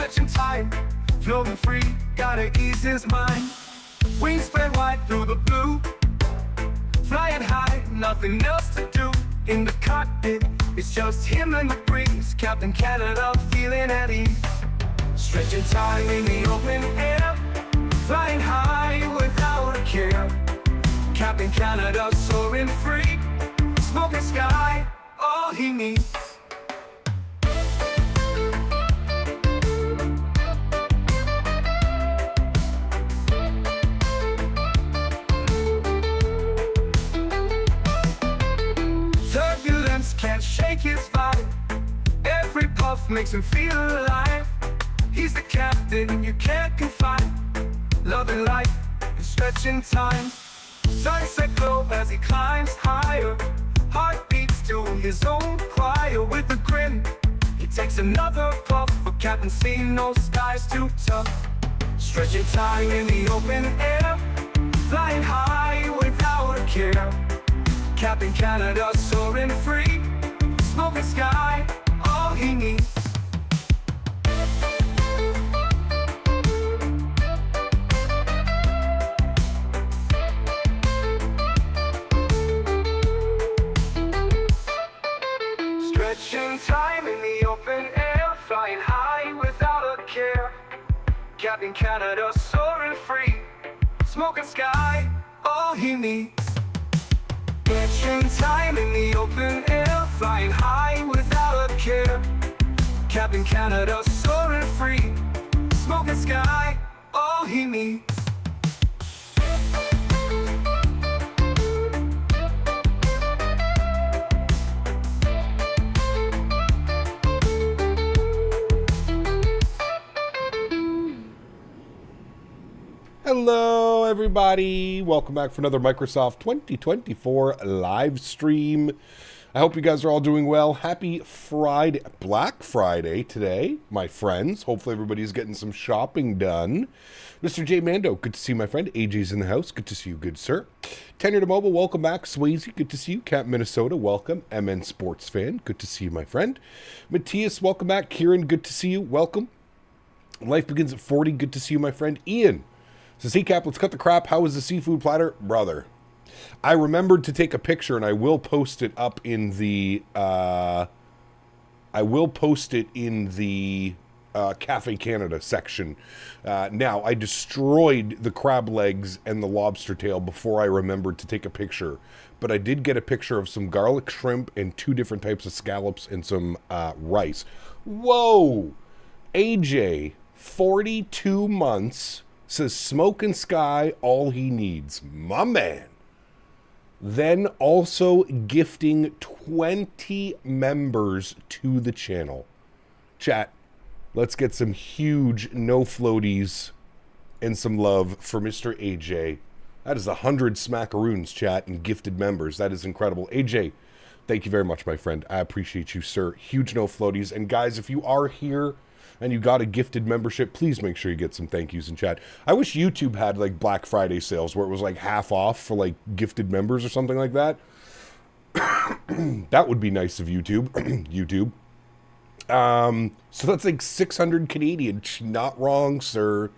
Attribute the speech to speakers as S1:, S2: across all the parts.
S1: stretching time, floating free, gotta ease his mind. Wings spread wide through the blue, flying high, nothing else to do. In the cockpit, it's just him and the breeze. Captain Canada feeling at ease. Stretching time in the open air, flying high without a care. Captain Canada soaring free, smoking sky, all he needs. Turbulence can't shake his vibe, every puff makes him feel alive. He's the captain you can't confide, loving life and stretching time. Sunset glow as he climbs higher, heart beats to his own choir. With a grin, he takes another puff, for Captain C, no sky's too tough. Stretching time in the open air, flying high without a care. Captain Canada soaring free, smoking sky, all he needs. Stretching time in the open air, flying high without a care. Captain Canada soaring free, smoking sky, all he needs. Stretching time in the open air, flying high without a care. Captain Canada soaring free, smoking sky, all he needs.
S2: Hello, everybody. Welcome back for another Microsoft 2024 live stream. I hope you guys are all doing well. Happy Friday, Black Friday today, my friends. Hopefully everybody's getting some shopping done. Mr. J. Mando, good to see you, my friend. AJ's in the house. Good to see you, good sir. Tenor to Mobile, welcome back. Swayze, good to see you. Camp Minnesota, welcome. MN Sports Fan, good to see you, my friend. Matthias, welcome back. Kieran, good to see you. Welcome. Life Begins at 40, good to see you, my friend. Ian. So, C-Cap, let's cut the crap. How was the seafood platter? Brother, I remembered to take a picture, and I will post it up in the, Cafe Canada section. Now, I destroyed the crab legs and the lobster tail before I remembered to take a picture. But I did get a picture of some garlic shrimp and 2 different types of scallops and some rice. Whoa! AJ, 42 months... says Smoke and Sky, all he needs. My man. Then also gifting 20 members to the channel. Chat, let's get some huge no floaties and some love for Mr. AJ. That is 100 smackaroons, chat, and gifted members. That is incredible. AJ, thank you very much, my friend. I appreciate you, sir. Huge no floaties. And guys, if you are here and you got a gifted membership, please make sure you get some thank yous in chat. I wish YouTube had like Black Friday sales where it was like half off for like gifted members or something like that. That would be nice of YouTube. YouTube. So that's like 600 Canadian. Not wrong, sir.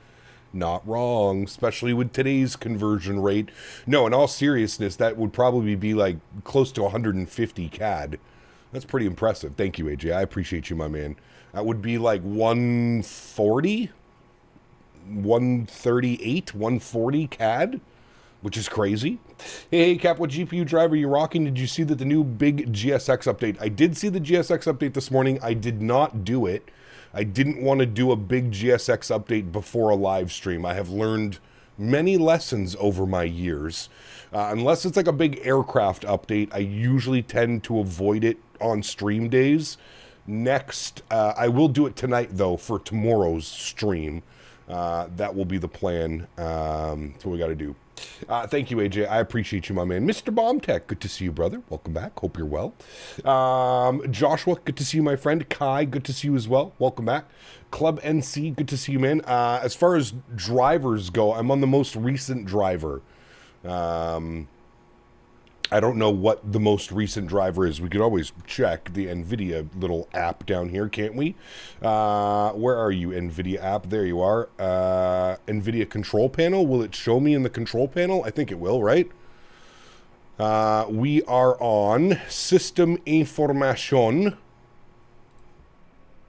S2: Not wrong, especially with today's conversion rate. No, in all seriousness, that would probably be like close to 150 CAD. That's pretty impressive. Thank you, AJ. I appreciate you, my man. That would be like 140, 138, 140 CAD, which is crazy. Hey, Cap, what GPU driver are you rocking? Did you see that the new big GSX update? I did see the GSX update this morning. I did not do it. I didn't want to do a big GSX update before a live stream. I have learned many lessons over my years. Unless it's like a big aircraft update, I usually tend to avoid it on stream days. Next, I will do it tonight, though, for tomorrow's stream. That will be the plan. That's what we got to do. Thank you, AJ. I appreciate you, my man. Mr. Bomb Tech, good to see you, brother. Welcome back. Hope you're well. Joshua, good to see you, my friend. Kai, good to see you as well. Welcome back. Club NC, good to see you, man. As far as drivers go, I'm on the most recent driver. I don't know what the most recent driver is. We could always check the NVIDIA little app down here, can't we? Where are you, NVIDIA app? There you are. NVIDIA control panel. Will it show me in the control panel? I think it will, right? We are on System Information.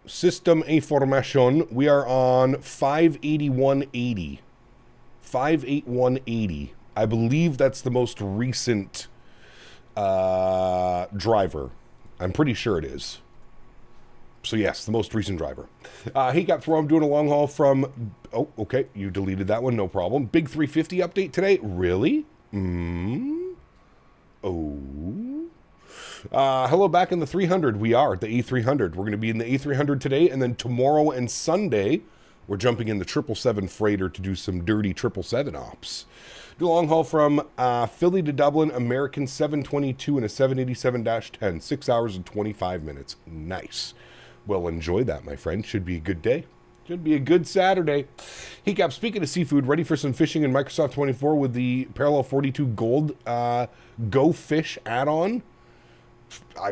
S2: System Information. We are on 58180. 58180. I believe that's the most recent driver. I'm pretty sure it is. So yes, the most recent driver. Hey, Capthro, I'm doing a long haul from... Oh, okay, you deleted that one, no problem. Big 350 update today? Really? Oh. Hello, back in the 300. We are, the A300. We're going to be in the A300 today, and then tomorrow and Sunday, we're jumping in the 777 freighter to do some dirty 777 ops. Do a long haul from Philly to Dublin, American 722 and a 787-10. 6 hours and 25 minutes. Nice. Well, enjoy that, my friend. Should be a good day. Should be a good Saturday. Hey, Cap, speaking of seafood, ready for some fishing in Microsoft 24 with the Parallel 42 Gold Go Fish add-on?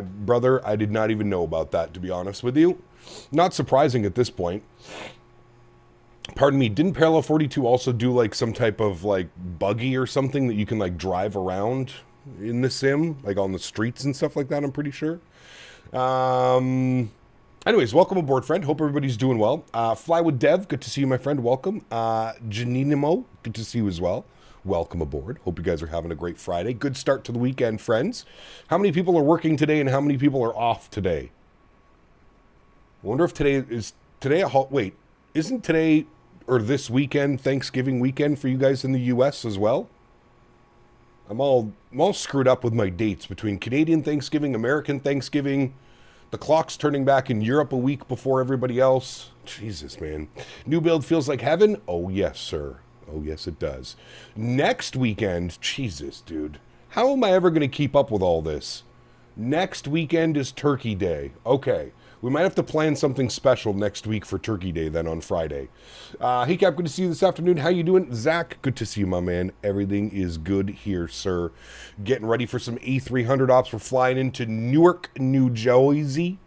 S2: Brother, I did not even know about that, to be honest with you. Not surprising at this point. Pardon me, didn't Parallel 42 also do like some type of like buggy or something that you can like drive around in the sim? Like on the streets and stuff like that, I'm pretty sure. Anyways, welcome aboard, friend. Hope everybody's doing well. Fly with Dev, good to see you, my friend. Welcome. Janinimo, good to see you as well. Welcome aboard. Hope you guys are having a great Friday. Good start to the weekend, friends. How many people are working today and how many people are off today? I wonder if today is wait, isn't today or this weekend Thanksgiving weekend for you guys in the US as well? I'm all screwed up with my dates between Canadian Thanksgiving, American Thanksgiving. The clock's turning back in Europe a week before everybody else. Jesus, man. New build feels like heaven? Oh, yes, sir. Oh, yes, it does. Next weekend, Jesus, dude. How am I ever going to keep up with all this? Next weekend is Turkey Day. Okay. We might have to plan something special next week for Turkey Day then on Friday. Hey, Cap, good to see you this afternoon. How you doing? Zach, good to see you, my man. Everything is good here, sir. Getting ready for some A300 ops. We're flying into Newark, New Jersey.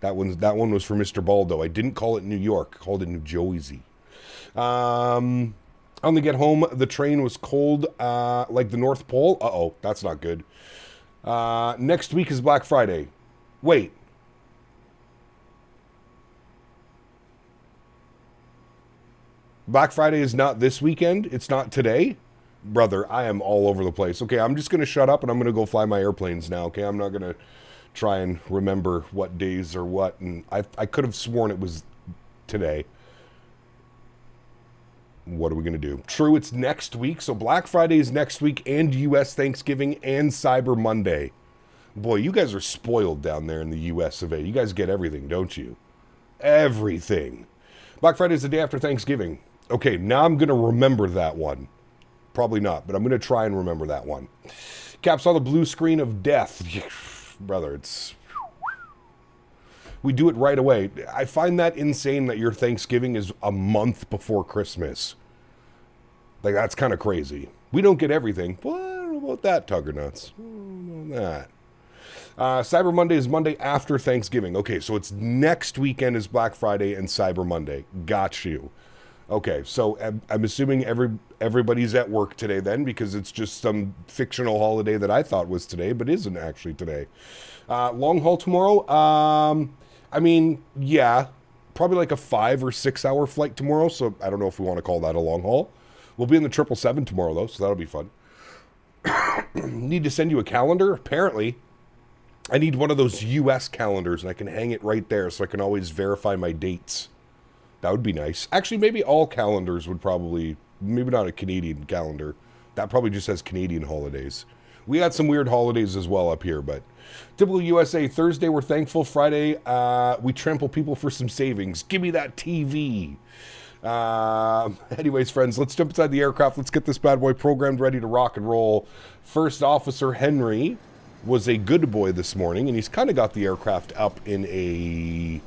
S2: That one was for Mr. Baldo. I didn't call it New York. I called it New Jersey. On the get home, the train was cold like the North Pole. Uh-oh, that's not good. Next week is Black Friday. Wait. Black Friday is not this weekend? It's not today? Brother, I am all over the place. Okay, I'm just going to shut up and I'm going to go fly my airplanes now, okay? I'm not going to try and remember what days or what. And I could have sworn it was today. What are we going to do? True, it's next week. So Black Friday is next week and U.S. Thanksgiving and Cyber Monday. Boy, you guys are spoiled down there in the U.S. of A. You guys get everything, don't you? Everything. Black Friday is the day after Thanksgiving. Okay, now I'm going to remember that one. Probably not, but I'm going to try and remember that one. Caps on the blue screen of death. Brother, it's... We do it right away. I find that insane that your Thanksgiving is a month before Christmas. Like, that's kind of crazy. We don't get everything. Well, I don't know about that, Tuggernuts. I don't know about that. Cyber Monday is Monday after Thanksgiving. Okay, so it's next weekend is Black Friday and Cyber Monday. Got you. Okay, so I'm assuming everybody's at work today then, because it's just some fictional holiday that I thought was today, but isn't actually today. Long haul tomorrow? I mean, yeah, probably like a 5 or 6 hour flight tomorrow, so I don't know if we want to call that a long haul. We'll be in the 777 tomorrow, though, so that'll be fun. Need to send you a calendar? Apparently. I need one of those US calendars, and I can hang it right there so I can always verify my dates. That would be nice. Actually, maybe all calendars would probably... Maybe not a Canadian calendar. That probably just has Canadian holidays. We got some weird holidays as well up here, but... Typical USA, Thursday we're thankful. Friday, we trample people for some savings. Give me that TV. Anyways, friends, let's jump inside the aircraft. Let's get this bad boy programmed, ready to rock and roll. First Officer Henry was a good boy this morning, and he's kind of got the aircraft up in a,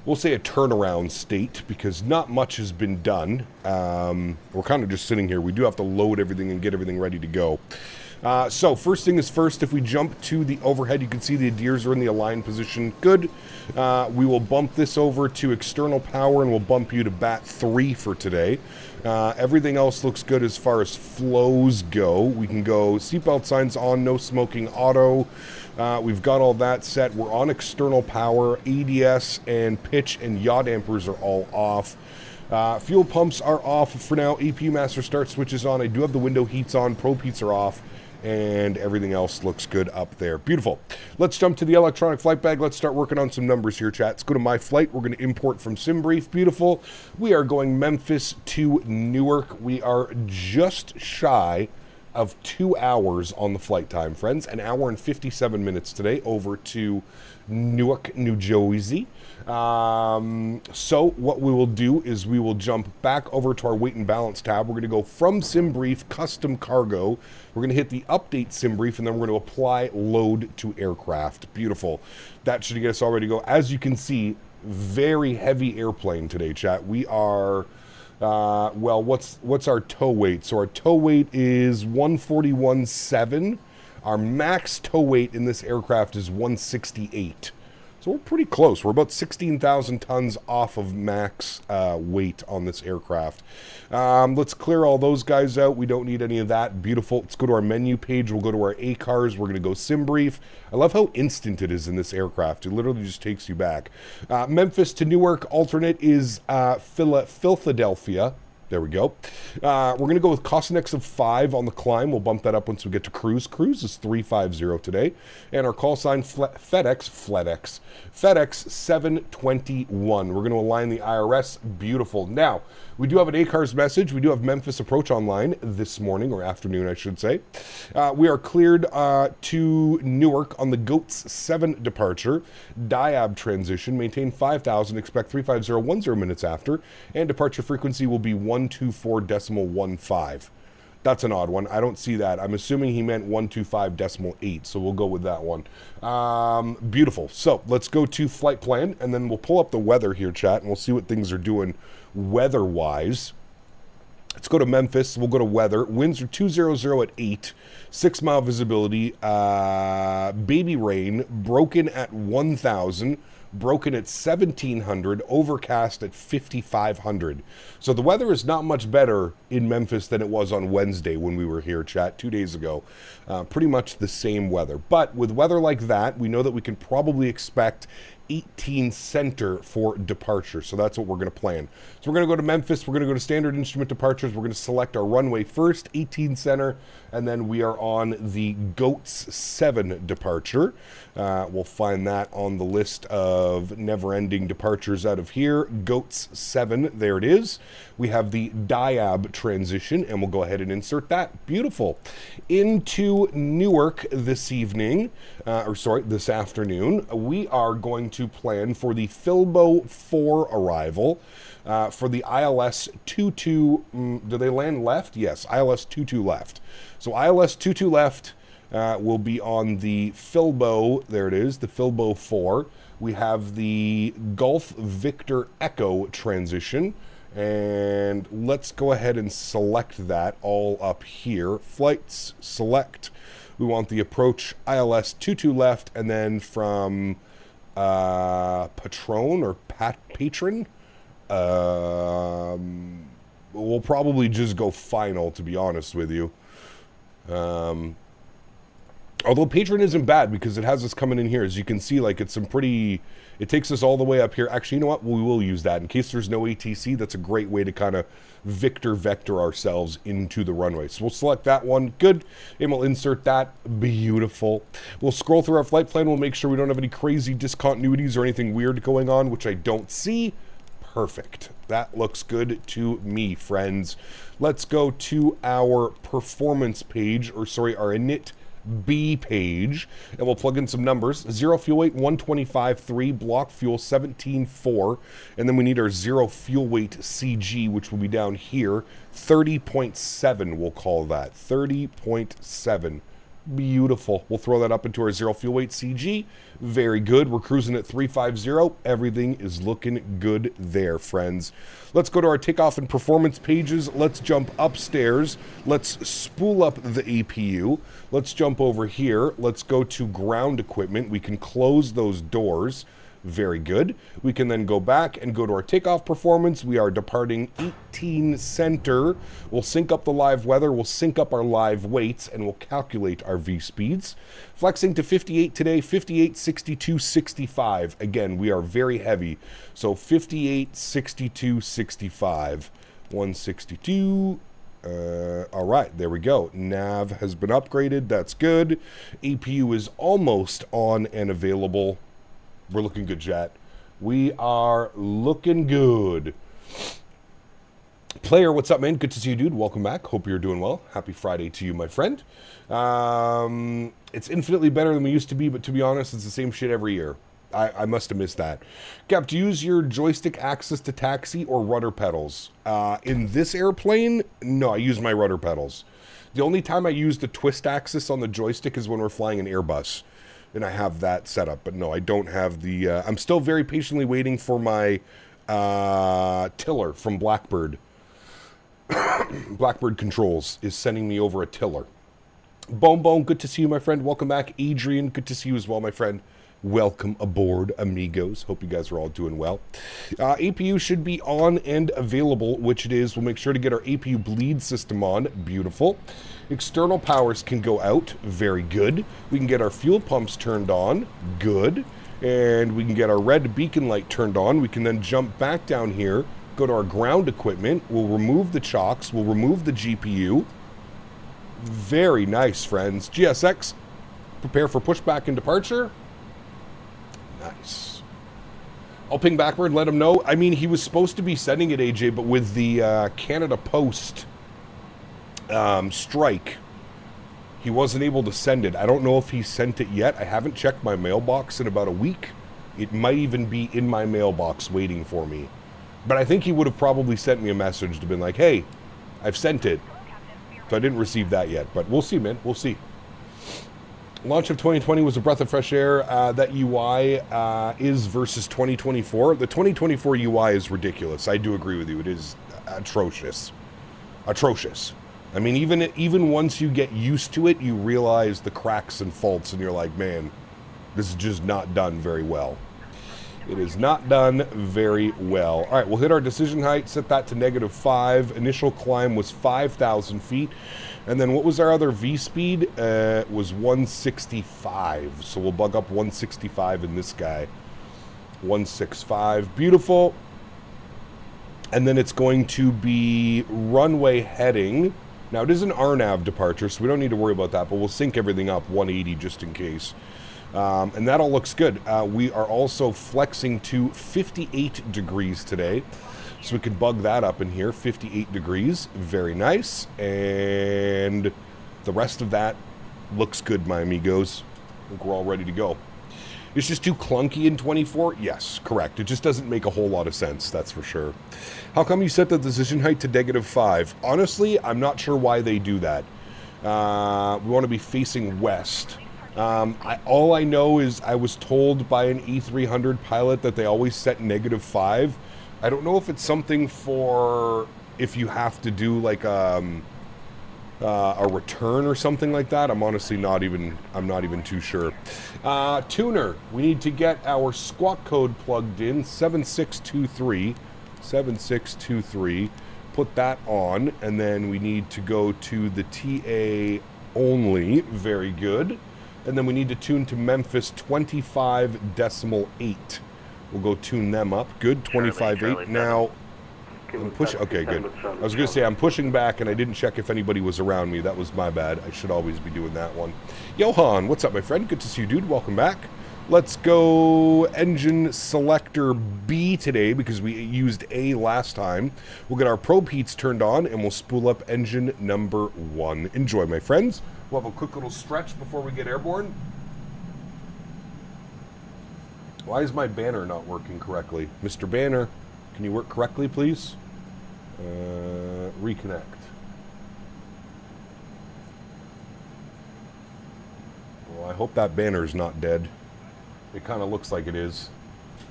S2: we'll say a turnaround state, because not much has been done. We're kind of just sitting here. We do have to load everything and get everything ready to go. So first thing is first, if we jump to the overhead, you can see the adheres are in the aligned position. Good. We will bump this over to external power, and we'll bump you to BAT 3 for today. Everything else looks good as far as flows go. We can go seatbelt signs on, no smoking auto. We've got all that set. We're on external power. ADS and pitch and yaw dampers are all off. Fuel pumps are off for now. APU master start switch is on. I do have the window heats on. Probe heats are off. And everything else looks good up there. Beautiful. Let's jump to the electronic flight bag. Let's start working on some numbers here, chat. Let's go to my flight. We're going to import from SimBrief. Beautiful. We are going Memphis to Newark. We are just shy of 2 hours on the flight time, friends. 1 hour and 57 minutes today over to Newark, New Jersey. So what we will do is we will jump back over to our weight and balance tab. We're going to go from SimBrief, custom cargo. We're going to hit the update SimBrief, and then we're going to apply load to aircraft. Beautiful. That should get us all ready to go. As you can see, very heavy airplane today, chat. We are... well, what's our tow weight? So our tow weight is 141.7. Our max tow weight in this aircraft is 168. So we're pretty close. We're about 16,000 tons off of max weight on this aircraft. Let's clear all those guys out. We don't need any of that. Beautiful. Let's go to our menu page. We'll go to our ACARS. We're going to go SimBrief. I love how instant it is in this aircraft. It literally just takes you back. Memphis to Newark. Alternate is Philadelphia. There we go. We're going to go with cost index of 5 on the climb. We'll bump that up once we get to cruise. Cruise is 350 today. And our call sign Fedex 721. We're going to align the IRS. Beautiful. Now, we do have an ACARS message. We do have Memphis approach online this morning, or afternoon, I should say. We are cleared to Newark on the GOATS 7 departure. Diab transition. Maintain 5,000. Expect 35010 minutes after. And departure frequency will be 124.15. That's an odd one. I don't see that. I'm assuming he meant 125.8, so we'll go with that one. Beautiful. So let's go to flight plan, and then we'll pull up the weather here, chat, and we'll see what things are doing weather-wise. Let's go to Memphis. We'll go to weather. Winds are 200 at 8. 6 mile visibility. Baby rain. Broken at 1,000. Broken at 1,700, overcast at 5,500. So the weather is not much better in Memphis than it was on Wednesday when we were here, chat, 2 days ago. Pretty much the same weather. But with weather like that, we know that we can probably expect 18 center for departure. So that's what we're going to plan. So we're going to go to Memphis. We're going to go to standard instrument departures. We're going to select our runway first, 18 center, and then we are on the GOATS 7 departure. We'll find that on the list of never-ending departures out of here. GOATS 7, there it is. We have the Diab transition, and we'll go ahead and insert that. Beautiful. Into Newark this evening, this afternoon, we are going to plan for the Filbo 4 arrival for the ILS 22. Do they land left? Yes, ILS 22 left. So ILS 22 left will be on the Filbo. There it is, the Filbo 4. We have the Gulf Victor Echo transition. And let's go ahead and select that all up here. Flights, select. We want the approach ILS 22 left, and then from Patron or Patron, we'll probably just go final, to be honest with you. Although Patron isn't bad because it has us coming in here. As you can see, like it's some pretty... It takes us all the way up here. Actually, you know what? We will use that. In case there's no ATC, that's a great way to kind of vector ourselves into the runway. So we'll select that one. Good. And we'll insert that. Beautiful. We'll scroll through our flight plan. We'll make sure we don't have any crazy discontinuities or anything weird going on, which I don't see. Perfect. That looks good to me, friends. Let's go to our performance page, or sorry, our init B page, and we'll plug in some numbers. 0 fuel weight 125.3, block fuel 17.4, and then we need our 0 fuel weight CG, which will be down here, 30.7. We'll call that 30.7. Beautiful. We'll throw that up into our zero fuel weight CG. Very good. We're cruising at 350. Everything is looking good there, friends. Let's go to our takeoff and performance pages. Let's jump upstairs. Let's spool up the APU. Let's jump over here. Let's go to ground equipment. We can close those doors. Very good. We can then go back and go to our takeoff performance. We are departing 18 center. We'll sync up the live weather. We'll sync up our live weights, and we'll calculate our V speeds. Flexing to 58 today, 58, 62, 65. Again, we are very heavy. So 58, 62, 65. 162. All right, there we go. Nav has been upgraded. That's good. APU is almost on and available. We're looking good, chat. We are looking good. Player, what's up, man? Good to see you, dude. Welcome back. Hope you're doing well. Happy Friday to you, my friend. It's infinitely better than we used to be, but to be honest, it's the same shit every year. I must have missed that. Cap, do you use your joystick axis to taxi or rudder pedals? In this airplane, no, I use my rudder pedals. The only time I use the twist axis on the joystick is when we're flying an Airbus. And I have that set up, but no, I don't have the, I'm still very patiently waiting for my tiller from Blackbird. Blackbird Controls is sending me over a tiller. Bone, good to see you, my friend. Welcome back. Adrian, good to see you as well, my friend. Welcome aboard, amigos. Hope you guys are all doing well. APU should be on and available, which it is. We'll make sure to get our APU bleed system on. Beautiful. External powers can go out. Very good. We can get our fuel pumps turned on. Good. And we can get our red beacon light turned on. We can then jump back down here, go to our ground equipment. We'll remove the chocks. We'll remove the GPU. Very nice, friends. GSX, prepare for pushback and departure. Nice. I'll ping Blackbird, let him know. I mean, he was supposed to be sending it, AJ, but with the Canada Post strike, he wasn't able to send it. I don't know if he sent it yet. I haven't checked my mailbox in about a week. It might even be in my mailbox waiting for me. But I think he would have probably sent me a message to have been like, hey, I've sent it. So I didn't receive that yet, but we'll see, man. We'll see. Launch of 2020 was a breath of fresh air. That UI is versus 2024. The 2024 UI is ridiculous. I do agree with you. It is atrocious. Atrocious. I mean, even once you get used to it, you realize the cracks and faults, and you're like, man, this is just not done very well. It is not done very well. All right, we'll hit our decision height, set that to -5. Initial climb was 5,000 feet. And then what was our other V speed? Was 165. So we'll bug up 165 in this guy. 165. Beautiful. And then it's going to be runway heading. Now, it is an RNAV departure, so we don't need to worry about that, but we'll sync everything up 180 just in case. And that all looks good. We are also flexing to 58 degrees today. So we can bug that up in here, 58 degrees, very nice. And the rest of that looks good, my amigos. I think we're all ready to go. It's just too clunky in 24? Yes, correct. It just doesn't make a whole lot of sense, that's for sure. How come you set the decision height to -5? Honestly, I'm not sure why they do that. We want to be facing west. All I know is I was told by an A300 pilot that they always set -5. I don't know if it's something for if you have to do like a return or something like that. I'm honestly not even too sure. Tuner, we need to get our squawk code plugged in, 7623. 7623. Put that on, and then we need to go to the TA only. Very good. And then we need to tune to Memphis 25.8. We'll go tune them up. Good, 25.8. Now, I'm pushing. Okay, good. I was going to say I'm pushing back, and I didn't check if anybody was around me. That was my bad. I should always be doing that one. Johan, what's up, my friend? Good to see you, dude. Welcome back. Let's go engine selector B today because we used A last time. We'll get our probe heats turned on, and we'll spool up engine number 1. Enjoy, my friends. We'll have a quick little stretch before we get airborne. Why is my banner not working correctly? Mr. Banner, can you work correctly, please? Reconnect. Well, I hope that banner is not dead. It kind of looks like it is.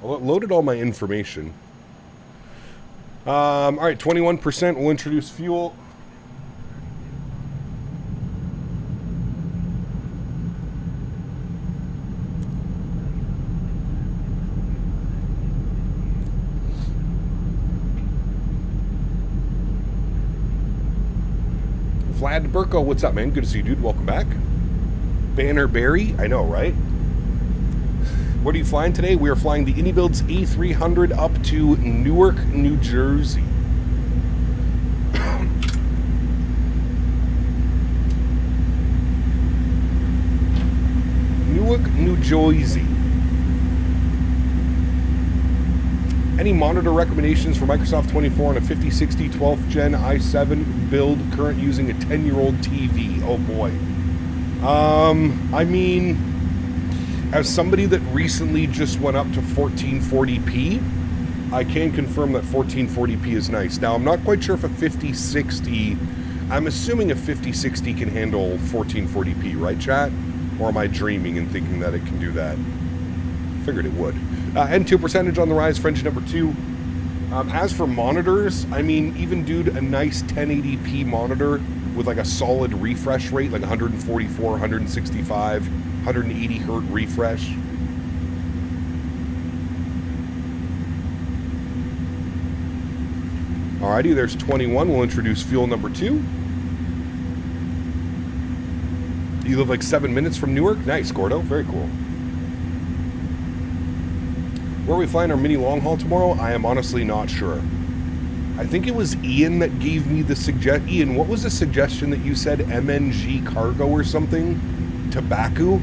S2: Well, it loaded all my information. All right, 21%. We'll introduce fuel. Vlad Burko, what's up, man? Good to see you, dude. Welcome back. Banner Barry, I know, right? What are you flying today? We are flying the iniBuilds A300 up to Newark, New Jersey. Newark, New Jersey. Any monitor recommendations for Microsoft 24 on a 5060 12th gen i7 build, current using a 10-year-old TV? Oh boy. I mean, as somebody that recently just went up to 1440p, I can confirm that 1440p is nice. Now, I'm not quite sure if a 5060, I'm assuming a 5060 can handle 1440p, right, chat? Or am I dreaming and thinking that it can do that? Figured it would. N2 percentage on the rise, French number 2. As for monitors, I mean, even dude, a nice 1080p monitor with like a solid refresh rate, like 144, 165, 180 hertz refresh. Alrighty, there's 21. We'll introduce fuel number 2. You live like 7 minutes from Newark? Nice, Gordo. Very cool. Where are we flying our mini long haul tomorrow? I am honestly not sure. I think it was Ian that gave me the suggestion. Ian, what was the suggestion that you said? MNG cargo or something? To Baku?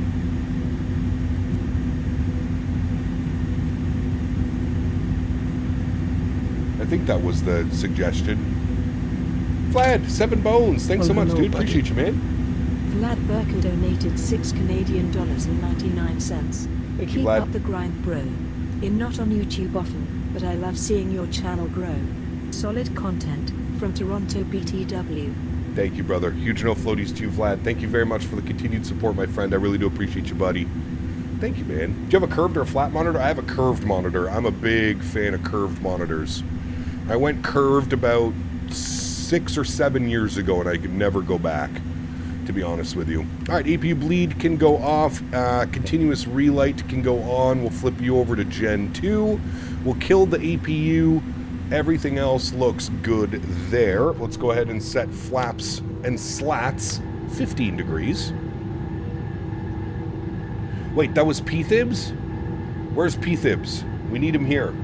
S2: I think that was the suggestion. Vlad, 7 bones. Thanks so much, dude. Buddy. Appreciate you, man.
S3: Vlad Burko donated $6 Canadian. Keep up the grind, bro. I'm not on YouTube often, but I love seeing your channel grow. Solid content from Toronto BTW.
S2: Thank you, brother. Huge no floaties to you, Vlad. Thank you very much for the continued support, my friend. I really do appreciate you, buddy. Thank you, man. Do you have a curved or a flat monitor? I have a curved monitor. I'm a big fan of curved monitors. I went curved about 6 or 7 years ago, and I could never go back, to be honest with you. All right, APU bleed can go off. Continuous relight can go on. We'll flip you over to Gen 2. We'll kill the APU. Everything else looks good there. Let's go ahead and set flaps and slats 15 degrees. Wait, that was P-Thibs? Where's P-Thibs? We need him here.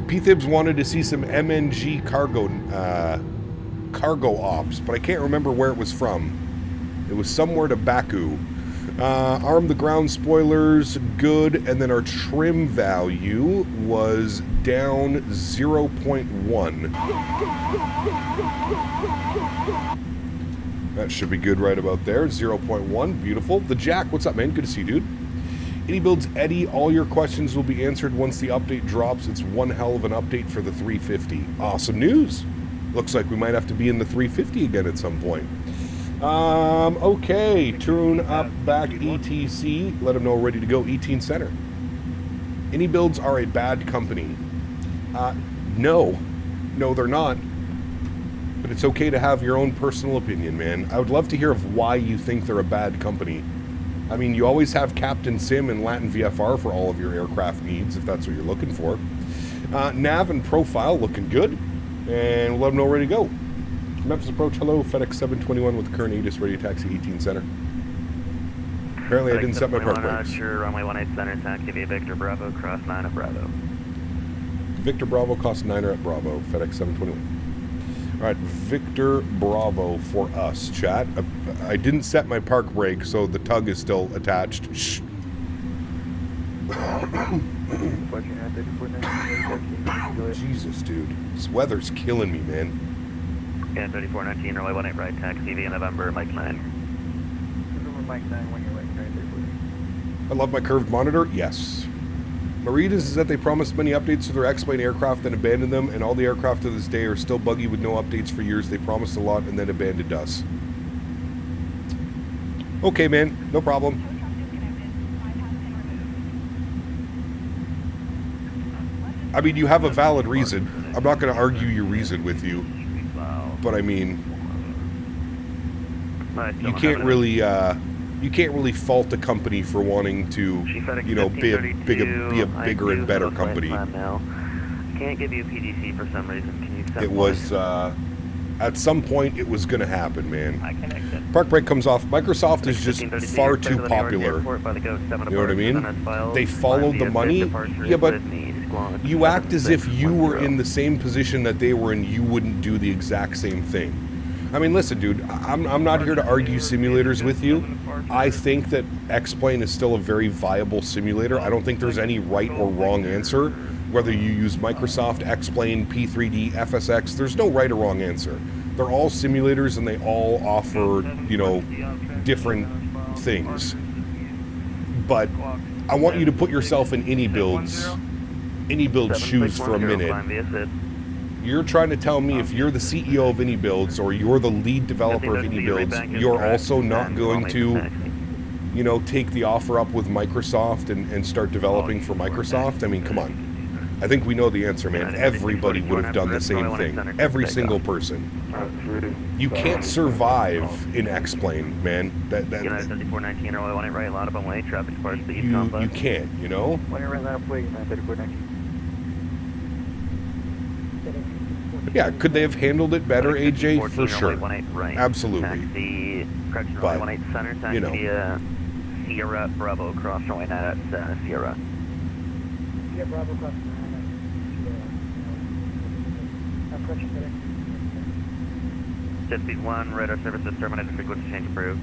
S2: P-Thibs wanted to see some MNG cargo ops, but I can't remember where it was from. It was somewhere to Baku. Arm the ground spoilers, good, and then our trim value was down 0.1. That should be good right about there, 0.1, beautiful. The Jack, what's up, man? Good to see you, dude. iniBuilds Eddie, all your questions will be answered once the update drops. It's one hell of an update for the 350. Awesome news. Looks like we might have to be in the 350 again at some point. Okay, tune up back ETC. Let them know we're ready to go. 18 center. iniBuilds are a bad company. No, they're not. But it's okay to have your own personal opinion, man. I would love to hear of why you think they're a bad company. I mean, you always have Captain Sim and Latin VFR for all of your aircraft needs, if that's what you're looking for. Nav and profile looking good. And we'll let them know we're ready to go. Memphis approach, hello, Fedex 721 with the current ATIS ready to taxi 18 center. Apparently FedEx I didn't set my park brakes.
S4: Sure, runway 18 center, taxi via Victor Bravo, cross 9 at Bravo.
S2: Victor Bravo, cost 9er at Bravo, Fedex 721. Alright, Victor Bravo for us, chat. I didn't set my park brake, so the tug is still attached. Shh. Jesus, dude. This weather's killing me, man.
S4: Yeah, 3419, runway 18 right, taxi via November, Mike 9.
S5: November, Mike 9, when you're right,
S2: I love my curved monitor, yes. My read is that they promised many updates to their X-Plane aircraft and abandoned them, and all the aircraft to this day are still buggy with no updates for years. They promised a lot and then abandoned us. Okay, man. No problem. I mean, you have a valid reason. I'm not going to argue your reason with you. But I mean, you can't really fault a company for wanting to, you know, be a bigger and better company.
S4: Can't give you a PDC for some reason. Can you send
S2: It was, at some point, it was going to happen, man. Park brake comes off. Microsoft is just far too popular. You know what I mean? They followed the money. Yeah, but you act as if you were in the same position that they were in. You wouldn't do the exact same thing. I mean, listen, dude, I'm not here to argue simulators with you. I think that X-Plane is still a very viable simulator. I don't think there's any right or wrong answer. Whether you use Microsoft, X-Plane, P3D, FSX, there's no right or wrong answer. They're all simulators and they all offer, you know, different things. But I want you to put yourself in iniBuilds shoes for a minute. You're trying to tell me if you're the CEO of iniBuilds or you're the lead developer of iniBuilds, you're also not going to, you know, take the offer up with Microsoft and start developing for Microsoft? I mean, come on. I think we know the answer, man. Everybody would have done the same thing. Every single person. You can't survive in X-Plane, man. You can't, you know? Yeah, could they have handled it better, AJ? For sure. Absolutely. But, you know.
S4: Sierra Bravo cross runway 9 at Sierra.
S5: Yeah, Bravo cross.
S4: Jet speed 1, radar services terminated, frequency change approved.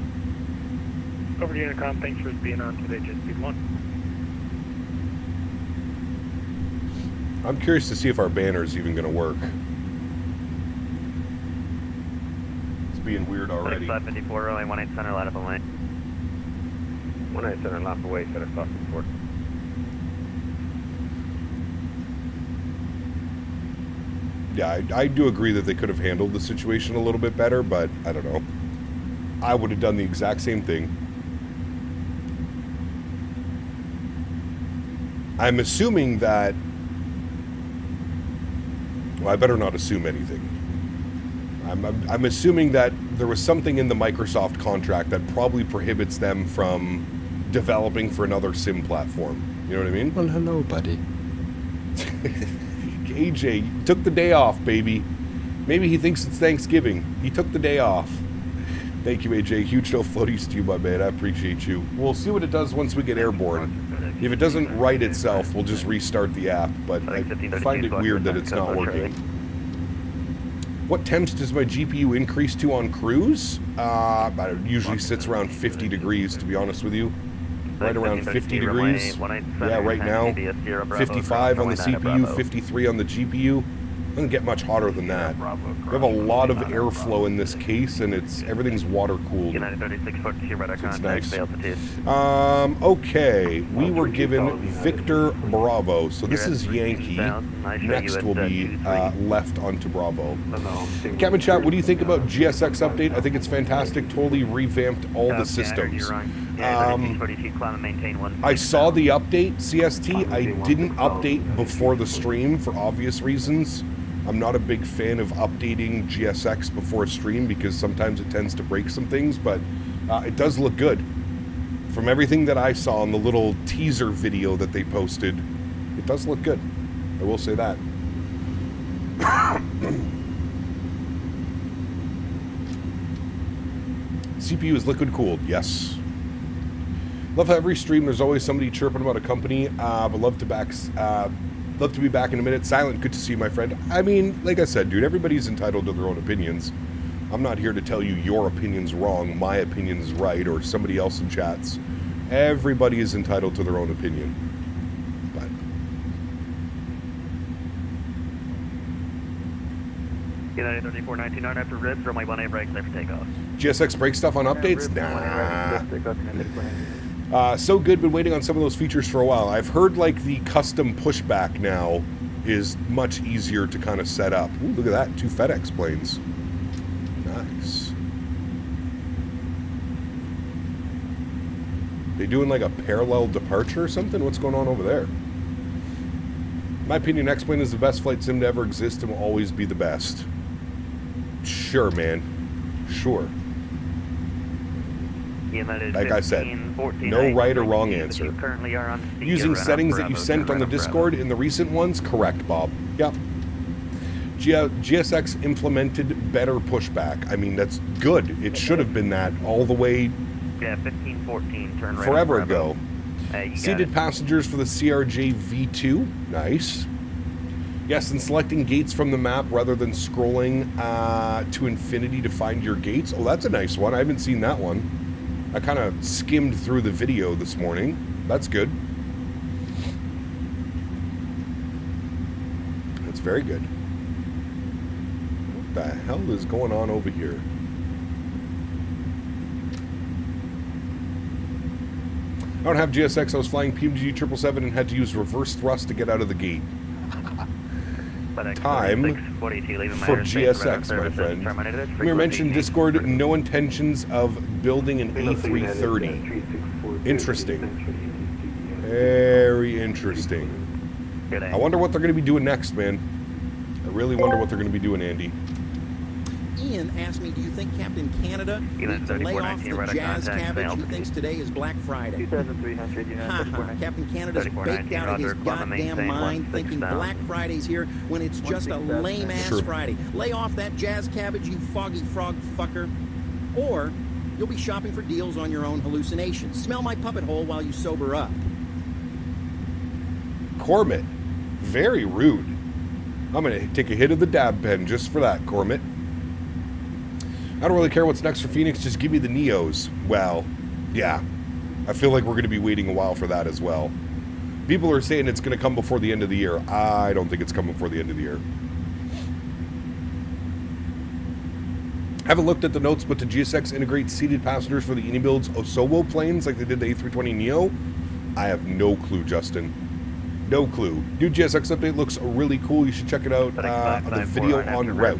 S5: Over to Unicom, thanks for being on today, Jet speed 1.
S2: I'm curious to see if our banner is even going to work. It's being weird already.
S4: 554, runway 18 center, light up and lane.
S6: 18 center, lap away, FedEx off report.
S2: Yeah, I do agree that they could have handled the situation a little bit better, but I don't know. I would have done the exact same thing. I'm assuming that... Well, I better not assume anything. I'm assuming that there was something in the Microsoft contract that probably prohibits them from developing for another sim platform. You know what I mean?
S7: Well, hello, buddy.
S2: AJ took the day off, baby. Maybe he thinks it's Thanksgiving. He took the day off. Thank you, AJ. Huge no floaties to you, my man. I appreciate you. We'll see what it does once we get airborne. If it doesn't right itself, we'll just restart the app. But I find it weird that it's not working. What temps does my GPU increase to on cruise? It usually sits around 50 degrees, to be honest with you. Right around 50 degrees. Yeah, right now. 55 on the CPU, 53 on the GPU. Doesn't get much hotter than that. We have a lot of airflow in this case, and everything's water cooled. It's nice. Okay, we were given Victor Bravo, so this is Yankee. Next will be left onto Bravo. Captain Chat, what do you think about GSX update? I think it's fantastic. Totally revamped all the systems. I saw the update, CST. I didn't update before the stream for obvious reasons. I'm not a big fan of updating GSX before a stream because sometimes it tends to break some things, but it does look good. From everything that I saw in the little teaser video that they posted, it does look good. I will say that. CPU is liquid cooled, yes. Love how every stream there's always somebody chirping about a company, but love to be back in a minute. Silent, good to see you, my friend. I mean, like I said, dude, everybody's entitled to their own opinions. I'm not here to tell you your opinion's wrong, my opinion's right, or somebody else in chats. Everybody is entitled to their own opinion. But
S4: United 3499 after ribs, runway 18 right, clear for takeoff.
S2: GSX break stuff on updates? Nah. So good, been waiting on some of those features for a while. I've heard like the custom pushback now is much easier to kind of set up. Ooh, look at that, 2 Fedex planes. Nice. They doing like a parallel departure or something? What's going on over there? In my opinion, X-Plane is the best flight sim to ever exist and will always be the best. Sure, man. Sure. Like I said, no right or wrong answer. Using settings that you sent on the Discord in the recent ones? Correct, Bob. Yep. GSX implemented better pushback. I mean, that's good. It should have been that all the way
S4: turn right
S2: forever ago. Seated passengers for the CRJ V2. Nice. Yes, and selecting gates from the map rather than scrolling to infinity to find your gates. Oh, that's a nice one. I haven't seen that one. I kind of skimmed through the video this morning. That's good. That's very good. What the hell is going on over here? I don't have GSX. I was flying PMG 777 and had to use reverse thrust to get out of the gate. Time for GSX, my friend. We mentioned Discord, no intentions of building an A330. Interesting. Very interesting. I wonder what they're going to be doing next, man. I really wonder what they're going to be doing, Andy.
S7: Ian asked me, do you think Captain Canada needs to lay off the jazz cabbage who thinks today is Black Friday?
S4: 2300,
S7: Captain Canada's baked out of his goddamn mind thinking Black Friday's here when it's just a lame-ass Friday. Lay off that jazz cabbage, you foggy frog fucker. Or you'll be shopping for deals on your own hallucinations. Smell my puppet hole while you sober up.
S2: Cormit. Very rude. I'm going to take a hit of the dab pen just for that, Cormit. I don't really care what's next for Phoenix, just give me the Neos. Well, yeah. I feel like we're going to be waiting a while for that as well. People are saying it's going to come before the end of the year. I don't think it's coming before the end of the year. I haven't looked at the notes, but the GSX integrate seated passengers for the iniBuilds Osowo planes like they did the A320neo? I have no clue, Justin. No clue. New GSX update looks really cool. You should check it out. The video on route.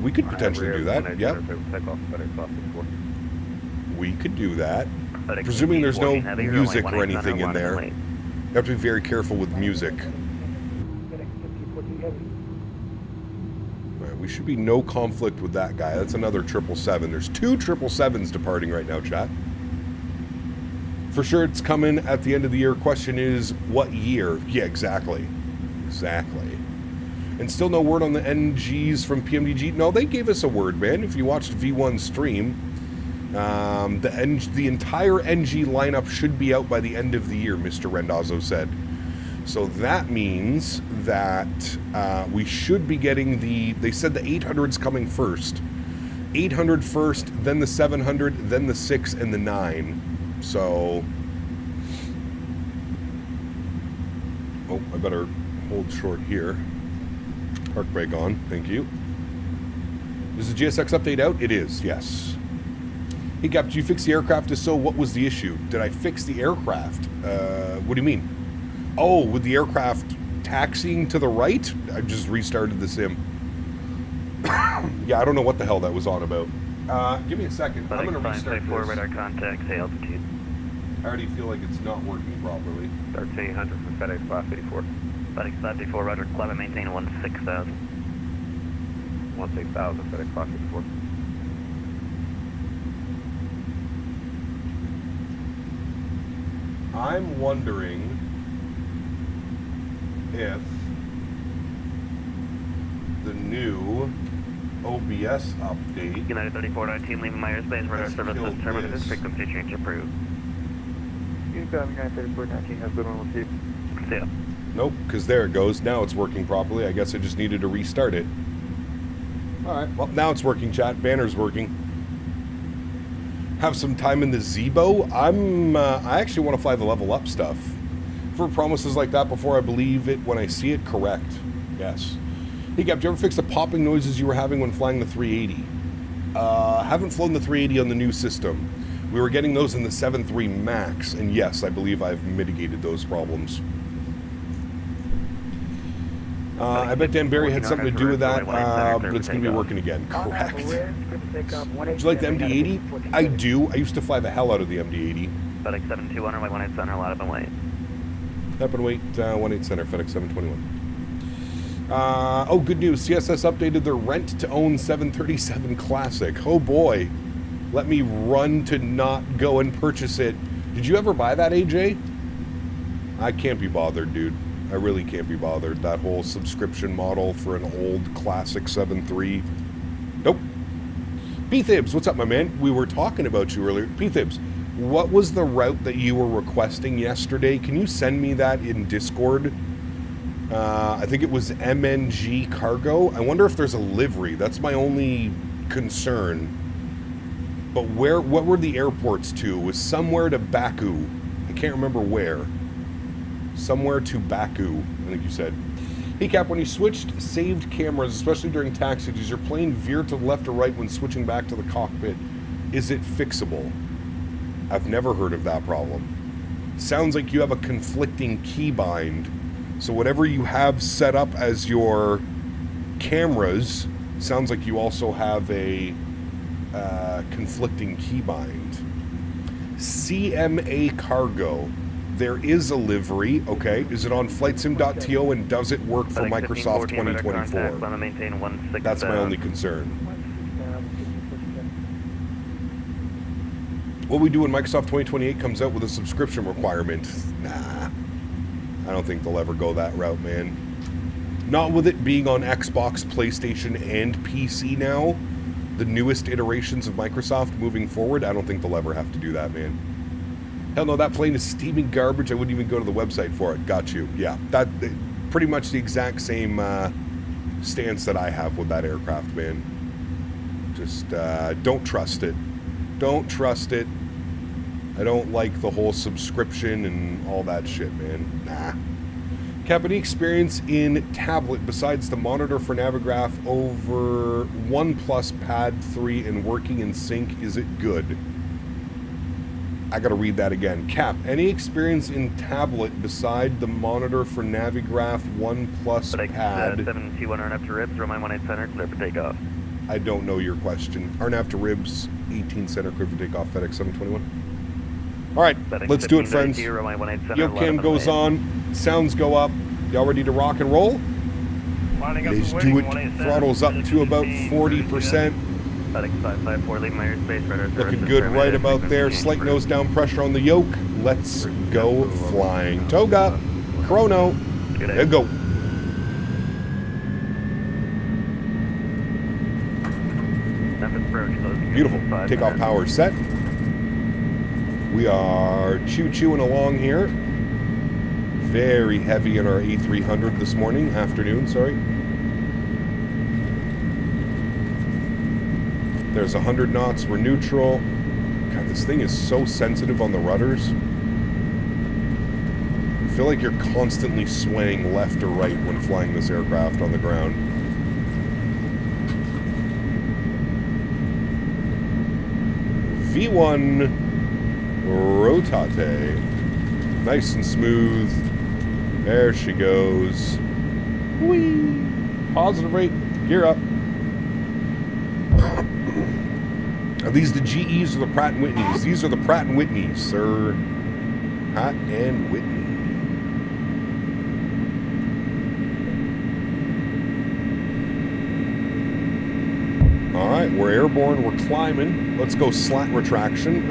S2: We could potentially do that. Yep. We could do that. Presuming there's no music or anything in there. You have to be very careful with music. Right, we should be no conflict with that guy. That's another 777. There's 2 777s departing right now, chat. For sure it's coming at the end of the year. Question is, what year? Yeah, exactly. Exactly. And still no word on the NGs from PMDG. No, they gave us a word, man. If you watched V1's stream, the entire NG lineup should be out by the end of the year, Mr. Rendazzo said. So that means that we should be getting they said the 800's coming first. 800 first, then the 700, then the 6 and the 9. So, oh, I better hold short here. Park brake on, thank you. Is the GSX update out? It is, yes. Hey, Cap, did you fix the aircraft? If so, what was the issue? Did I fix the aircraft? What do you mean? Oh, with the aircraft taxiing to the right? I just restarted the sim. Yeah, I don't know what the hell that was on about. Give me a second. I'm going to restart this.
S4: Radar contact, say altitude.
S2: I already feel like it's not working properly.
S6: 1300 for Fedex Class 84.
S4: Fedex Class 84, Roger, climb and maintain 16,000.
S6: 16,000, Fedex Class 84.
S2: I'm wondering if the new OBS update.
S4: United 34 team leaving my airspace, radar services terminated, frequency change approved.
S6: United 34 19 has good one with you.
S4: See ya.
S2: Nope, because there it goes. Now it's working properly. I guess I just needed to restart it. Alright, well, now it's working, chat. Banner's working. Have some time in the Zebo. I actually want to fly the level up stuff. For promises like that before I believe it when I see it, correct. Yes. Hey, Gab, did you ever fix the popping noises you were having when flying the 380? Haven't flown the 380 on the new system. We were getting those in the 7.3 Max, and yes, I believe I've mitigated those problems. I bet Dan Barry had something to do with that, but it's going to be working again. Correct. Would you like the MD-80? I do. I used to fly the hell out of the MD-80.
S4: FedEx 721 or 18 center, lot up and wait.
S2: Up and wait, 18 center, FedEx 721. Oh, good news. CSS updated their rent-to-own 737 Classic. Oh boy. Let me run to not go and purchase it. Did you ever buy that, AJ? I can't be bothered, dude. I really can't be bothered. That whole subscription model for an old classic 7.3. Nope. P-Thibs, what's up, my man? We were talking about you earlier. P-Thibs, what was the route that you were requesting yesterday? Can you send me that in Discord? I think it was MNG Cargo. I wonder if there's a livery. That's my only concern. But what were the airports to? It was somewhere to Baku. I can't remember where. Somewhere to Baku, I think you said. Hey Cap, when you switched saved cameras, especially during taxi, does your plane veer to the left or right when switching back to the cockpit? Is it fixable? I've never heard of that problem. Sounds like you have a conflicting keybind. So whatever you have set up as your cameras, sounds like you also have a conflicting keybind. CMA Cargo. There is a livery, okay. Is it on flightsim.to and does it work for Microsoft 2024? That's my only concern. What we do when Microsoft 2028 comes out with a subscription requirement? Nah. I don't think they'll ever go that route, man. Not with it being on Xbox, PlayStation, and PC now. The newest iterations of Microsoft moving forward, I don't think they'll ever have to do that, man. Hell no, that plane is steaming garbage. I wouldn't even go to the website for it. Got you. Yeah, that pretty much the exact same stance that I have with that aircraft, man. Just don't trust it. Don't trust it. I don't like the whole subscription and all that shit, man. Nah. Cap, any experience in tablet besides the monitor for Navigraph over OnePlus Pad 3 and working in sync? Is it good? I gotta read that again. Cap, any experience in tablet beside the monitor for Navigraph OnePlus Pad?
S4: 721 Arnav to Ribs, Roman 18 center, clear for takeoff.
S2: I don't know your question. Arnav to Ribs, 18 center, clear for takeoff, FedEx 721. All right, let's do it, friends. Yocam goes on, sounds go up. Y'all ready to rock and roll? Let's do it. Throttle's up to about 40%. Looking good right about there. Slight nose down pressure on the yoke. Let's go flying. Toga, chrono, there you go. Beautiful. Takeoff power set. We are chewing along here. Very heavy in our A300 this morning, afternoon, sorry. There's 100 knots, we're neutral. God, this thing is so sensitive on the rudders. I feel like you're constantly swaying left or right when flying this aircraft on the ground. V1 rotate. Nice and smooth. There she goes. Whee! Positive rate, gear up. Are these the GEs or the Pratt & Whitneys? These are the Pratt & Whitneys, sir. Pratt & Whitney. All right, we're airborne, we're climbing. Let's go flap retraction.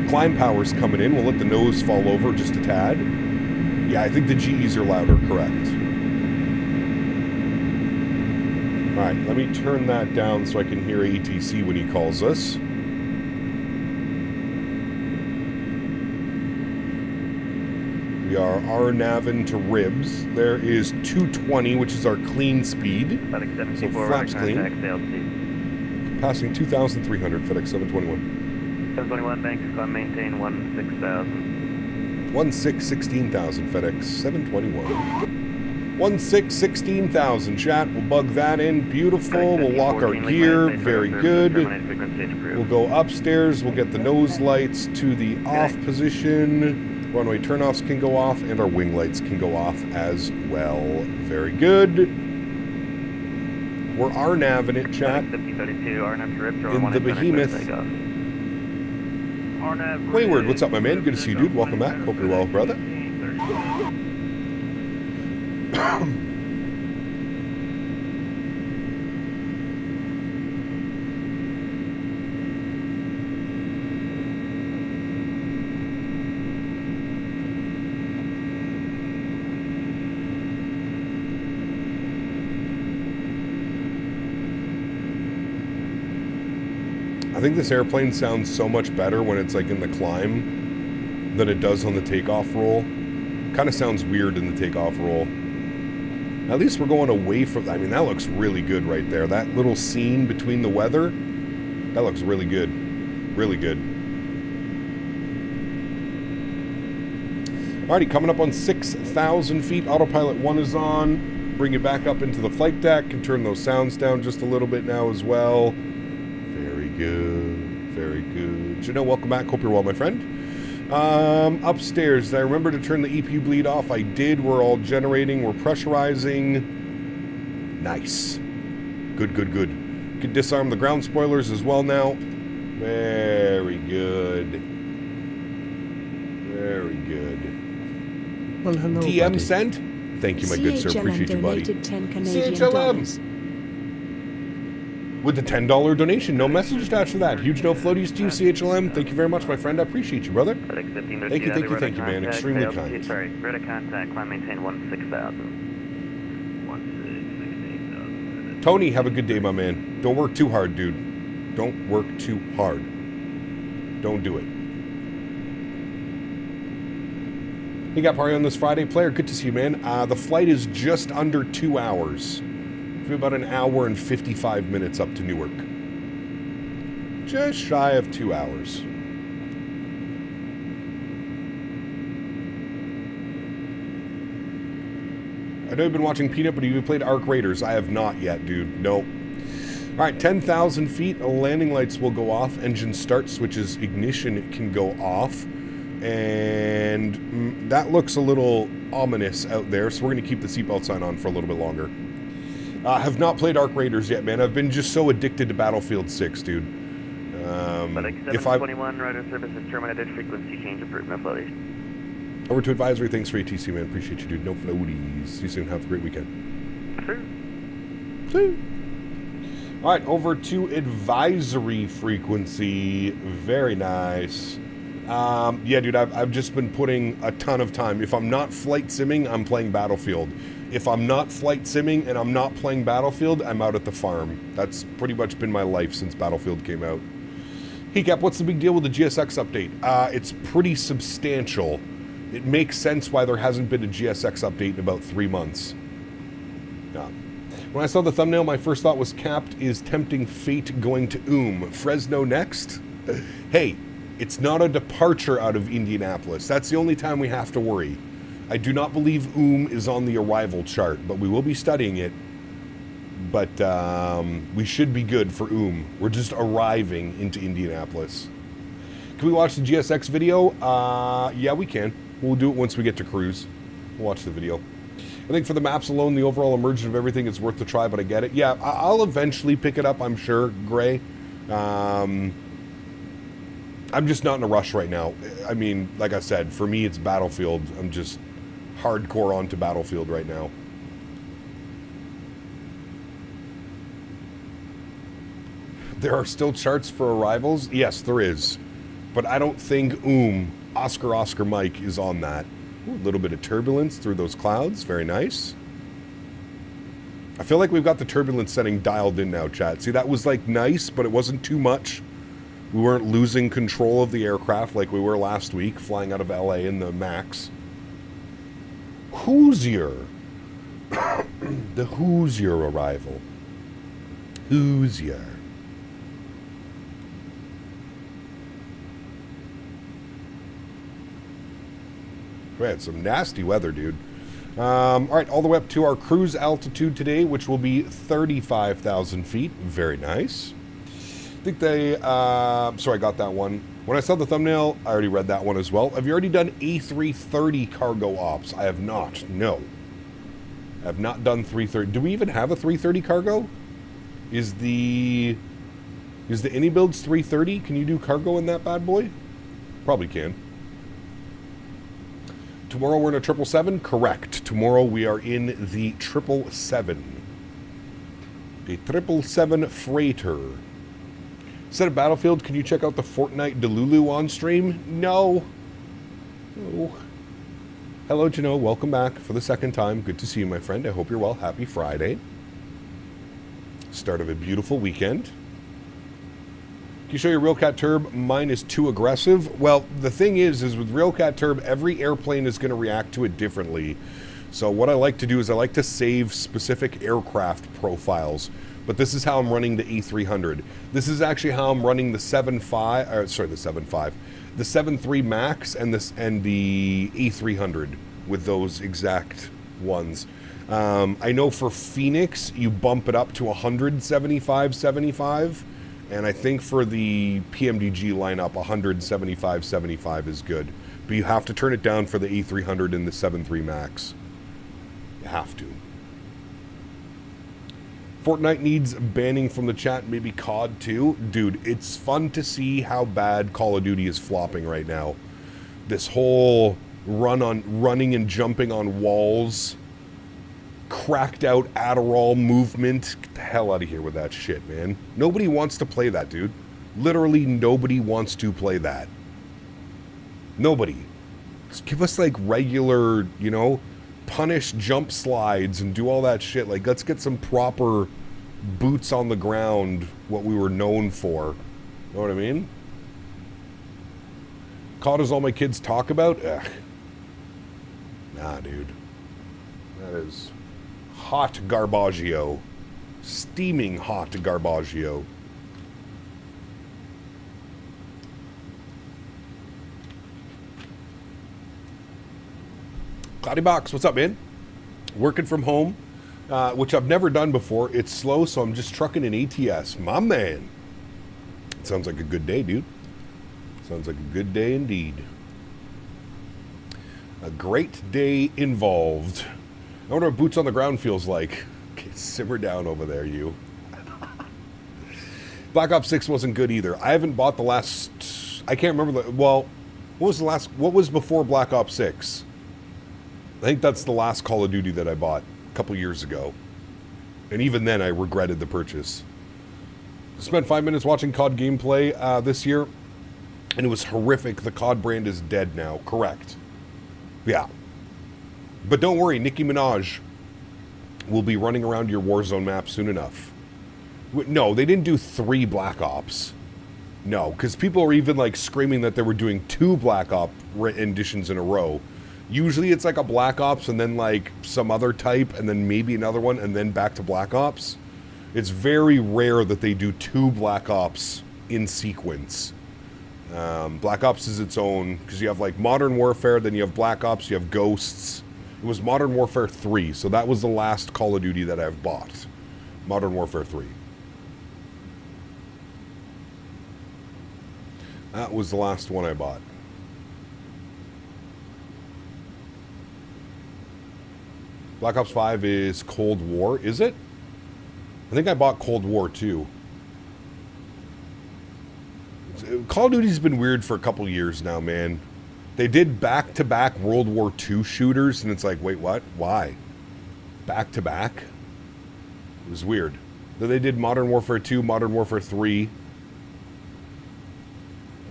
S2: Climb power's coming in. We'll let the nose fall over just a tad. Yeah, I think the GEs are louder, correct. All right, let me turn that down so I can hear ATC when he calls us. We are RNAVing to Ribs. There is 220, which is our clean speed. So flaps clean. Passing 2,300, FedEx 721.
S4: 721, thanks. Climb maintain 16,000.
S2: 16,000, FedEx 721. 16,000, chat. We'll bug that in. Beautiful. We'll lock our gear. Very good. We'll go upstairs. We'll get the nose lights to the off position. Runway turnoffs can go off, and our wing lights can go off as well. Very good. We're RNAV in it, chat. In the behemoth. Wayward, what's up, my man? Good to see you, dude. Welcome back. Hope you're well, brother. I think this airplane sounds so much better when it's like in the climb than it does on the takeoff roll. Kind of sounds weird in the takeoff roll. At least we're going away from... I mean, that looks really good right there. That little scene between the weather, that looks really good. Really good. Alrighty, coming up on 6,000 feet. Autopilot 1 is on. Bring it back up into the flight deck. Can turn those sounds down just a little bit now as well. Very good. Very good. Janelle, welcome back. Hope you're well, my friend. Upstairs, did I remember to turn the EPU bleed off? I did. We're all generating. We're pressurizing. Nice. Good, good, good. Can disarm the ground spoilers as well now. Very good. Very good.
S8: Well, hello,
S2: DM
S8: buddy.
S2: sent? Thank you, my good sir. Appreciate you, buddy.
S3: donated 10 Canadian dollars.
S2: With the $10 donation. No message attached to that. Huge no floaties to you, CHLM. Thank you very much, my friend. I appreciate you, brother. Thank you, man. Extremely kind.
S4: Sorry, rate of contact, climb maintain 16,000.
S2: Tony, have a good day, my man. Don't work too hard, dude. Don't work too hard. Don't do it. You got party on this Friday, player. Good to see you, man. The flight is just under 2 hours. It'll be about an hour and 55 minutes up to Newark. Just shy of 2 hours. I know you've been watching Peanut, but have you played Arc Raiders? I have not yet, dude. Nope. All right, 10,000 feet. Landing lights will go off. Engine start switches, ignition can go off. And that looks a little ominous out there, so we're going to keep the seatbelt sign on for a little bit longer. Have not played Arc Raiders yet, man. I've been just so addicted to Battlefield 6, dude.
S4: If I 21 radar service is terminated, frequency change approved, no floaties.
S2: Over to advisory. Thanks for ATC, man. Appreciate you, dude. No floaties. See you soon. Have a great weekend. See. All right, over to advisory frequency. Very nice. Yeah, dude, I've just been putting a ton of time. If I'm not flight simming, I'm playing Battlefield. If I'm not flight simming and I'm not playing Battlefield, I'm out at the farm. That's pretty much been my life since Battlefield came out. Hey, Cap, what's the big deal with the GSX update? It's pretty substantial. It makes sense why there hasn't been a GSX update in about 3 months. Yeah. When I saw the thumbnail, my first thought was Capped is tempting fate going to Fresno next? Hey, it's not a departure out of Indianapolis. That's the only time we have to worry. I do not believe is on the arrival chart, but we will be studying it. But we should be good for We're just arriving into Indianapolis. Can we watch the GSX video? Yeah, we can. We'll do it once we get to cruise. We'll watch the video. I think for the maps alone, the overall immersion of everything is worth the try, but I get it. Yeah, I'll eventually pick it up, I'm sure, Gray. I'm just not in a rush right now. I mean, like I said, for me, it's Battlefield. I'm just hardcore onto Battlefield right now. There are still charts for arrivals? Yes, there is. But I don't think Oscar Mike is on that. Ooh, a little bit of turbulence through those clouds. Very nice. I feel like we've got the turbulence setting dialed in now, chat. See, that was like nice, but it wasn't too much. We weren't losing control of the aircraft like we were last week, flying out of LA in the MAX. Hoosier. The Hoosier arrival. Hoosier. We had some nasty weather, dude. All right, all the way up to our cruise altitude today, which will be 35,000 feet. Very nice. I think they, sorry, I got that one. When I saw the thumbnail, I already read that one as well. Have you already done A330 cargo ops? I have not, no. I have not done 330. Do we even have a 330 cargo? Is the iniBuilds 330? Can you do cargo in that bad boy? Probably can. Tomorrow we're in a 777? Correct. Tomorrow we are in the 777. A 777 freighter. Instead of Battlefield, can you check out the Fortnite Delulu on stream? No. Oh. Hello, Jano. Welcome back for the second time. Good to see you, my friend. I hope you're well. Happy Friday. Start of a beautiful weekend. Can you show your Realcat Turb? Mine is too aggressive. Well, the thing is with Realcat Turb, every airplane is going to react to it differently. So what I like to do is I like to save specific aircraft profiles. But this is how I'm running the A300. This is actually how I'm running the 7.3 Max and the A300 with those exact ones. I know for Phoenix, you bump it up to 175/75, and I think for the PMDG lineup, 175/75 is good. But you have to turn it down for the A300 and the 7.3 Max. You have to. Fortnite needs banning from the chat, maybe COD too. Dude, it's fun to see how bad Call of Duty is flopping right now. This whole running and jumping on walls, cracked out Adderall movement. Get the hell out of here with that shit, man. Nobody wants to play that, dude. Literally nobody wants to play that. Nobody. Just give us like regular, you know, punish jump slides and do all that shit. Like, let's get some proper boots on the ground, what we were known for. Know what I mean? COD is all my kids talk about? Ugh. Nah, dude. That is hot garbaggio. Steaming hot garbaggio. Cloudy Box, what's up, man? Working from home, which I've never done before. It's slow, so I'm just trucking an ATS. My man. Sounds like a good day, dude. Sounds like a good day indeed. A great day involved. I wonder what boots on the ground feels like. Okay, simmer down over there, you. Black Ops 6 wasn't good either. I haven't bought the last... I can't remember the... Well, what was the last... What was before Black Ops 6? I think that's the last Call of Duty that I bought a couple years ago. And even then, I regretted the purchase. Spent 5 minutes watching COD gameplay this year, and it was horrific. The COD brand is dead now. Correct. Yeah. But don't worry, Nicki Minaj will be running around your Warzone map soon enough. No, they didn't do 3 Black Ops. No, because people are even like screaming that they were doing 2 Black Ops renditions in a row. Usually it's like a Black Ops and then like some other type and then maybe another one and then back to Black Ops. It's very rare that they do 2 Black Ops in sequence. Black Ops is its own, because you have like Modern Warfare, then you have Black Ops, you have Ghosts. It was Modern Warfare 3, so that was the last Call of Duty that I've bought. Modern Warfare 3. That was the last one I bought. Black Ops 5 is Cold War, is it? I think I bought Cold War too. Call of Duty's been weird for a couple years now, man. They did back-to-back World War II shooters, and it's like, wait, what? Why? Back-to-back? It was weird. Then they did Modern Warfare 2, Modern Warfare 3.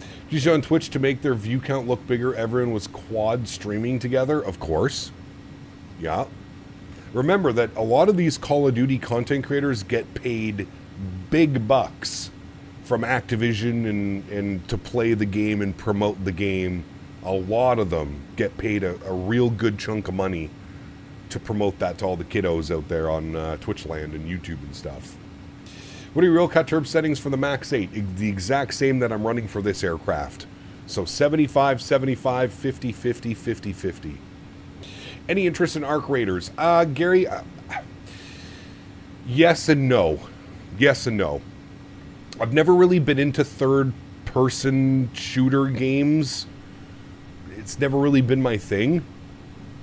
S2: Did you show on Twitch to make their view count look bigger? Everyone was quad streaming together? Of course. Yeah. Remember that a lot of these Call of Duty content creators get paid big bucks from Activision and to play the game and promote the game. A lot of them get paid a real good chunk of money to promote that to all the kiddos out there on Twitchland and YouTube and stuff. What are your real cut turb settings for the Max 8? The exact same that I'm running for this aircraft. So 75, 75, 50, 50, 50, 50. Any interest in Arc Raiders? Gary, yes and no. Yes and no. I've never really been into third-person shooter games. It's never really been my thing.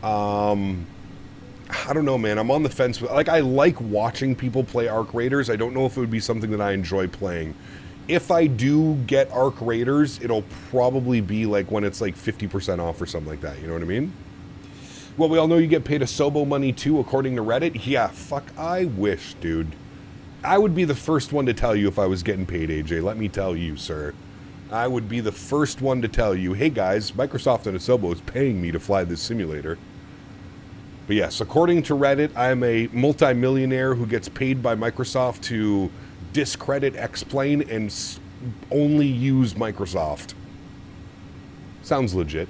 S2: I don't know, man. I'm on the fence. Like, I like watching people play Arc Raiders. I don't know if it would be something that I enjoy playing. If I do get Arc Raiders, it'll probably be like when it's like 50% off or something like that. You know what I mean? Well, we all know you get paid Asobo money too, according to Reddit. Yeah, fuck, I wish, dude. I would be the first one to tell you if I was getting paid, AJ. Let me tell you, sir. I would be the first one to tell you, hey guys, Microsoft and Asobo is paying me to fly this simulator. But yes, according to Reddit, I'm a multi-millionaire who gets paid by Microsoft to discredit X-Plane and only use Microsoft. Sounds legit.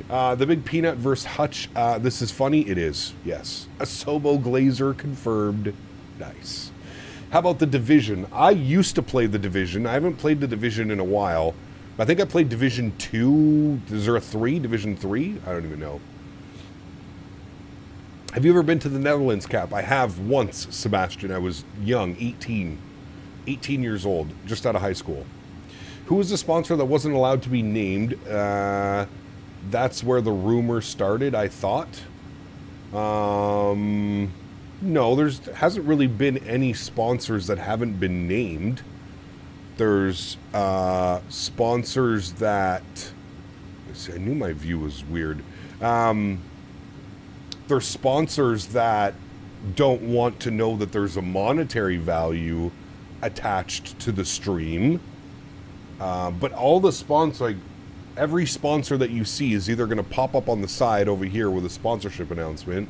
S2: The Big Peanut versus Hutch. This is funny. It is. Yes. Asobo Glazer confirmed. Nice. How about The Division? I used to play The Division. I haven't played The Division in a while. I think I played Division 2. Is there a 3? Division 3? I don't even know. Have you ever been to the Netherlands, Cap? I have once, Sebastian. I was young, 18 years old, just out of high school. Who was the sponsor that wasn't allowed to be named? That's where the rumor started, I thought. No, hasn't really been any sponsors that haven't been named. There's sponsors that... Let's see, I knew my view was weird. There's sponsors that don't want to know that there's a monetary value attached to the stream. But all the sponsors, like every sponsor that you see is either going to pop up on the side over here with a sponsorship announcement.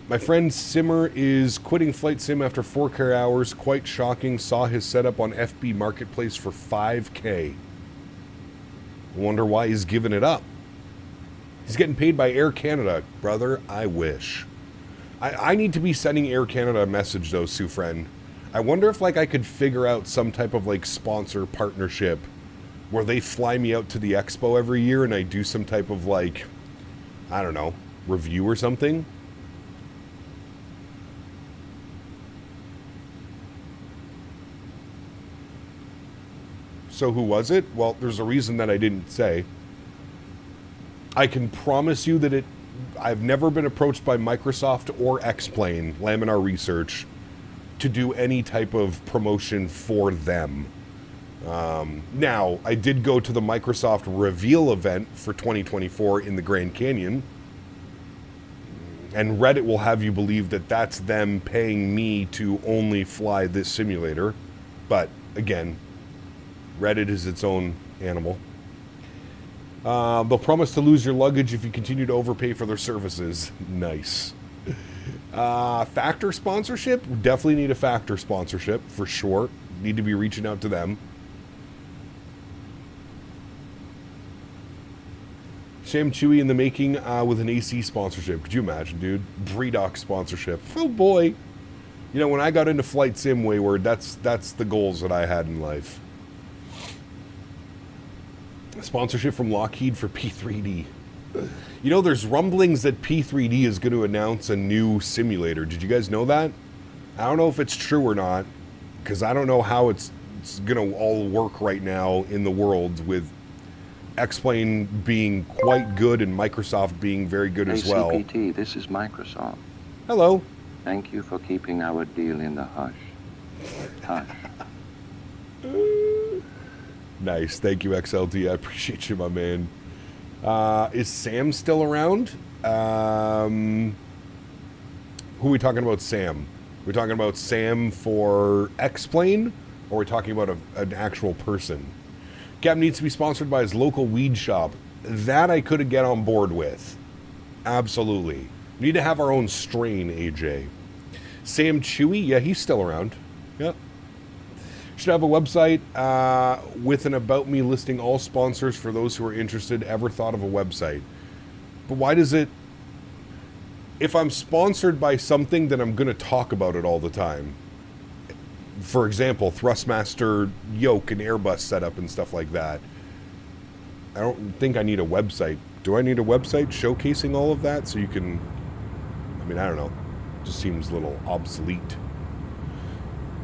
S2: My friend Simmer is quitting Flight Sim after 4K hours. Quite shocking. Saw his setup on FB Marketplace for $5K. Wonder why he's giving it up. He's getting paid by Air Canada. Brother, I wish. I need to be sending Air Canada a message, though, Sufren. I wonder if, like, I could figure out some type of, like, sponsor partnership where they fly me out to the expo every year and I do some type of, like, I don't know, review or something. So who was it? Well, there's a reason that I didn't say. I can promise you that I've never been approached by Microsoft or X-Plane, Laminar Research, to do any type of promotion for them. Now, I did go to the Microsoft reveal event for 2024 in the Grand Canyon, and Reddit will have you believe that that's them paying me to only fly this simulator. But, again, Reddit is its own animal. They'll promise to lose your luggage if you continue to overpay for their services. Nice. Factor sponsorship? We definitely need a Factor sponsorship, for sure. Need to be reaching out to them. Sham Chewy in the making with an AC sponsorship. Could you imagine, dude? Bredoc sponsorship. Oh, boy. You know, when I got into Flight Sim, Wayward, that's the goals that I had in life. Sponsorship from Lockheed for P3D. You know, there's rumblings that P3D is going to announce a new simulator. Did you guys know that? I don't know if it's true or not, because I don't know how it's going to all work right now in the world with X-Plane being quite good and Microsoft being very good as well.
S9: CPT, this is Microsoft.
S2: Hello.
S9: Thank you for keeping our deal in the hush. Hush.
S2: Nice. Thank you, XLT. I appreciate you, my man. Is Sam still around? Who are we talking about, Sam? We're talking about Sam for X-Plane, or we're talking about an actual person? Cap needs to be sponsored by his local weed shop. That I could get on board with. Absolutely. We need to have our own strain, AJ. Sam Chewy? Yeah, he's still around. Yep. Should have a website with an About Me listing all sponsors for those who are interested. Ever thought of a website? But why does it... If I'm sponsored by something, then I'm going to talk about it all the time. For example, Thrustmaster yoke and Airbus setup and stuff like that. I don't think I need a website Do I need a website showcasing all of that so you can... I mean, I don't know. Just seems a little obsolete.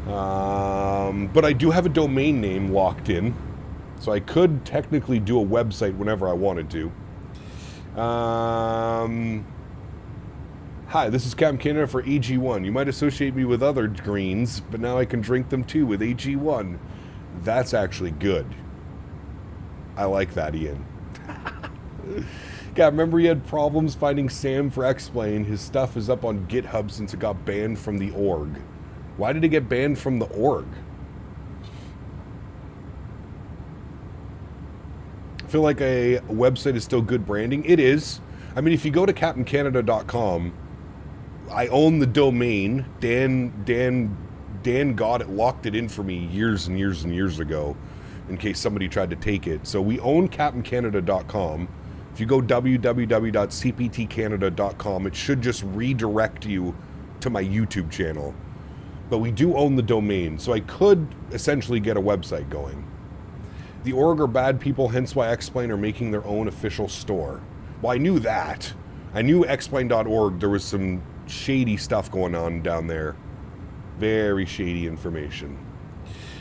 S2: But I do have a domain name locked in, so I could technically do a website whenever I wanted to. Hi, this is Captain Canada for AG1. You might associate me with other greens, but now I can drink them too with AG1. That's actually good. I like that, Ian. Yeah, remember he had problems finding Sam for X-Plane. His stuff is up on GitHub since it got banned from the org. Why did it get banned from the org? I feel like a website is still good branding. It is. I mean, if you go to CaptainCanada.com, I own the domain. Dan got it, locked it in for me years and years and years ago in case somebody tried to take it. So we own CaptainCanada.com. If you go www.cptcanada.com, it should just redirect you to my YouTube channel. But we do own the domain, so I could essentially get a website going. The org are bad people, hence why X-Plane are making their own official store. Well, I knew that. I knew Xplane.org, there was some shady stuff going on down there. Very shady information.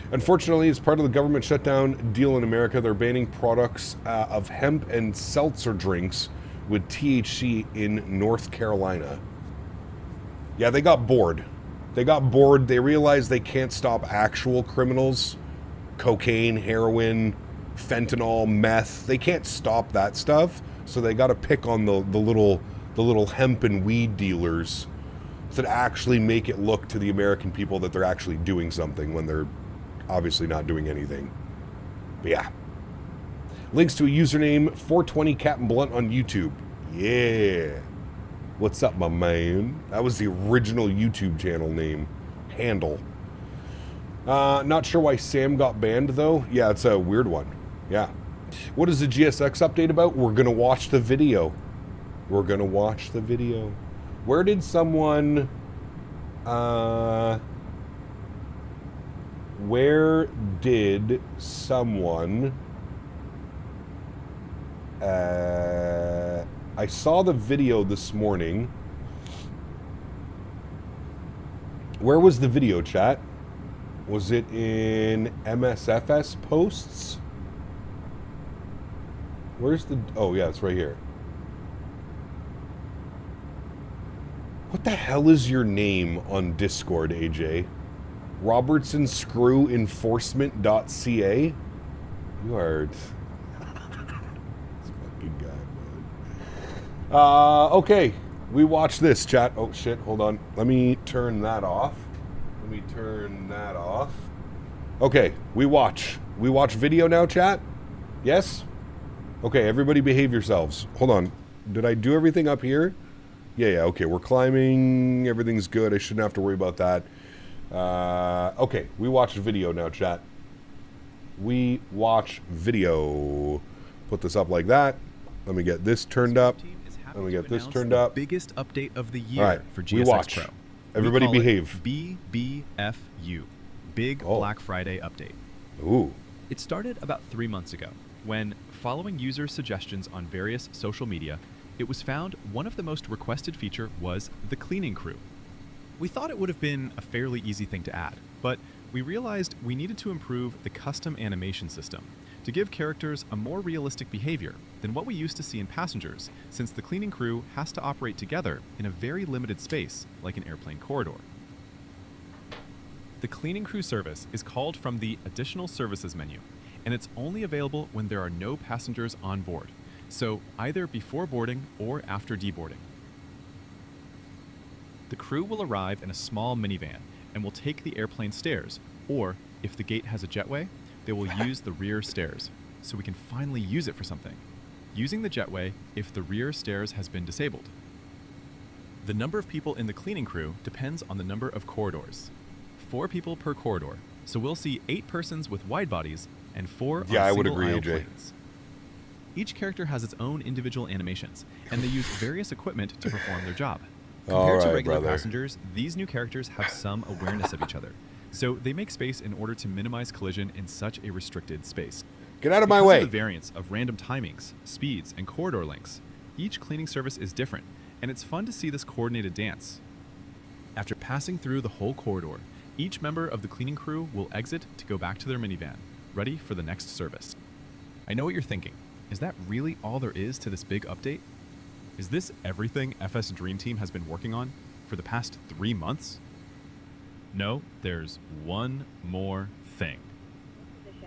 S2: Unfortunately, as part of the government shutdown deal in America, they're banning products of hemp and seltzer drinks with THC in North Carolina. Yeah, they got bored. They got bored. They realized they can't stop actual criminals. Cocaine, heroin, fentanyl, meth. They can't stop that stuff. So they got to pick on the little hemp and weed dealers that actually make it look to the American people that they're actually doing something when they're obviously not doing anything. But yeah. Links to a username 420 Captain Blunt on YouTube. Yeah. What's up, my man? That was the original YouTube channel name. Handle. Not sure why Sam got banned, though. Yeah, it's a weird one. Yeah. What is the GSX update about? We're going to watch the video. We're going to watch the video. Where did someone... Where did someone... I saw the video this morning. Where was the video, chat? Was it in MSFS posts? Where's the... Oh, yeah, it's right here. What the hell is your name on Discord, AJ? RobertsonScrewEnforcement.ca? You are... This fucking guy, man. Okay. We watch this, chat. Oh, shit. Hold on. Let me turn that off. Let me turn that off. Okay. We watch. We watch video now, chat? Yes? Okay, everybody behave yourselves. Hold on. Did I do everything up here? Yeah, okay. We're climbing. Everything's good. I shouldn't have to worry about that. Okay, we watch video now, chat. We watch video. Put this up like that. Let me get this turned up. Let me get this turned up.
S10: Biggest update of the year
S2: right,
S10: for GSX
S2: we watch.
S10: Pro.
S2: Everybody behave.
S10: BBFU. Big Black Friday update.
S2: Ooh.
S10: It started about 3 months ago when, following user suggestions on various social media, it was found one of the most requested feature was the cleaning crew. We thought it would have been a fairly easy thing to add, but we realized we needed to improve the custom animation system to give characters a more realistic behavior than what we used to see in Passengers, since the cleaning crew has to operate together in a very limited space, like an airplane corridor. The cleaning crew service is called from the Additional Services menu, and it's only available when there are no passengers on board, so either before boarding or after deboarding. The crew will arrive in a small minivan and will take the airplane stairs, or if the gate has a jetway, they will use the rear stairs, so we can finally use it for something, using the jetway if the rear stairs has been disabled. The number of people in the cleaning crew depends on the number of corridors. 4 people per corridor, so we'll see 8 persons with wide bodies and 4 on
S2: I would agree,
S10: single-aisle
S2: AJ.
S10: planes. Each character has its own individual animations, and they use various equipment to perform their job. Compared to regular passengers, these new characters have some awareness of each other, so they make space in order to minimize collision in such a restricted space.
S2: Get out of my
S10: Because
S2: way.
S10: of the variance of random timings, speeds, and corridor lengths, each cleaning service is different, and it's fun to see this coordinated dance. After passing through the whole corridor, each member of the cleaning crew will exit to go back to their minivan, ready for the next service. I know what you're thinking. Is that really all there is to this big update? Is this everything FS Dream Team has been working on for the past 3 months? No, there's one more thing.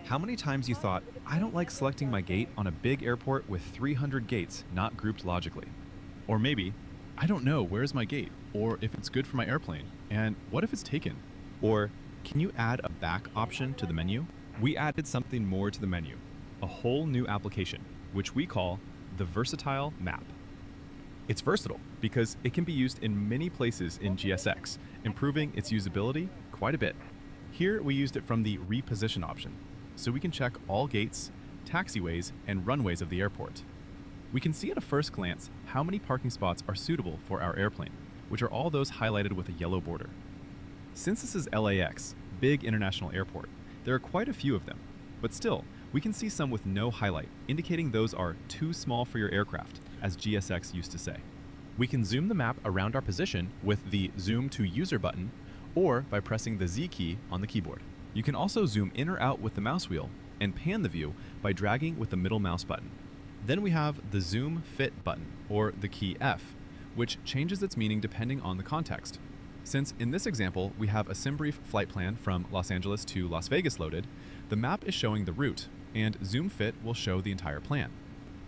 S10: How many times you thought, I don't like selecting my gate on a big airport with 300 gates not grouped logically? Or maybe, I don't know where's my gate, or if it's good for my airplane, and what if it's taken? Or, can you add a back option to the menu? We added something more to the menu, a whole new application, which we call the Versatile Map. It's versatile because it can be used in many places in GSX, improving its usability quite a bit. Here we used it from the reposition option, so we can check all gates, taxiways, and runways of the airport. We can see at a first glance how many parking spots are suitable for our airplane, which are all those highlighted with a yellow border. Since this is LAX, big international airport, there are quite a few of them, but still, we can see some with no highlight, indicating those are too small for your aircraft, as GSX used to say. We can zoom the map around our position with the Zoom to User button, or by pressing the Z key on the keyboard. You can also zoom in or out with the mouse wheel, and pan the view by dragging with the middle mouse button. Then we have the Zoom Fit button, or the key F, which changes its meaning depending on the context. Since in this example we have a SimBrief flight plan from Los Angeles to Las Vegas loaded, the map is showing the route, and Zoom Fit will show the entire plan.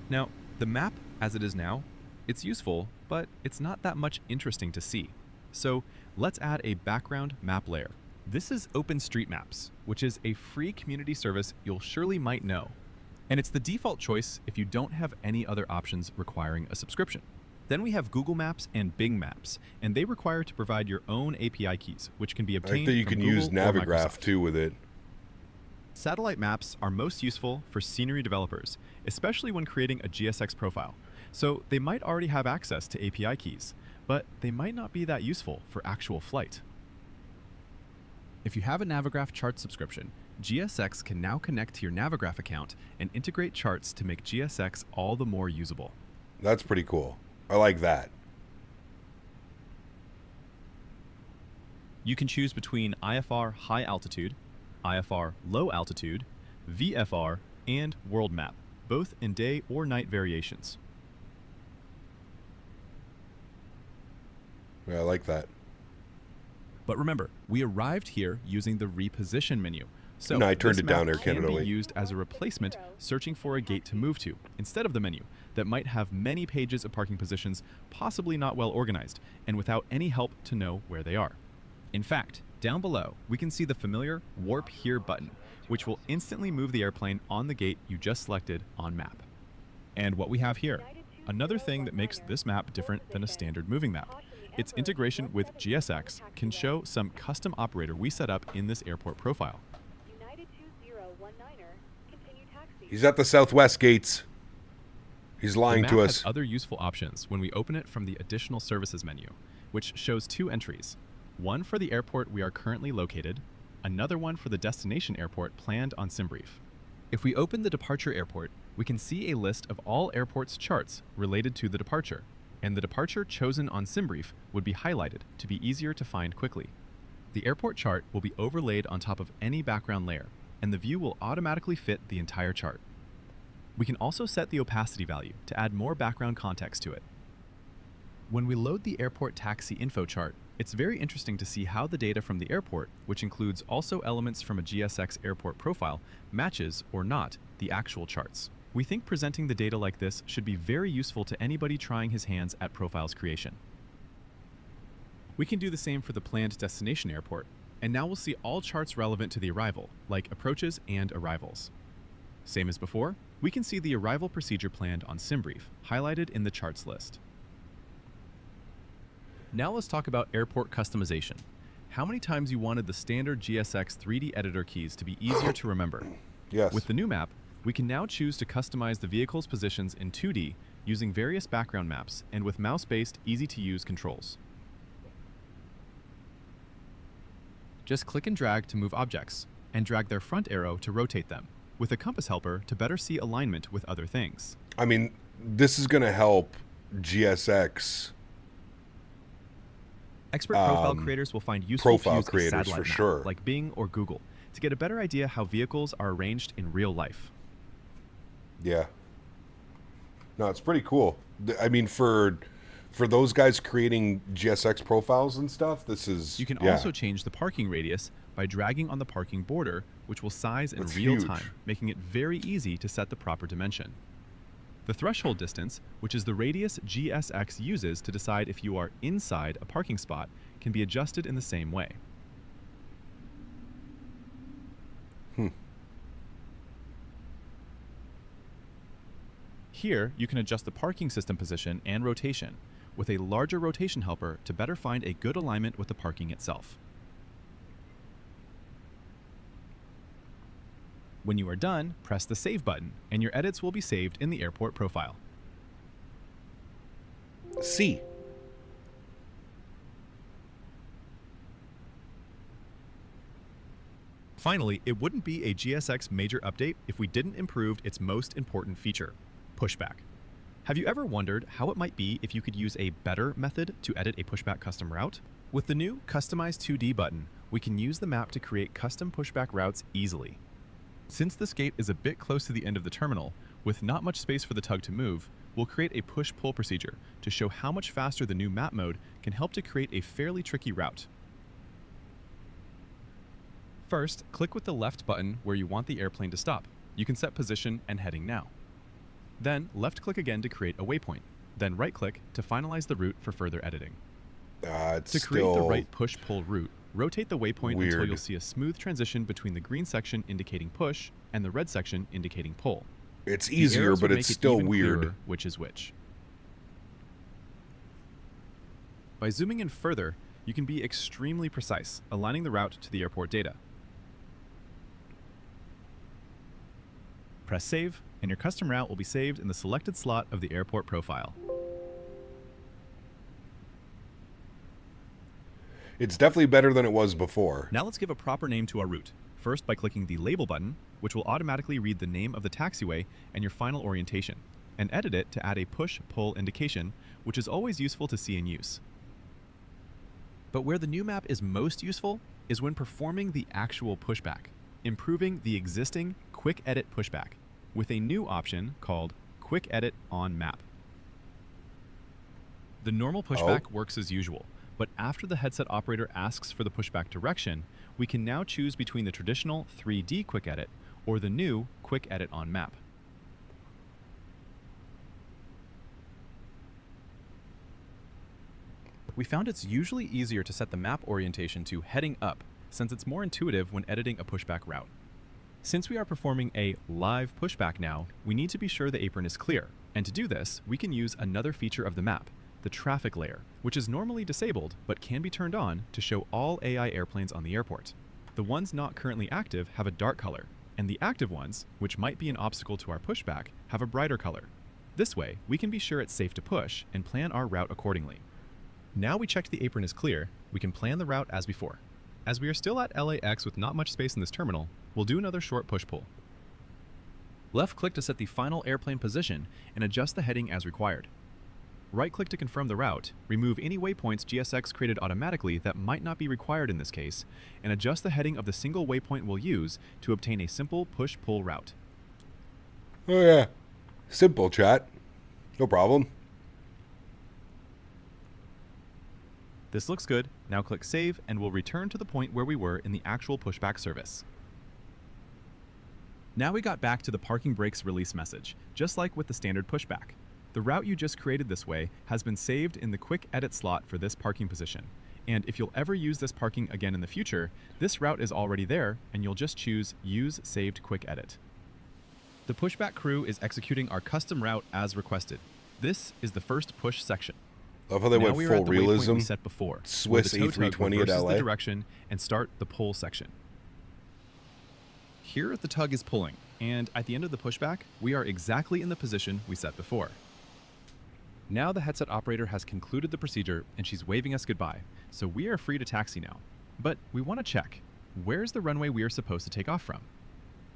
S10: Now, the map as it is now, it's useful, but it's not that much interesting to see. So let's add a background map layer. This is OpenStreetMaps, which is a free community service you'll surely might know. And it's the default choice if you don't have any other options requiring a subscription. Then we have Google Maps and Bing Maps, and they require to provide your own API keys, which can be obtained
S2: I think that you
S10: from
S2: can
S10: Google
S2: use
S10: or
S2: Navigraph
S10: Microsoft.
S2: too with it.
S10: Satellite maps are most useful for scenery developers, especially when creating a GSX profile. So they might already have access to API keys, but they might not be that useful for actual flight. If you have a Navigraph chart subscription, GSX can now connect to your Navigraph account and integrate charts to make GSX all the more usable.
S2: That's pretty cool. I like that.
S10: You can choose between IFR high altitude, IFR low altitude, VFR, and world map, both in day or night variations.
S2: Yeah, I like that.
S10: But remember, we arrived here using the reposition menu. So
S2: No, I turned
S10: this
S2: it down,
S10: map
S2: Air Canada
S10: can be
S2: Way.
S10: used as a replacement searching for a gate to move to, instead of the menu, that might have many pages of parking positions, possibly not well organized, and without any help to know where they are. In fact, down below, we can see the familiar Warp Here button, which will instantly move the airplane on the gate you just selected on map. And what we have here, another thing that makes this map different than a standard moving map. Its integration with GSX can show some custom operator we set up in this airport profile.
S2: He's at the southwest gates. He's lying
S10: the map
S2: to
S10: has
S2: us.
S10: other useful options when we open it from the Additional Services menu, which shows 2 entries. One for the airport we are currently located, another one for the destination airport planned on SimBrief. If we open the departure airport, we can see a list of all airports charts related to the departure, and the departure chosen on SimBrief would be highlighted to be easier to find quickly. The airport chart will be overlaid on top of any background layer, and the view will automatically fit the entire chart. We can also set the opacity value to add more background context to it. When we load the airport taxi info chart, it's very interesting to see how the data from the airport, which includes also elements from a GSX airport profile, matches or not the actual charts. We think presenting the data like this should be very useful to anybody trying his hands at profiles creation. We can do the same for the planned destination airport, and now we'll see all charts relevant to the arrival, like approaches and arrivals. Same as before, we can see the arrival procedure planned on SimBrief, highlighted in the charts list. Now let's talk about airport customization. How many times you wanted the standard GSX 3D editor keys to be easier to remember?
S2: Yes.
S10: With the new map, we can now choose to customize the vehicle's positions in 2D using various background maps and with mouse-based, easy-to-use controls. Just click and drag to move objects, and drag their front arrow to rotate them, with a compass helper to better see alignment with other things.
S2: I mean, this is going to help GSX.
S10: Expert profile creators will find useful to use a satellite
S2: for
S10: map,
S2: sure,
S10: like Bing or Google, to get a better idea how vehicles are arranged in real life.
S2: Yeah. No, it's pretty cool. I mean, for those guys creating GSX profiles and stuff, this is...
S10: You can also change the parking radius by dragging on the parking border, which will size in real time, making it very easy to set the proper dimension. The threshold distance, which is the radius GSX uses to decide if you are inside a parking spot, can be adjusted in the same way. Here, you can adjust the parking system position and rotation, with a larger rotation helper to better find a good alignment with the parking itself. When you are done, press the Save button, and your edits will be saved in the airport profile.
S2: C.
S10: Finally, it wouldn't be a GSX major update if we didn't improve its most important feature, pushback. Have you ever wondered how it might be if you could use a better method to edit a pushback custom route? With the new Customize 2D button, we can use the map to create custom pushback routes easily. Since this gate is a bit close to the end of the terminal, with not much space for the tug to move, we'll create a push-pull procedure to show how much faster the new map mode can help to create a fairly tricky route. First, click with the left button where you want the airplane to stop. You can set position and heading now. Then, left-click again to create a waypoint. Then right-click to finalize the route for further editing. To create the right push-pull route, rotate the waypoint until you'll see a smooth transition between the green section indicating push and the red section indicating pull.
S2: It's easier, but it's still weird.
S10: Which is which. By zooming in further, you can be extremely precise, aligning the route to the airport data. Press Save, and your custom route will be saved in the selected slot of the airport profile.
S2: It's definitely better than it was before.
S10: Now let's give a proper name to our route. First, by clicking the Label button, which will automatically read the name of the taxiway and your final orientation, and edit it to add a push-pull indication, which is always useful to see in use. But where the new map is most useful is when performing the actual pushback, improving the existing Quick Edit pushback, with a new option called Quick Edit on Map. The normal pushback works as usual, but after the headset operator asks for the pushback direction, we can now choose between the traditional 3D Quick Edit or the new Quick Edit on Map. We found it's usually easier to set the map orientation to heading up, since it's more intuitive when editing a pushback route. Since we are performing a live pushback now, we need to be sure the apron is clear, and to do this, we can use another feature of the map, the traffic layer, which is normally disabled but can be turned on to show all AI airplanes on the airport. The ones not currently active have a dark color, and the active ones, which might be an obstacle to our pushback, have a brighter color. This way, we can be sure it's safe to push and plan our route accordingly. Now we checked the apron is clear, we can plan the route as before. As we are still at LAX with not much space in this terminal, we'll do another short push-pull. Left-click to set the final airplane position and adjust the heading as required. Right-click to confirm the route, remove any waypoints GSX created automatically that might not be required in this case, and adjust the heading of the single waypoint we'll use to obtain a simple push-pull route.
S2: Oh yeah, simple, chat. No problem.
S10: This looks good. Now click Save, and we'll return to the point where we were in the actual pushback service. Now we got back to the parking brakes release message, just like with the standard pushback. The route you just created this way has been saved in the quick edit slot for this parking position. And if you'll ever use this parking again in the future, this route is already there, and you'll just choose Use Saved Quick Edit. The pushback crew is executing our custom route as requested. This is the first push section.
S2: Love how they went full realism.
S10: We set before,
S2: Swiss A320 at LA.
S10: The direction and start the pull section. Here the tug is pulling, and at the end of the pushback, we are exactly in the position we set before. Now the headset operator has concluded the procedure and she's waving us goodbye, so we are free to taxi now. But we want to check, where's the runway we are supposed to take off from?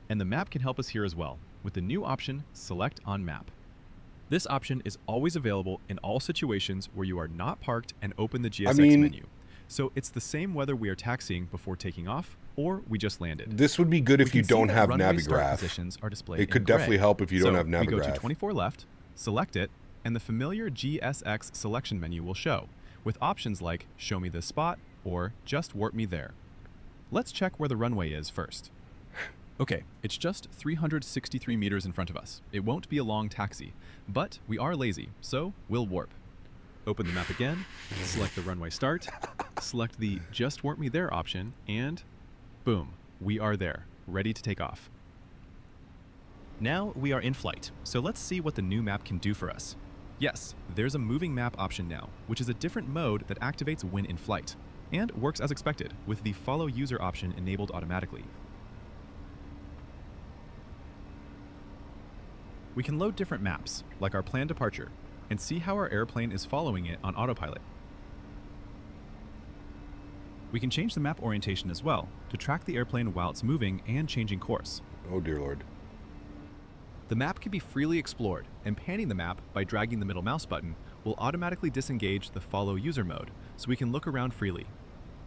S10: And the map can help us here as well, with the new option, Select on Map. This option is always available in all situations where you are not parked and open the GSX menu. So it's the same whether we are taxiing before taking off or we just landed.
S2: This would be good if you don't have Navigraph.
S10: Positions are displayed
S2: it could
S10: in gray.
S2: definitely help if you don't have Navigraph.
S10: We go to 24 left, select it, and the familiar GSX selection menu will show, with options like Show me this spot or Just warp me there. Let's check where the runway is first. Okay, it's just 363 meters in front of us. It won't be a long taxi, but we are lazy, so we'll warp. Open the map again, select the runway start, select the Just warp me there option, and boom, we are there, ready to take off. Now we are in flight, so let's see what the new map can do for us. Yes, there's a moving map option now, which is a different mode that activates when in flight, and works as expected, with the follow user option enabled automatically. We can load different maps, like our planned departure, and see how our airplane is following it on autopilot. We can change the map orientation as well, to track the airplane while it's moving and changing course.
S2: Oh dear Lord.
S10: The map can be freely explored, and panning the map by dragging the middle mouse button will automatically disengage the follow user mode, so we can look around freely.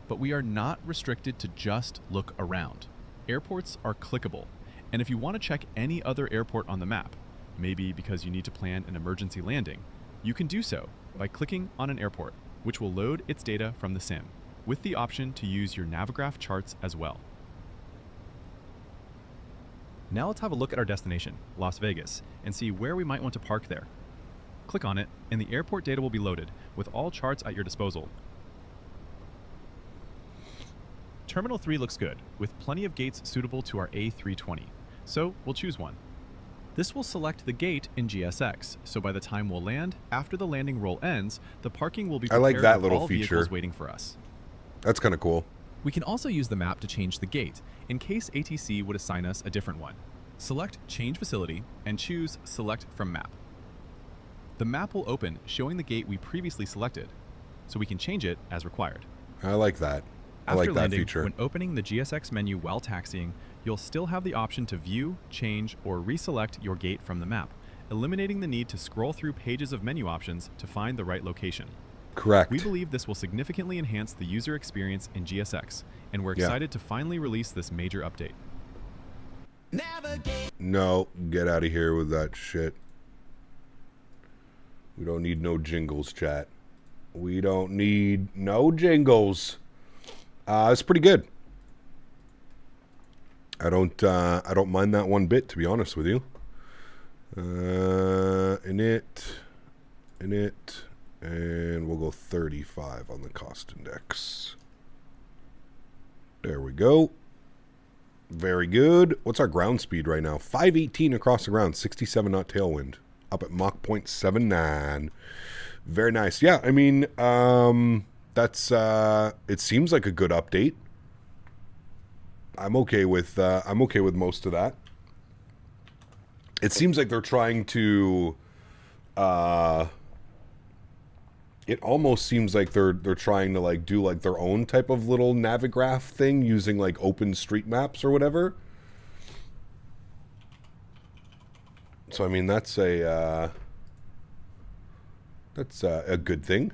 S10: But we are not restricted to just look around. Airports are clickable, and if you want to check any other airport on the map, maybe because you need to plan an emergency landing, you can do so by clicking on an airport, which will load its data from the sim, with the option to use your Navigraph charts as well. Now let's have a look at our destination, Las Vegas, and see where we might want to park there. Click on it, and the airport data will be loaded, with all charts at your disposal. Terminal 3 looks good, with plenty of gates suitable to our A320, so we'll choose one. This will select the gate in GSX, so by the time we'll land, after the landing roll ends, the parking will be prepared.
S2: I like that
S10: with
S2: little
S10: all
S2: feature.
S10: vehicles waiting for us.
S2: That's kind of cool.
S10: We can also use the map to change the gate, in case ATC would assign us a different one. Select Change Facility, and choose Select from Map. The map will open, showing the gate we previously selected, so we can change it as required.
S2: I like that. I
S10: After
S2: like that
S10: landing,
S2: feature.
S10: when opening the GSX menu while taxiing, you'll still have the option to view, change, or reselect your gate from the map, eliminating the need to scroll through pages of menu options to find the right location.
S2: Correct.
S10: We believe this will significantly enhance the user experience in GSX, and we're excited to finally release this major update.
S2: No, get out of here with that shit. We don't need no jingles, chat. We don't need no jingles. It's pretty good. I don't mind that one bit, to be honest with you. Init, and we'll go 35 on the cost index. There we go. Very good. What's our ground speed right now? 518 across the ground, 67 knot tailwind, up at Mach 0.79. Very nice. Yeah, I mean, that's it seems like a good update. I'm okay with most of that. It seems like they're trying to it almost seems like they're trying to like do like their own type of little Navigraph thing using like open street maps or whatever. So I mean that's a good thing.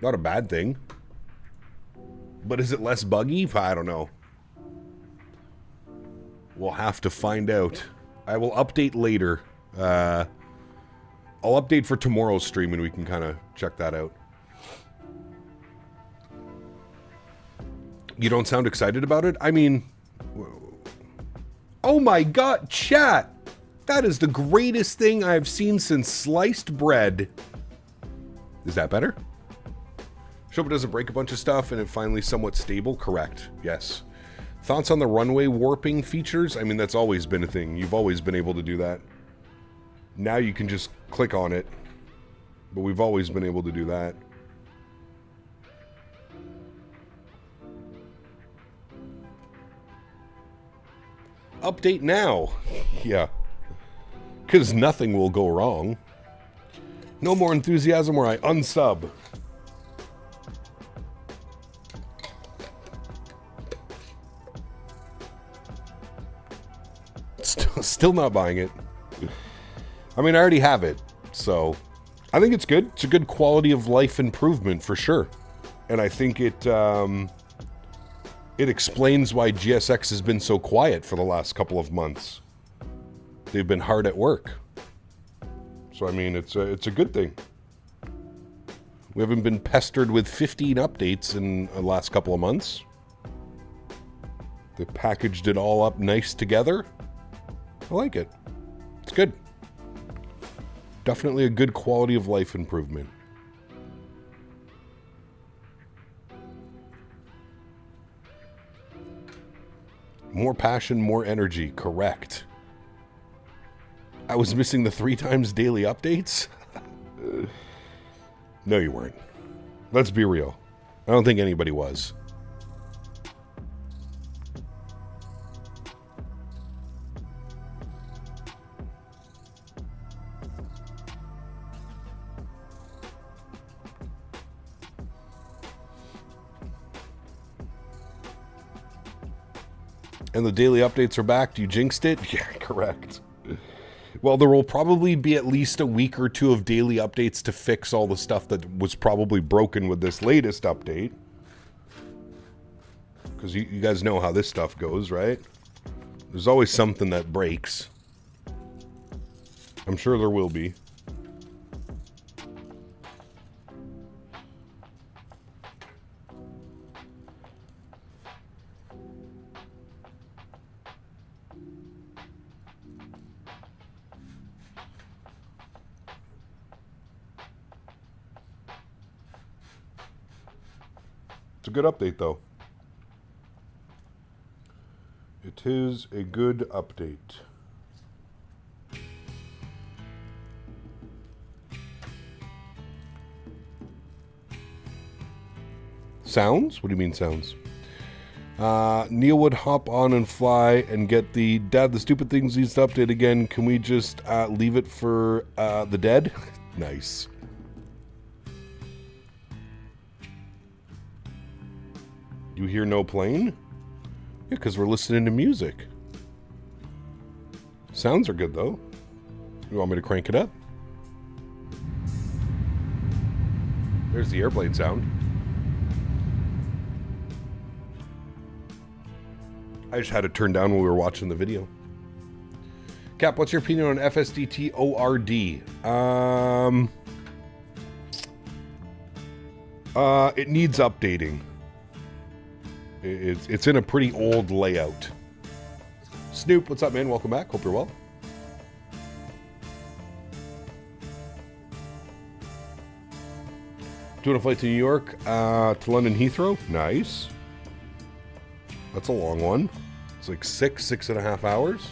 S2: Not a bad thing. But is it less buggy? I don't know. We'll have to find out. I will update later. I'll update for tomorrow's stream and we can kind of check that out. You don't sound excited about it? I mean... Oh my god, chat! That is the greatest thing I've seen since sliced bread. Is that better? Hope it doesn't break a bunch of stuff and it finally somewhat stable. Correct. Yes. Thoughts on the runway warping features? I mean, that's always been a thing. You've always been able to do that. Now you can just click on it. But we've always been able to do that. Update now. Yeah. Because nothing will go wrong. No more enthusiasm or I unsub. Still not buying it. I mean, I already have it, so I think it's good. It's a good quality of life improvement for sure. And I think it explains why GSX has been so quiet for the last couple of months. They've been hard at work. So, I mean, it's a good thing. We haven't been pestered with 15 updates in the last couple of months. They packaged it all up nice together. I like it. It's good. Definitely a good quality of life improvement. More passion, more energy. Correct. I was missing the 3 times daily updates? No, you weren't. Let's be real. I don't think anybody was. And the daily updates are back. You jinxed it? Yeah, correct. Well, there will probably be at least a week or 2 of daily updates to fix all the stuff that was probably broken with this latest update. Because you guys know how this stuff goes, right? There's always something that breaks. I'm sure there will be. It's a good update, though. It is a good update. Sounds? What do you mean sounds? Neil would hop on and fly and get the Dad, the stupid things needs to update again. Can we just leave it for the dead? Nice. You hear no plane? Yeah, because we're listening to music. Sounds are good, though. You want me to crank it up? There's the airplane sound. I just had it turned down when we were watching the video. Cap, what's your opinion on FSDT ORD? It needs updating. It's in a pretty old layout. Snoop, what's up, man? Welcome back. Hope you're well. Doing a flight to New York, to London Heathrow. Nice. That's a long one. It's like 6.5 hours.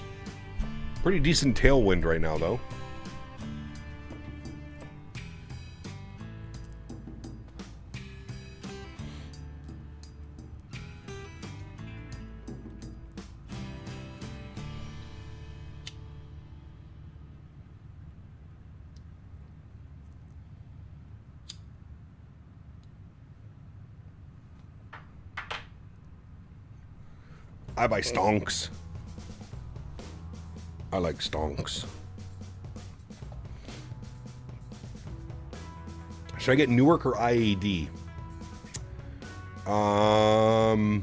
S2: Pretty decent tailwind right now, though. I buy stonks. I like stonks. Should I get Newark or IAD? I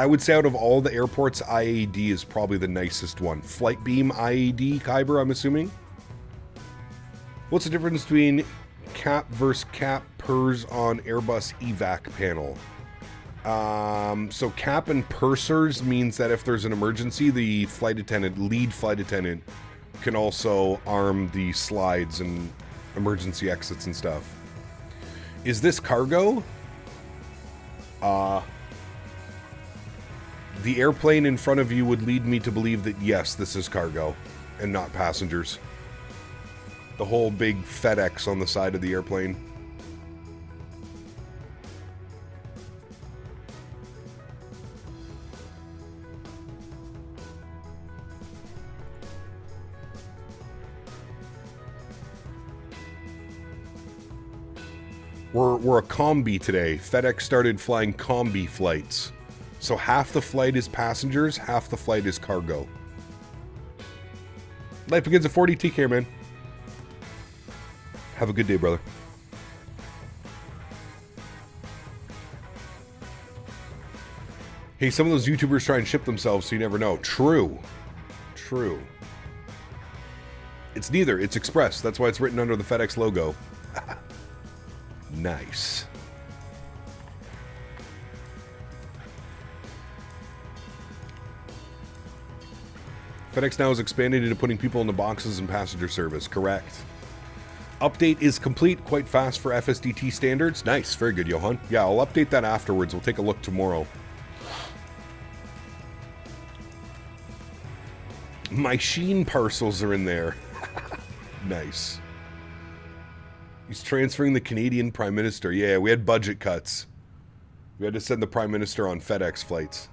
S2: would say out of all the airports, IAD is probably the nicest one. Flight Beam IAD, Kyber, I'm assuming. What's the difference between cap versus cap PERS on Airbus evac panel? So cap and pursers means that if there's an emergency, the flight attendant, lead flight attendant, can also arm the slides and emergency exits and stuff. Is this cargo? The airplane in front of you would lead me to believe that yes, this is cargo and not passengers. The whole big Fedex on the side of the airplane. We're a combi today. FedEx started flying combi flights. So half the flight is passengers, half the flight is cargo. Life begins at 40. Take care, man. Have a good day, brother. Hey, some of those YouTubers try and ship themselves, so you never know. True. True. It's neither. It's express. That's why it's written under the FedEx logo. Nice. FedEx now is expanding into putting people in the boxes and passenger service. Correct. Update is complete quite fast for FSDT standards. Nice. Very good, Johan. Yeah, I'll update that afterwards. We'll take a look tomorrow. My Sheen parcels are in there. Nice. He's transferring the Canadian Prime Minister. Yeah, we had budget cuts. We had to send the Prime Minister on FedEx flights.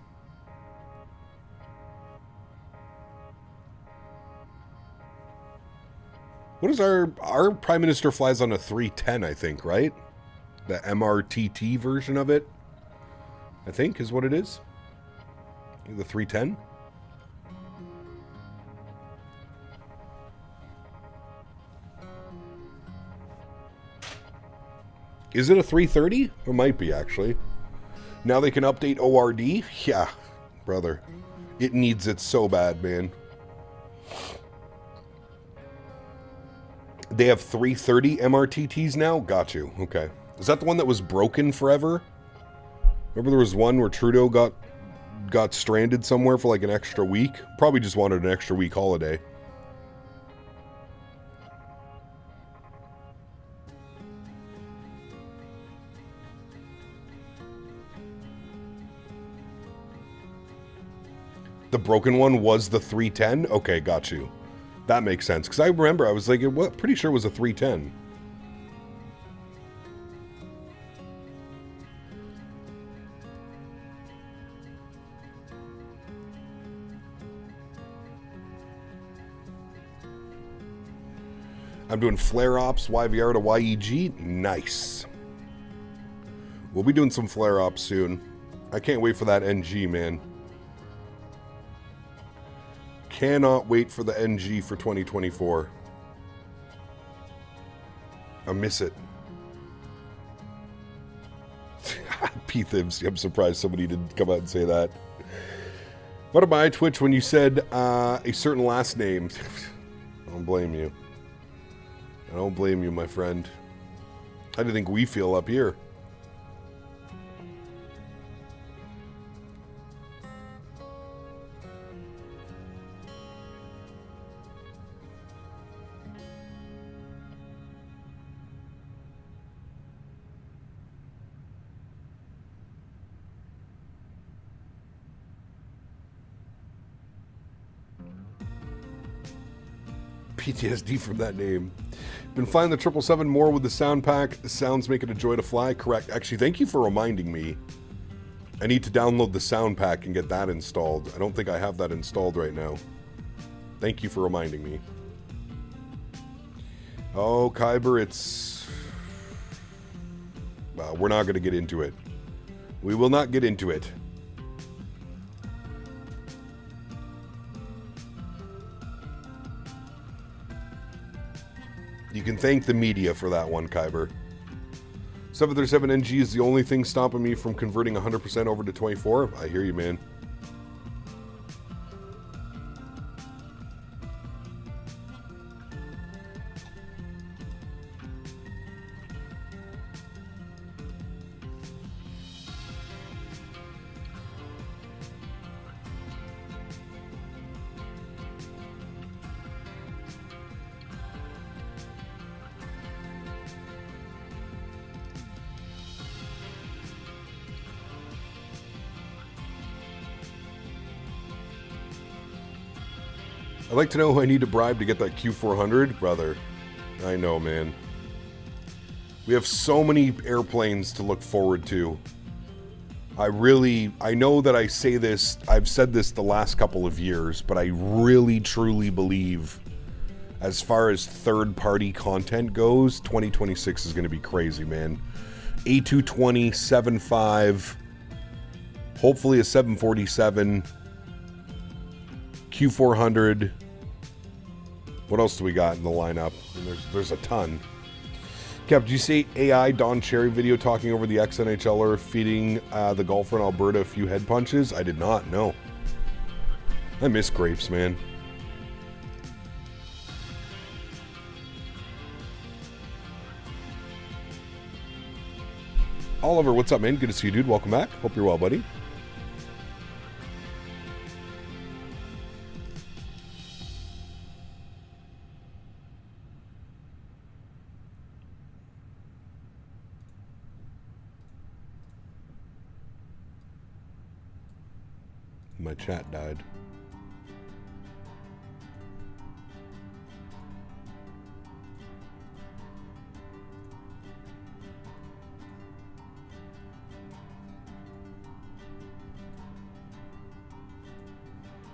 S2: What is our Prime Minister flies on a 310, I think, right? The MRTT version of it, I think, is what it is. The 310. Is it a 330? It might be, actually. Now they can update ORD? Yeah, brother. It needs it so bad, man. They have 330 MRTTs now? Got you. Okay. Is that the one that was broken forever? Remember there was one where Trudeau got stranded somewhere for like an extra week? Probably just wanted an extra week holiday. The broken one was the 310? Okay, got you. That makes sense. Because I remember, I was like, well, pretty sure it was a 310. I'm doing flare ops, YVR to YEG. Nice. We'll be doing some flare ops soon. I can't wait for that NG, man. Cannot wait for the NG for 2024. I miss it. P-Thibs, I'm surprised somebody didn't come out and say that. What about my Twitch when you said a certain last name? I don't blame you. I don't blame you, my friend. How do you think we feel up here? PTSD from that name. Been flying the 777 more with the sound pack. The sounds make it a joy to fly. Correct. Actually, thank you for reminding me. I need to download the sound pack and get that installed. I don't think I have that installed right now. Thank you for reminding me. Oh, Kyber, it's... Well, we're not going to get into it. We will not get into it. You can thank the media for that one, Kyber. 737NG is the only thing stopping me from converting 100% over to 24. I hear you, man. I'd like to know who I need to bribe to get that Q400. Brother, I know, man. We have so many airplanes to look forward to. I know that I say this, I've said this the last couple of years, but I really, truly believe as far as third-party content goes, 2026 is going to be crazy, man. A220, 7.5, hopefully a 747, Q400, What else do we got in the lineup? And there's a ton. Kev, did you see AI Don Cherry video talking over the ex-NHLer feeding the golfer in Alberta a few head punches? I did not, no. I miss grapes, man. Oliver, what's up, man? Good to see you, dude. Welcome back. Hope you're well, buddy. My chat died.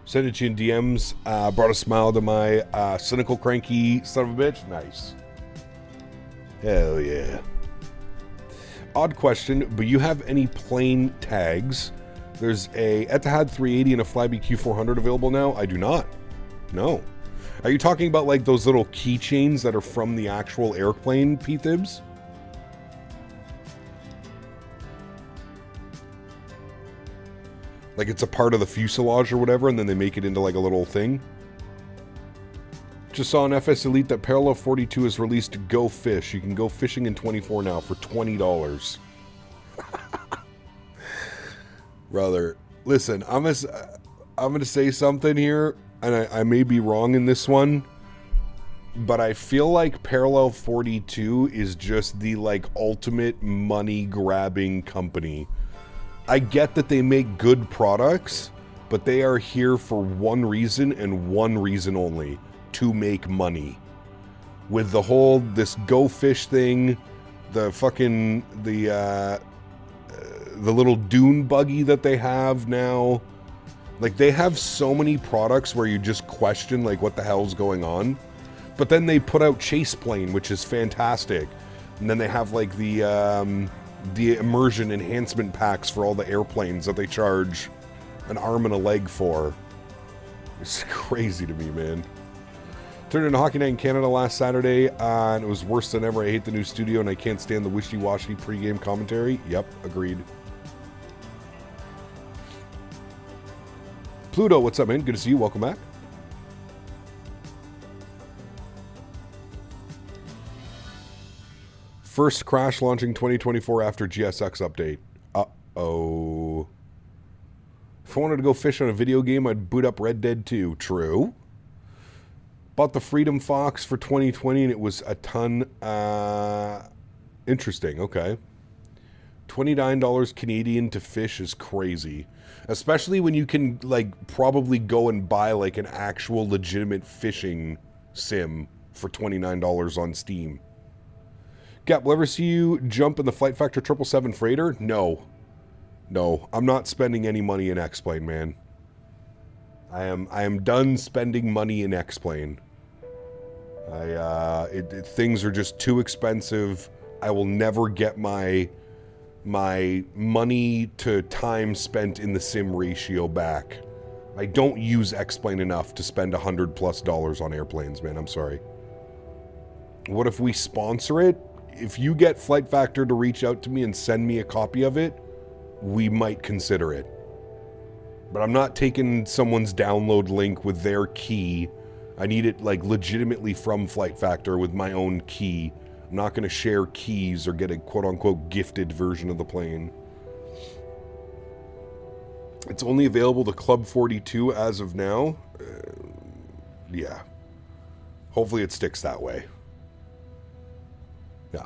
S2: Send it to you in DMs. Brought a smile to my cynical, cranky son of a bitch. Nice. Hell yeah. Odd question, but you have any plane tags? There's a Etihad 380 and a Flybe Q400 available now. I do not. No. Are you talking about like those little keychains that are from the actual airplane, P-Thibs? Like it's a part of the fuselage or whatever, and then they make it into like a little thing? Just saw on FS Elite that Parallel 42 has released Go Fish. You can go fishing in 24 now for $20. Brother, listen, I'm gonna say something here, and I may be wrong in this one, but I feel like Parallel 42 is just the like ultimate money grabbing company. I get that they make good products, but they are here for one reason and one reason only: to make money. With the whole this Go Fish thing, the fucking the little dune buggy that they have now, like they have so many products where you just question like what the hell's going on. But then they put out Chase Plane, which is fantastic, and then they have like the immersion enhancement packs for all the airplanes that they charge an arm and a leg for. It's crazy to me, man. Turned into Hockey Night in Canada last Saturday, and it was worse than ever. I hate the new studio, and I can't stand the wishy-washy pre-game commentary. Yep, agreed. Pluto, what's up, man? Good to see you. Welcome back. First crash launching 2024 after GSX update. Uh-oh. If I wanted to go fish on a video game, I'd boot up Red Dead 2. True. Bought the Freedom Fox for 2020, and it was a ton. Interesting. Okay. $29 Canadian to fish is crazy. Especially when you can, like, probably go and buy, like, an actual legitimate fishing sim for $29 on Steam. Gap, will ever see you jump in the Flight Factor 777 freighter? No. No. I'm not spending any money in X-Plane, man. I am done spending money in X-Plane. Things are just too expensive. I will never get my money to time spent in the sim ratio back. I don't use X-Plane enough to spend $100+ on airplanes, man. I'm sorry. What if we sponsor it? If you get Flight Factor to reach out to me and send me a copy of it, we might consider it. But I'm not taking someone's download link with their key. I need it like legitimately from Flight Factor with my own key. I'm not going to share keys or get a quote-unquote gifted version of the plane. It's only available to Club 42 as of now. Yeah. Hopefully it sticks that way. Yeah.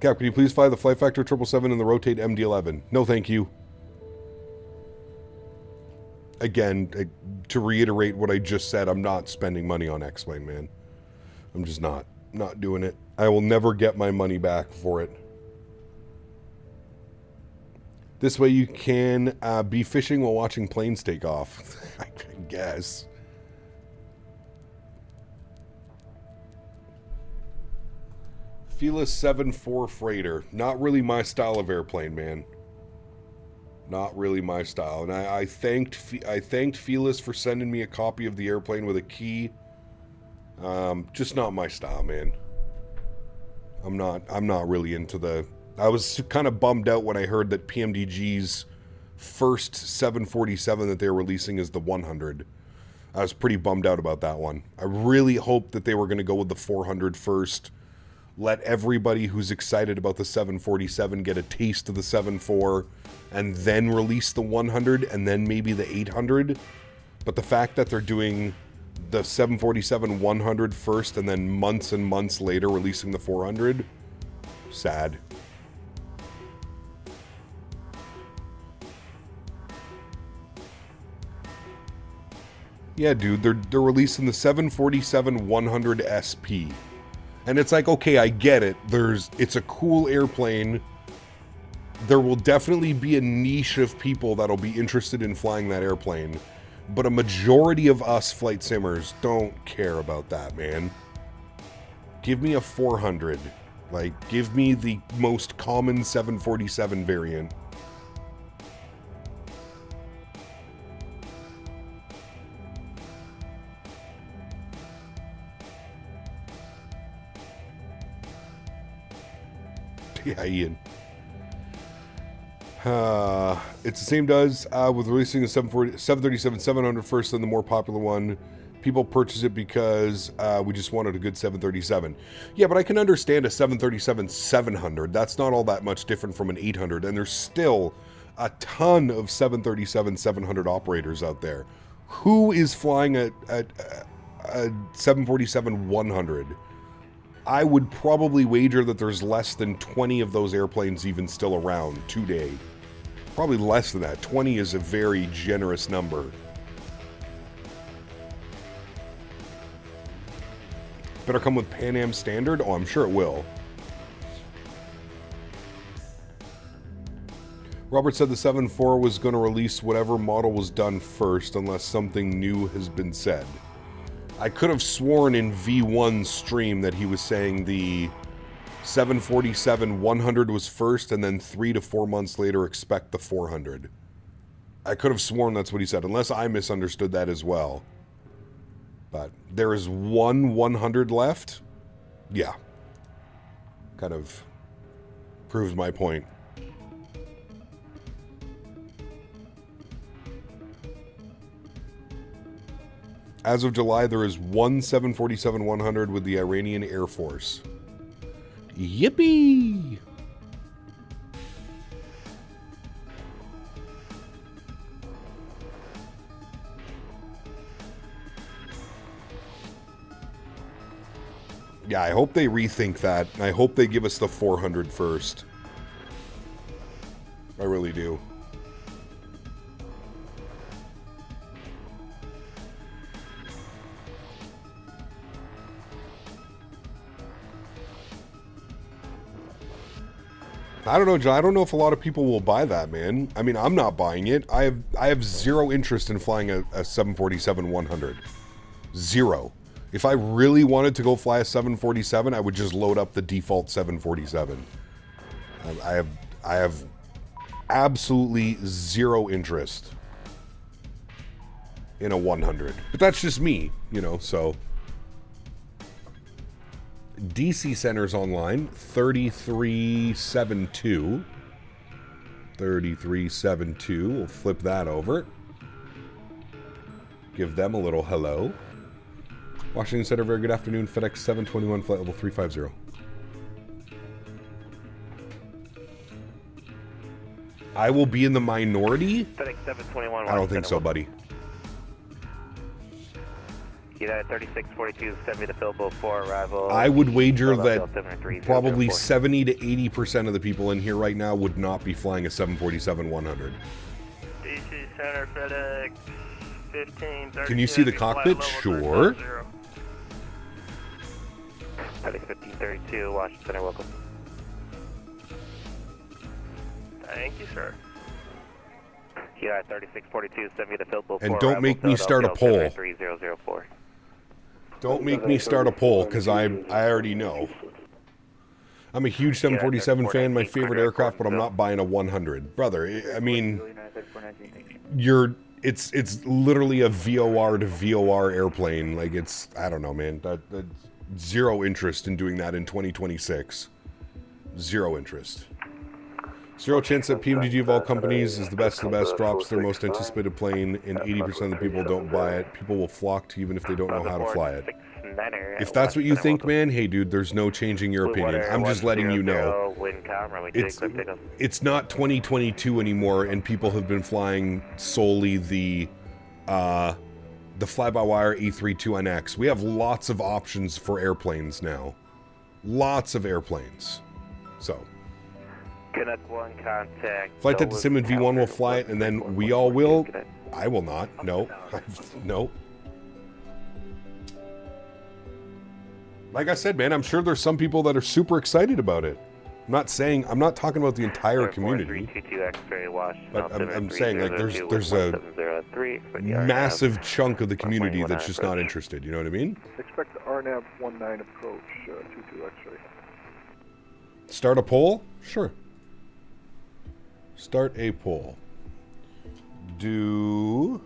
S2: Cap, can you please fly the Flight Factor 777 and the Rotate MD-11? No, thank you. Again, to reiterate what I just said, I'm not spending money on X-Plane, man. I'm just not doing it. I will never get my money back for it. This way you can be fishing while watching planes take off. I guess. Felis 7.4 freighter. Not really my style of airplane, man. Not really my style. And I thanked Felis for sending me a copy of the airplane with a key Just not my style, man. I'm not really into the... I was kind of bummed out when I heard that PMDG's first 747 that they're releasing is the 100. I was pretty bummed out about that one. I really hoped that they were going to go with the 400 first. Let everybody who's excited about the 747 get a taste of the 74, and then release the 100, and then maybe the 800. But the fact that they're doing the 747 100 first, and then months and months later releasing the 400, sad. Yeah, dude, they're releasing the 747 100 SP. And it's like, okay, I get it. It's a cool airplane. There will definitely be a niche of people that'll be interested in flying that airplane. But a majority of us flight simmers don't care about that, man. Give me a 400. Like, give me the most common 747 variant. Yeah, Ian. It's the same with releasing the 737-700 first, then the more popular one. People purchase it because we just wanted a good 737. Yeah, but I can understand a 737-700. That's not all that much different from an 800, and there's still a ton of 737-700 operators out there. Who is flying a 747-100? I would probably wager that there's less than 20 of those airplanes even still around today. Probably less than that. 20 is a very generous number. Better come with Pan Am Standard? Oh, I'm sure it will. Robert said the 7.4 was going to release whatever model was done first unless something new has been said. I could have sworn in V1's stream that he was saying the 747-100 was first, and then 3 to 4 months later expect the 400. I could have sworn that's what he said, unless I misunderstood that as well. But there is one 100 left? Yeah. Kind of proves my point. As of July, there is one 747-100 with the Iranian Air Force. Yippee! Yeah, I hope they rethink that. I hope they give us the 400 first. I really do. I don't know, John. I don't know if a lot of people will buy that, man. I mean, I'm not buying it. I have zero interest in flying a 747-100. Zero. If I really wanted to go fly a 747, I would just load up the default 747. I have absolutely zero interest in a 100. But that's just me, you know, so... DC Centers online, 3372. 3372. We'll flip that over. Give them a little hello. Washington Center, very good afternoon. Fedex 721, flight level 350. I will be in the minority?
S4: FedEx 721.
S2: I don't think so, buddy.
S4: United 3642, send me the billboard for arrival.
S2: I would wager that probably 70 to 80% of the people in here right now would not be flying a 747-100.
S5: DC Center, FedEx 15.
S2: Can you see the cockpit? Sure.
S4: FedEx 1532, Washington Center, welcome.
S5: Thank you, sir.
S4: United 3642, send me the billboard for
S2: and
S4: arrival.
S2: don't make me start a poll.
S4: 3004.
S2: Don't make me start a poll, because I already know. I'm a huge 747 fan, my favorite aircraft, but I'm not buying a 100. Brother, I mean, it's literally a VOR to VOR airplane. Like, it's, I don't know, man. That's zero interest in doing that in 2026. Zero interest. Zero chance that PMDG of all companies is the best of the best, drops their most anticipated plane, and 80% of the people don't buy it. People will flock to even if they don't know how to fly it. If that's what you think, man, hey, dude, there's no changing your opinion. I'm just letting you know. It's not 2022 anymore, and people have been flying solely the fly-by-wire A320NX. We have lots of options for airplanes now. Lots of airplanes. So.
S4: Connect 1 contact.
S2: Flight Tech Sim and V1 will fly it, and then we all will. I will not. No. No. Like I said, man, I'm sure there's some people that are super excited about it. I'm not talking about the entire community. But I'm saying, like, there's a massive chunk of the community that's just not interested. You know what I mean?
S11: Expect the RNAV 19 approach, 22 X-ray.
S2: Start a poll? Sure. Start a poll. Do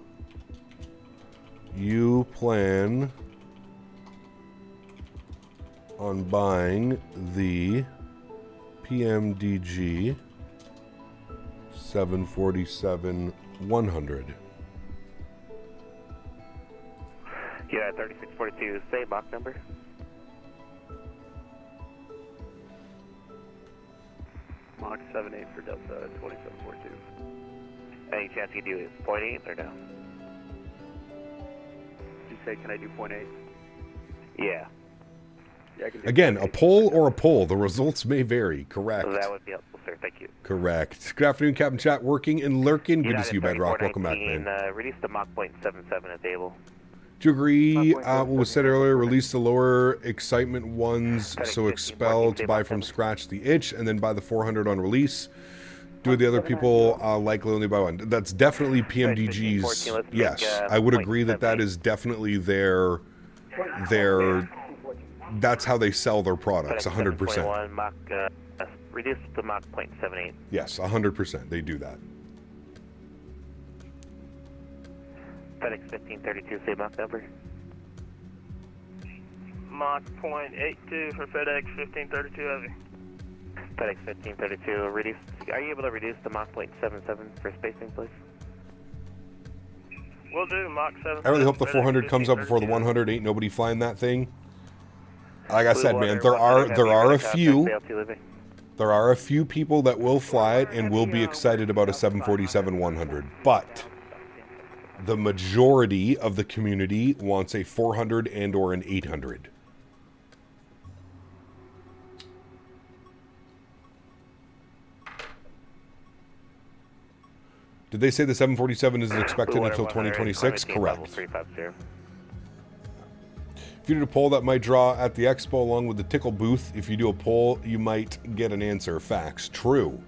S2: you plan on buying the PMDG 747-100?
S4: Yeah, 3642. Say Mach number.
S6: Mach 78 for Delta 2742.
S4: Any chance you do 0.8 or no?
S6: Did you say, can I do 0.8?
S4: Yeah.
S2: Again, a poll or a poll. The results may vary. Correct.
S4: That would be helpful, sir. Thank you.
S2: Correct. Good afternoon, Captain Chat. Working and lurking. Good to see you, Bedrock. Welcome back, man.
S4: Release the Mach 0.77 if able.
S2: Do you agree what was said earlier? Release the lower excitement ones, so expel to buy from scratch the itch, and then buy the 400 on release. Do the other people likely only buy one? That's definitely PMDG's. Yes, I would agree that that is definitely their. That's how they sell their products. 100%.
S4: Reduce the Mach 0.78.
S2: Yes, 100%. They do that.
S4: Fedex 1532, say Mach number.
S5: Mach 0.82 for Fedex 1532 heavy.
S4: Fedex 1532, reduce. Are you able to reduce the Mach 0.77 for spacing, please?
S5: We'll do Mach 7.
S2: I really hope the 400 comes up before the 100. Ain't nobody flying that thing. Like I said, man, there are a few people that will fly it and will be excited about a 747-100, but the majority of the community wants a 400 and or an 800. Did they say the 747 isn't expected until 2026? Correct. If you did a poll, that might draw at the expo along with the tickle booth. If you do a poll, you might get an answer. Facts. True.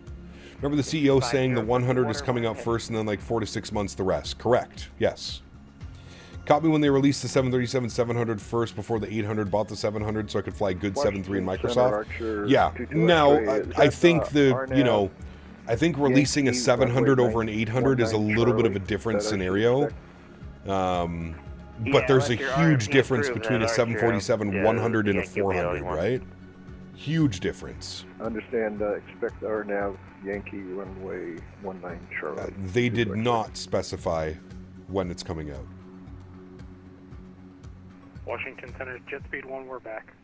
S2: Remember the CEO saying the 100 is coming out first and then like 4 to 6 months the rest. Correct. Yes. Caught me when they released the 737-700 first before the 800 bought the 700 so I could fly good 7.3 in Microsoft. Yeah. Now, I think I think releasing a 700 over an 800 is a little bit of a different scenario. But there's a huge difference between a 747-100 and a 400, right? Huge difference.
S11: Understand, expect RNAV Yankee runway 19 Charlie.
S2: They did not specify when it's coming out.
S5: Washington Center's jet speed 1, we're back.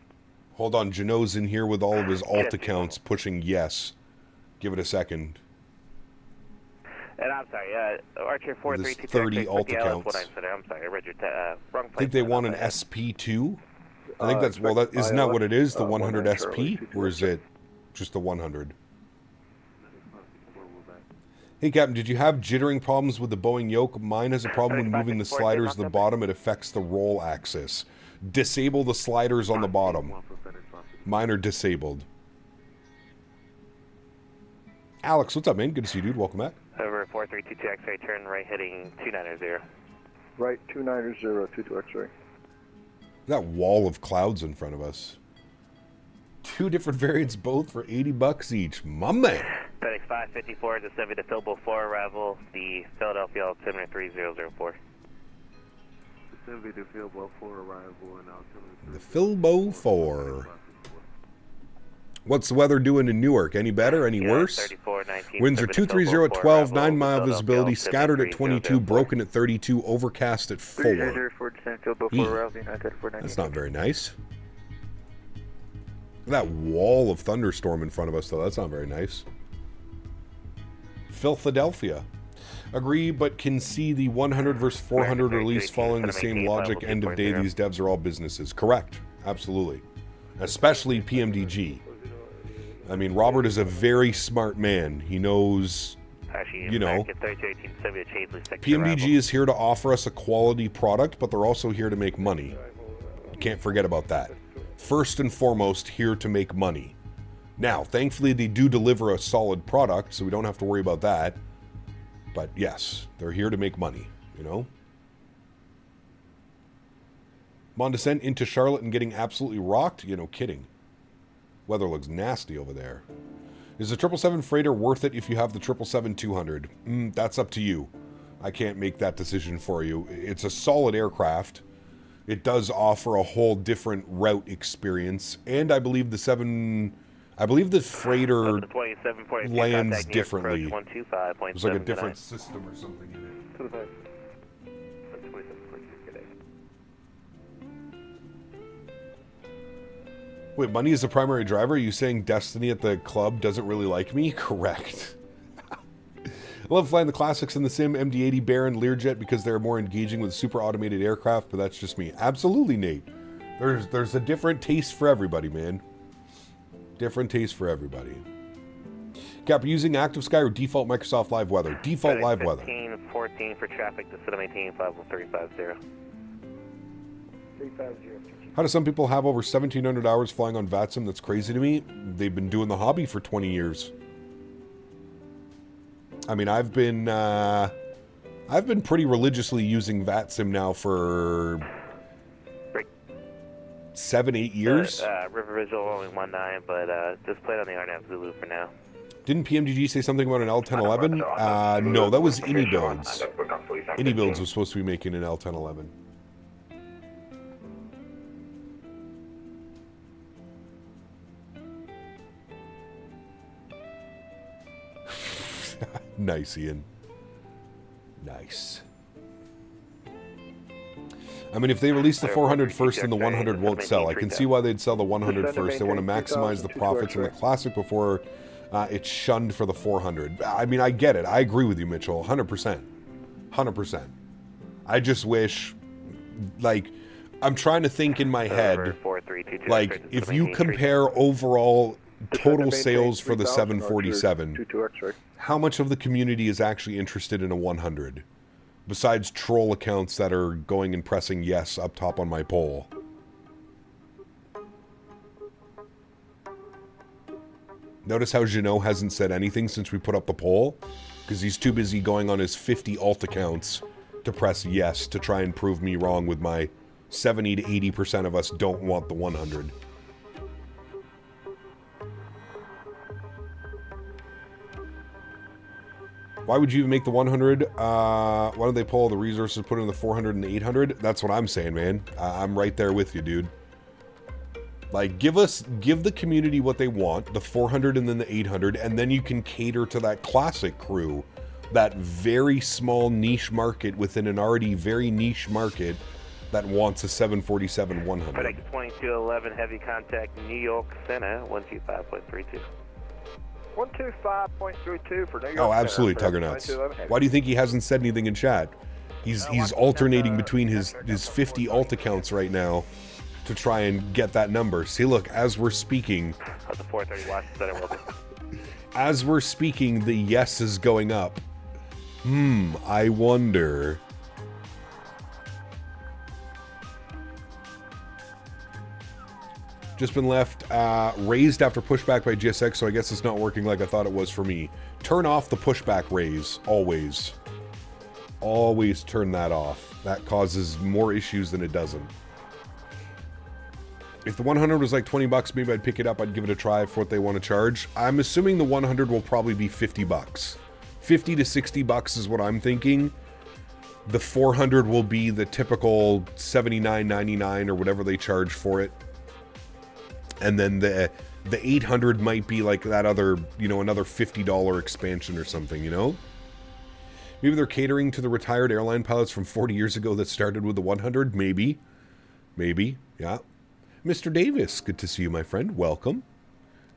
S2: Hold on, Janot's in here with all of his alt accounts pushing yes. Give it a second.
S4: And I'm sorry, Archer 432.
S2: 30 alt accounts.
S4: I'm sorry, I read your wrong place.
S2: I think they want an SP2. I think that's, well, that isn't that what it is, the 100 SP? Or is it just the 100? Hey, Captain, did you have jittering problems with the Boeing yoke? Mine has a problem when moving the sliders to the bottom. It affects the roll axis. Disable the sliders on the bottom. Mine are disabled. Alex, what's up, man? Good to see you, dude. Welcome back.
S4: Over 4322 X-ray, turn right heading 290.
S11: Right, 290, 22 X-ray.
S2: That wall of clouds in front of us. 2 different variants, both for $80 each. My man.
S4: FedEx 554, descending to Philbo 4, arrival, the Philadelphia altimeter 3004.
S6: Descending to Philbo 4, arrival, and altimeter.
S2: The Philbo 4. What's the weather doing in Newark? Any better? Any worse? Winds are 230 at 12, 9-mile visibility, scattered at 22, broken at 32, overcast at 4. That's not very nice. That wall of thunderstorm in front of us, though, that's not very nice. Philadelphia. Agree, but can see the 100 versus 400 release following the same logic. End of day, these devs are all businesses. Correct. Absolutely. Especially PMDG. I mean, Robert is a very smart man. He knows, you know, PMDG is here to offer us a quality product, but they're also here to make money. You can't forget about that. First and foremost, here to make money. Now, thankfully, they do deliver a solid product, so we don't have to worry about that. But yes, they're here to make money, you know? On descent into Charlotte and getting absolutely rocked? You know, kidding. Weather looks nasty over there. Is the 777 freighter worth it if you have the 777-200? That's up to you. I can't make that decision for you. It's a solid aircraft. It does offer a whole different route experience, and I believe the freighter lands differently. There's like a different system or something in it. Wait, money is the primary driver? Are you saying Destiny at the club doesn't really like me? Correct. I love flying the classics in the sim, MD-80, Baron, Learjet, because they're more engaging with super automated aircraft, but that's just me. Absolutely, Nate. There's a different taste for everybody, man. Different taste for everybody. Cap, using Active Sky or default Microsoft Live Weather? Default
S4: FedEx
S2: Live Weather.
S4: 1514 for traffic to set 18 50350.
S2: How do some people have over 1,700 hours flying on VATSIM? That's crazy to me. They've been doing the hobby for 20 years. I mean, I've been pretty religiously using VATSIM now for 7-8 years.
S4: River Visual only 19, but just played on the RNAV Zulu for now.
S2: Didn't PMDG say something about an L1011? No, that was iniBuilds. iniBuilds was supposed to be making an L1011. Nice, Ian. Nice. I mean, if they release the 400 first, then the 100 won't sell. I can see why they'd sell the 100 first. They want to maximize the profits in the Classic before it's shunned for the 400. I mean, I get it. I agree with you, Mitchell. 100%. 100%. I just wish, like, I'm trying to think in my head, like, if you compare overall total sales for the 747, how much of the community is actually interested in a 100? Besides troll accounts that are going and pressing yes up top on my poll. Notice how Jeannot hasn't said anything since we put up the poll? Because he's too busy going on his 50 alt accounts to press yes to try and prove me wrong with my 70 to 80% of us don't want the 100. Why would you even make the 100? Why don't they pull all the resources, put in the 400 and the 800? That's what I'm saying, man. I'm right there with you, dude. Like, give the community what they want, the 400 and then the 800, and then you can cater to that classic crew, that very small niche market within an already very niche market that wants a 747-100.
S4: FedEx 2211, heavy contact, New York Center, 125.32.
S11: 125.32 for New York.
S2: Oh, absolutely, Tugger Nuts. Why do you think he hasn't said anything in chat? He's alternating between his 50 alt accounts right now to try and get that number. See, look, as we're speaking,
S4: the 430 watch center will be.
S2: As we're speaking, the yes is going up. I wonder. Just been left raised after pushback by GSX, so I guess it's not working like I thought it was for me. Turn off the pushback raise, always. Always turn that off. That causes more issues than it doesn't. If the 100 was like 20 bucks, maybe I'd pick it up. I'd give it a try for what they want to charge. I'm assuming the 100 will probably be 50 bucks. 50 to 60 bucks is what I'm thinking. The 400 will be the typical $79.99 or whatever they charge for it. And then the 800 might be like that other, you know, another $50 expansion or something, you know? Maybe they're catering to the retired airline pilots from 40 years ago that started with the 100. Maybe. Maybe. Yeah. Mr. Davis, good to see you, my friend. Welcome.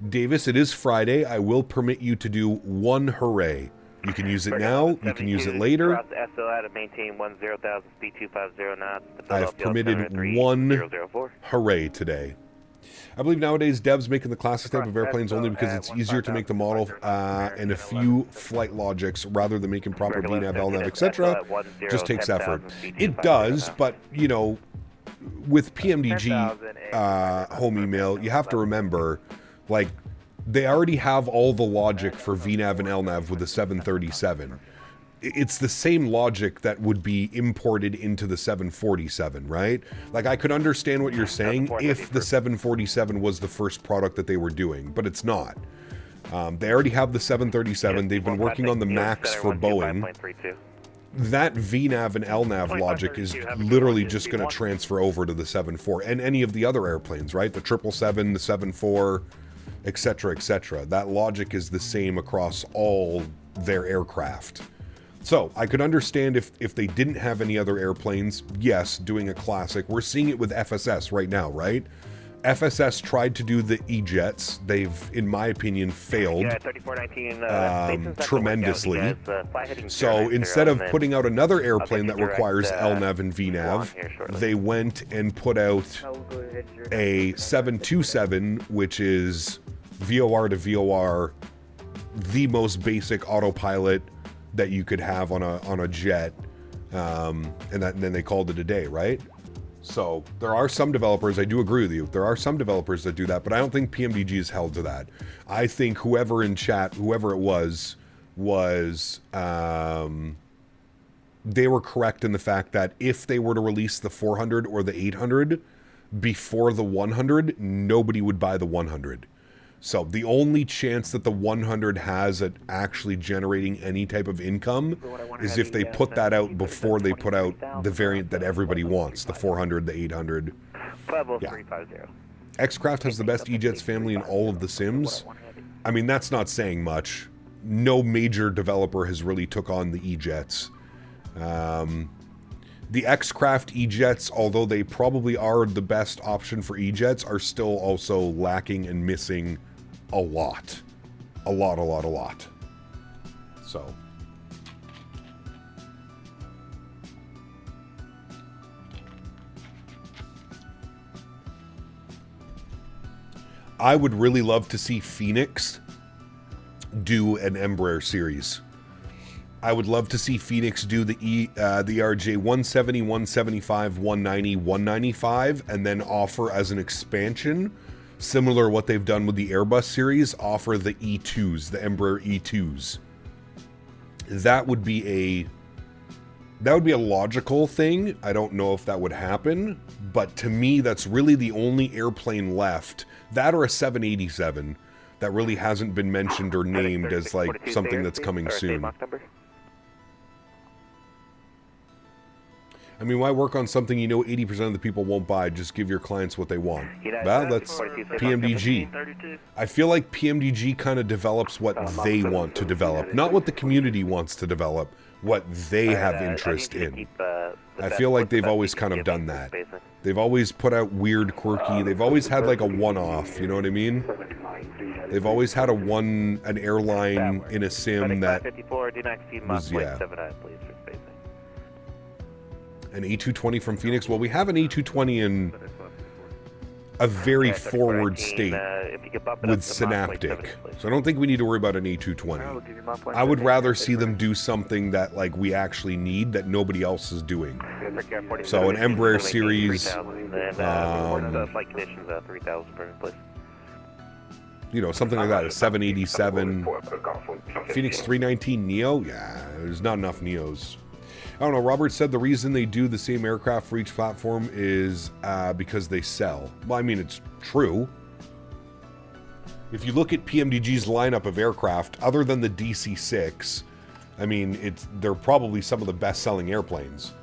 S2: Davis, it is Friday. I will permit you to do one hooray. You can use it now. You can use it later. I've permitted one hooray today. I believe nowadays devs making the classic type of airplanes only because it's easier to make the model and a few flight logics rather than making proper VNAV, LNAV, etc. Just takes effort. It does, but, you know, with PMDG home email, you have to remember, like, they already have all the logic for VNAV and LNAV with the 737. It's the same logic that would be imported into the 747, right? Like, I could understand what you're saying if the 747 was the first product that they were doing, but it's not. They already have the 737. They've been working on the MAX for Boeing. That VNAV and LNAV logic is literally just going to transfer over to the 74 and any of the other airplanes, right? The 777, the 74, etc., etc. That logic is the same across all their aircraft. So, I could understand if they didn't have any other airplanes, yes, doing a classic. We're seeing it with FSS right now, right? FSS tried to do the E-Jets. They've, in my opinion, failed tremendously. So instead of putting out another airplane that requires LNAV and VNAV, they went and put out a 727, which is VOR to VOR, the most basic autopilot that you could have on a jet, and then they called it a day, right? So there are some developers, I do agree with you, there are some developers that do that, but I don't think PMDG is held to that. I think whoever in chat, whoever it was they were correct in the fact that if they were to release the 400 or the 800 before the 100, nobody would buy the 100. So the only chance that the 100 has at actually generating any type of income is if they put that out before they put out the variant that everybody wants, the 400, the 800. Yeah. X-Craft has the best E-Jets family in all of the sims. I mean, that's not saying much. No major developer has really took on the E-Jets. The X-Craft E-Jets, although they probably are the best option for E-Jets, are still also lacking and missing a lot. A lot. So. I would really love to see Phoenix do an Embraer series. I would love to see Phoenix do the RJ 170, 175, 190, 195, and then offer as an expansion, similar to what they've done with the Airbus series, offer the E2s, the Embraer E2s. That would be a logical thing. I don't know if that would happen, but to me, that's really the only airplane left, that or a 787, that really hasn't been mentioned or named as like something that's coming soon. I mean, why work on something you know 80% of the people won't buy? Just give your clients what they want. Well, that's PMDG. I feel like PMDG kind of develops what they want to develop, not what the community wants to develop, what they have interest in. I feel like they've always kind of done that. They've always put out weird, quirky, they've always had like a one-off, you know what I mean? They've always had an airline in a sim that was, yeah. An A220 from Phoenix? Well, we have an A220 in a very forward state with Synaptic. So I don't think we need to worry about an A220. I would rather see them do something that like we actually need that nobody else is doing. So an Embraer series, you know, something like that, a 787, Phoenix 319 Neo? Yeah, there's not enough Neos. I don't know. Robert said the reason they do the same aircraft for each platform is because they sell. Well, I mean, it's true. If you look at PMDG's lineup of aircraft, other than the DC-6, I mean, they're probably some of the best-selling airplanes.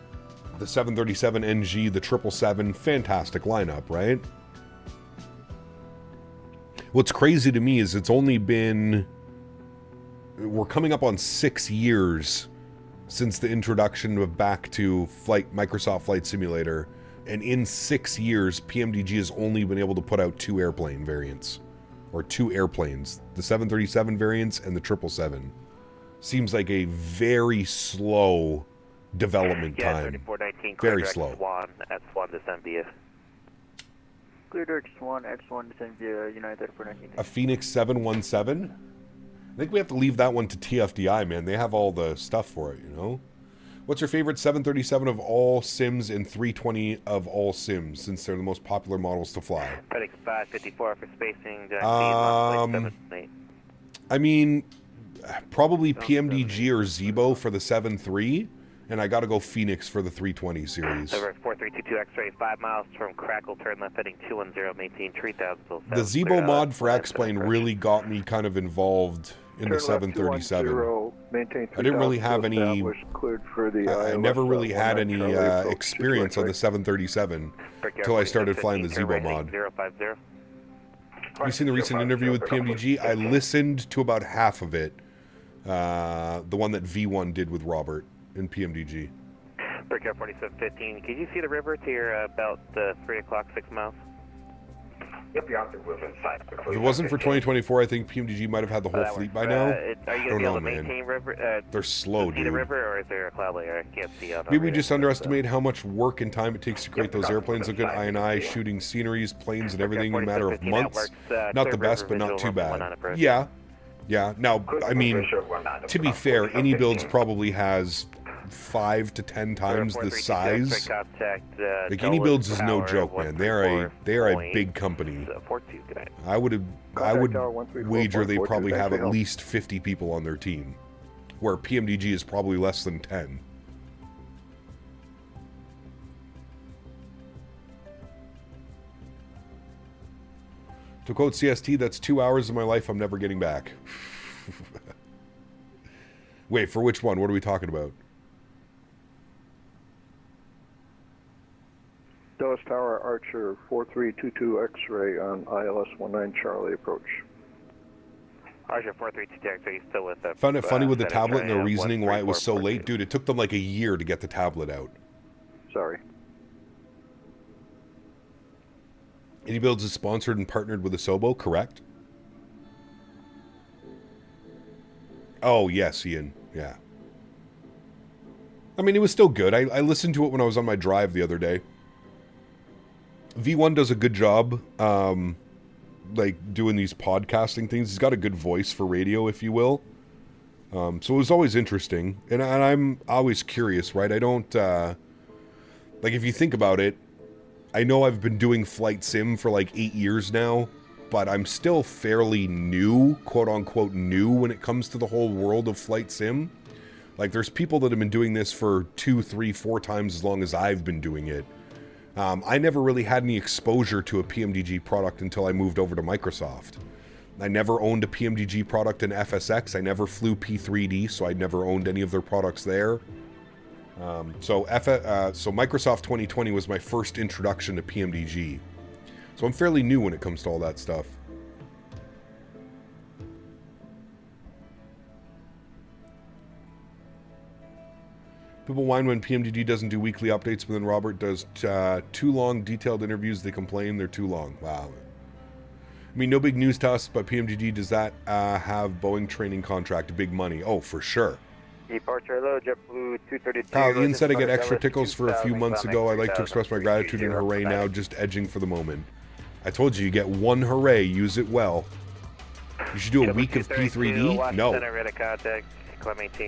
S2: The 737NG, the 777, fantastic lineup, right? What's crazy to me is it's only been... We're coming up on 6 years since the introduction of back to Microsoft Flight Simulator, and in 6 years, PMDG has only been able to put out 2 airplane variants, or 2 airplanes, the 737 variants and the 777. Seems like a very slow development time.
S4: 3419,
S2: very slow.
S4: X1 descend via.
S12: Clear direct X1, X1 descend via United 3419.
S2: A Phoenix 717? I think we have to leave that one to TFDI, man. They have all the stuff for it, you know? What's your favorite 737 of all sims and 320 of all sims, since they're the most popular models to fly?
S4: Fedex 554 for spacing.
S2: I mean, probably PMDG or Zibo for the 7.3, and I gotta go Phoenix for the 320 series.
S4: Over 4322 X-ray, 5 miles from Crackle, turn left heading 210, maintain 3000.
S2: The Zibo mod for X-Plane really got me kind of involved in the 737. I didn't really have any... I never really had any experience on the 737 until I started flying the Zibo mod. Have you seen the recent interview with PMDG? I listened to about half of it. The one that V1 did with Robert in PMDG.
S4: Brickyard 4715, can you see the river to your about 3 o'clock, 6 miles?
S2: If it wasn't for 2024, I think PMDG might have had the whole fleet by now.
S4: Are you going to be able to maintain river?
S2: They're slow, dude.
S4: See the river, or is there a cloud layer? I can't see out.
S2: Maybe we just underestimate how much work and time it takes to create those airplanes. A good INI, shooting sceneries, planes, and everything in a matter of months. Not the best, but not too bad. Yeah. Yeah. Now, I mean, to be fair, iniBuilds probably has 5 to 10 times the size. Like iniBuilds is no joke, man. They are a big company. I would wager they probably have at least 50 people on their team, where PMDG is probably less than 10. To quote CST, that's 2 hours of my life I'm never getting back. Wait, for which one? What are we talking about?
S11: Dallas Tower, Archer 4322 X-ray on ILS 19 Charlie approach.
S4: Archer 4322 X-ray, still with the...
S2: Found it funny with the tablet and the reasoning why it was so late. Dude, it took them like a year to get the tablet out.
S11: Sorry.
S2: iniBuilds is sponsored and partnered with Asobo, correct? Oh, yes, Ian. Yeah. I mean, it was still good. I listened to it when I was on my drive the other day. V1 does a good job, like, doing these podcasting things. He's got a good voice for radio, if you will. So it was always interesting. And I'm always curious, right? I don't, like, if you think about it, I know I've been doing flight sim for like 8 years now, but I'm still fairly new, quote-unquote new, when it comes to the whole world of flight sim. Like, there's people that have been doing this for 2, 3, 4 times as long as I've been doing it. I never really had any exposure to a PMDG product until I moved over to Microsoft. I never owned a PMDG product in FSX. I never flew P3D, so I never owned any of their products there. So Microsoft 2020 was my first introduction to PMDG. So I'm fairly new when it comes to all that stuff. People whine when PMDG doesn't do weekly updates, but then Robert does too long, detailed interviews. They complain they're too long. Wow. I mean, no big news to us, but PMDG, does that have Boeing training contract? Big money. Oh, for sure.
S12: Departure hello, JetBlue 232.
S2: Kyle, Ian said I get extra tickles for a few months ago. I'd like to express my gratitude and hooray now, just edging for the moment. I told you, you get one hooray, use it well. You should do a week of P3D? No.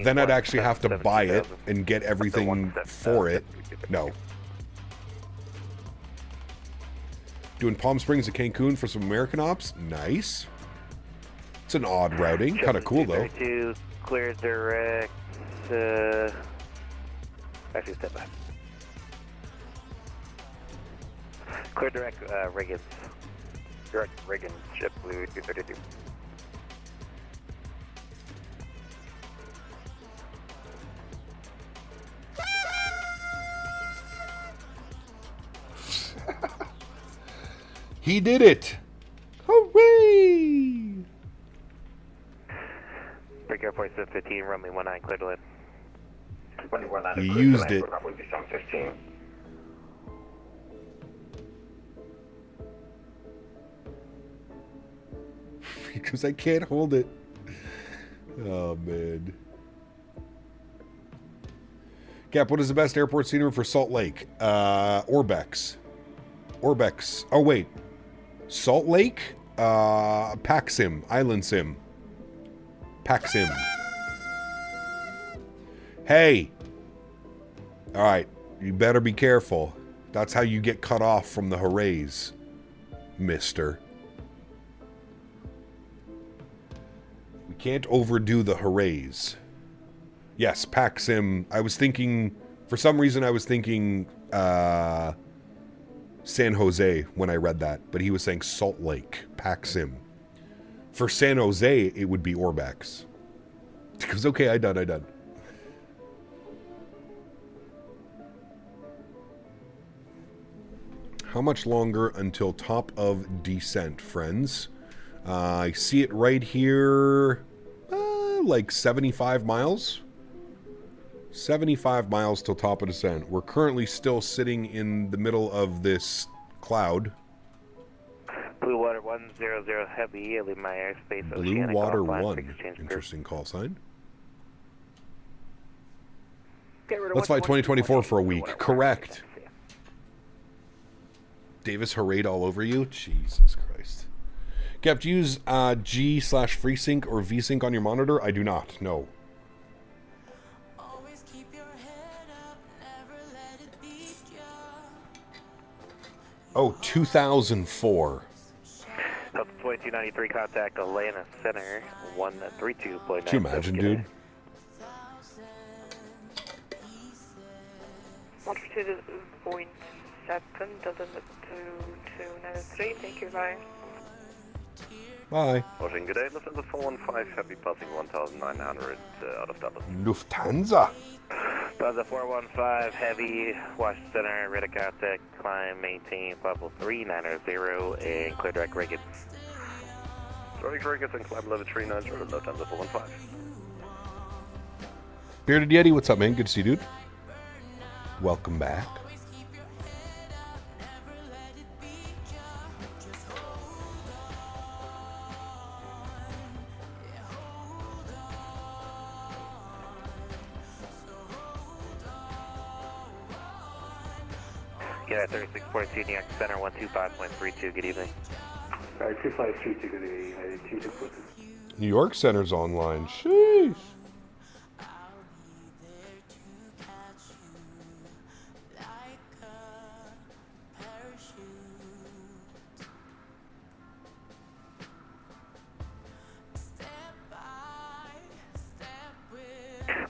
S2: Then I'd actually have to buy it and get everything for it. No. Doing Palm Springs to Cancun for some American ops? Nice. It's an odd routing. Kind of cool, though.
S4: Clear direct Actually, step back. Clear direct Riggins. Direct Riggins, ship blue 232.
S2: He did it! Hooray!
S4: Break Airport 715, runway 19, clear to land.
S2: He used it. Because I can't hold it. Oh, man. Cap, what is the best airport scenery for Salt Lake? Orbex. Orbex. Oh, wait. Salt Lake? Pack Sim. Island Sim. Pack Sim. Hey. All right. You better be careful. That's how you get cut off from the hoorays, mister. We can't overdo the hoorays. Yes, Pack Sim. I was thinking, for some reason I was thinking San Jose when I read that, but he was saying Salt Lake, Pack Sim. For San Jose, it would be Orbex. Because, okay, I done. How much longer until top of descent, friends? I see it right here, like 75 miles. 75 miles till top of descent. We're currently still sitting in the middle of this cloud.
S4: Blue Water 100 Heavy, leave my airspace.
S2: Blue Water 1. Interesting call sign. Let's fly 2024 for a week. Correct. Davis hurrayed all over you? Jesus Christ. Cap, do you use G/FreeSync or VSync on your monitor? I do not, no. Oh, 2004.
S4: Up 2293, contact Atlanta Center, 132.9.
S2: Could you imagine, dude?
S13: Altitude 0.7, doesn't look to 293, thank you, bye.
S2: Bye.
S14: Washington, good day. Lufthansa 415, Heavy passing 1,900 out of Dallas.
S2: Lufthansa.
S4: Lufthansa 415, Heavy, Washington Center, radar contact, climb, maintain, level 3990, and clear direct Riggins.
S14: Direct Riggins and climb level 3990, Lufthansa 415.
S2: Bearded Yeti, what's up, man? Good to see you, dude. Welcome back.
S4: Yeah, 3642, New York Center, 125.32, good evening.
S6: Alright, 2532, good evening, 2642.
S2: New York Center's online. Sheesh.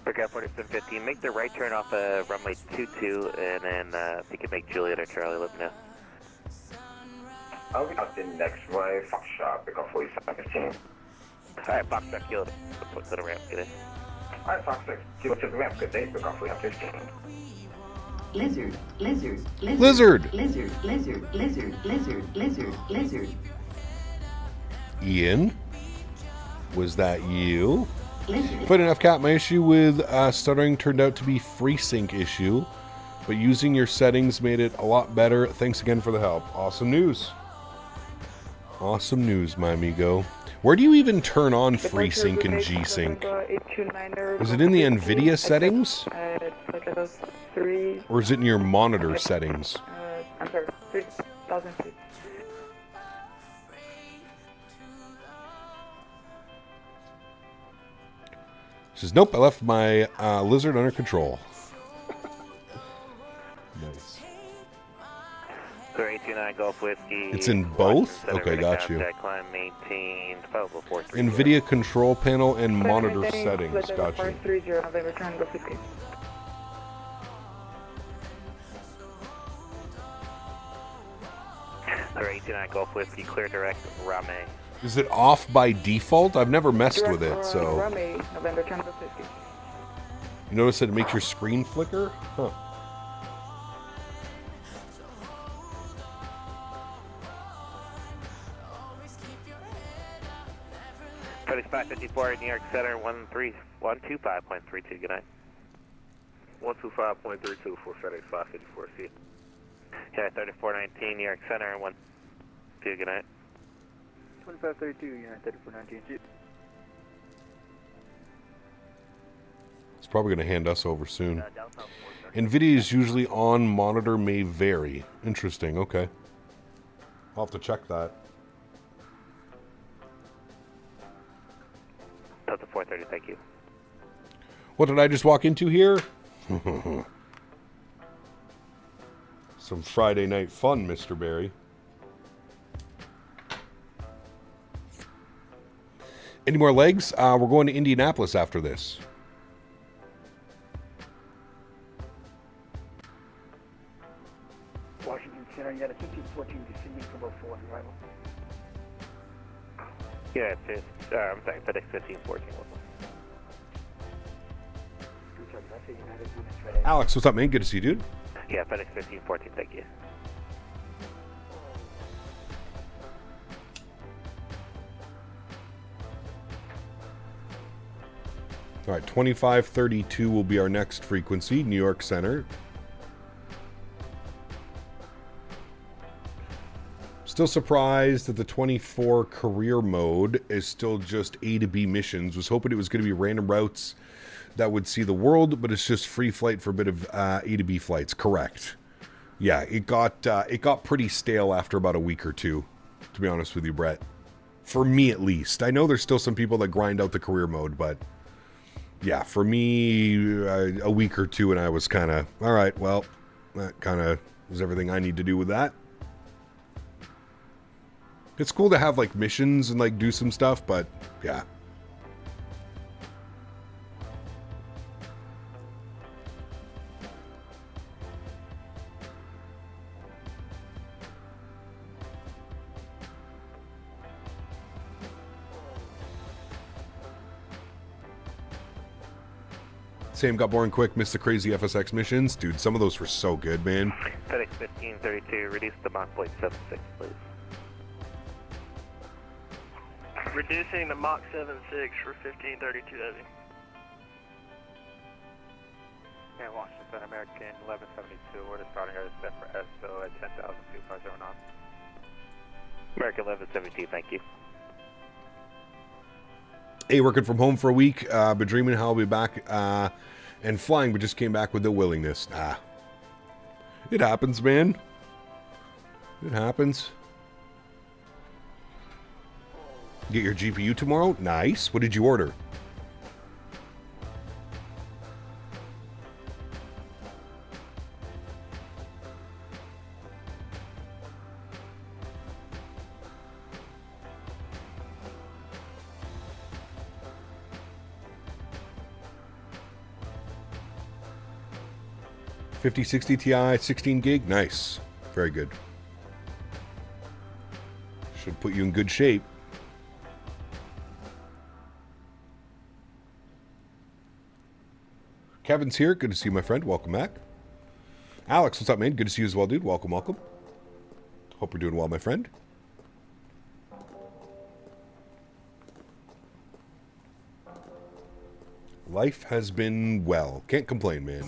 S4: Breakout 4715, make the right turn off runway 22, and then if you can make Juliet or Charlie, let me know.
S15: I'll be out the next runway, Foxtrot, breakout 4715.
S4: Alright, Foxtrot, kilo, put to the ramp, good day.
S15: Alright, Foxtrot, kilo to the ramp, good day, breakout 4715.
S16: Lizard, lizard, lizard,
S2: lizard,
S16: lizard, lizard, lizard, lizard, lizard, lizard.
S2: Ian, was that you? Funny enough, Cap, my issue with stuttering turned out to be FreeSync issue, but using your settings made it a lot better. Thanks again for the help. Awesome news. Awesome news, my amigo. Where do you even turn on FreeSync and G-Sync? Is it in the NVIDIA settings? Or is it in your monitor settings?
S13: I'm sorry, 3,000 feet.
S2: Says, nope, I left my lizard under control. Nice.
S4: 329 Golf Whiskey.
S2: It's in both? Okay, got you.
S4: Climb, maintain,
S2: NVIDIA control panel and monitor settings. Got you.
S4: 89 Golf Whiskey, clear direct, Rame.
S2: Is it off by default? I've never messed with it, so...
S13: Rame, November Tango 50.
S2: You notice that it makes your screen flicker? Huh.
S4: FedEx 554, New York Center, 125.32, good night.
S14: 125.32 for FedEx 554, see you.
S4: Yeah, 3419, New York Center, 1, 2, good night.
S12: 2532, United 3419, see you.
S2: It's probably going to hand us over soon. NVIDIA is usually on, monitor may vary. Interesting, okay. I'll have to check that.
S4: Delta 430, thank you.
S2: What did I just walk into here? Some Friday night fun, Mr. Barry. Any more legs? We're going to Indianapolis after this.
S15: Washington Center, you got a 1514 descending from about 4 arrival.
S4: Yeah, it's I'm sorry, FedEx 1514.
S2: Alex, what's up, man? Good to see you, dude.
S4: Yeah, FedEx 1514, thank you.
S2: All right, 2532 will be our next frequency, New York Center. Still surprised that the 24 career mode is still just A to B missions. Was hoping it was going to be random routes that would see the world, but it's just free flight for a bit of A to B flights. Correct. Yeah, it got pretty stale after about a week or two, to be honest with you, Brett. For me, at least. I know there's still some people that grind out the career mode, but yeah, for me, a week or two, and I was kind of, all right, well, that kind of is everything I need to do with that. It's cool to have, like, missions and, like, do some stuff, but, yeah. Sam got boring quick, missed the crazy FSX missions. Dude, some of those were so good, man.
S4: FedEx 1532, reduce the Mach plate 76, please.
S5: Reducing the Mach 76 for 1532 heavy.
S17: Yeah, Washington, American 1172, we're just starting our set for SO at 10,250 knots.
S4: American 1172, thank you.
S2: Hey, working from home for a week. Been dreaming how I'll be back and flying, but just came back with no willingness. It happens, man. It happens. Get your GPU tomorrow? Nice. What did you order? $5060 Ti, 16 gig. Nice. Very good. Should put you in good shape. Kevin's here. Good to see you, my friend. Welcome back. Alex, what's up, man? Good to see you as well, dude. Welcome, welcome. Hope you're doing well, my friend. Life has been well. Can't complain, man.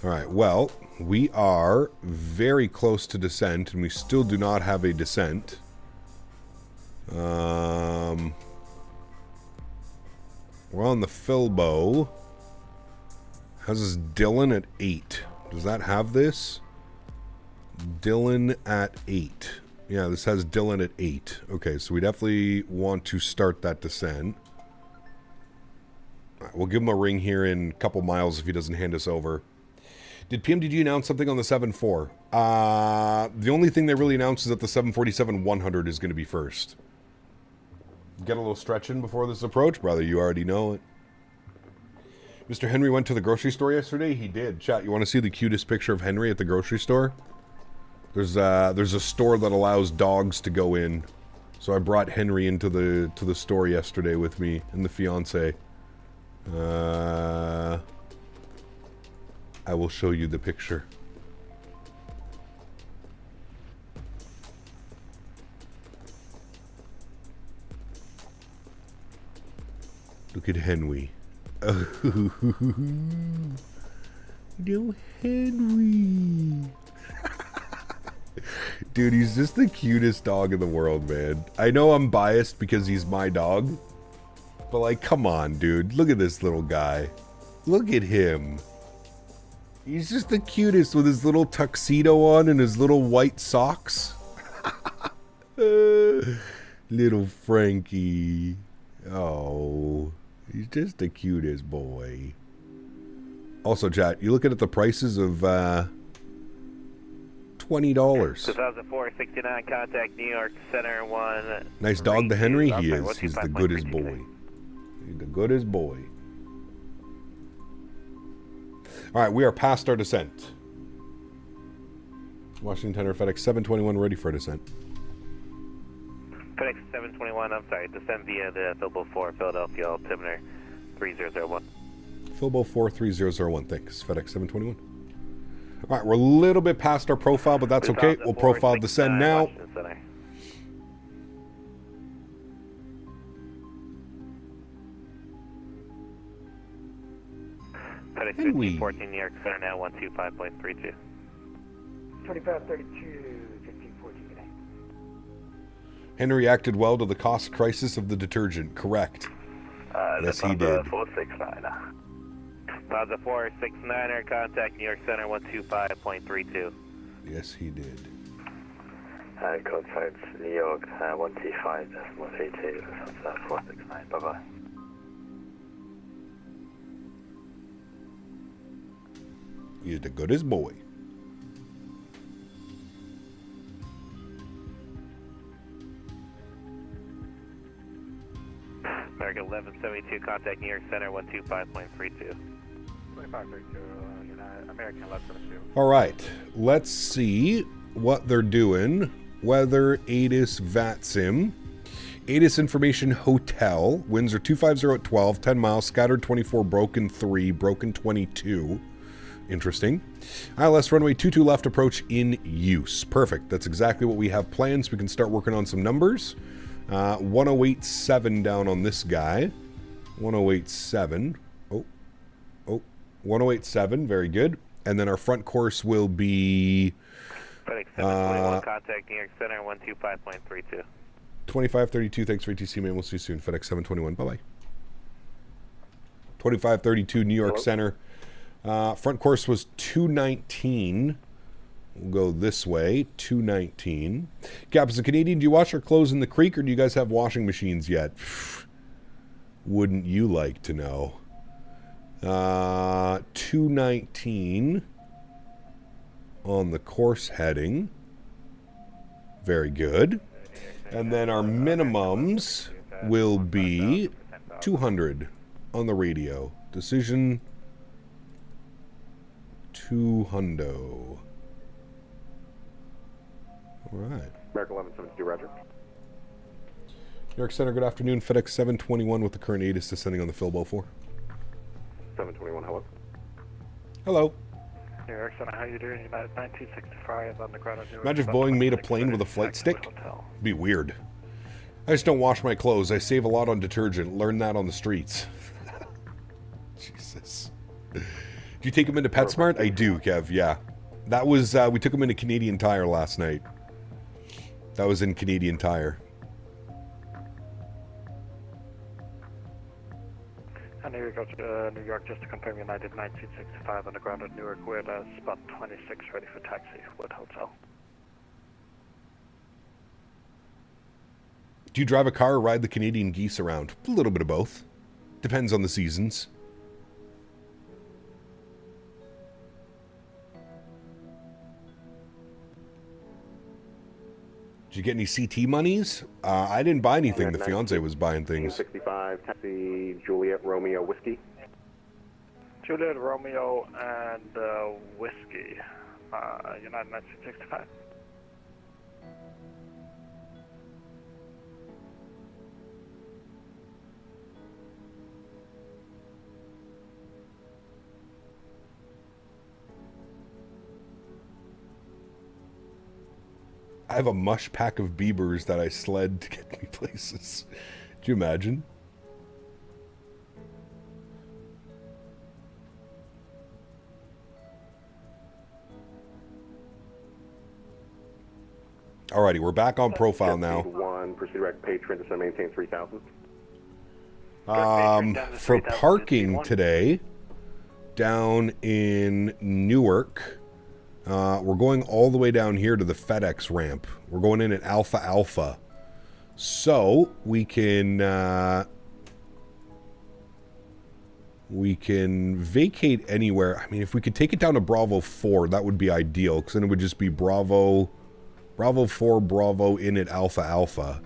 S2: All right, well, we are very close to descent, and we still do not have a descent. We're on the Filbo. How's this Dylan at 8? Does that have this? Dylan at 8. Yeah, this has Dylan at 8. Okay, so we definitely want to start that descent. All right, we'll give him a ring here in a couple miles if he doesn't hand us over. Did PMDG announce something on the 7.4? The only thing they really announced is that the 747-100 is going to be first. Get a little stretch in before this approach, brother. You already know it. Mr. Henry went to the grocery store yesterday. He did. Chat, you want to see the cutest picture of Henry at the grocery store? There's a store that allows dogs to go in. So I brought Henry into the store yesterday with me and the fiance. I will show you the picture. Look at Henry. Oh, no Henry. Dude, he's just the cutest dog in the world, man. I know I'm biased because he's my dog. But like, come on, dude. Look at this little guy. Look at him. He's just the cutest with his little tuxedo on and his little white socks. Little Frankie. Oh, he's just the cutest boy. Also, chat, you looking at the prices of $20.
S4: 2004 69, contact New York Center 1.
S2: Nice dog, the Henry. He is. He's the goodest boy. He's the goodest boy. All right, we are past our descent. Washington or FedEx 721 ready for descent.
S4: FedEx 721, I'm sorry, descend via the Philbo 4, Philadelphia, altimeter 3001.
S2: Philbo 4 3001, thanks. FedEx 721. All right, we're a little bit past our profile, but that's okay. We'll profile descend now.
S4: FedEx 1514, New York Center now 125.32.
S15: 2532, 1514, good day.
S2: Henry acted well to the cost crisis of the detergent. Correct. Yes, he did.
S4: 469. Plaza 469er, contact New York Center 125.32.
S2: Yes, he did.
S4: Code sites New York 125.32, 469. Bye-bye.
S2: He's the goodest boy.
S4: American 1172, contact New York Center 125.32.
S17: 2532, American 1172.
S2: All right, let's see what they're doing. Weather, ATIS, VATSIM. ATIS Information Hotel. Winds are 250 at 12, 10 miles, scattered 24, broken 3, broken 22. Interesting. ILS runway 22 left approach in use. Perfect. That's exactly what we have planned, so we can start working on some numbers. 1087 down on this guy. 1087. Oh, 1087. Very good. And then our front course will be...
S4: FedEx 721, contact New York Center 125.32.
S2: 2532. Thanks for ATC, man. We'll see you soon. FedEx 721. Bye-bye. 2532 New York Center. Front course was 219. We'll go this way, 219. Cap, as a Canadian, do you wash your clothes in the creek, or do you guys have washing machines yet? Wouldn't you like to know? 219 on the course heading. Very good. And then our minimums will be 200 on the radio. Decision 200. All right.
S14: American 1172, roger.
S2: New York Center, good afternoon. FedEx 721 with the current ATIS descending on the Philbo 4.
S14: 721, hello.
S2: Hello.
S5: New York Center, how you doing? United 1965 on the ground at Newark.
S2: Imagine if Boeing made a plane with a flight stick. It'd be weird. I just don't wash my clothes. I save a lot on detergent. Learn that on the streets. Jesus. Do you take them into PetSmart? I do, Kev, yeah. That was, we took them into Canadian Tire last night. That was in Canadian Tire.
S5: And New York, just to confirm, United 1965 on the ground at Newark. We're at spot 26, ready for taxi, Wood Hotel.
S2: Do you drive a car or ride the Canadian geese around? A little bit of both. Depends on the seasons. Did you get any CT monies? I didn't buy anything. The fiance was buying things.
S14: 65, taxi Juliet Romeo Whiskey.
S5: Juliet Romeo and Whiskey. United 1965.
S2: I have a mush pack of Biebers that I sled to get me places. Could you imagine? Alrighty, we're back on profile now.
S14: One, proceed direct patron to maintain 3,000.
S2: For parking today, down in Newark, we're going all the way down here to the Fedex ramp. We're going in at Alpha Alpha. So, we can vacate anywhere. I mean, if we could take it down to Bravo 4, that would be ideal, because then it would just be Bravo 4, Bravo in at Alpha Alpha.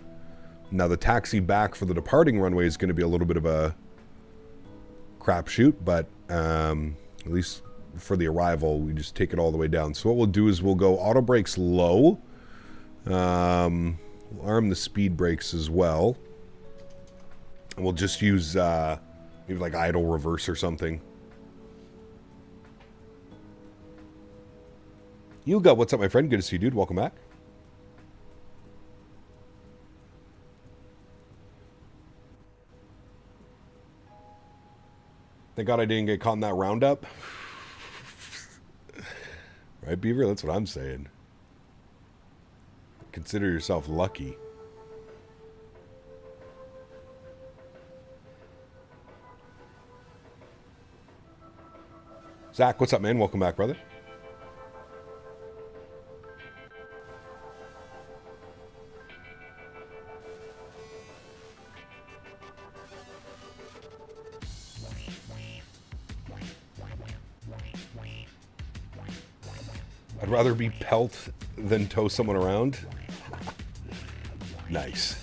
S2: Now, the taxi back for the departing runway is going to be a little bit of a crapshoot, but at least for the arrival, we just take it all the way down. So what we'll do is we'll go auto brakes low. We'll arm the speed brakes as well. And we'll just use maybe like idle reverse or something. Yuga, what's up, my friend? Good to see you, dude. Welcome back. Thank God I didn't get caught in that roundup. Right, Beaver? That's what I'm saying. Consider yourself lucky. Zach, what's up, man? Welcome back, brother. I'd rather be pelt than tow someone around. Nice.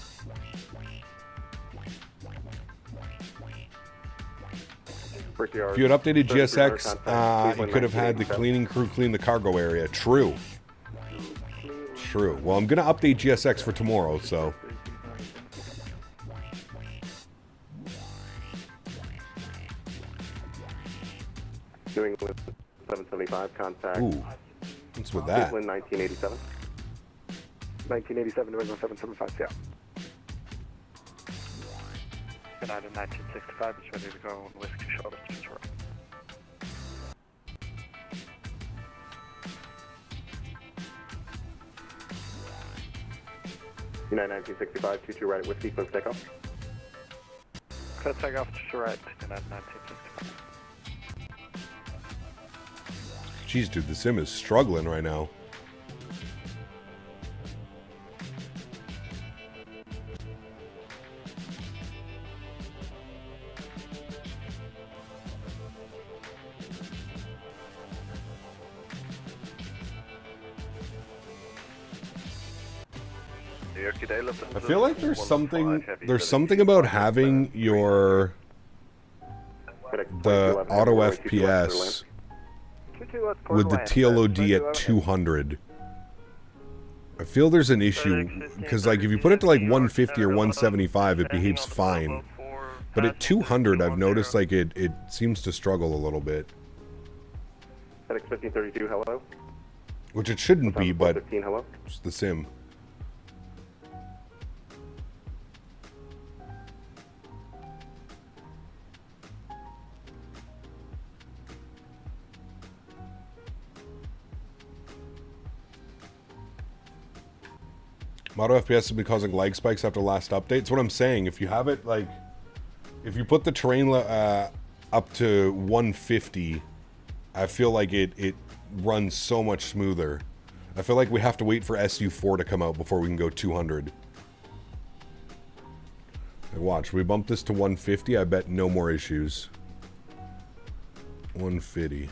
S2: If you had updated GSX, you could have had the cleaning crew clean the cargo area. True. True. Well, I'm going to update GSX for tomorrow, so...
S14: New England 775, contact.
S2: Ooh. What's with that?
S14: England 1987.
S5: 1987, New England 775, yeah. United 1965 is ready to go on Whiskey Shuttle to Detroit.
S14: United 1965, 22 right at Whiskey, close takeoff.
S5: Close takeoff to Detroit, United 1965.
S2: Jeez, dude, the sim is struggling right now. I feel like there's something about having the auto FPS with the TLOD at 200. I feel there's an issue because, like, if you put it to like 150 or 175, it behaves fine, but at 200 I've noticed like it seems to struggle a little bit.
S14: FedEx 1532, hello.
S2: Which it shouldn't be, but
S14: 15, hello.
S2: It's the sim. Auto FPS has been causing lag spikes after last update. That's what I'm saying. If you have it, like, if you put the terrain up to 150, I feel like it runs so much smoother. I feel like we have to wait for SU4 to come out before we can go 200. And watch, we bump this to 150, I bet no more issues. 150.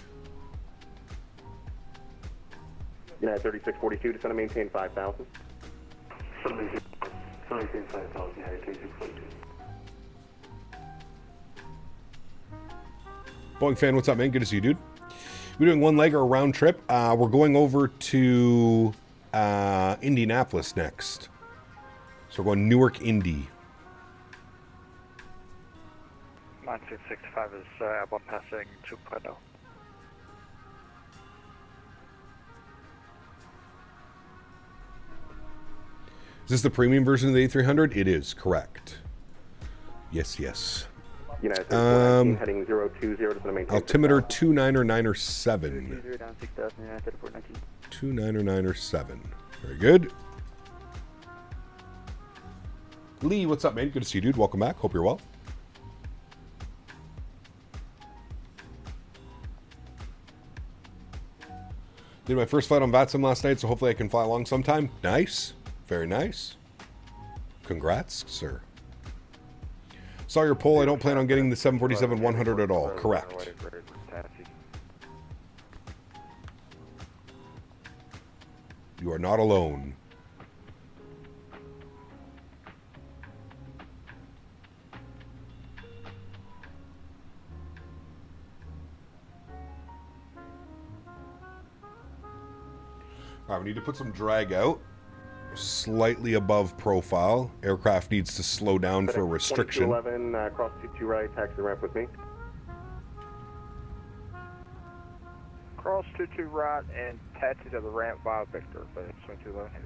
S14: United 3642, just going to maintain 5,000.
S2: Boeing fan, what's up, man? Good to see you, dude. We're doing one leg or a round trip. We're going over to Indianapolis next. So we're going Newark-Indie.
S5: 1965 is Airbus passing 2.0.
S2: Is this the premium version of the A300? It is, correct. Yes, yes.
S14: United 419 heading 020 to the maintain.
S2: Altimeter 29907.
S12: 0 United 419.
S2: 29907. Very good. Lee, what's up, man? Good to see you, dude. Welcome back. Hope you're well. Did my first flight on VATSIM last night, so hopefully I can fly along sometime. Nice. Very nice. Congrats, sir. Saw your poll. I don't plan on getting the 747-100 at all. Correct. You are not alone. All right, we need to put some drag out. Slightly above profile. Aircraft needs to slow down for a restriction.
S14: 2211, cross 22 right, taxi ramp with me.
S17: Cross 22 right and taxi to the ramp via Victor, but it's 2211 here.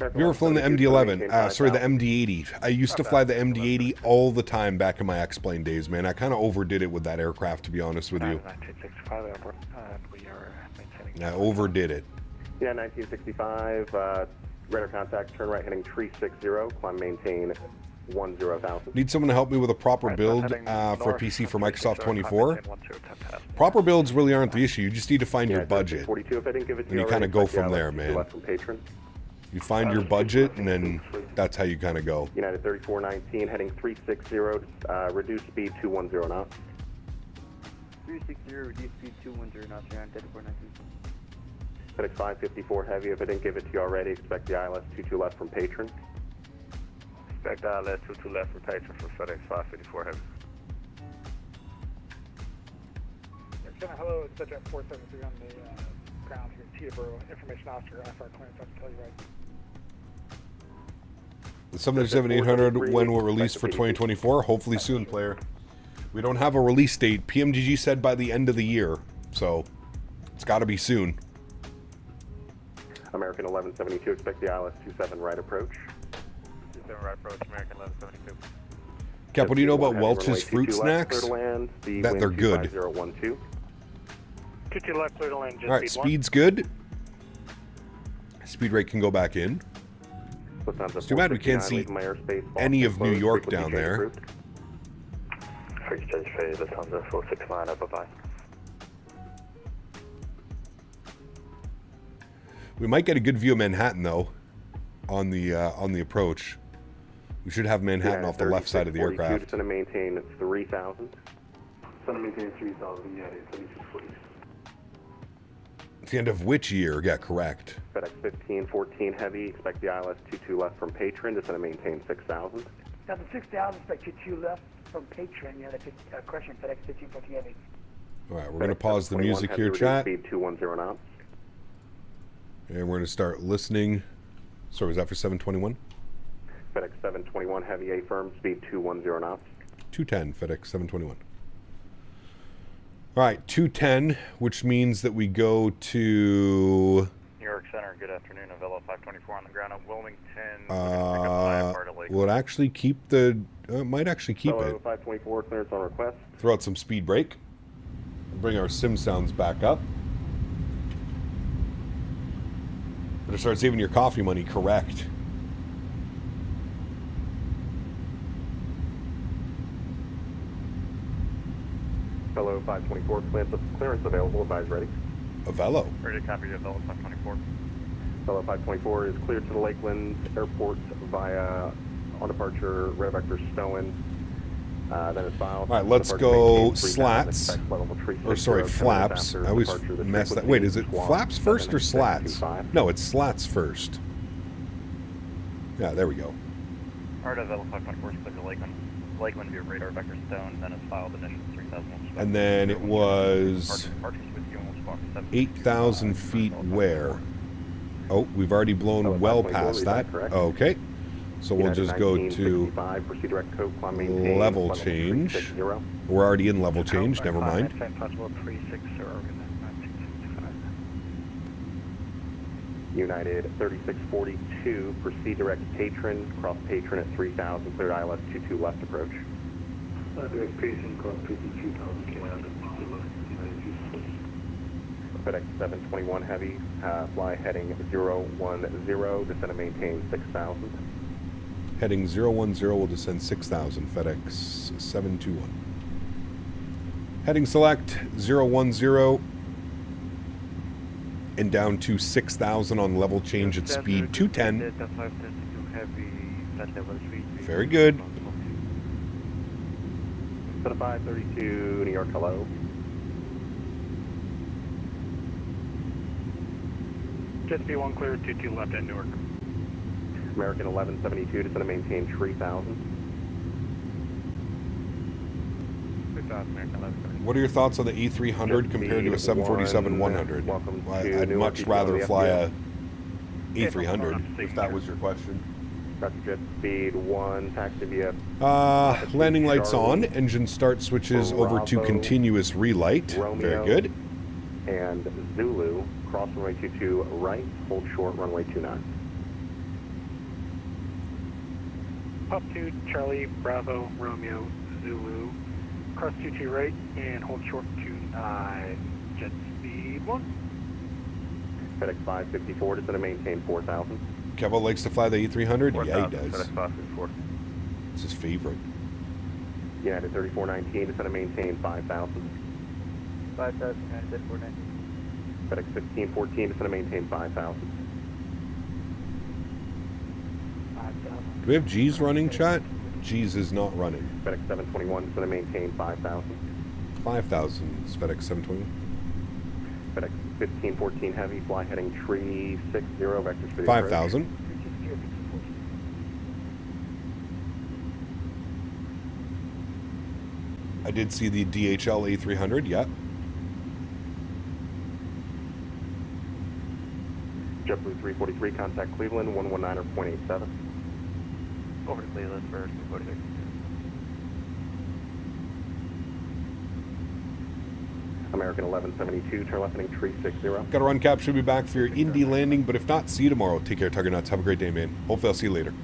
S2: Have you ever flown the MD-11? Sorry, the MD-80. I used to fly the MD-80 all the time back in my X-Plane days, man. I kind of overdid it with that aircraft, to be honest with you.
S5: 1965 airport, and we are maintaining.
S2: I overdid it.
S14: Yeah, 1965, radar contact, turn right heading 360, climb maintain 10,000.
S2: Need someone to help me with a proper build for a PC for Microsoft 24? Proper builds really aren't the issue. You just need to find your budget.
S14: 42, if I didn't give it to
S2: and you kind of go from there, man. You find your budget, and then that's how you kind of go.
S14: United 3419, heading 360, reduce speed 210 knots.
S12: 360, reduce speed 210 knots, United 3419.
S14: FedEx 554 heavy, if I didn't give it to you already, expect the ILS 22 left from patron.
S17: Expect ILS 22 left for patron for FedEx 554 heavy.
S5: Hello, it's Jet 473 on the ground here in Teterboro. Information officer, IFR clearance, I can tell you right.
S2: The 737-800, when will release for 2024? Hopefully soon, player. We don't have a release date. PMGG said by the end of the year, so it's got to be soon.
S14: American 1172, expect the ILS 27 right approach.
S17: 27 right approach, American 1172.
S2: Cap, what do you know about Welch's fruit snacks? That they're good.
S5: 22 left, clear to land.
S2: All right, speed's good. Speed rate can go back in. It's too bad we can't see any of New York down there.
S17: Free stage phase, Lufthansa 469, bye-bye.
S2: We might get a good view of Manhattan though, on the approach. We should have Manhattan off the left side of the aircraft.
S14: It's going to maintain 3,000.
S6: It's going to maintain 3,000, yeah, it's 2240.
S2: It's the end of which year? Yeah, correct.
S14: FedEx 1514 heavy, expect the ILS 22 left from patron, it's going to maintain 6,000.
S18: Now the 6,000, expect 22 left from patron, yeah, that's a correction, FedEx 1514 heavy.
S2: All right, we're going to pause the music here, chat.
S14: Speed 210 knots.
S2: And we're going to start listening. Sorry, was that for 721?
S14: FedEx 721 heavy, A firm, speed 210 knots.
S2: 210, FedEx 721. All right, 210, which means that we go to...
S17: New York Center, good afternoon, Avella 524 on the ground at Wilmington.
S2: Will it actually keep the... might actually keep it.
S14: 524, clearance on request.
S2: Throw out some speed brake. Bring our sim sounds back up. Better start saving your coffee money, correct.
S14: Fellow 524, clearance available, advise ready.
S2: Avello.
S17: Ready to copy Avello 524.
S14: Fellow 524 is cleared to the Lakeland Airport via on departure, red vector Stowen. Then it's filed.
S2: All right, let's go slats. Or sorry, flaps. I always mess that. Wait, is it flaps first or slats? No, it's slats first. Yeah, there we go.
S17: Part of L5.4 is to Lakeland via radar vector stone, then it's filed and then 3,000.
S2: And then it was 8,000 feet where? Oh, we've already blown well past that. Okay. So we'll just go to level change. We're already in level change, never mind.
S14: United 3642, proceed direct Patron, cross Patron at 3000, cleared ILS 22 left approach.
S11: Direct Patron, cross Patron 2000, Canada.
S14: FedEx 721 Heavy, fly heading 010, descend and maintain 6000.
S2: Heading 010 will descend 6,000, FedEx 721. Heading select 010 and down to 6,000 on level change at speed 210. Very good.
S14: Set 532, New York, hello.
S5: Just B1 clear, 22 left at Newark.
S14: American 1172, descend and maintain 3000.
S2: What are your thoughts on the A300 compared to a 747-100? I'd much rather fly a A300, if that was your question.
S14: Jet speed 1, taxi via...
S2: landing lights on, engine start switches over to continuous relight. Very good.
S14: And Zulu, cross runway 22 right, hold short runway 29.
S5: Pop 2, Charlie, Bravo, Romeo, Zulu, cross 22 right, and hold short 29, jet speed 1.
S14: FedEx 554, descend and maintain 4000.
S2: Kevo likes to fly the A300? Yeah, he does.
S14: FedEx 554.
S2: It's his favorite.
S14: United 3419, descend and maintain 5000.
S12: 5,000, United 419.
S14: FedEx 1514, descend and maintain 5000.
S2: Do we have G's running, chat? G's is not running.
S14: FedEx 721, descend and maintain 5000.
S2: 5,000 is FedEx 721.
S14: FedEx 1514 Heavy, fly heading 360, vector speed
S2: 5,000. I did see the DHL A300, yeah.
S14: JetBlue 343, contact Cleveland, 119.87.
S17: Over to Cleveland for 246.
S14: American 1172, turn left heading 360.
S2: Got to run, Cap. Should be back for your Indy landing, but if not, see you tomorrow. Take care, Tugger Nuts. Have a great day, man. Hopefully I'll see you later.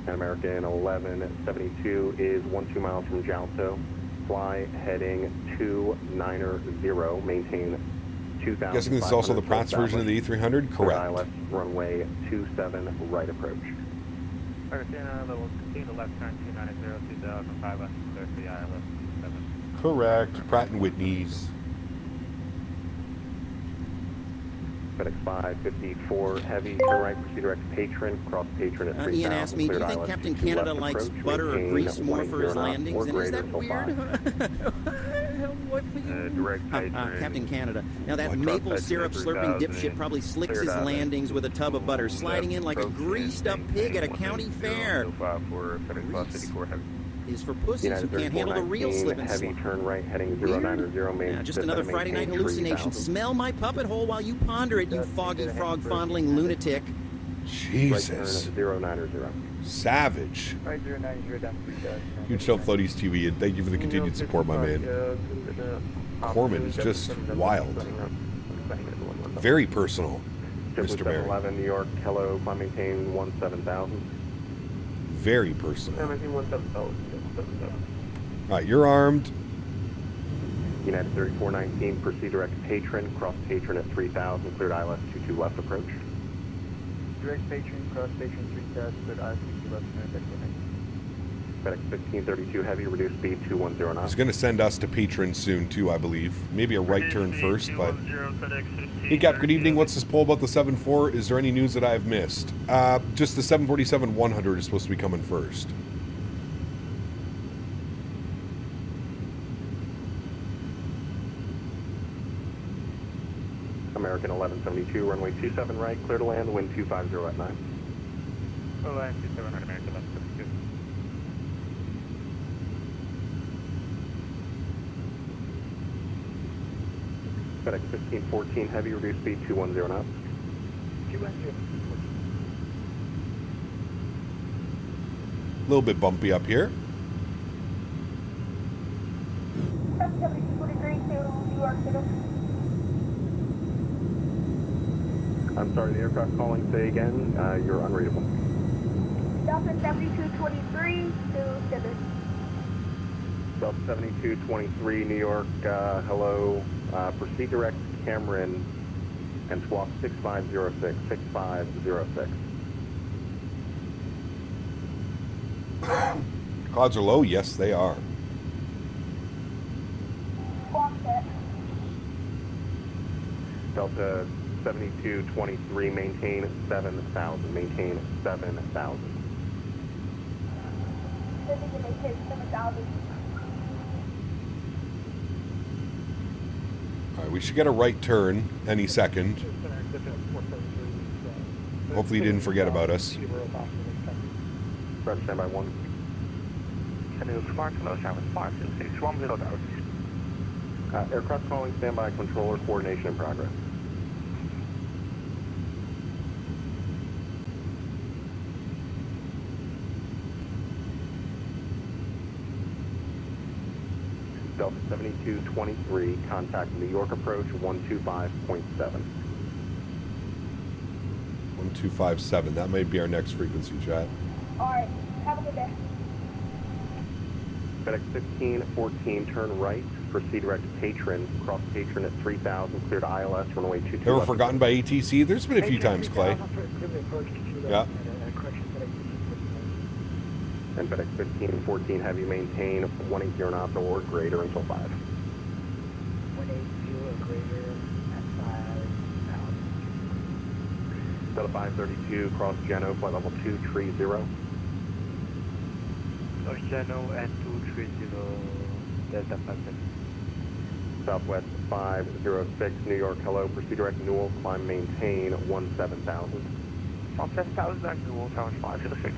S14: American 1172 is 12 miles from Jalto. Fly heading 290, maintain 2,000.
S2: Guessing this is also the Pratt's version of the A300? Correct.
S14: ILS runway 27 right approach.
S17: Level continue to left turn 290, 2005 left clear for the ILS 7.
S2: Correct. Pratt & Whitney's.
S14: FedEx 554 Heavy, turn right, proceed direct Patron, cross Patron at 3,000.
S7: Ian asked me, do you think Captain Canada likes butter or grease more for his landings? And is that weird?
S14: Direct Patron.
S7: Captain Canada. Now that maple syrup slurping dipshit probably slicks his landings with a tub of butter, sliding in like a greased up pig at a county fair. Is for pussies who can't handle the real slip and slide.
S14: Heavy, turn right, heading 090, main.
S7: Just another Friday night hallucination. Smell my puppet hole while you ponder it, you foggy frog fondling lunatic.
S2: Jesus.
S14: Right turn 090.
S2: Savage.
S12: Right 090 down 3,000.
S2: Huge Shelf Floaties TV, and thank you for the continued support, my man. Corman is just wild. Very personal, Mr. Barry.
S14: 11 New York, hello, climb maintain 17,000.
S2: Very personal.
S14: Maintain 17,000.
S2: Alright, you're armed.
S14: United 3419, proceed direct Patron, cross Patron at 3,000, cleared ILS 22 left approach.
S12: Direct Patron, cross Patron 3,000, cleared ILS 22 left, turn
S14: FedEx 1532 Heavy, reduce speed 210 knots.
S2: He's going to send us to Patron soon, too, I believe. Maybe a right turn first, but... Hey, Cap, good evening. What's this poll about the 7.4? Is there any news that I've missed? Just the 747-100 is supposed to be coming first.
S14: American 1172, runway 27 right, clear to land, wind 250 at 9.
S17: Oh, land 27 right, American 1172.
S14: FedEx 1514 Heavy, reduce speed 210 knots.
S18: 210.
S2: A little bit bumpy up here.
S13: 7243 to New York City.
S14: I'm sorry, the aircraft calling, say again, you're unreadable.
S13: Delta 7223 to Childerz.
S14: Delta 7223, New York, hello. Proceed direct Cameron and swap 6506, 6506.
S2: Clouds are low? Yes, they are.
S14: Delta 7223, maintain 7,000, maintain 7,000.
S13: Maintain 7,000.
S2: All right, we should get a right turn any second. Hopefully he didn't forget about us.
S14: Press standby 1. Aircraft calling, standby controller, coordination in progress. Delta 7223, contact New York approach 125.7.
S2: 1257. That may be our next frequency, chat.
S13: Alright, have a good day.
S14: FedEx 1514, turn right, proceed direct to Patron, cross Patron at 3000, clear to ILS, runway 22.
S2: Ever forgotten by ATC? There's been a few times, Clay. Yeah.
S14: And FedEx 1514 Heavy, maintain 180 knots or greater until 5.
S18: 180 or greater at 5,000.
S14: Delta 532, cross Geno, flight level 230.
S17: Geno and 230, Delta 532.
S14: Southwest 506, New York, hello, proceed direct Newell, climb, maintain 17,000.
S17: Southwest 1000, Newell, tower 506.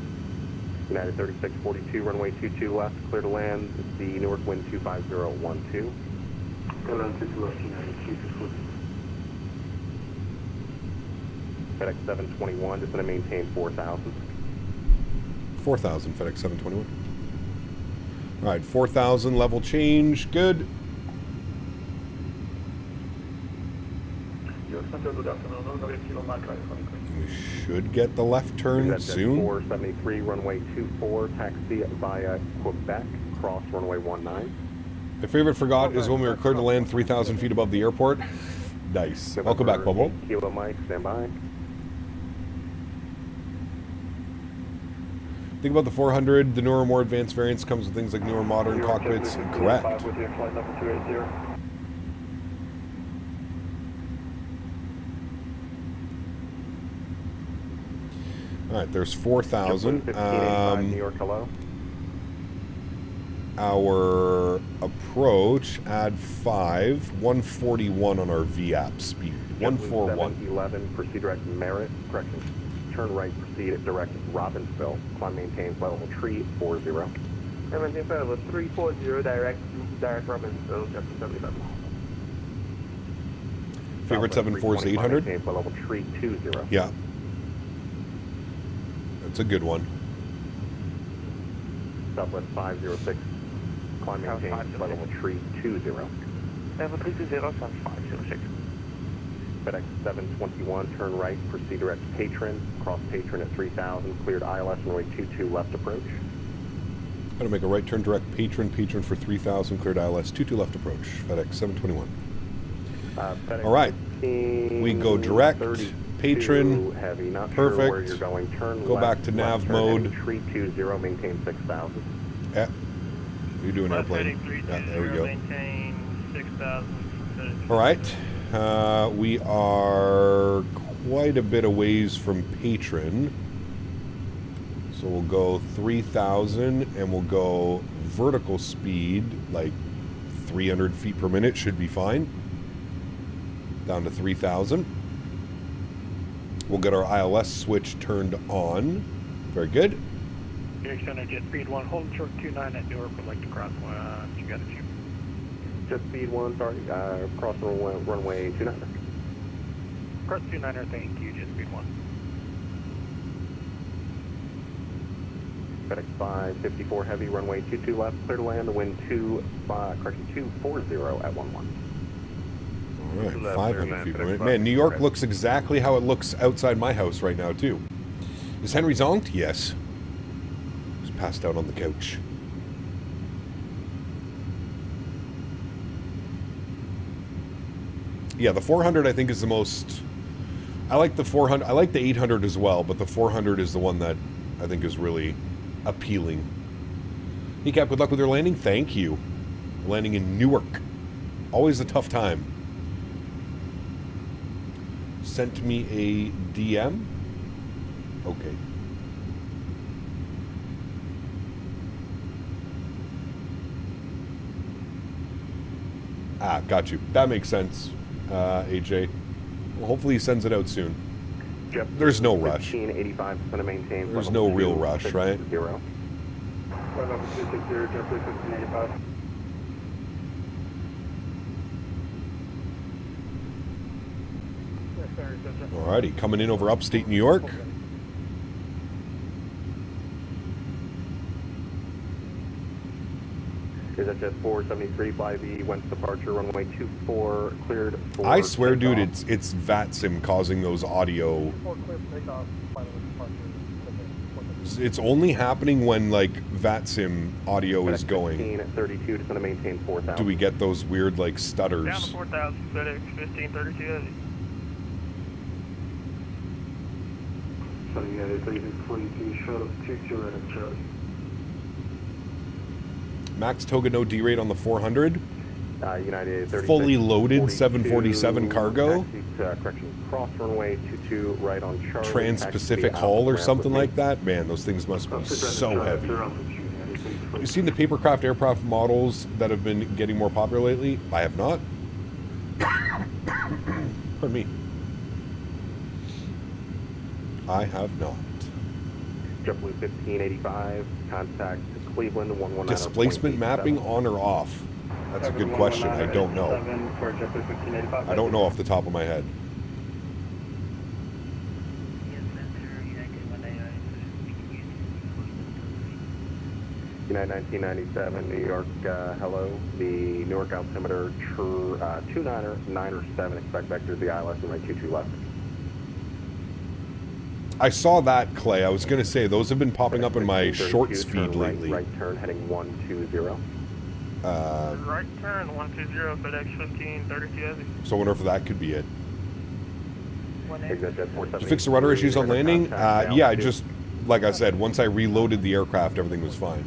S14: United 3642, runway 22 left, clear to land, the Newark wind 25012. FedEx 721, just going to maintain 4,000.
S2: 4,000, FedEx 721. All right, 4,000, level change, good. We should get the left turn soon.
S14: 473, runway 24, taxi via Quebec, cross runway 19.
S2: My favorite forgot is when we were cleared to land 3,000 feet above the airport. Nice. Welcome back, Bubble.
S14: Kilo Mike, stand by.
S2: Think about the 400. The newer, more advanced variants comes with things like newer modern cockpits. Correct. All right, there's 4,000.
S14: New York, hello.
S2: Our approach, add 5, 141 on our VAP speed. 141.
S14: 11, proceed direct Merritt, correction. Turn right, proceed direct Robbinsville. Climb, maintain flight level tree 40.
S6: Maintain flight level 340, direct Robbinsville, Justin 77.
S2: Favorite 74 is 800?
S14: Maintain flight level tree 20.
S2: Yeah. That's a good one.
S14: Southwest 506, climb, maintain flight level tree 20.
S17: Level 320, South 506.
S14: FedEx 721, turn right, proceed direct Patron, cross Patron at 3000, cleared ILS, runway 22 left approach.
S2: Got to make a right turn direct Patron for 3000, cleared ILS, 22 left approach, FedEx 721.
S14: FedEx
S2: all right,
S14: 15,
S2: we go direct, Patron,
S14: heavy, not
S2: perfect.
S14: Sure where you're going. Turn
S2: go
S14: left,
S2: back to nav
S14: turn
S2: mode.
S14: Tree 20, maintain 6000.
S2: Yeah. You're doing airplane. Yeah, there we go.
S17: Maintain 6,000.
S2: All right. We are quite a bit a ways from Patron. So we'll go 3,000 and we'll go vertical speed, like 300 feet per minute should be fine. Down to 3,000. We'll get our ILS switch turned on. Very good.
S5: GSX Center, jet speed 1, hold short 29 at Newark, would like to cross you got it, you.
S14: Jet speed 1, sorry, cross runway 29.
S5: Cross 29er, thank you, jet speed 1.
S14: Fedex 554 heavy, runway 22 left, clear to land, the wind 240 at 11.
S2: All right, 500 feet per minute. Man, New York looks exactly how it looks outside my house right now, too. Is Henry zonked? Yes. He's passed out on the couch. Yeah, the 400 I think is the most... I like the 400. I like the 800 as well, but the 400 is the one that I think is really appealing. Kneecap, good luck with your landing. Thank you. Landing in Newark. Always a tough time. Sent me a DM. Okay. Ah, got you. That makes sense, AJ. Well, hopefully he sends it out soon.
S14: Jeff,
S2: there's no rush.
S14: 1585 is going to maintain.
S2: There's no real rush, right?
S14: 0.
S2: Alrighty, coming in over upstate New York.
S14: Is that jet 473 by the west departure, runway 24, cleared for
S2: I swear,
S14: takeoff.
S2: dude, it's VATSIM causing those audio. It's only happening when, like, VATSIM audio is going.
S14: 1532 just going to maintain 4,000.
S2: Do we get those weird, like, stutters?
S17: Down to 4,000, FedEx 1532 heavy.
S6: So yeah, it's 42 short of 22 and Charlie.
S2: Max Toga no D-rate on the 400.
S14: United 36,
S2: fully loaded
S14: 42,
S2: 747 cargo.
S14: Correction, cross runway 22 right on Charlie.
S2: Trans-Pacific hull or something like that. Man, those things must be so heavy. You've seen the papercraft aircraft models that have been getting more popular lately? I have not. Pardon me. I have not.
S14: JetBlue 1585, contact Cleveland 119.
S2: Displacement mapping on or off? That's a good question. I don't know. I don't know off the top of my head.
S14: United 1997, New York, hello. The Newark altimeter 297, expect vector the ILS and my 22 left.
S2: I saw that, Clay. I was going to say, those have been popping up in my shorts feed lately.
S14: Right turn heading 120.
S17: Right turn 120, FedEx 1532 heavy.
S2: So I wonder if that could be it.
S14: Did
S2: you fix the rudder issues on landing? Yeah, I just, like I said, once I reloaded the aircraft, everything was fine.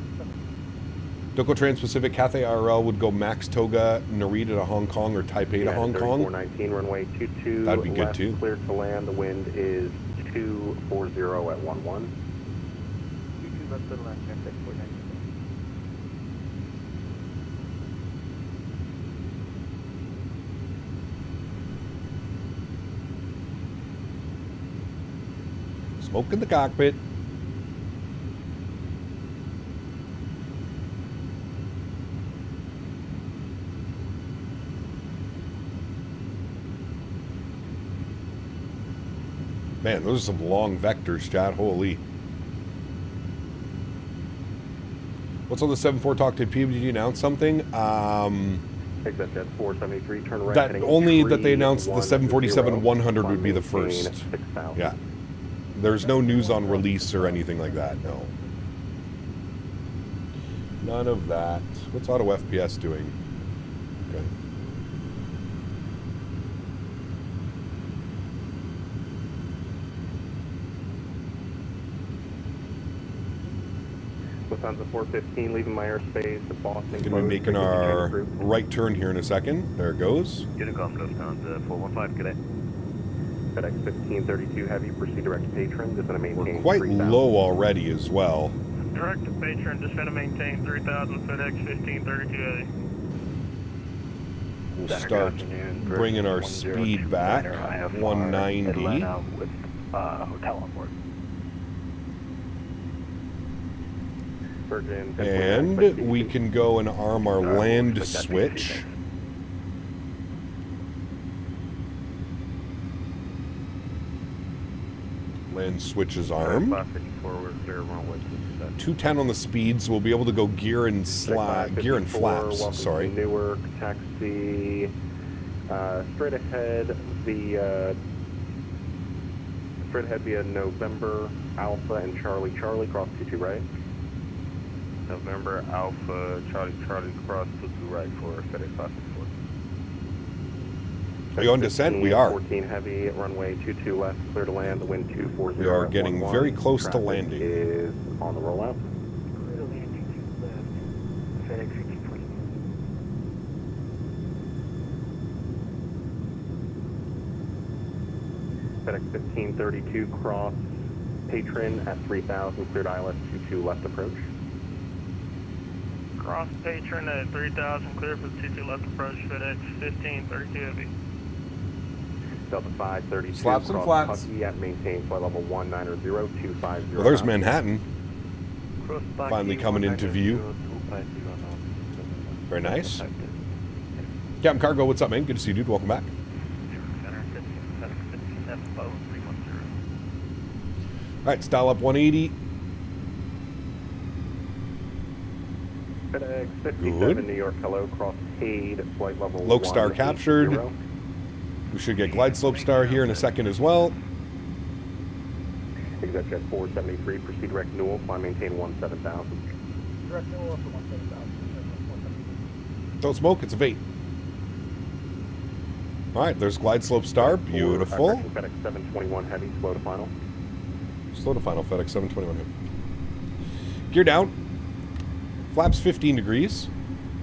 S2: Doko Trans-Pacific Cathay IRL would go Max Toga Narita to Hong Kong or Taipei to Hong Kong.
S14: 419, runway 22.
S2: That'd be good too.
S14: Clear to land. The wind is 240 at 11.
S12: 22 left to land, FX 419.
S2: Smoke in the cockpit. Man, those are some long vectors, Chad. Holy. What's on the 74 talk to PWD announce something?
S14: Exit jet 473, turn right.
S2: That only that they announced the 747-100 would be the first. Yeah. There's no news on release or anything like that, no. None of that. What's Auto FPS doing? Okay.
S14: Lufthansa 415, leaving my airspace to Boston.
S2: Going to be making our right turn here in a second. There it goes.
S14: Unicom Lufthansa 415, good day. FedEx 1532 Heavy, proceed direct to Patron, just going to maintain.
S2: We're quite low already as well.
S17: Direct to Patron, just going to maintain 3000 FedEx 1532 Heavy.
S2: We'll start bringing our speed back, 190.
S5: With hotel on board.
S2: And we can go and arm our land switch. Land switch is armed. 210 on the speeds. We'll be able to go gear and flaps. Sorry.
S14: Newark, taxi, straight ahead. Straight ahead via November, Alpha, and Charlie, cross 22 right. November, Alpha, Charlie, cross 22 right for FedEx 564.
S2: Are you on descent? We are.
S14: 14 heavy, runway 22 left, clear to land, the wind 240.
S2: We are getting very close to landing.
S14: Is on the rollout.
S5: Clear to land 22 left, FedEx 1520.
S14: FedEx 1532, cross Patron at 3000, cleared ILS 22 left approach.
S17: Cross Patron at 3000, clear for the 22 left approach, FedEx 1532 Heavy.
S14: Delta 532,
S2: Slaps and flats.
S14: Pucky at maintain flight level 1900250.
S2: Well, there's Manhattan. Finally coming into view. Very nice. Captain Cargo, what's up, man? Good to see you, dude. Welcome back. All right, style up 180.
S14: FedEx 57 New York, hello, cross paid, flight level
S2: Lokestar captured. We should get glide slope star here in a second as well.
S14: Executive 473, proceed direct Newell, climb maintain 17,000.
S5: Direct Newell up to 17,000.
S2: Don't smoke, it's a VATE. All right, there's glide slope star, beautiful.
S14: FedEx 721 heavy, slow to final.
S2: Slow to final, FedEx 721 heavy. Gear down. Flaps 15 degrees.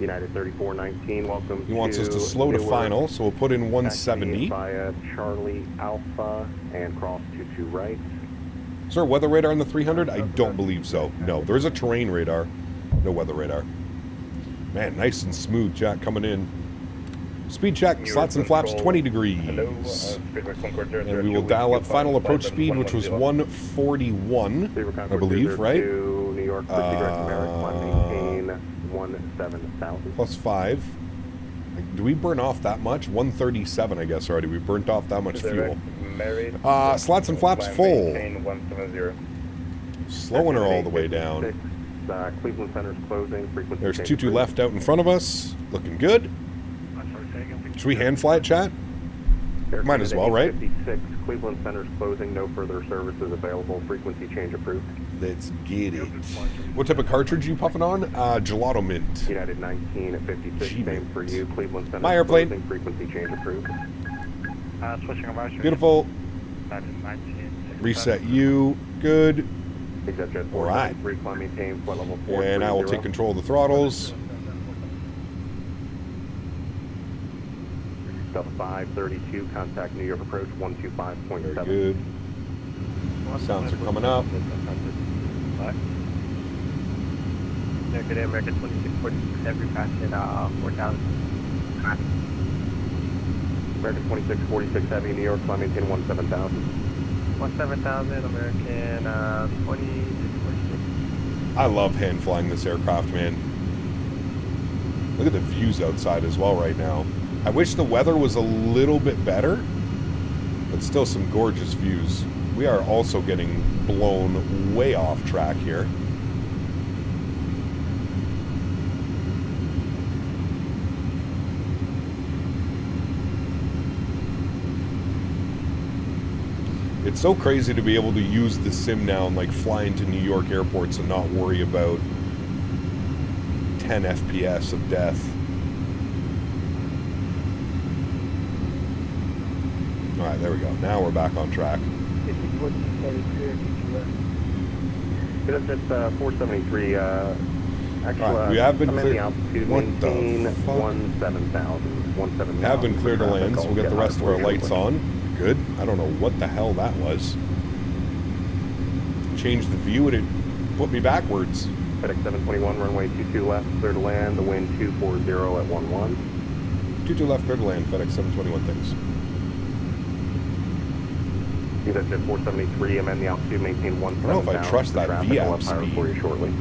S14: United 3419, welcome.
S2: He wants us to slow to final, so we'll put in 170.
S14: Via Charlie Alpha and cross 22 right.
S2: Is there a weather radar on the 300? I don't believe so. No, there's a terrain radar. No weather radar. Man, nice and smooth, Jack, coming in. Speed check, slots and flaps 20 degrees. And we will dial up final approach speed, which was 141, I believe, right?
S14: New York, maintain 17,000.
S2: Plus 5. Do we burn off that much? 137, I guess, already. We burnt off that much fuel. Slots and flaps full. Slowing her all the way down.
S14: Cleveland Center's closing.
S2: There's 22 left out in front of us. Looking good. Should we hand fly it, chat? Might as well, right?
S14: 56, Cleveland Center's closing. No further services available. Frequency change approved.
S2: Let's get it. What type of cartridge are you puffing on? Gelato Mint.
S14: United 19 at 56. Same for you. Cleveland Center's
S2: my airplane.
S14: Closing. Frequency change approved.
S17: Switching over.
S2: Beautiful. Reset you. Good. All right. And I will take control of the throttles.
S14: Delta 532, contact New York approach 125.7.
S2: Very good. Sounds are coming up.
S17: Good day, American 2646, every passing 4,000.
S14: American 2646 heavy, New York, climb maintain 17,000.
S17: 17,000, American 2646.
S2: I love hand flying this aircraft, man. Look at the views outside as well right now. I wish the weather was a little bit better, but still some gorgeous views. We are also getting blown way off track here. It's so crazy to be able to use the sim now and like fly into New York airports and not worry about 10 FPS of death. Alright, there we go. Now we're back on track.
S14: That's 473.
S2: Alright, we have been cleared. What the fuck?
S14: 17,000.
S2: We have been cleared to land, so we'll get the rest of our lights on. Good. I don't know what the hell that was. Changed the view and it put me backwards.
S14: FedEx 721, runway 22 left, clear to land, the wind 240 at 11.
S2: 22 left, clear to land, FedEx 721, thanks.
S14: That's at 473, amend the altitude, maintain 170,000.
S2: I don't know if I trust that VAP speed.
S14: For you shortly.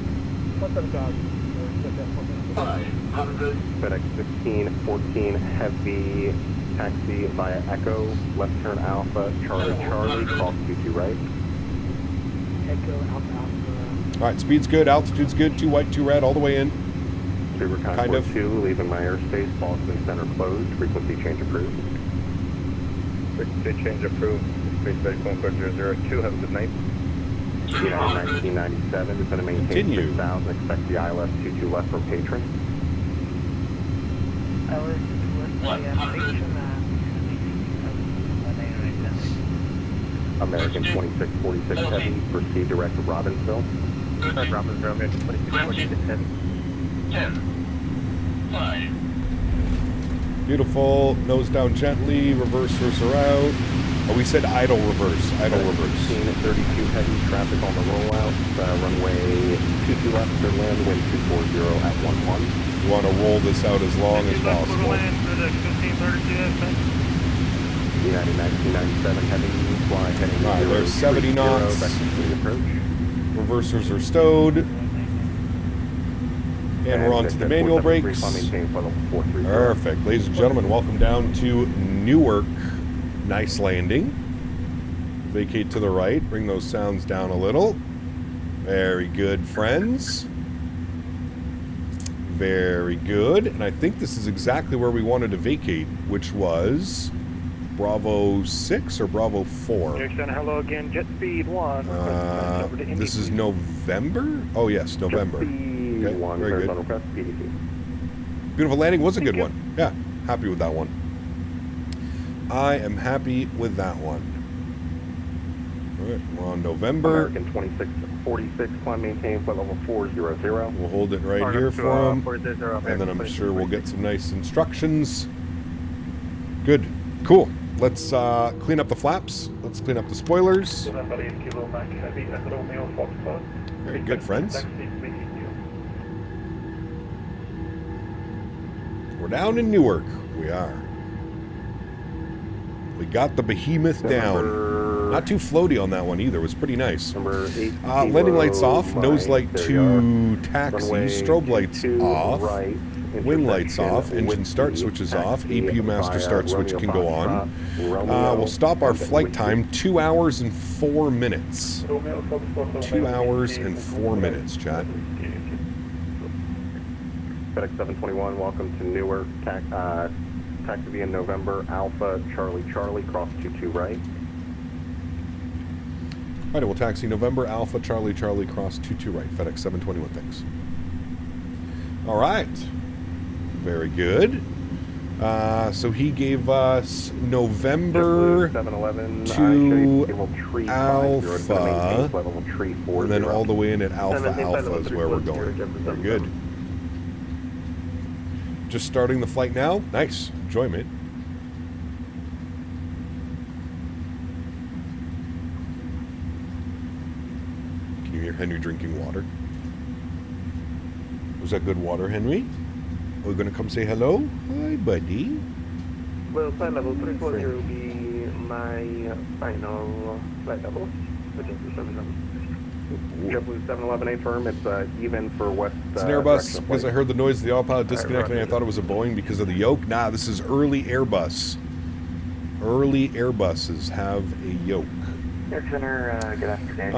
S15: 500.
S14: FedEx 1514, heavy taxi via Echo, left turn Alpha, Charlie, cross 22 right.
S5: Echo, Alpha.
S2: Alright, speed's good, altitude's good, 2 white, 2 red, all the way in.
S14: Super
S2: Kind of.
S14: 2, leaving my airspace, Boston Center closed, frequency change approved. Frequency change approved, space bed 1.002, have a good night. United 1997 is going to maintain 6,000, expect the ILS 22 left for patron. American 2646 heavy, proceed direct to Robbinsville. Robbinsville, American 2646 heavy.
S15: 10, 5.
S2: Beautiful, nose down gently, reversers are out. Oh, we said idle reverse, idle reverse.
S14: 32 heavy traffic on the rollout, runway 22 left, clear land, wind 240 at 11.
S2: You want to roll this out as long as possible.
S14: United 1997 heavy, fly heading.
S2: Alright, there's 70 knots. Reversers are stowed. And we're on to the manual brakes. Perfect. Ladies and gentlemen, welcome down to Newark. Nice landing. Vacate to the right. Bring those sounds down a little. Very good, friends. Very good. And I think this is exactly where we wanted to vacate, which was Bravo 6 or Bravo 4?
S5: Hello again, jet speed 1.
S2: This is November? Oh, yes, November. Okay, very good. Beautiful landing. Was a good one. Yeah, happy with that one. I am happy with that one. All right, we're on November.
S14: American 2646, climb maintain flight level 400.
S2: We'll hold it right here for him. And then I'm sure we'll get some nice instructions. Good. Cool. Let's clean up the flaps. Let's clean up the spoilers. Very good, friends. We're down in Newark. We are. We got the behemoth down. Not too floaty on that one either. It was pretty nice. Landing lights off. Nose light to taxi. Strobe lights off. Wing lights off. Engine start switches off. APU master start switch can go on. We'll stop our flight time. 2 hours and 4 minutes. 2 hours and 4 minutes, chat.
S14: FedEx 721, welcome to Newark. Taxi in November, Alpha, Charlie, cross 22 right.
S2: All right, we'll taxi November, Alpha, Charlie, cross 22 right. FedEx 721, thanks. All right. Very good. So he gave us November to Alpha, and then all the way in at Alpha is where we're going. Very good. Just starting the flight now. Nice. Enjoyment. Can you hear Henry drinking water? Was that good water, Henry? Are we going to come say hello? Hi, buddy.
S6: Well, flight level 340 will be my final flight level, which is the 711.
S14: JetBlue 711 firm, it's even for west.
S2: It's an Airbus because I heard the noise of the autopilot disconnecting and I thought it was a Boeing because of the yoke. Nah, this is early Airbus. Early Airbuses have a yoke.
S12: Air Center, good afternoon.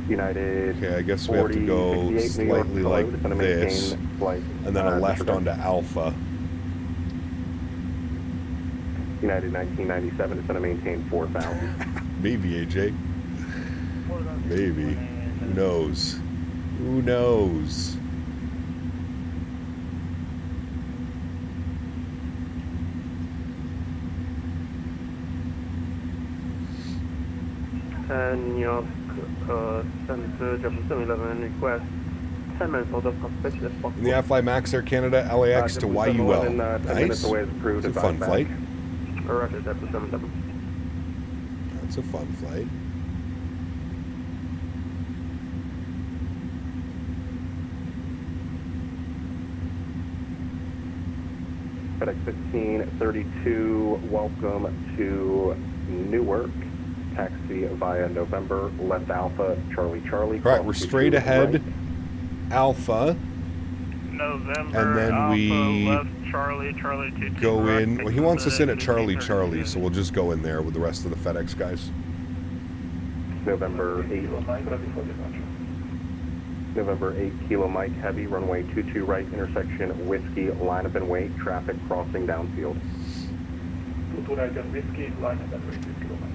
S14: United.
S2: Okay, I guess we have to go slightly like this, and then a left onto Alpha.
S14: United 1997 is going to maintain 4,000.
S2: Maybe, AJ. Maybe. Who knows? Who knows?
S6: New York Center, Jefferson 11, request 10 minutes hold of cockpit as possible.
S2: In the AFLI Max Air Canada LAX to YUL. Nice.
S6: It's
S2: a fun flight.
S6: Roger, Jefferson 7.
S2: That's a fun flight.
S14: FedEx 1532, welcome to Newark. Taxi via November, left Alpha, Charlie Charlie.
S2: All right, we're straight ahead, right. Alpha.
S17: November,
S2: and then
S17: Alpha,
S2: we
S17: left Charlie, Charlie 22.
S2: go in. Well, he wants us in at Charlie Charlie, so we'll just go in there with the rest of the FedEx guys.
S14: November 8. November 8, Kilo Mike, heavy, runway 22 right, intersection, Whiskey, line up and wait, traffic crossing downfield.
S15: 22 right and Whiskey, line up and wait, 6 Kilo Mike.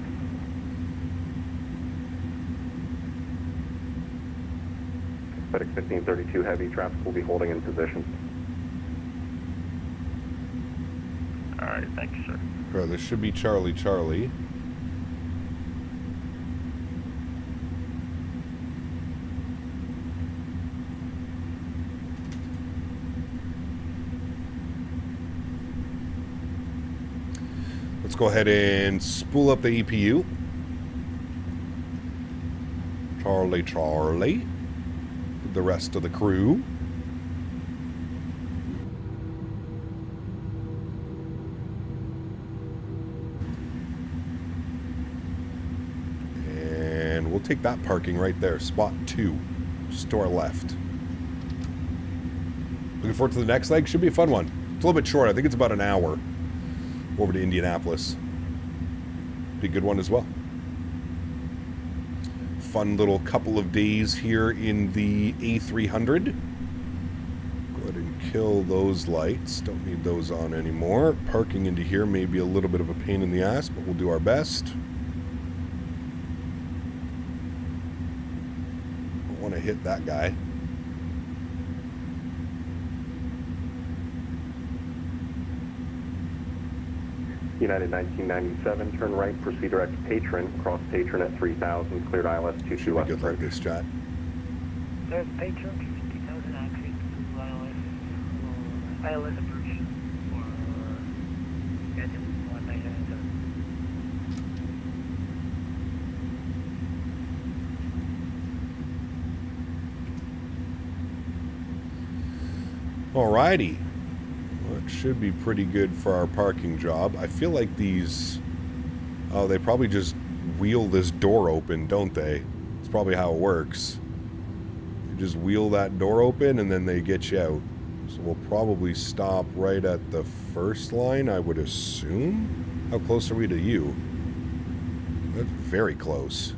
S14: FedEx 1532 heavy, traffic will be holding in position.
S17: Alright, thank you, sir.
S2: All right, this should be Charlie Charlie. Let's go ahead and spool up the EPU. Charlie Charlie. With the rest of the crew. And we'll take that parking right there. Spot 2. Just to our left. Looking forward to the next leg. Should be a fun one. It's a little bit short. I think it's about an hour. Over to Indianapolis. Be a good one as well. Fun little couple of days here in the A300. Go ahead and kill those lights. Don't need those on anymore. Parking into here may be a little bit of a pain in the ass, but we'll do our best. Don't want to hit that guy.
S14: United 1997, turn right, proceed direct to Patron, cross Patron at 3000, cleared ILS 22 left.
S2: Good like this, chat.
S18: There's Patron, 50,000 access to ILS approach for VATSIM 1997.
S2: Alrighty. Well, it should be pretty good for our parking job. I feel like these... Oh, they probably just wheel this door open, don't they? It's probably how it works. They just wheel that door open and then they get you out. So we'll probably stop right at the first line, I would assume. How close are we to you? That's very close.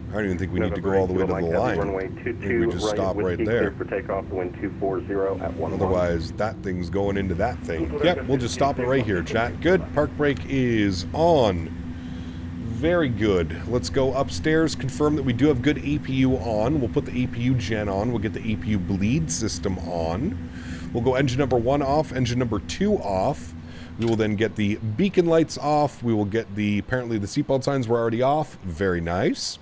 S2: I don't even think we need to go all the way to the line.
S14: Runway 22
S2: we just stop right there.
S14: For takeoff, wind 240 at 11.
S2: Otherwise, that thing's going into that thing. Yep, we'll just stop it right here, chat. Good. Park brake is on. Very good. Let's go upstairs, confirm that we do have good APU on. We'll put the APU gen on. We'll get the APU bleed system on. We'll go engine number 1 off, engine number 2 off. We will then get the beacon lights off. We will get the, apparently the seatbelt signs were already off. Very nice.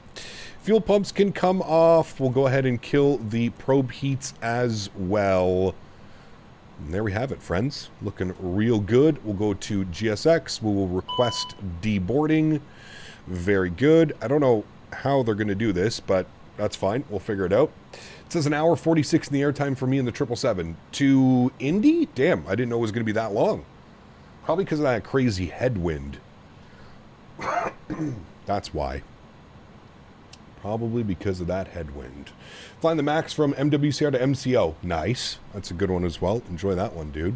S2: Fuel pumps can come off. We'll go ahead and kill the probe heats as well. And there we have it, friends. Looking real good. We'll go to GSX. We will request deboarding. Very good. I don't know how they're going to do this, but that's fine. We'll figure it out. It says an hour 46 in the airtime for me in the 777. To Indy? Damn, I didn't know it was going to be that long. Probably because of that crazy headwind. That's why. Probably because of that headwind. Flying the MAX from MWCR to MCO. Nice. That's a good one as well. Enjoy that one, dude.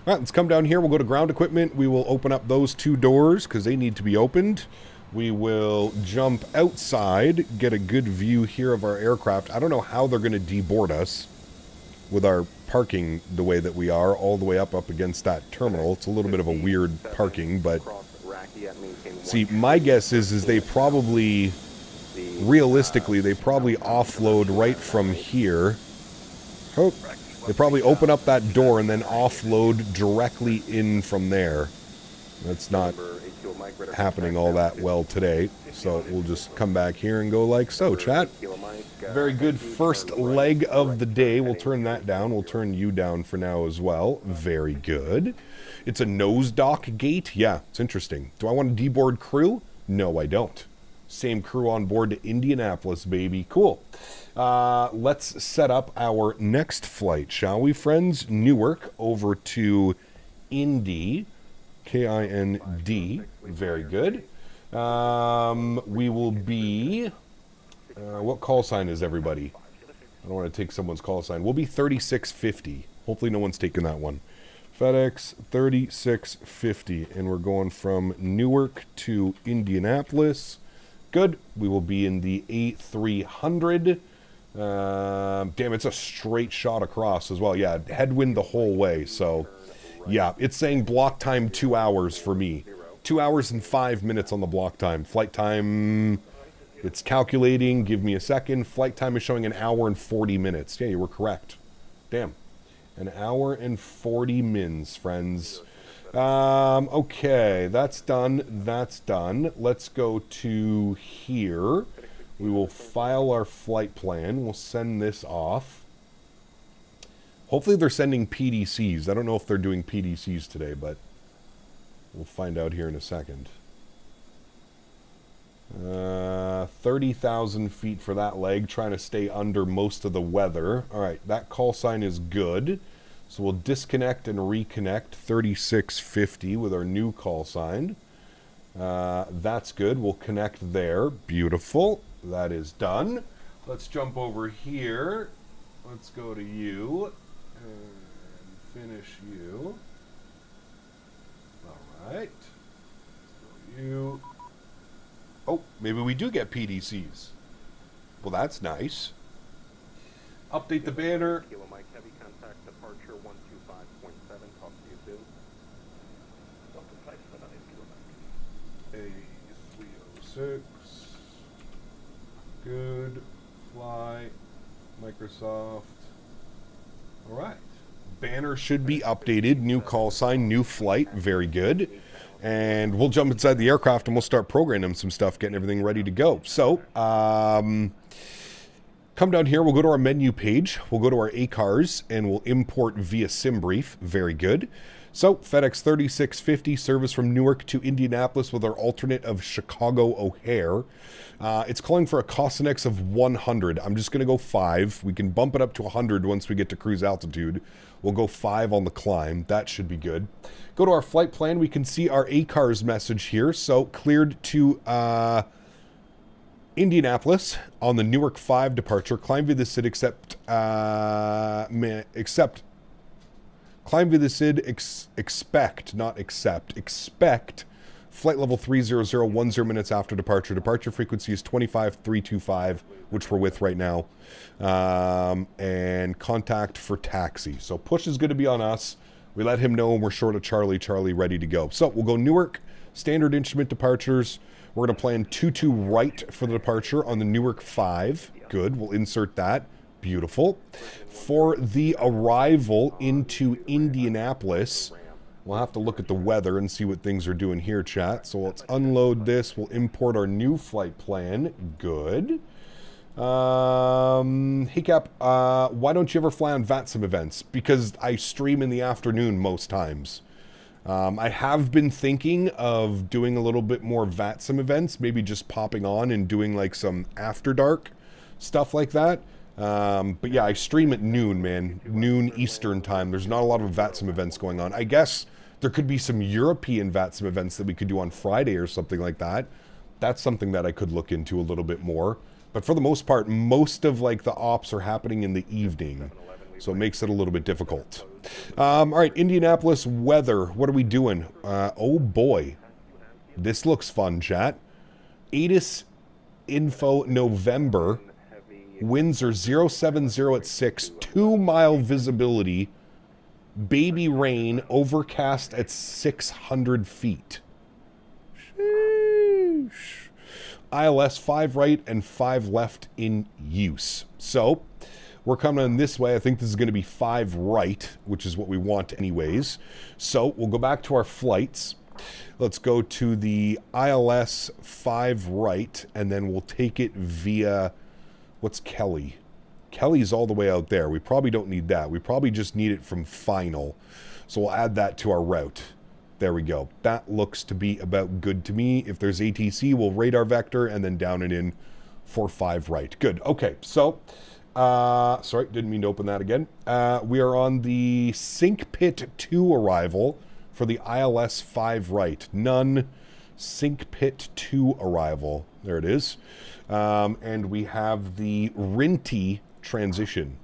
S2: All right, let's come down here. We'll go to ground equipment. We will open up those 2 doors because they need to be opened. We will jump outside, get a good view here of our aircraft. I don't know how they're going to deboard us with our parking the way that we are, all the way up against that terminal. It's a little bit of a weird parking, but see, my guess is they probably... Realistically, they probably offload right from here. Oh, they probably open up that door and then offload directly in from there. That's not happening all that well today. So we'll just come back here and go like so, chat. Very good first leg of the day. We'll turn that down. We'll turn you down for now as well. Very good. It's a nose dock gate. Yeah, it's interesting. Do I want a deboard crew? No, I don't. Same crew on board to Indianapolis, baby. Cool. Let's set up our next flight, shall we, friends? Newark over to Indy. K-I-N-D. Very good. We will be... what call sign is everybody? I don't want to take someone's call sign. We'll be 3650. Hopefully no one's taking that one. Fedex 3650. And we're going from Newark to Indianapolis. Good. We will be in the A300. Damn, it's a straight shot across as well. Yeah, headwind the whole way, so... Yeah, it's saying block time 2 hours for me. 2 hours and 5 minutes on the block time. Flight time, it's calculating. Give me a second. Flight time is showing 1 hour and 40 minutes. Yeah, you were correct. Damn. 1 hour and 40 mins, friends. Okay, that's done. That's done. Let's go to here. We will file our flight plan. We'll send this off. Hopefully they're sending PDCs. I don't know if they're doing PDCs today, but we'll find out here in a second. 30,000 feet for that leg, trying to stay under most of the weather. All right, that call sign is good. So we'll disconnect and reconnect 3650 with our new call sign. That's good. We'll connect there. Beautiful. That is done. Let's jump over here. Let's go to you. And finish you. All right. You. Oh, maybe we do get PDCs. Well, that's nice. Update the banner.
S14: Kilo Mike, heavy contact departure 125.7. Talk to you soon.
S2: A306. Good. Fly. Microsoft. All right. Banner should be updated. New call sign, new flight. Very good. And we'll jump inside the aircraft and we'll start programming some stuff, getting everything ready to go. So, come down here. We'll go to our menu page. We'll go to our ACARS and we'll import via SimBrief. Very good. So, FedEx 3650, service from Newark to Indianapolis with our alternate of Chicago O'Hare. It's calling for a cost index of 100. I'm just going to go 5. We can bump it up to 100 once we get to cruise altitude. We'll go 5 on the climb. That should be good. Go to our flight plan. We can see our ACARS message here. So, cleared to Indianapolis on the Newark 5 departure. Climb via the SID except... Climb via the SID, expect, not accept, expect flight level 300, 10 minutes after departure. Departure frequency is 25325, which we're with right now. And contact for taxi. So push is going to be on us. We let him know when we're short of Charlie. Charlie ready to go. So we'll go Newark, standard instrument departures. We're going to plan 22 right for the departure on the Newark 5. Good, we'll insert that. Beautiful. For the arrival into Indianapolis, we'll have to look at the weather and see what things are doing here, chat. So let's unload this. We'll import our new flight plan. Good. Hey Cap, why don't you ever fly on VATSIM events? Because I stream in the afternoon most times. I have been thinking of doing a little bit more VATSIM events, maybe just popping on and doing like some after dark stuff like that. But yeah, I stream at noon, man. Noon Eastern time. There's not a lot of VATSIM events going on. I guess there could be some European VATSIM events that we could do on Friday or something like that. That's something that I could look into a little bit more. But for the most part, most of like the ops are happening in the evening. So it makes it a little bit difficult. All right, Indianapolis weather. What are we doing? Oh boy. This looks fun, chat. ATIS info November. Winds are 070 at 6, 2-mile visibility, baby rain, overcast at 600 feet. Sheesh. ILS 5 right and 5 left in use. So, we're coming in this way. I think this is going to be 5 right, which is what we want anyways. So, we'll go back to our flights. Let's go to the ILS 5 right, and then we'll take it via, what's Kelly? Kelly's all the way out there. We probably don't need that. We probably just need it from final. So we'll add that to our route. There we go. That looks to be about good to me. If there's ATC, we'll radar vector and then down and in for 5 right. Good. Okay, so, sorry, didn't mean to open that again. We are on the Sink Pit 2 arrival for the ILS 5 right. None. Sink Pit 2 arrival. There it is. And we have the Rinty transition.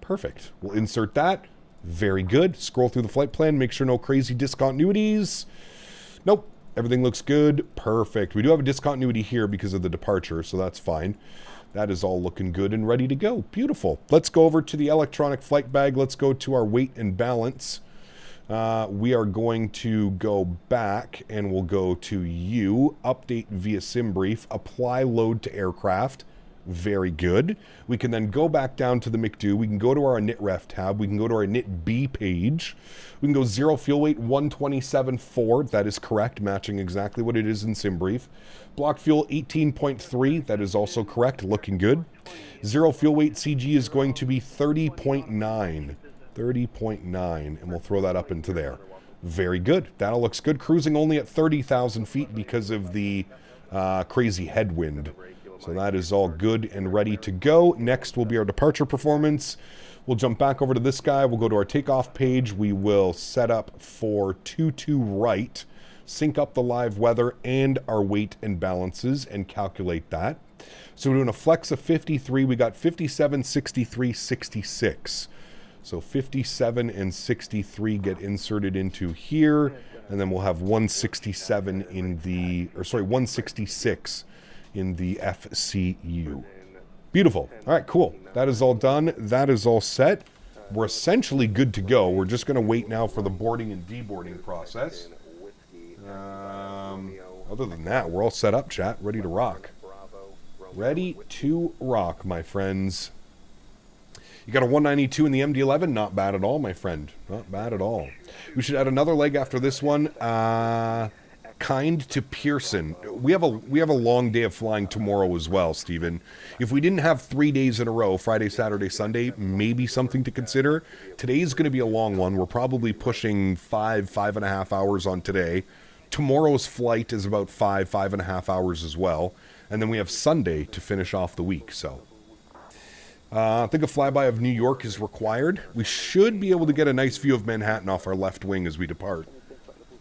S2: Perfect. We'll insert that. Very good. Scroll through the flight plan. Make sure no crazy discontinuities. Nope. Everything looks good. Perfect. We do have a discontinuity here because of the departure, so that's fine. That is all looking good and ready to go. Beautiful. Let's go over to the electronic flight bag. Let's go to our weight and balance. We are going to go back and we'll go to U, update via sim brief, apply load to aircraft. Very good. We can then go back down to the McDo. We can go to our initRef tab. We can go to our initB page. We can go 0 fuel weight 127.4. That is correct, matching exactly what it is in SimBrief. Block fuel 18.3. That is also correct, looking good. 0 fuel weight CG is going to be 30.9. 30.9, and we'll throw that up into there. Very good. That all looks good. Cruising only at 30,000 feet because of the crazy headwind. So that is all good and ready to go. Next will be our departure performance. We'll jump back over to this guy. We'll go to our takeoff page. We will set up for 22 right, sync up the live weather and our weight and balances and calculate that. So we're doing a flex of 53. We got 57, 63, 66. So 57 and 63 get inserted into here. And then we'll have 167 in the, or sorry, 166 in the FCU. Beautiful. All right, cool. That is all done. That is all set. We're essentially good to go. We're just going to wait now for the boarding and deboarding process. Other than that, we're all set up, chat. Ready to rock. Ready to rock, my friends. You got a 192 in the MD-11? Not bad at all, my friend. Not bad at all. We should add another leg after this one. Kind to Pearson. We have a long day of flying tomorrow as well, Stephen. If we didn't have 3 days in a row, Friday, Saturday, Sunday, maybe something to consider. Today's going to be a long one. We're probably pushing 5.5 hours on today. Tomorrow's flight is about 5.5 hours as well. And then we have Sunday to finish off the week, so. I think a flyby of New York is required. We should be able to get a nice view of Manhattan off our left wing as we depart.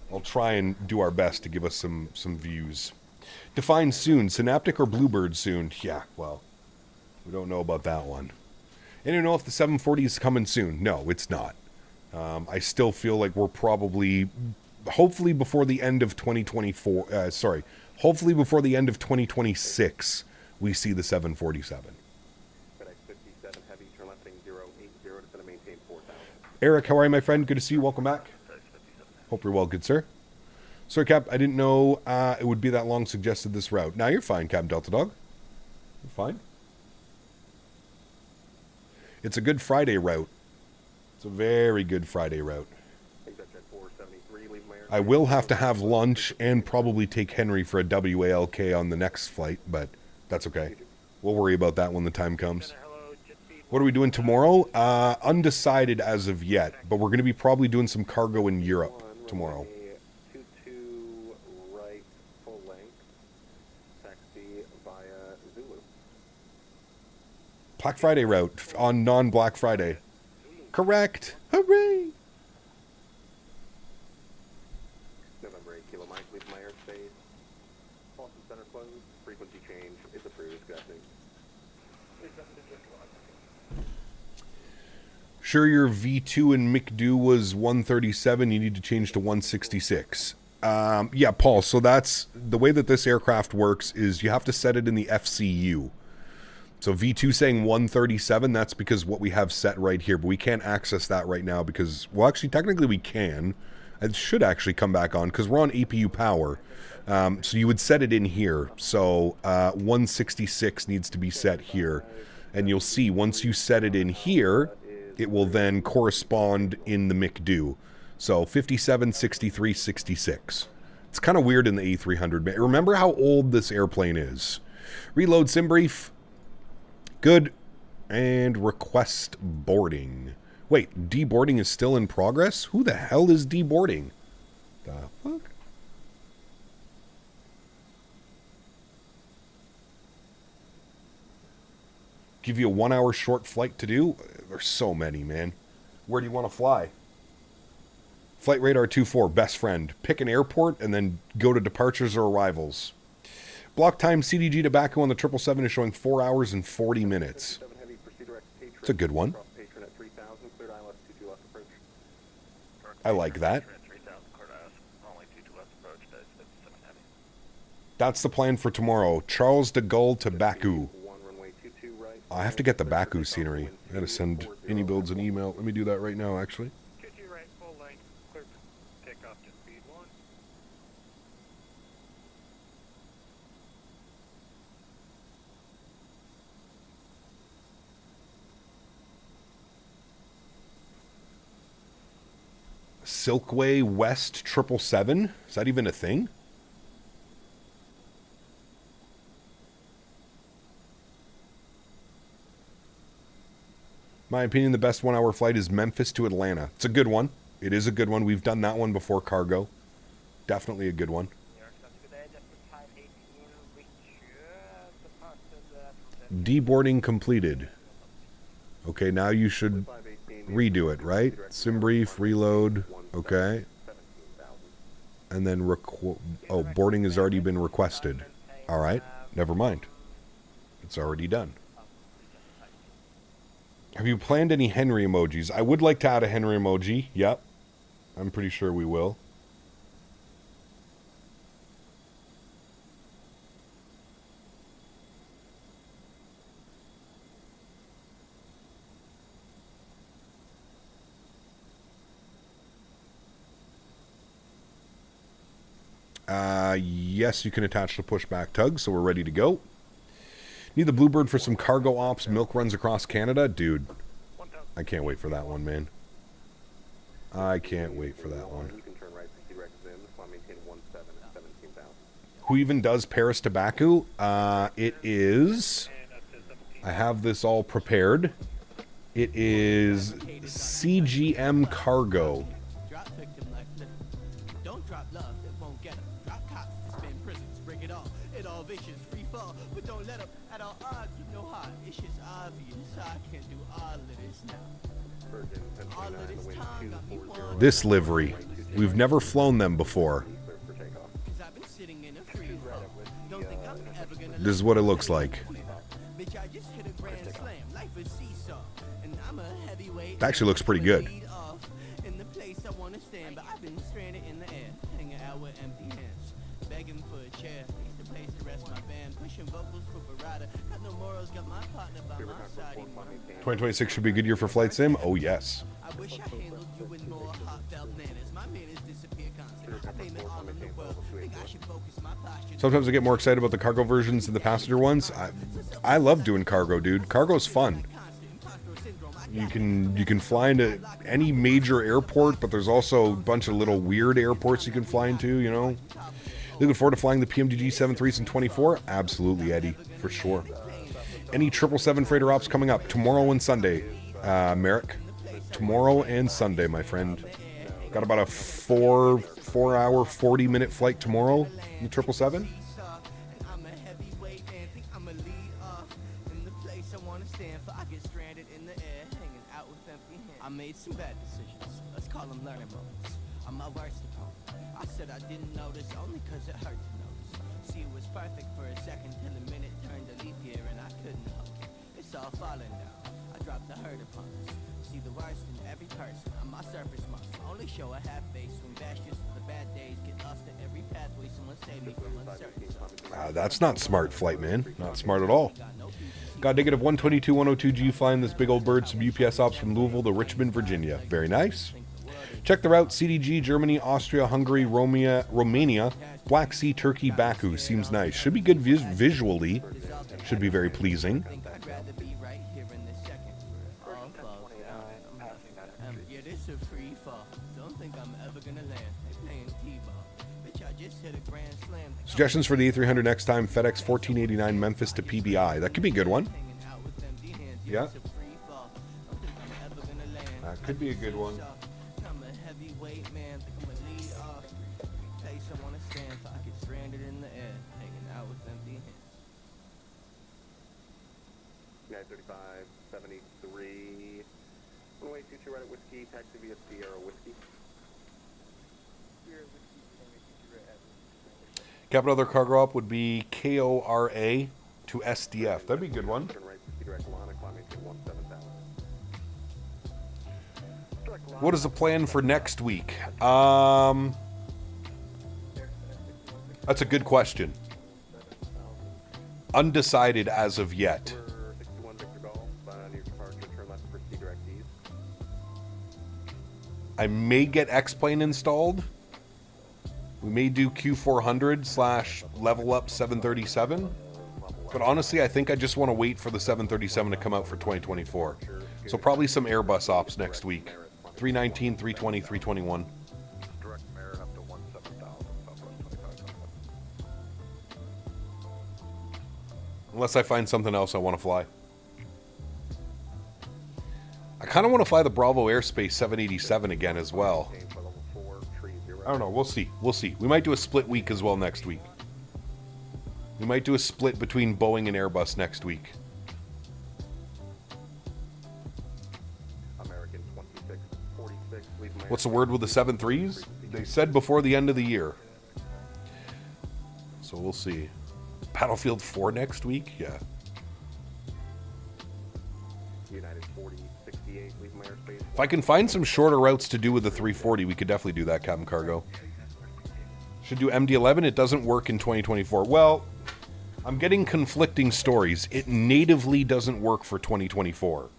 S2: I'll try and do our best to give us some views. Define soon. Synaptic or Bluebird soon? Yeah, well, we don't know about that one. And you know if the 740 is coming soon? No, it's not. I still feel like we're probably, hopefully before the end of 2024, hopefully before the end of 2026, we see the 747.
S14: FedEx 57 heavy, turn left, 080 to maintain 4,000.
S2: Eric, how are you, my friend? Good to see you. Welcome back. Hope you're well, good sir. Sorry, Cap, I didn't know it would be that long. Suggested this route. Now you're fine, Cap Delta Dog. You're fine. It's a good Friday route. It's a very good Friday route. I will have to have lunch and probably take Henry for a WALK on the next flight, but that's okay. We'll worry about that when the time comes. What are we doing tomorrow? Undecided as of yet, but we're going to be probably doing some cargo in Europe tomorrow.
S14: 22 right, full length, taxi via Zulu.
S2: Black Friday route on non-Black Friday. Correct. Hooray!
S14: November 8 Kilo Mike, leave my airspace. Boston Center closed. Frequency change is approved. Good afternoon.
S2: Sure, your V2 in McDo was 137. You need to change to 166. Yeah, Paul. So that's the way that this aircraft works is you have to set it in the FCU. So V2 saying 137, that's because what we have set right here. But we can't access that right now because, well, actually, technically we can. It should actually come back on because we're on APU power. So you would set it in here. So 166 needs to be set here. And you'll see once you set it in here, it will then correspond in the McDo. So 57, 63, 66. It's kind of weird in the A300. Remember how old this airplane is. Reload sim brief. Good. And request boarding. Wait, deboarding is still in progress? Who the hell is deboarding? The fuck? Give you a 1 hour short flight to do? There's so many, man. Where do you want to fly? Flight Radar 24, best friend. Pick an airport and then go to departures or arrivals. Block time CDG to Baku on the 777 is showing 4 hours and 40 minutes. It's a good one. I like that. That's the plan for tomorrow. Charles de Gaulle to Baku. I have to get the Baku scenery. I gotta send iniBuilds an email. Let me do that right now, actually. Silkway West 777? Is that even a thing? My opinion, the best 1 hour flight is Memphis to Atlanta. It's a good one. It is a good one. We've done that one before, cargo. Definitely a good one. Deboarding completed. Okay, now you should redo it, right? Sim brief, reload. Okay. And then boarding has already been requested. All right. Never mind. It's already done. Have you planned any Henry emojis? I would like to add a Henry emoji. Yep. I'm pretty sure we will. Yes, you can attach the pushback tug, so we're ready to go. Need the Bluebird for some cargo ops, milk runs across Canada? Dude, I can't wait for that one, man. I can't wait for that one. Who even does Paris to Baku? It is... I have this all prepared. It is CGM Cargo. This livery. We've never flown them before. This is what it looks like. It actually looks pretty good. ...2026 should be a good year for Flight Sim? Oh, yes. Sometimes I get more excited about the cargo versions than the passenger ones. I love doing cargo, dude. Cargo's fun. You can fly into any major airport, but there's also a bunch of little weird airports you can fly into, you know. Looking forward to flying the PMDG 73s in 24? Absolutely, Eddie, for sure. Any 777 freighter ops coming up tomorrow and Sunday, Merrick? Tomorrow and Sunday, my friend. Got about a 4 hour, 40-minute flight tomorrow in the 777.
S19: I made some bad decisions. Let's call them learning moments. I'm my worst opponent. I said I didn't notice only because it hurt to notice. See, it was perfect for a second till the minute turned a leap year and I couldn't help it. It's all falling down. I dropped the hurt upon us. See the worst in every person. I'm my surface muscle. Only show a half face when bashes for the bad days. Get lost at every pathway. Someone save me from uncertainty.
S2: That's not smart, Flight Man. Not smart at all. Got negative 122, 102G flying this big old bird. Some UPS ops from Louisville to Richmond, Virginia. Very nice. Check the route. CDG, Germany, Austria, Hungary, Romania, Black Sea, Turkey, Baku. Seems nice. Should be good visually. Should be very pleasing. Suggestions for the A300 next time, FedEx 1489 Memphis to PBI. That could be a good one. Yeah. That could be a good one.
S14: Guy 3573. Runway 22 right at Whiskey, taxi via Sierra Whiskey.
S2: Capital other cargo up would be KORA to SDF. That'd be a good one. What is the plan for next week? That's a good question. Undecided as of yet. I may get X-Plane installed. We may do Q400 / level up 737. But honestly, I think I just want to wait for the 737 to come out for 2024. So probably some Airbus ops next week. 319, 320, 321. Unless I find something else I want to fly. I kind of want to fly the Bravo Airspace 787 again as well. I don't know. We'll see. We'll see. We might do a split week as well next week. We might do a split between Boeing and Airbus next week. What's the word with the 7.3s? They said before the end of the year. So we'll see. Battlefield 4 next week? Yeah.
S14: United 4068, leave my airspace.
S2: If I can find some shorter routes to do with the 340, we could definitely do that, Captain Cargo. Should do MD-11. It doesn't work in 2024. Well, I'm getting conflicting stories. It natively doesn't work for 2024.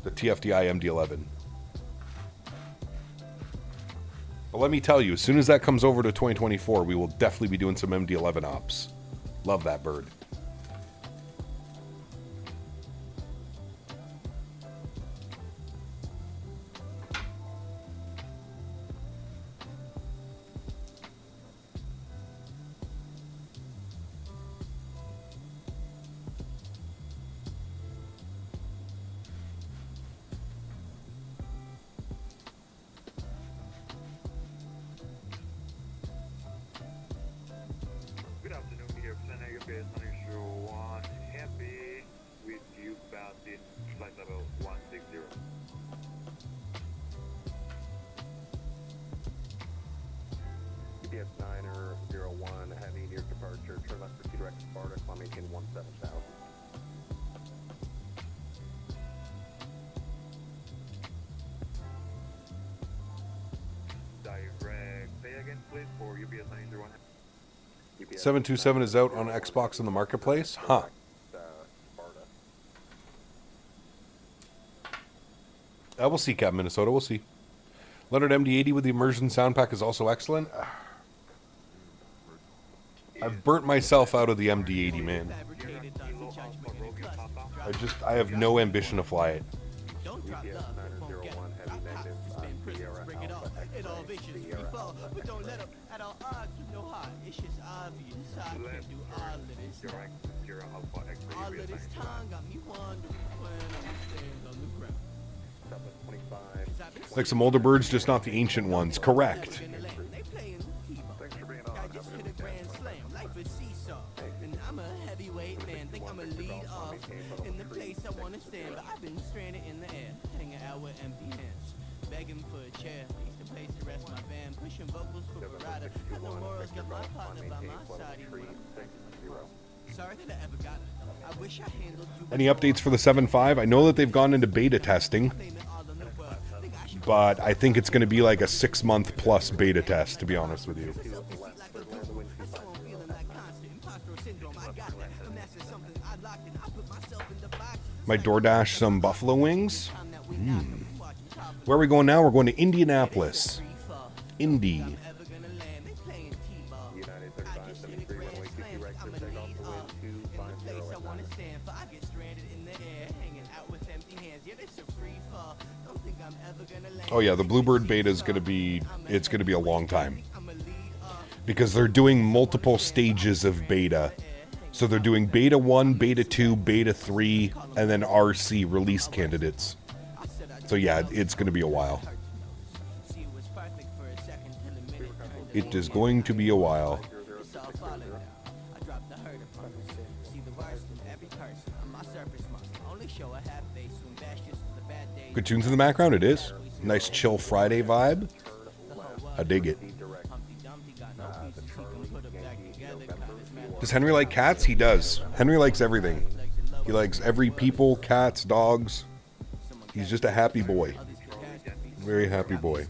S2: The TFDI MD-11. But let me tell you, as soon as that comes over to 2024, we will definitely be doing some MD-11 ops. Love that bird.
S17: Direct. Say again, please, for UPS 901.
S2: 727 is out on Xbox in the marketplace? Huh. We'll see, Cap Minnesota. We'll see. Leonard MD-80 with the immersion sound pack is also excellent. I've burnt myself out of the MD-80, man. I have no ambition to fly it. Like some older birds, just not the ancient ones. Correct.
S19: Begging for a chair, needs a place to rest my van, pushing vocals for Barada, got no morals, got my partner by my side. Sorry that I ever got it. I wish I handled you.
S2: Any updates for the 7.5? I know that they've gone into beta testing, but I think it's going to be like a 6-month plus beta test, to be honest with you. Might DoorDash some buffalo wings. Where are we going now? We're going to Indianapolis. Indy. Oh yeah, the Bluebird beta is going to be, it's going to be a long time. because they're doing multiple stages of beta. So they're doing beta 1, beta 2, beta 3, and then RC release candidates. So yeah, it's going to be a while. It is going to be a while. Good tunes in the background, it is. Nice chill Friday vibe. I dig it. Does Henry like cats? He does. Henry likes everything. He likes every people, cats, dogs. He's just a happy boy. Very happy boy.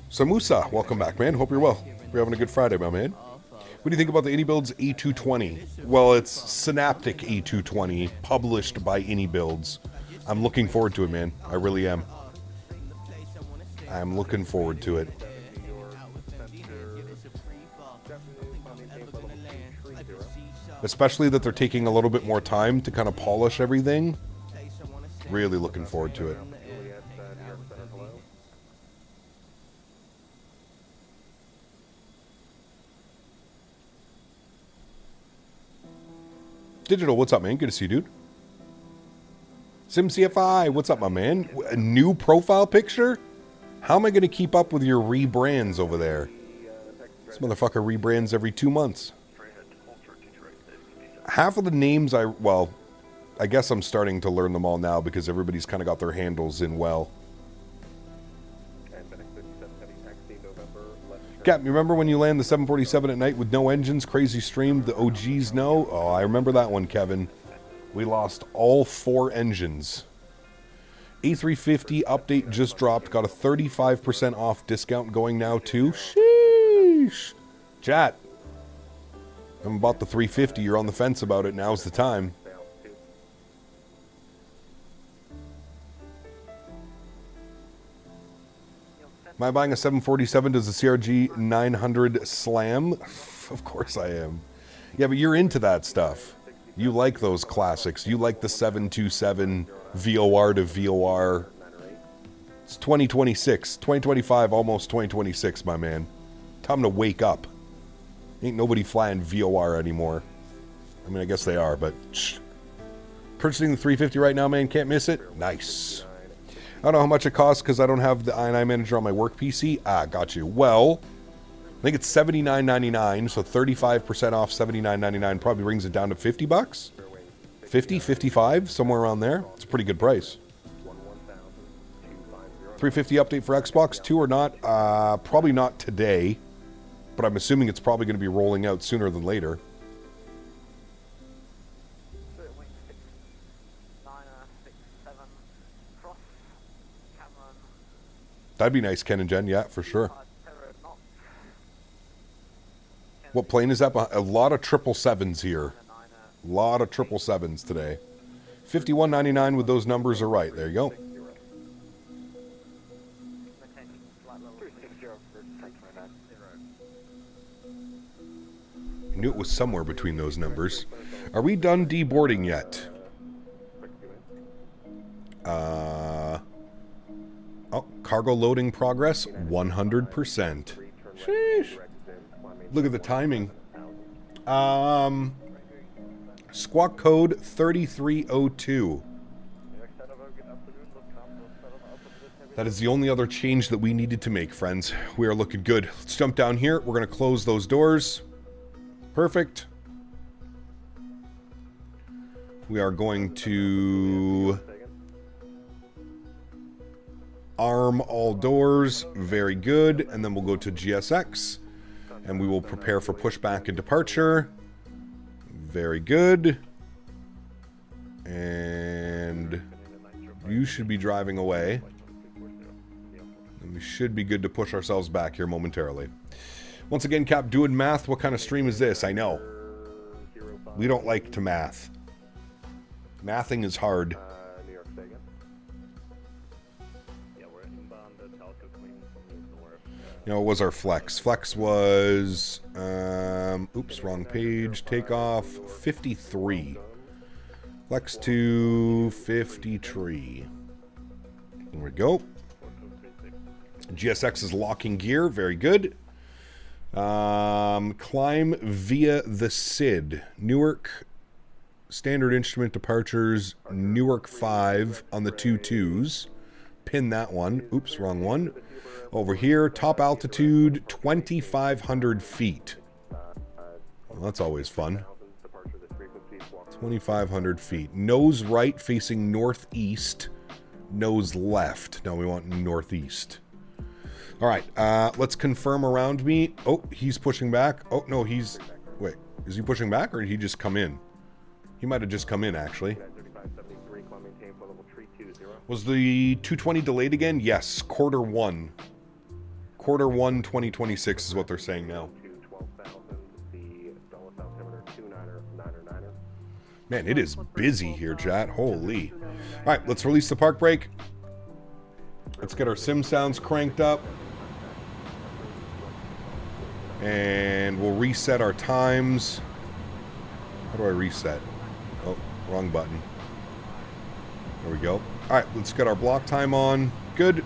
S2: So Musa, welcome back, man. Hope you're well. We're having a good Friday, my man. What do you think about the iniBuilds A220? Well, it's Synaptic A220, published by iniBuilds. I'm looking forward to it, man. I really am. I'm looking forward to it. Especially that they're taking a little bit more time to kind of polish everything. Really looking forward to it. Digital, what's up, man? Good to see you, dude. SimCFI, what's up, my man? A new profile picture? How am I going to keep up with your rebrands over there? This motherfucker rebrands every 2 months. Half of the names well, I guess I'm starting to learn them all now because everybody's kind of got their handles in well. Cap, you remember when you land the 747 at night with no engines? Crazy stream, the OGs know? Oh, I remember that one, Kevin. We lost all 4 engines. A350 update just dropped. Got a 35% off discount going now, too. Sheesh. Chat. I'm about the 350. You're on the fence about it. Now's the time. Am I buying a 747? Does the CRG 900 slam? Of course I am. Yeah, but you're into that stuff. You like those classics. You like the 727 VOR to VOR. It's 2026. 2025, almost 2026, my man. Time to wake up. Ain't nobody flying VOR anymore. I mean, I guess they are, but shh. Purchasing the 350 right now, man. Can't miss it. Nice. I don't know how much it costs because I don't have the INI Manager on my work PC. Ah, got you. Well, I think it's $79.99, so 35% off $79.99 probably brings it down to $50. 50, 55, somewhere around there. It's a pretty good price. 350 update for Xbox 2 or not? Probably not today, but I'm assuming it's probably going to be rolling out sooner than later. That'd be nice, Ken and Jen. Yeah, for sure. What plane is that? A lot of 777s here. A lot of 777s today. $51.99 with those numbers are right. There you go. I knew it was somewhere between those numbers. Are we done deboarding yet? Oh, cargo loading progress, 100%. Sheesh. Look at the timing. Squawk code 3302. That is the only other change that we needed to make, friends. We are looking good. Let's jump down here. We're going to close those doors. Perfect. We are going to arm all doors. Very good. And then we'll go to GSX. And we will prepare for pushback and departure. Very good. And you should be driving away. And we should be good to push ourselves back here momentarily. Once again, Cap, doing math. What kind of stream is this? I know. We don't like to math. Mathing is hard. You know, what was our flex? Flex was, oops, wrong page. Takeoff, 53. Flex to 53. There we go. GSX is locking gear. Very good. Climb via the SID. Newark, standard instrument departures, Newark 5 on the 2-2s. Pin that one. Oops, wrong one. Over here, top altitude, 2,500 feet. Well, that's always fun. 2,500 feet. Nose right facing northeast. Nose left. No, we want northeast. All right, let's confirm around me. Oh, he's pushing back. Oh, no, he's... Wait, is he pushing back or did he just come in? He might have just come in, actually. Was the 220 delayed again? Yes, quarter 1. Quarter 1, 2026 is what they're saying now. Man, it is busy here, chat. Holy. All right, let's release the park brake. Let's get our sim sounds cranked up. And we'll reset our times. How do I reset? Oh, wrong button. There we go. All right, let's get our block time on. Good.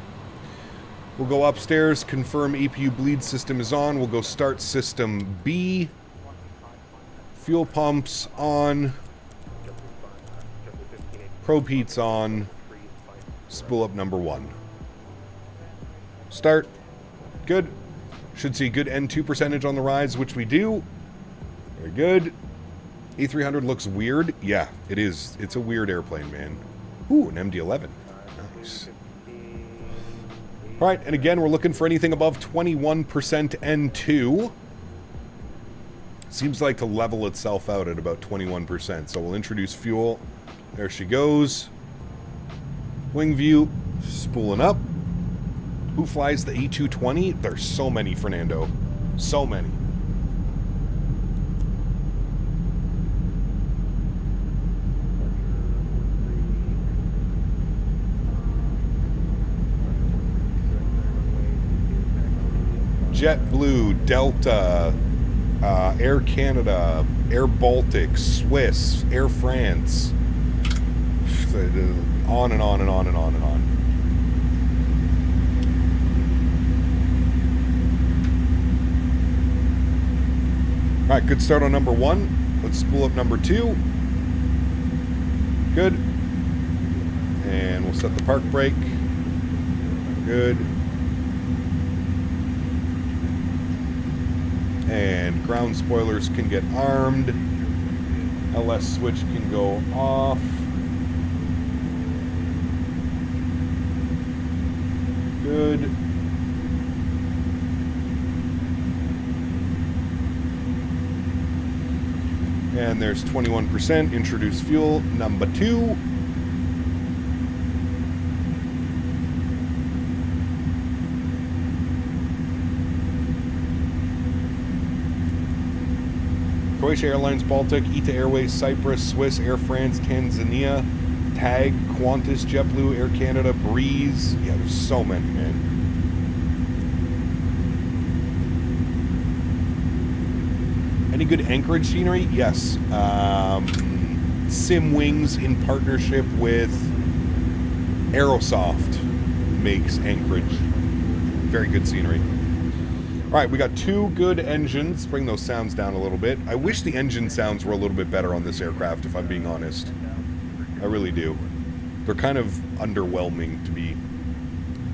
S2: We'll go upstairs, confirm EPU bleed system is on. We'll go start system B. Fuel pumps on. Probe heat's on. Spool up number 1. Start. Good. Should see good N2 percentage on the rise, which we do. Very good. A300 looks weird. Yeah, it is. It's a weird airplane, man. Ooh, an MD-11. Nice. All right, and again, we're looking for anything above 21% N2. Seems like to level itself out at about 21%. So we'll introduce fuel. There she goes. Wing view, spooling up. Who flies the A220? There's so many, Fernando. So many. JetBlue, Delta, Air Canada, Air Baltic, Swiss, Air France. On and on and on and on and on. All right, good start on number 1. Let's spool up number 2. Good. And we'll set the park brake. Good. And ground spoilers can get armed. LS switch can go off. Good. And there's 21%. Introduce fuel number 2. Croatia Airlines, Baltic, ITA Airways, Cyprus, Swiss, Air France, Tanzania, TAG, Qantas, JetBlue, Air Canada, Breeze. Yeah, there's so many, man. Any good anchorage scenery? Yes. Sim Wings in partnership with Aerosoft makes anchorage. Very good scenery. All right, we got 2 good engines. Bring those sounds down a little bit. I wish the engine sounds were a little bit better on this aircraft, if I'm being honest. I really do. They're kind of underwhelming, to be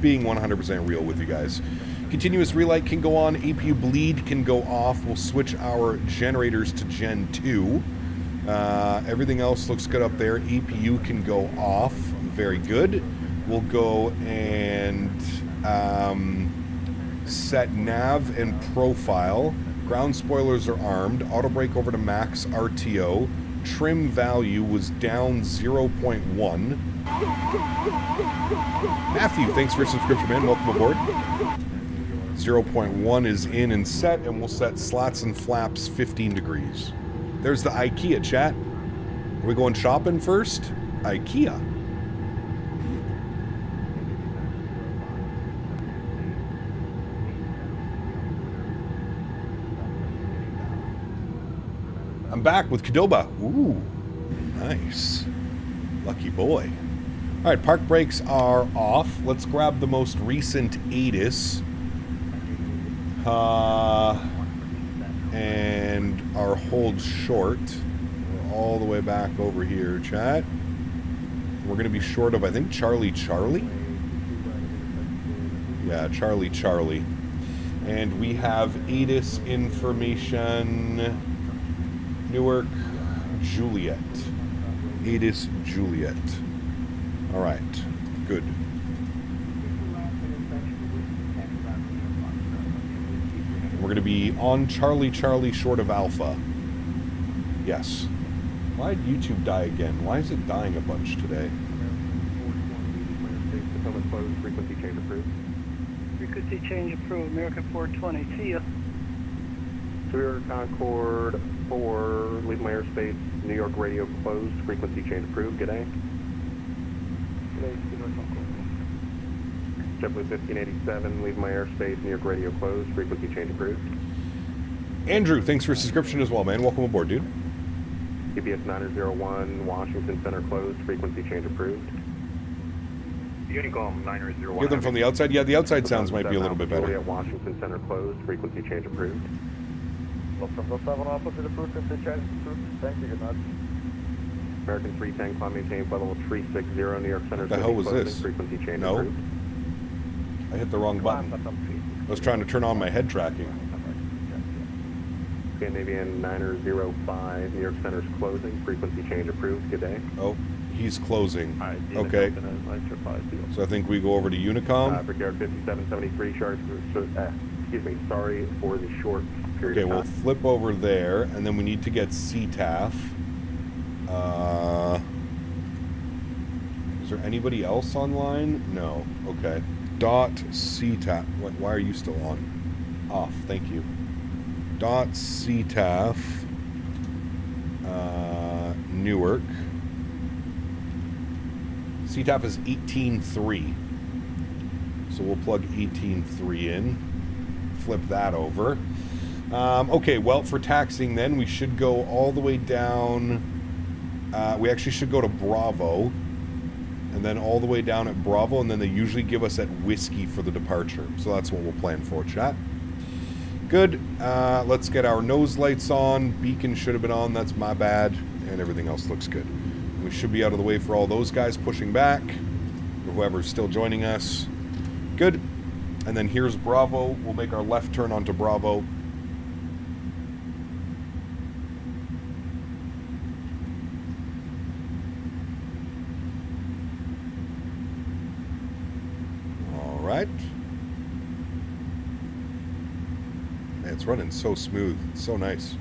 S2: being 100% real with you guys. Continuous relight can go on. APU bleed can go off. We'll switch our generators to Gen 2. Everything else looks good up there. APU can go off. Very good. We'll go and set nav and profile. Ground spoilers are armed. Auto brake over to max RTO. Trim value was down 0.1. Matthew, thanks for your subscription, man. Welcome aboard. 0.1 is in and set, and we'll set slats and flaps 15 degrees. There's the IKEA, chat. Are we going shopping first? IKEA. I'm back with Qdoba. Ooh, nice. Lucky boy. All right, park brakes are off. Let's grab the most recent ATIS. And our hold short. We're all the way back over here, chat. We're going to be short of, I think, Charlie. Yeah, Charlie. And we have ATIS information. Newark, Juliet. ATIS, Juliet. All right, good. We're going to be on Charlie short of Alpha. Yes. Why did YouTube die again? Why is it dying a bunch today?
S14: Frequency change approved.
S20: Frequency change approved. American 420. See ya.
S14: Superior Concord 4, leave my airspace. New York radio closed. Frequency change approved. Good day. JetBlue 1587, leave my airspace. New York radio closed. Frequency change approved.
S2: Andrew, thanks for subscription as well, man. Welcome aboard, dude.
S14: UPS 901, Washington Center closed. Frequency change approved.
S17: Unicom 901.
S2: Hear them from the outside? Yeah, the outside sounds might be a little bit better.
S14: Washington Center closed. Frequency change approved.
S6: From 7 Alpha to the frequency change approved. Thank you, good night.
S14: American 310, climb maintain level 360, New York Center.
S2: What the hell was this?
S14: Frequency change
S2: no.
S14: approved.
S2: I hit the wrong button. I was trying to turn on my head tracking.
S14: Scandinavian 905, New York Center's closing. Frequency change approved. Good day.
S2: Oh, he's closing. Okay. So I think we go over to Unicom.
S14: Brigade 5773, excuse me, sorry for the short period
S2: Okay,
S14: of time.
S2: we'll flip over there, and then we need to get CTAF. Is there anybody else online? No. Okay. .CTAF. Why are you still on? Off. Thank you. .CTAF. Newark. CTAF is 18.3. So we'll plug 18.3 in. Flip that over. Okay, well, for taxiing then, we should go all the way down. We actually should go to Bravo. And then all the way down at Bravo, and then they usually give us at Whiskey for the departure. So that's what we'll plan for, chat. Good. Let's get our nose lights on. Beacon should have been on. That's my bad. And everything else looks good. We should be out of the way for all those guys pushing back. Or whoever's still joining us. Good. And then here's Bravo. We'll make our left turn onto Bravo. Right. Man, it's running so smooth. It's so nice.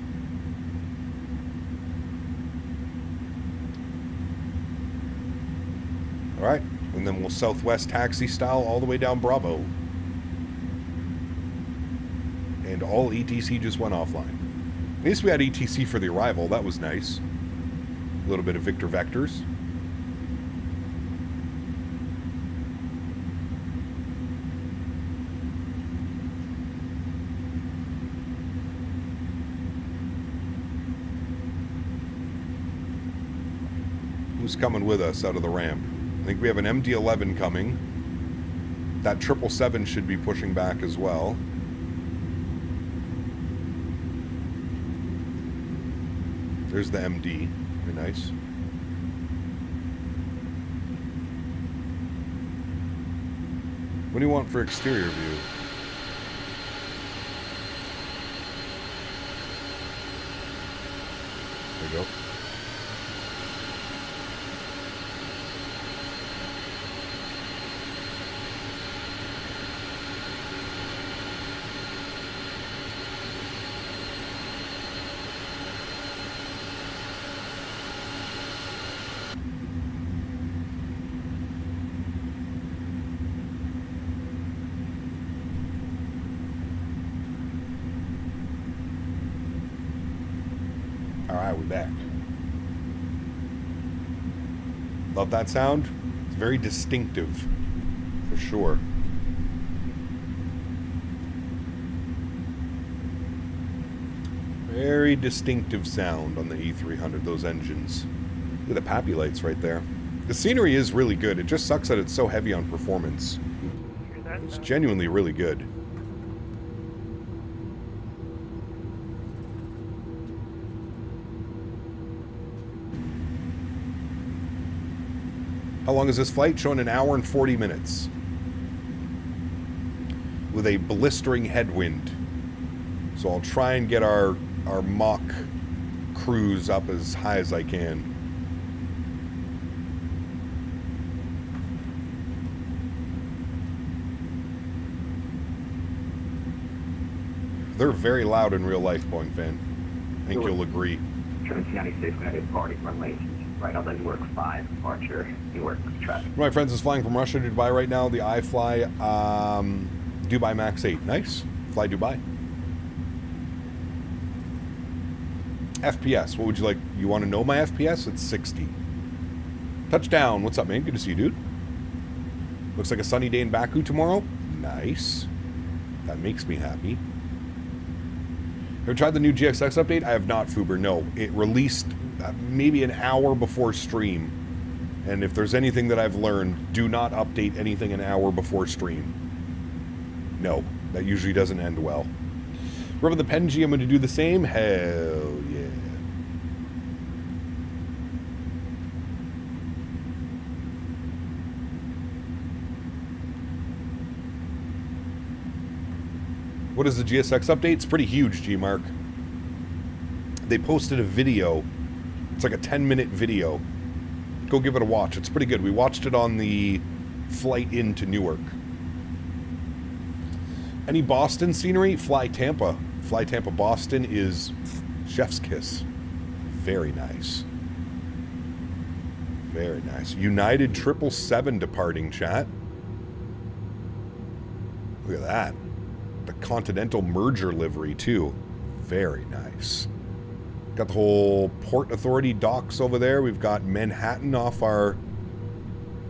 S2: All right. And then we'll southwest taxi style all the way down Bravo. And all ETC just went offline. At least we had ETC for the arrival. That was nice. A little bit of Victor Vectors. Who's coming with us out of the ramp? I think we have an MD-11 coming. That 777 should be pushing back as well. There's the MD. Very nice. What do you want for exterior view? There you go. Alright, we're back. Love that sound. It's very distinctive, for sure. Very distinctive sound on the E300, those engines. Look at the Pappy lights right there. The scenery is really good. It just sucks that it's so heavy on performance. It's genuinely really good. How long is this flight? Showing an hour and 40 minutes. With a blistering headwind. So I'll try and get our mock cruise up as high as I can. They're very loud in real life, Boeing fan. I think you'll agree.
S15: Trans 96 United party runway right on the Newark 5 departure, Newark traffic.
S2: My friends is flying from Russia to Dubai right now. The iFly Dubai Max 8. Nice. Fly Dubai. FPS. What would you like? You want to know my FPS? It's 60. Touchdown. What's up, man? Good to see you, dude. Looks like a sunny day in Baku tomorrow. Nice. That makes me happy. Have you tried the new GSX update? I have not, Fuber. No. It released maybe an hour before stream. And if there's anything that I've learned, do not update anything an hour before stream. No. That usually doesn't end well. Remember the Penji? I'm going to do the same? Hell yeah. What is the GSX update? It's pretty huge, G-Mark. They posted a video. It's like a 10-minute video. Go give it a watch. It's pretty good. We watched it on the flight into Newark. Any Boston scenery? Fly Tampa. Fly Tampa Boston is chef's kiss. Very nice. Very nice. United 777 departing, chat. Look at that. The Continental merger livery, too. Very nice. Got the whole Port Authority docks over there. We've got Manhattan off our...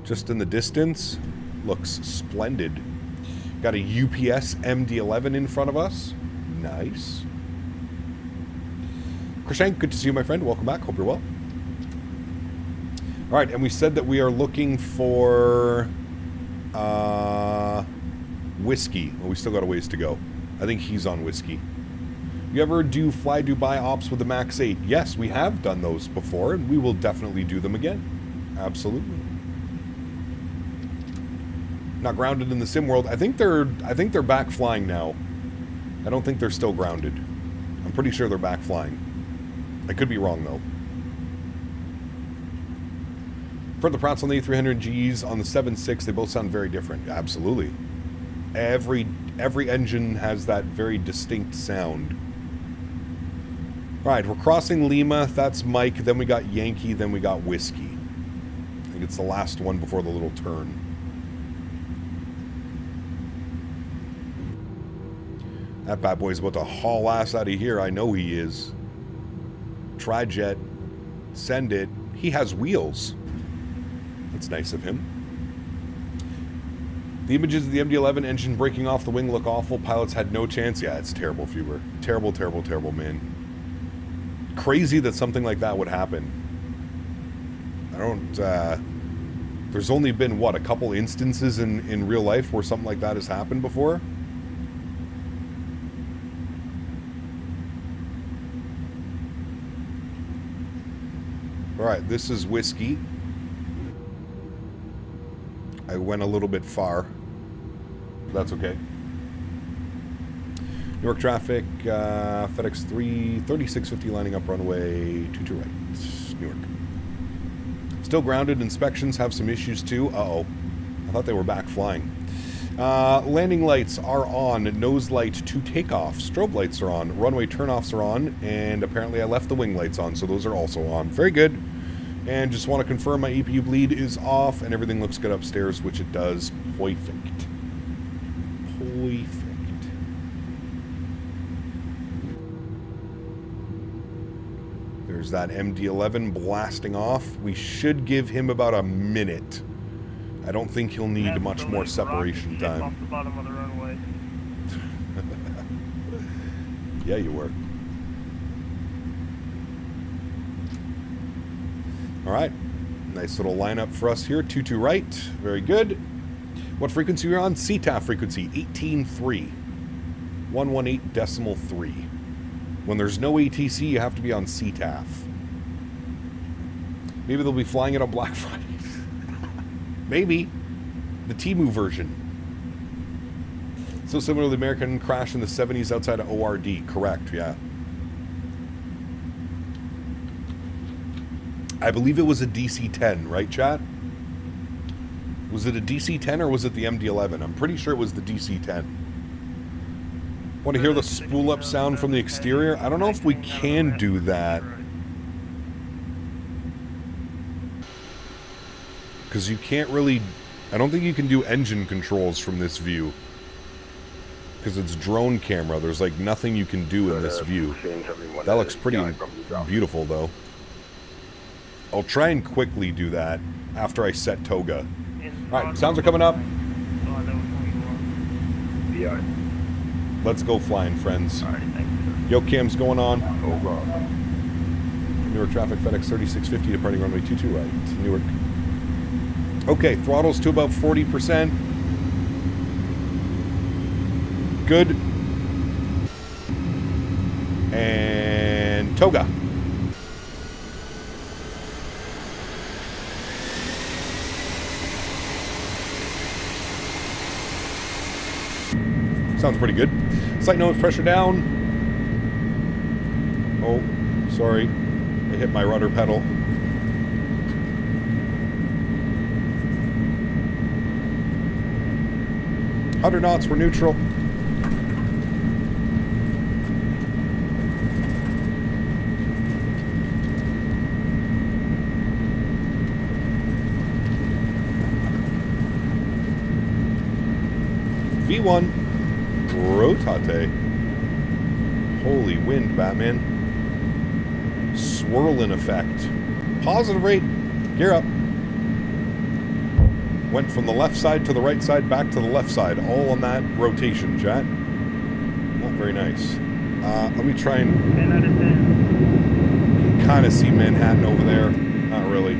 S2: just in the distance. Looks splendid. Got a UPS MD-11 in front of us. Nice. Krishank, good to see you, my friend. Welcome back. Hope you're well. All right, and we said that we are looking for... Whiskey. Well, we still got a ways to go. I think he's on Whiskey. You ever do Fly Dubai ops with the Max 8? Yes, we have done those before, and we will definitely do them again. Absolutely. Not grounded in the sim world. I think they're back flying now. I don't think they're still grounded. I'm pretty sure they're back flying. I could be wrong though. For the Pratts on the A300Gs on the 7.6, they both sound very different. Absolutely. Every engine has that very distinct sound. Alright, we're crossing Lima. That's Mike. Then we got Yankee. Then we got Whiskey. I think it's the last one before the little turn. That bad boy's about to haul ass out of here. I know he is. Tri-jet. Send it. He has wheels. That's nice of him. The images of the MD-11 engine breaking off the wing look awful. Pilots had no chance. Yeah, it's terrible, Fuber. Terrible, terrible, terrible, man. Crazy that something like that would happen. I don't... there's only been, what, a couple instances in real life where something like that has happened before? Alright, this is Whiskey. I went a little bit far. That's okay. Newark traffic, FedEx 3650 lining up runway 22 right. Newark. Still grounded. Inspections have some issues too. Uh-oh. I thought they were back flying. Landing lights are on. Nose light to takeoff. Strobe lights are on. Runway turnoffs are on. And apparently I left the wing lights on, so those are also on. Very good. And just want to confirm my EPU bleed is off and everything looks good upstairs, which it does. Perfect. Perfect. There's that MD-11 blasting off. We should give him about a minute. I don't think he'll need much more separation time.
S17: Off the bottom of the runway.
S2: Yeah, you were. All right. Nice little lineup for us here. 22 right. Very good. What frequency are you on? CTAF frequency 18.3. 118.3. When there's no ATC, you have to be on CTAF. Maybe they'll be flying it on Black Friday. Maybe. The Temu version. So similar to the American crash in the 70s outside of ORD. Correct, yeah. I believe it was a DC-10, right, chat? Was it a DC-10 or was it the MD-11? I'm pretty sure it was the DC-10. Want to hear the spool-up sound from the exterior? I don't know if we can do that. Because you can't really... I don't think you can do engine controls from this view. Because it's drone camera. There's like nothing you can do in this view. That looks pretty beautiful, though. I'll try and quickly do that after I set toga. Alright, sounds are coming up.
S11: Yeah.
S2: Let's go flying, friends. Yo, cam's going on. Newark traffic, Fedex 3650 departing runway 22 right. Newark. Okay, throttles to about 40%. Good. And toga. Sounds pretty good. Slight nose pressure down. Oh, sorry. I hit my rudder pedal. Hundred knots, we're neutral. V1. Rotate. Holy wind, Batman. Swirling effect. Positive rate. Gear up. Went from the left side to the right side, back to the left side. All on that rotation, chat. Not very nice. Let me try and...
S20: 10 out of 10.
S2: Kind of see Manhattan over there. Not really.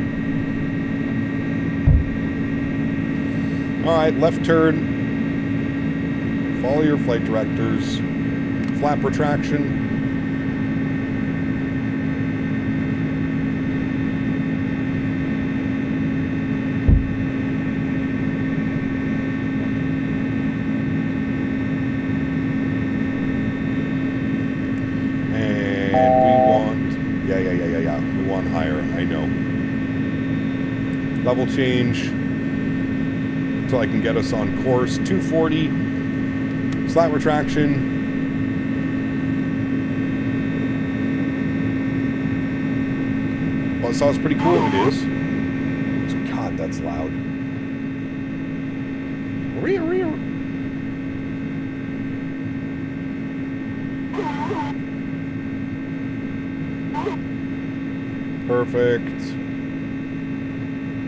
S2: Alright, left turn. Follow your flight directors. Flap retraction. And we want... Yeah. We want higher, I know. Level change. Until I can get us on course. 240. Slat retraction. Well, it sounds pretty cool. It is. God, that's loud. Perfect.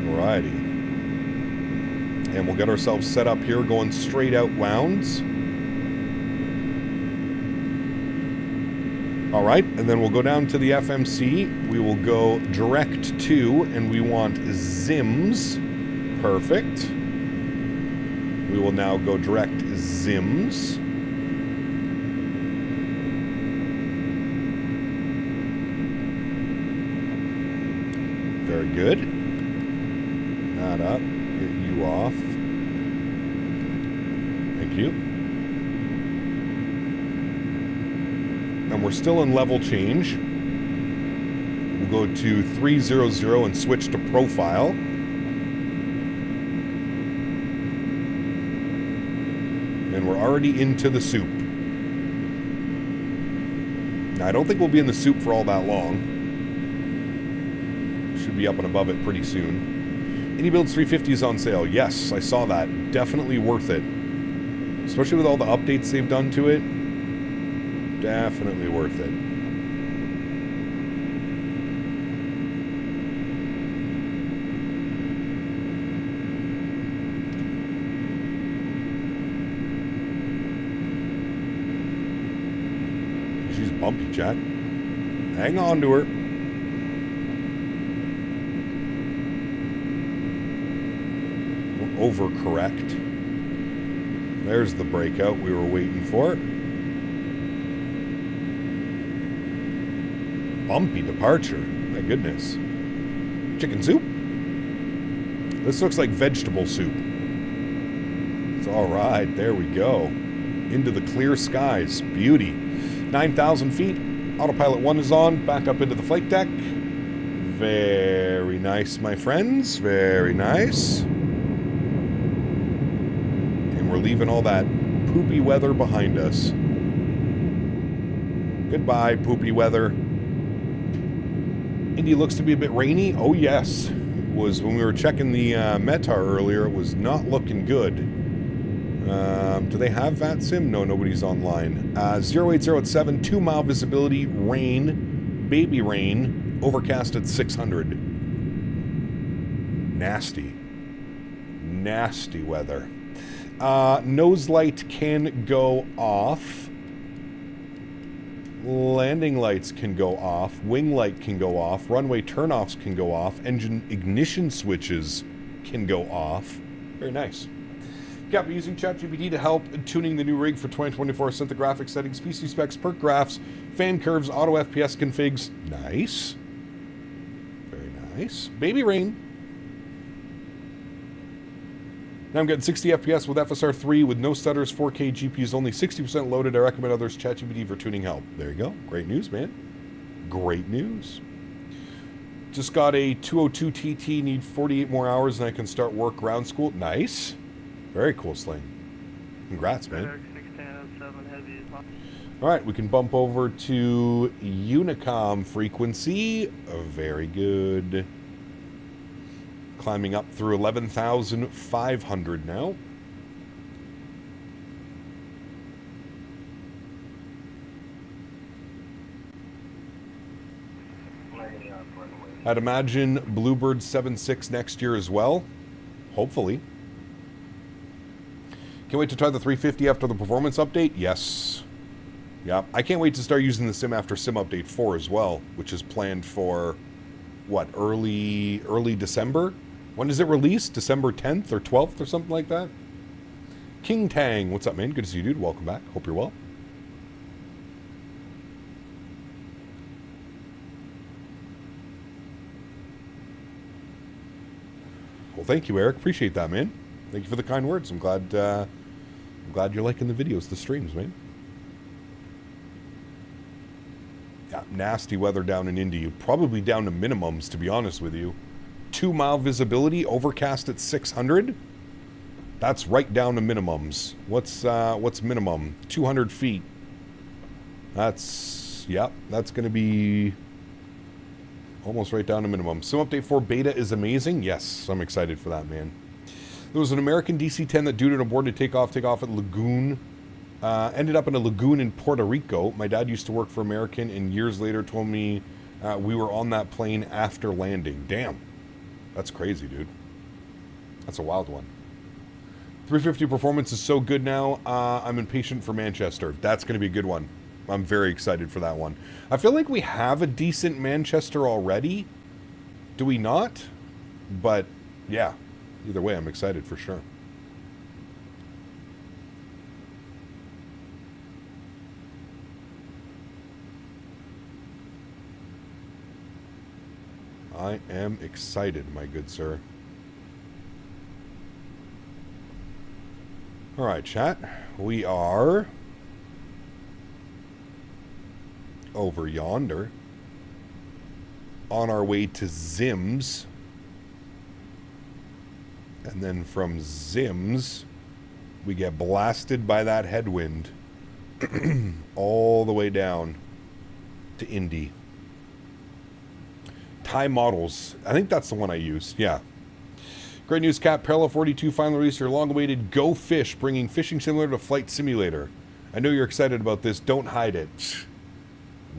S2: Alrighty. And we'll get ourselves set up here, going straight out wounds. All right, and then we'll go down to the FMC. We will go direct to, and we want ZIMS. Perfect. We will now go direct ZIMS. Very good. That up. Get you off. Thank you. And we're still in level change. We'll go to 300 and switch to profile. And we're already into the soup. Now, I don't think we'll be in the soup for all that long. Should be up and above it pretty soon. iniBuilds 350 is on sale. Yes, I saw that. Definitely worth it. Especially with all the updates they've done to it. Definitely worth it. She's bumpy, chat. Hang on to her. overcorrect. There's the breakout we were waiting for. Bumpy departure. My goodness. Chicken soup? This looks like vegetable soup. It's all right. There we go. Into the clear skies. Beauty. 9,000 feet. Autopilot 1 is on. Back up into the flight deck. Very nice, my friends. Very nice. And we're leaving all that poopy weather behind us. Goodbye, poopy weather. Indy looks to be a bit rainy. Oh, yes. It was when we were checking the METAR earlier. It was not looking good. Do they have VATSIM? No, nobody's online. 08087, 2-mile visibility, rain, baby rain, overcast at 600. Nasty. Nasty weather. Nose light can go off. Landing lights can go off. Wing light can go off. Runway turnoffs can go off. Engine ignition switches can go off. Very nice. We're using ChatGPT to help tuning the new rig for 2024. Set the graphic settings, PC specs, perk graphs, fan curves, auto FPS configs. Nice. Very nice. Baby rain. Now I'm getting 60 FPS with FSR3 with no stutters, 4K GPUs, only 60% loaded. I recommend others ChatGPT for tuning help. There you go. Great news, man. Great news. Just got a 202 TT, need 48 more hours and I can start work ground school. Nice. Very cool, Sling. Congrats, man. All right, we can bump over to Unicom frequency. Very good. Climbing up through 11,500 now. I'd imagine Bluebird 7.6 next year as well. Hopefully. Can't wait to try the 350 after the performance update? Yes. Yeah. I can't wait to start using the sim after sim update 4 as well, which is planned for, what, early December? When does it release? December 10th or 12th or something like that? King Tang, what's up, man? Good to see you, dude. Welcome back. Hope you're well. Well, thank you, Eric. Appreciate that, man. Thank you for the kind words. I'm glad you're liking the videos, the streams, man. Yeah, nasty weather down in Indy. Probably down to minimums, to be honest with you. 2-mile visibility, overcast at 600. That's right down to minimums. What's minimum? 200 feet. That's going to be almost right down to minimum. Sim Update 4 beta is amazing. Yes, I'm excited for that, man. There was an American DC-10 that duded aboard to take off at Lagoon. Ended up in a lagoon in Puerto Rico. My dad used to work for American and years later told me we were on that plane after landing. Damn. That's crazy, dude. That's a wild one. 350 performance is so good now. I'm impatient for Manchester. That's going to be a good one. I'm very excited for that one. I feel like we have a decent Manchester already. Do we not? But, yeah. Either way, I'm excited for sure. I am excited, my good sir. All right, chat. We are over yonder on our way to Zims. And then from Zims, we get blasted by that headwind all the way down to Indy. Thai models. I think that's the one I used. Yeah. Great news, Cap. Parallel 42 finally released your long-awaited Go Fish, bringing fishing simulator to flight simulator. I know you're excited about this. Don't hide it.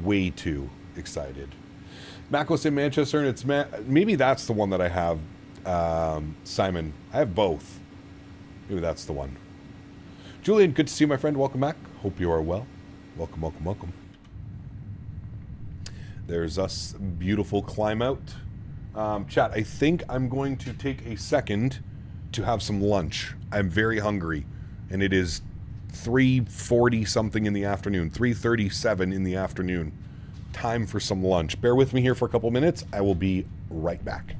S2: Way too excited. Macos in Manchester, and it's maybe that's the one that I have. Simon, I have both. Maybe that's the one. Julian, good to see you, my friend. Welcome back. Hope you are well. Welcome, welcome, welcome. There's us. Beautiful climb out. Chat, I think I'm going to take a second to have some lunch. I'm very hungry, and it is 3:40 something in the afternoon, 3:37 in the afternoon. Time for some lunch. Bear with me here for a couple minutes. I will be right back.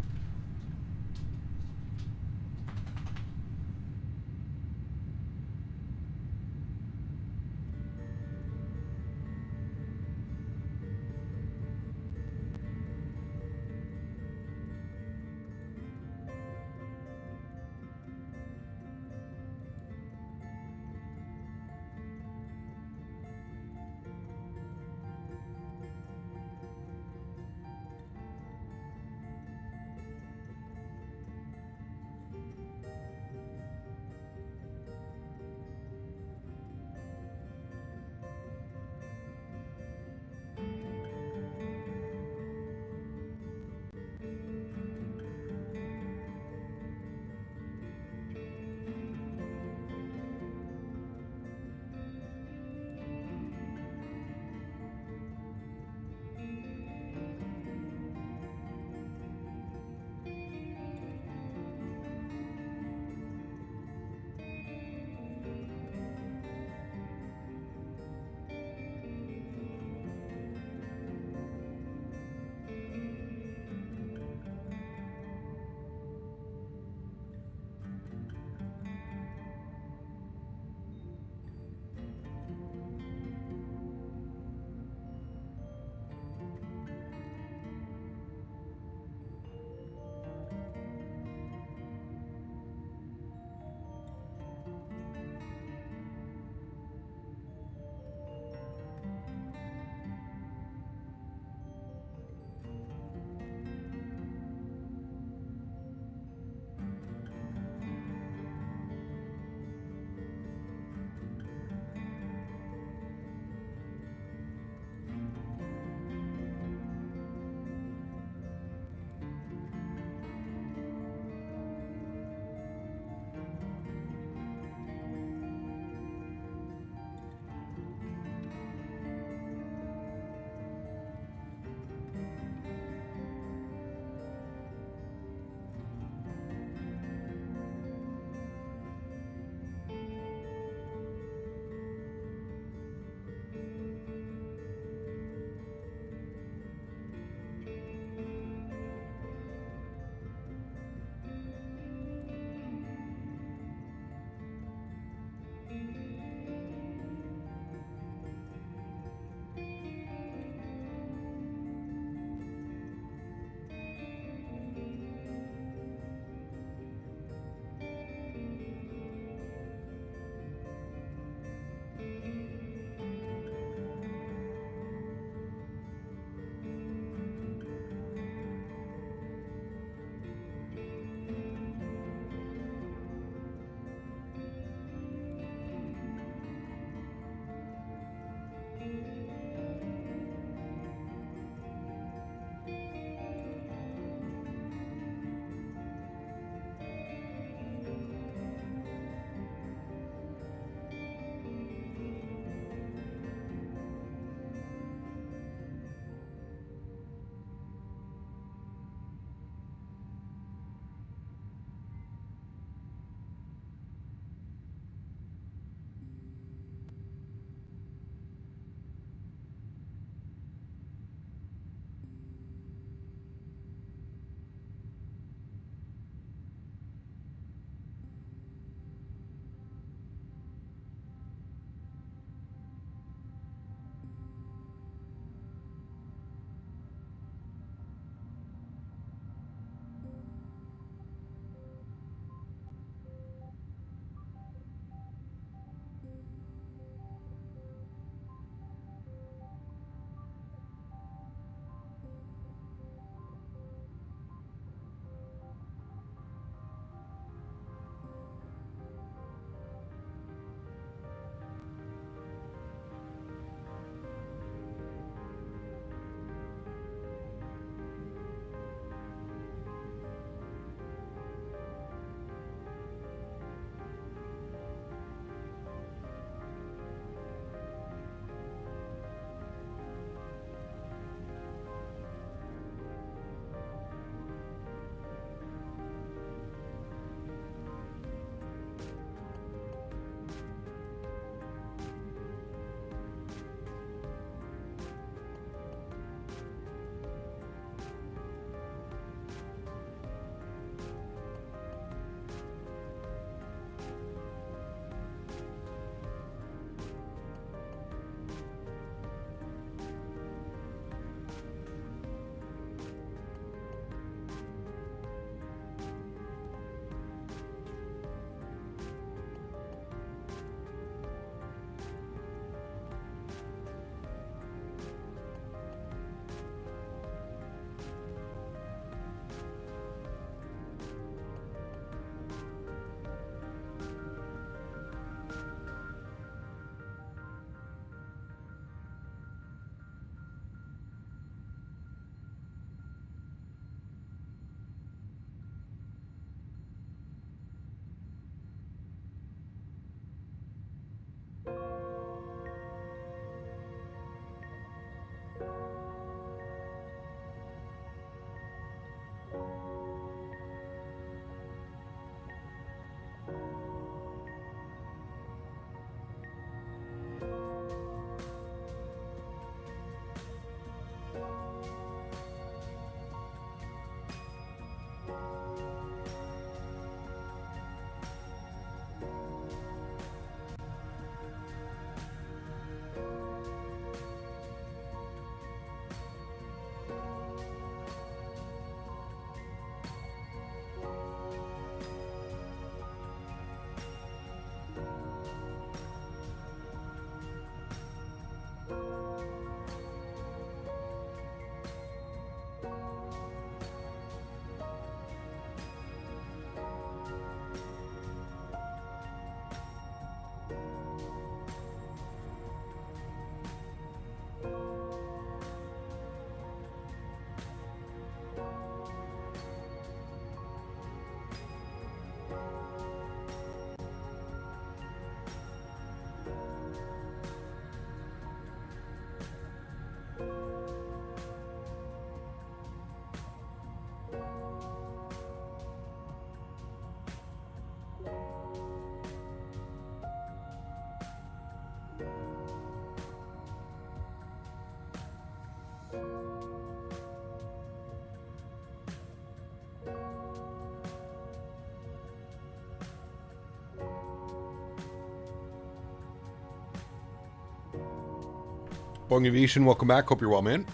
S2: Boeing Aviation, welcome back. Hope you're well, man.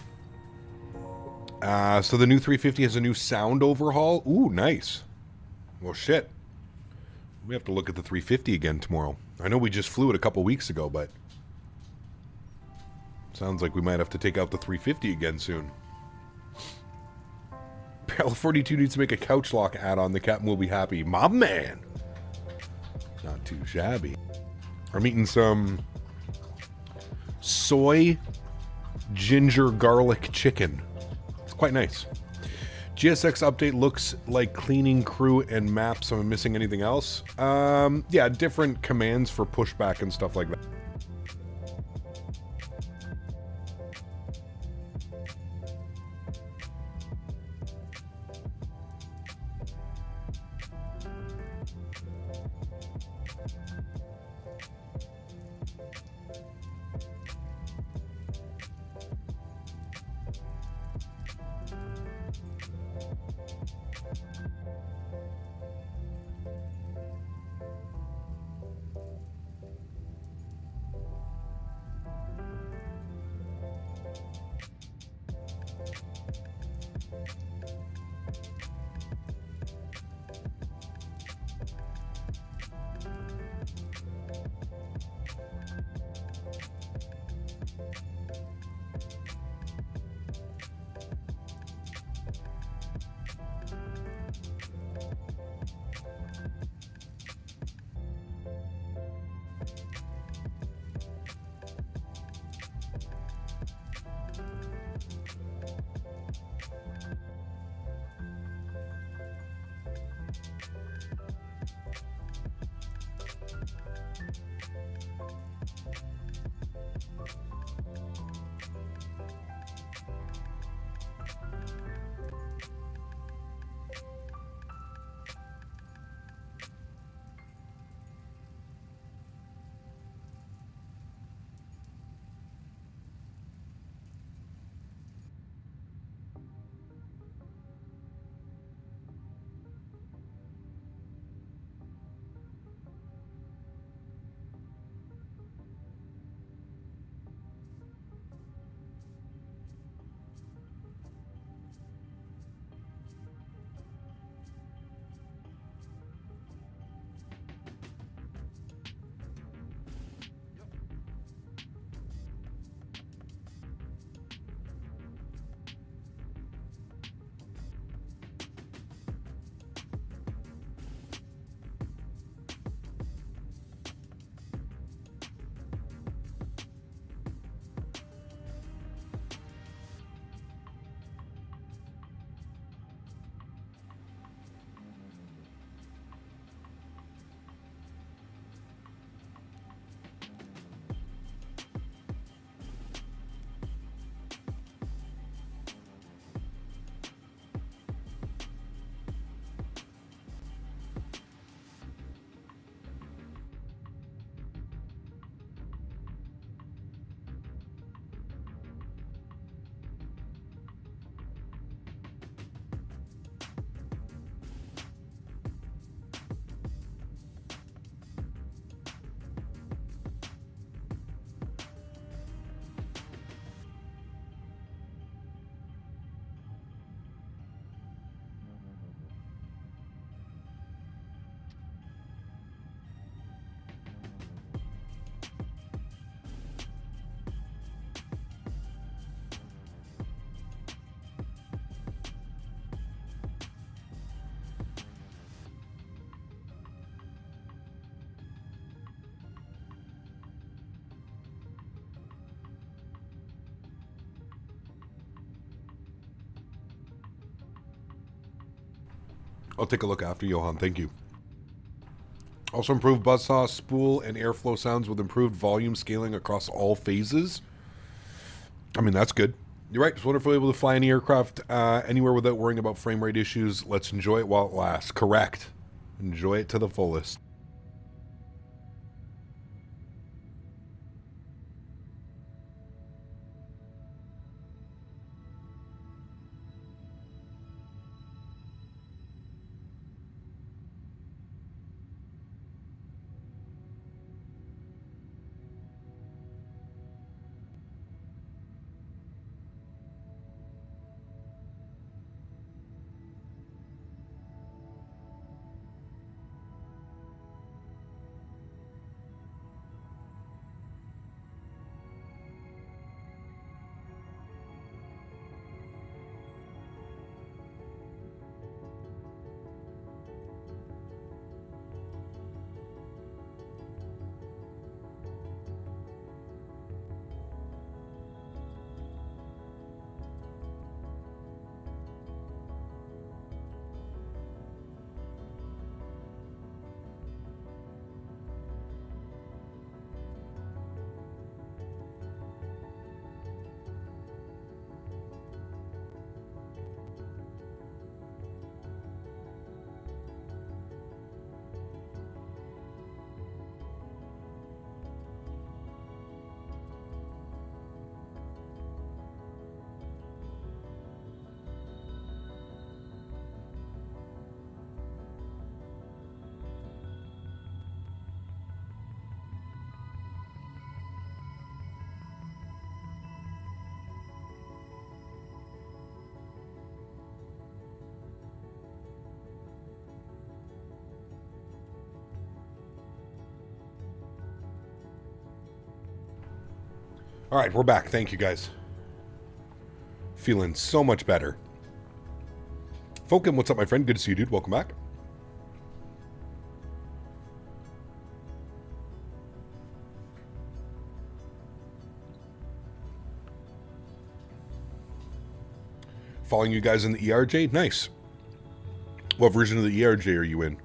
S2: So the new 350 has a new sound overhaul. Ooh, nice. Well, shit. We have to look at the 350 again tomorrow. I know we just flew it a couple weeks ago, but sounds like we might have to take out the 350 again soon. Parallel 42 needs to make a couch lock add-on. The captain will be happy. My man. Not too shabby. I'm eating some soy ginger garlic chicken. It's quite nice. GSX update looks like cleaning crew and maps. Am I missing anything else? Yeah, different commands for pushback and stuff like that. I'll take a look after, Johan. Thank you. Also improved buzzsaw, spool, and airflow sounds with improved volume scaling across all phases. I mean, that's good. You're right. It's wonderful able to fly any aircraft anywhere without worrying about frame rate issues. Let's enjoy it while it lasts. Correct. Enjoy it to the fullest. All right, we're back. Thank you, guys. Feeling so much better. Fokin, what's up, my friend? Good to see you, dude. Welcome back. Following you guys in the ERJ? Nice. What version of the ERJ are you in?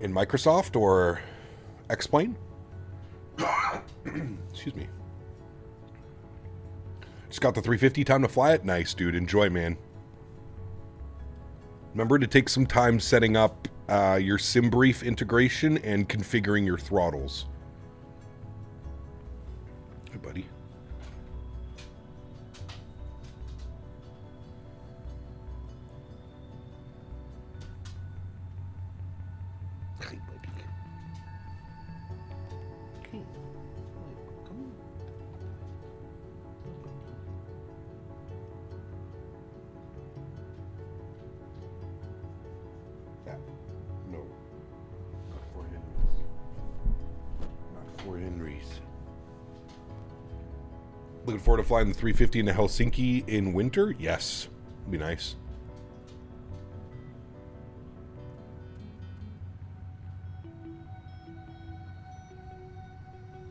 S2: In Microsoft or X-Plane? Excuse me. Just got the 350, time to fly it? Nice, dude. Enjoy, man. Remember to take some time setting up your SimBrief integration and configuring your throttles. Hey, buddy. Looking forward to flying the 350 into Helsinki in winter? Yes. It'd be nice.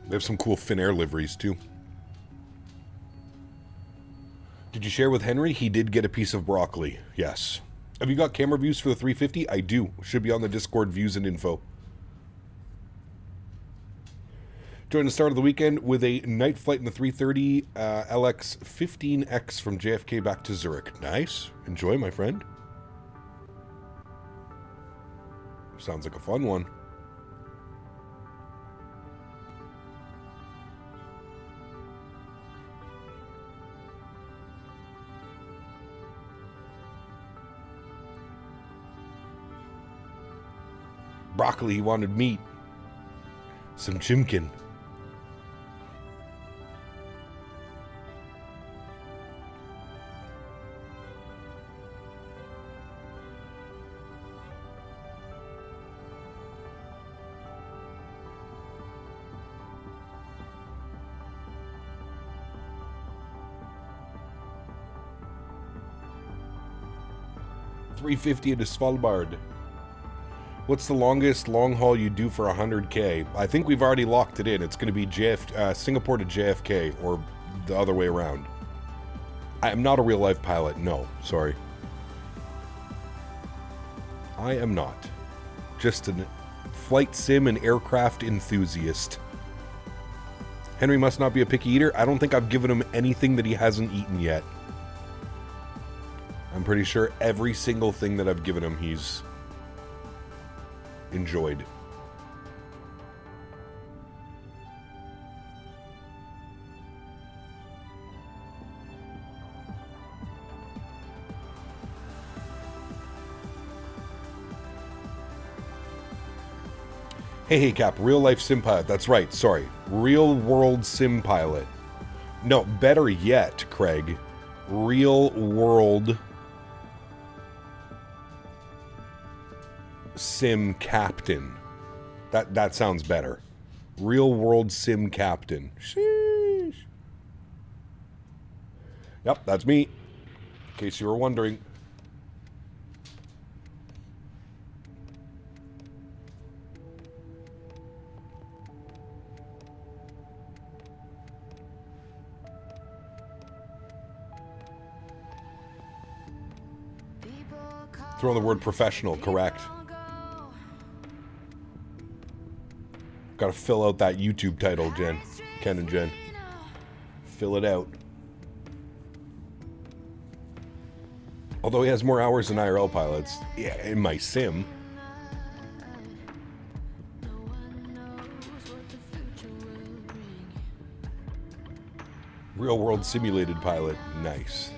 S2: They have some cool Finnair liveries, too. Did you share with Henry? He did get a piece of broccoli. Yes. Have you got camera views for the 350? I do. Should be on the Discord views and info. Joined the start of the weekend with a night flight in the 330 LX15X from JFK back to Zurich. Nice. Enjoy, my friend. Sounds like a fun one. Broccoli, he wanted meat. Some chimkin. $350 into Svalbard. What's the longest long haul you do for 100K? I think we've already locked it in. It's going to be Singapore to JFK, or the other way around. I am not a real life pilot. No, sorry. I am not. Just a flight sim and aircraft enthusiast. Henry must not be a picky eater. I don't think I've given him anything that he hasn't eaten yet. I'm pretty sure every single thing that I've given him, he's enjoyed. Hey, Cap, real life sim pilot. That's right, sorry. Real world sim pilot. No, better yet, Craig. Real world sim captain. That sounds better. Real world sim captain. Sheesh. Yep, that's me. In case you were wondering. Throw in the word professional, correct. Gotta fill out that YouTube title, Jen. Ken and Jen. Fill it out. Although he has more hours than IRL pilots. Yeah, in my sim. Real world simulated pilot. Nice.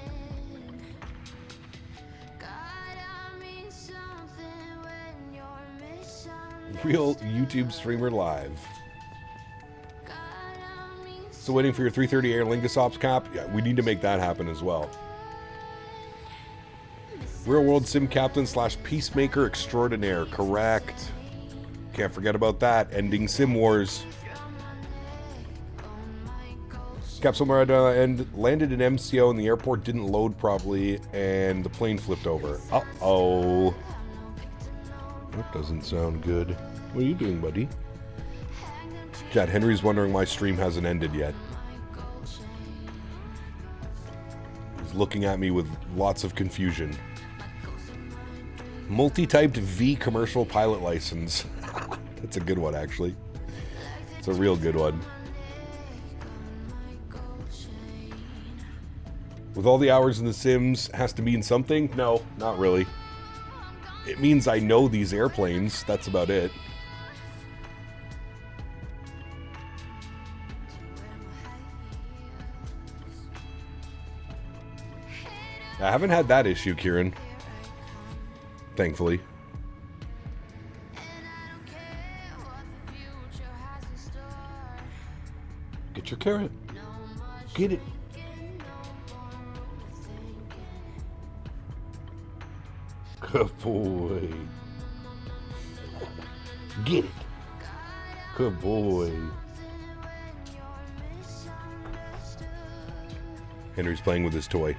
S2: Real YouTube streamer live. Still waiting for your 330 Air Lingus Ops cap? Yeah, we need to make that happen as well. Real world sim captain / peacemaker extraordinaire. Correct. Can't forget about that. Ending sim wars. Capsule and landed in MCO and the airport didn't load properly and the plane flipped over. Uh-oh. That doesn't sound good. What are you doing, buddy? Chad, Henry's wondering why stream hasn't ended yet. He's looking at me with lots of confusion. Multi-typed V commercial pilot license. That's a good one, actually. It's a real good one. With all the hours in the Sims, has to mean something? No, not really. It means I know these airplanes. That's about it. I haven't had that issue, Kieran. Thankfully. Get your carrot. Get it. Good boy. Get it. Good boy. Henry's playing with his toy.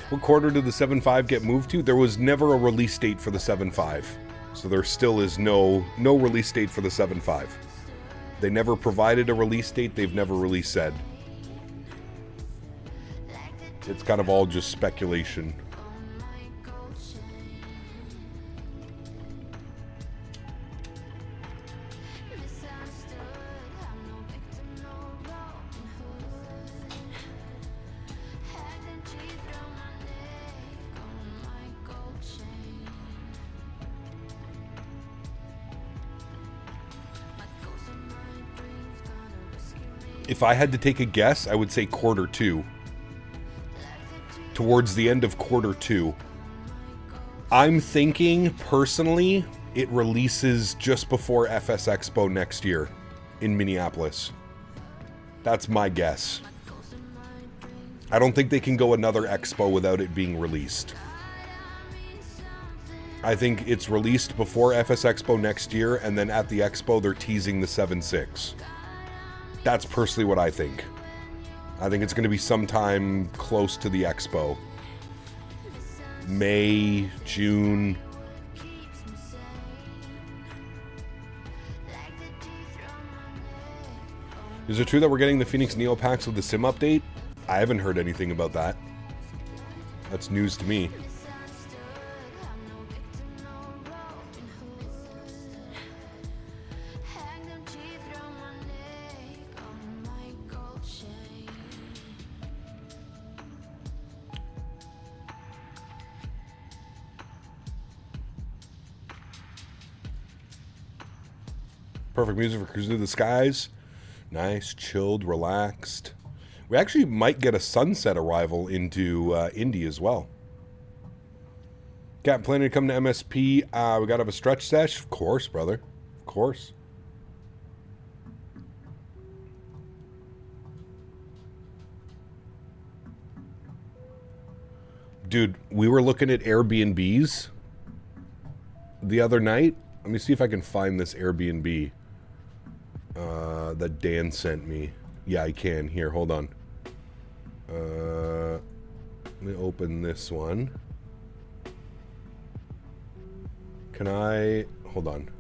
S2: What quarter did the 7.5 get moved to? There was never a release date for the 7.5. So there still is no release date for the 7.5. They never provided a release date. They've never really said. It's kind of all just speculation. If I had to take a guess, I would say quarter 2. Towards the end of quarter 2. I'm thinking, personally, it releases just before FS Expo next year in Minneapolis. That's my guess. I don't think they can go another expo without it being released. I think it's released before FS Expo next year, and then at the expo they're teasing the 7.6. That's personally what I think. I think it's going to be sometime close to the expo. May, June. Is it true that we're getting the Phoenix Neo packs with the SIM update? I haven't heard anything about that. That's news to me. Perfect music for cruising through the skies. Nice, chilled, relaxed. We actually might get a sunset arrival into Indy as well. Captain planning to come to MSP. We got to have a stretch sesh. Of course, brother. Of course. Dude, we were looking at Airbnbs the other night. Let me see if I can find this Airbnb that Dan sent me. Yeah, I can. Here, hold on. Let me open this one. Can I... Hold on.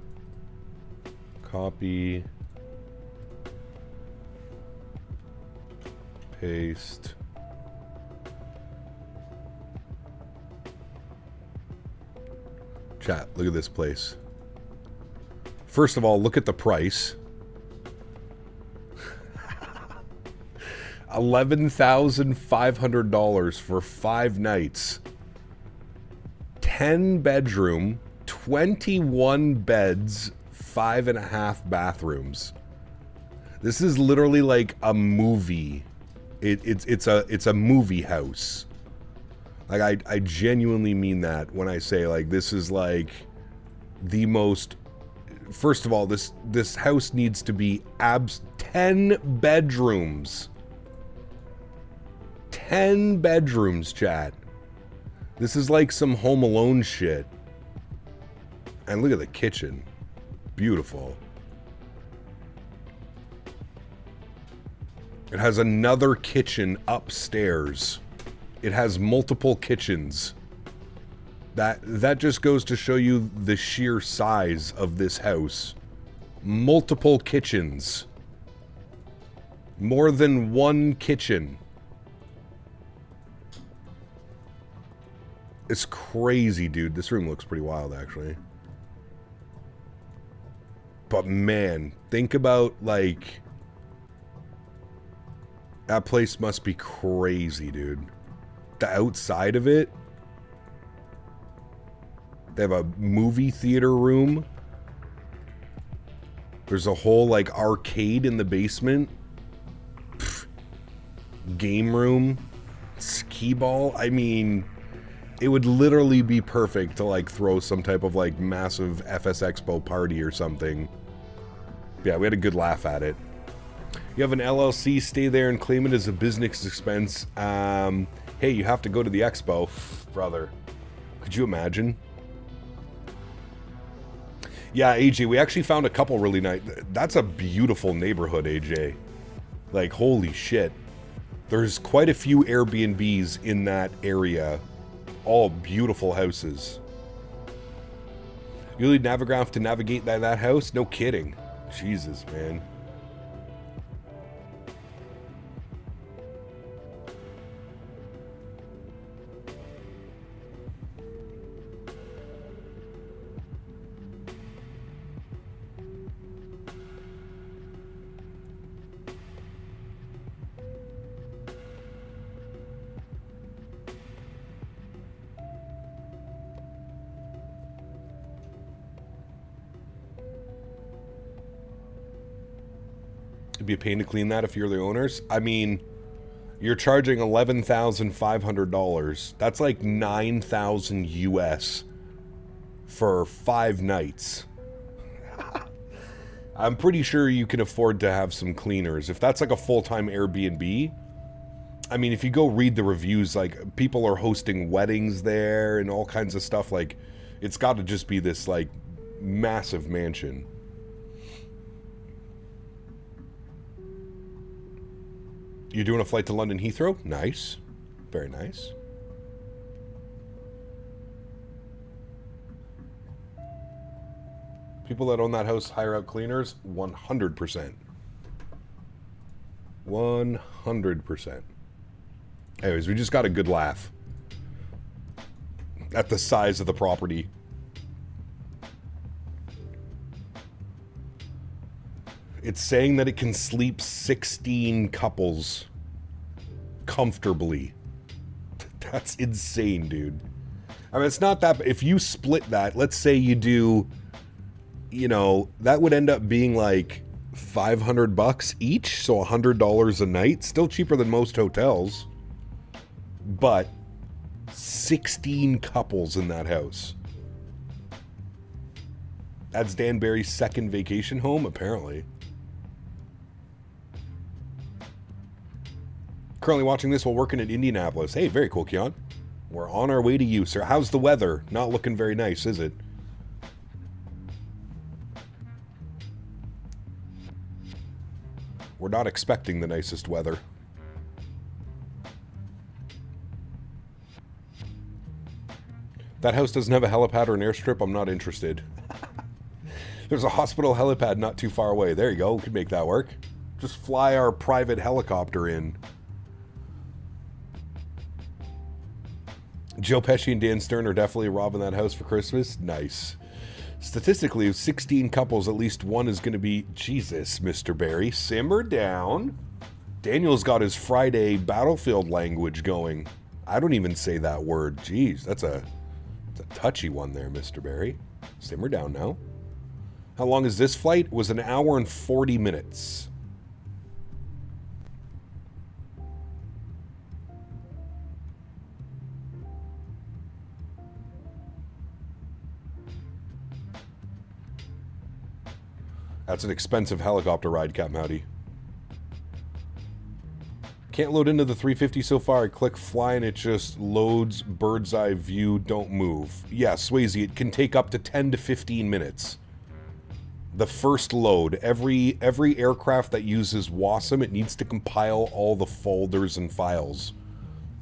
S2: Copy. Paste. Chat, look at this place. First of all, look at the price. $11,500 for 5 nights. 10 bedroom, 21 beds, 5.5 bathrooms. This is literally like a movie. It's a movie house. Like I genuinely mean that when I say like this is like the most. First of all, this house needs to be 10 bedrooms. 10 bedrooms, chat. This is like some Home Alone shit. And look at the kitchen. Beautiful. It has another kitchen upstairs. It has multiple kitchens. That just goes to show you the sheer size of this house. Multiple kitchens. More than one kitchen. It's crazy, dude. This room looks pretty wild, actually. But man, think about, like... That place must be crazy, dude. The outside of it... They have a movie theater room. There's a whole, like, arcade in the basement. Pfft. Game room. Skee ball. I mean... It would literally be perfect to, like, throw some type of, like, massive FS Expo party or something. Yeah, we had a good laugh at it. You have an LLC, stay there and claim it as a business expense. Hey, you have to go to the expo. Brother. Could you imagine? Yeah, AJ, we actually found a couple really nice... That's a beautiful neighborhood, AJ. Like, holy shit. There's quite a few Airbnbs in that area. All beautiful houses. You need Navigraph to navigate that house? No kidding. Jesus, man. It'd be a pain to clean that if you're the owners. I mean, you're charging $11,500. That's like $9,000 US for 5 nights. I'm pretty sure you can afford to have some cleaners. If that's like a full-time Airbnb, I mean, if you go read the reviews, like, people are hosting weddings there and all kinds of stuff. Like, it's got to just be this, like, massive mansion. You're doing a flight to London Heathrow? Nice. Very nice. People that own that house hire out cleaners? 100%. 100%. Anyways, we just got a good laugh at the size of the property. It's saying that it can sleep 16 couples comfortably. That's insane, dude. I mean, it's not that... If you split that, let's say you do... You know, that would end up being like $500 each, so $100 a night. Still cheaper than most hotels. But 16 couples in that house. That's Dan Barry's second vacation home, apparently. Currently watching this while working in Indianapolis. Hey, very cool, Keon. We're on our way to you, sir. How's the weather? Not looking very nice, is it? We're not expecting the nicest weather. That house doesn't have a helipad or an airstrip. I'm not interested. There's a hospital helipad not too far away. There you go. We could make that work. Just fly our private helicopter in. Joe Pesci and Dan Stern are definitely robbing that house for Christmas. Nice. Statistically, of 16 couples, at least one is going to be... Jesus, Mr. Barry. Simmer down. Daniel's got his Friday battlefield language going. I don't even say that word. Jeez, that's a touchy one there, Mr. Barry. Simmer down now. How long is this flight? It was 1 hour and 40 minutes. That's an expensive helicopter ride, Captain Howdy. Can't load into the 350 so far. I click fly and it just loads bird's eye view, don't move. Yeah, Swayze, it can take up to 10 to 15 minutes. The first load, every aircraft that uses VATSIM, it needs to compile all the folders and files.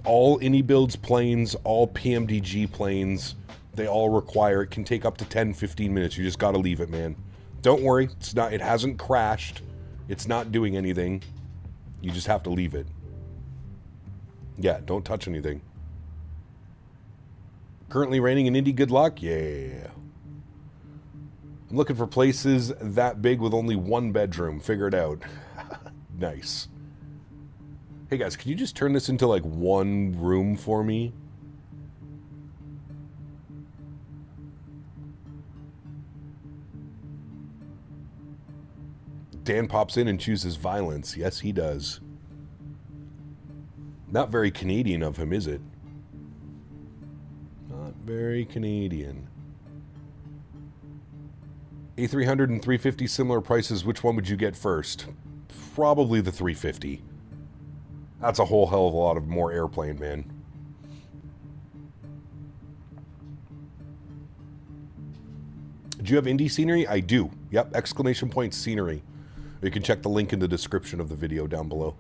S2: All iniBuilds planes, all PMDG planes, they all require, it can take up to 10-15 minutes. You just gotta leave it, man. Don't worry, it hasn't crashed. It's not doing anything. You just have to leave it. Yeah, don't touch anything. Currently raining in Indy, good luck? Yeah. I'm looking for places that big with only one bedroom. Figure it out. Nice. Hey guys, can you just turn this into like one room for me? Dan pops in and chooses violence. Yes, he does. Not very Canadian of him, is it? Not very Canadian. A300 and 350 similar prices. Which one would you get first? Probably the 350. That's a whole hell of a lot of more airplane, man. Do you have Indy scenery? I do. Yep, exclamation point scenery. You can check the link in the description of the video down below.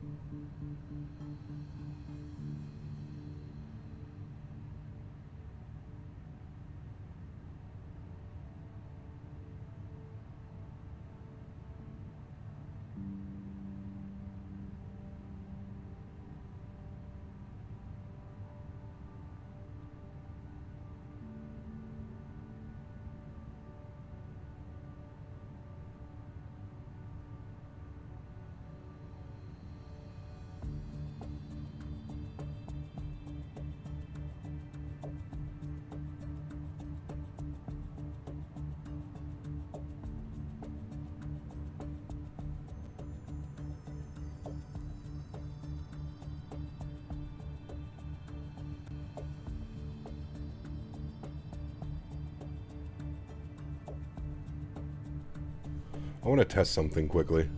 S2: I want to test something quickly.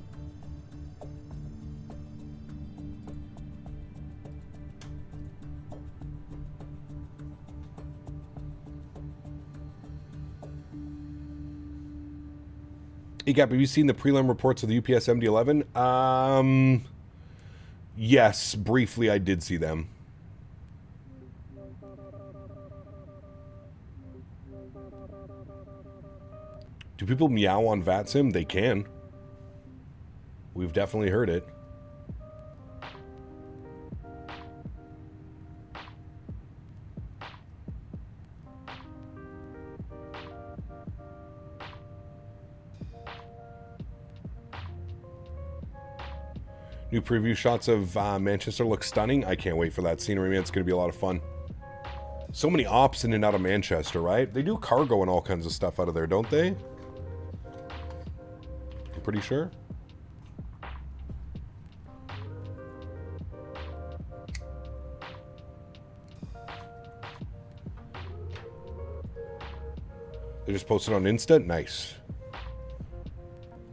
S2: Hey Gap, have you seen the prelim reports of the UPS MD-11? Yes, briefly I did see them. Do people meow on VATSIM? They can. We've definitely heard it. New preview shots of Manchester look stunning. I can't wait for that scenery, man. It's going to be a lot of fun. So many ops in and out of Manchester, right? They do cargo and all kinds of stuff out of there, don't they? Pretty sure. They just posted on Insta? Nice.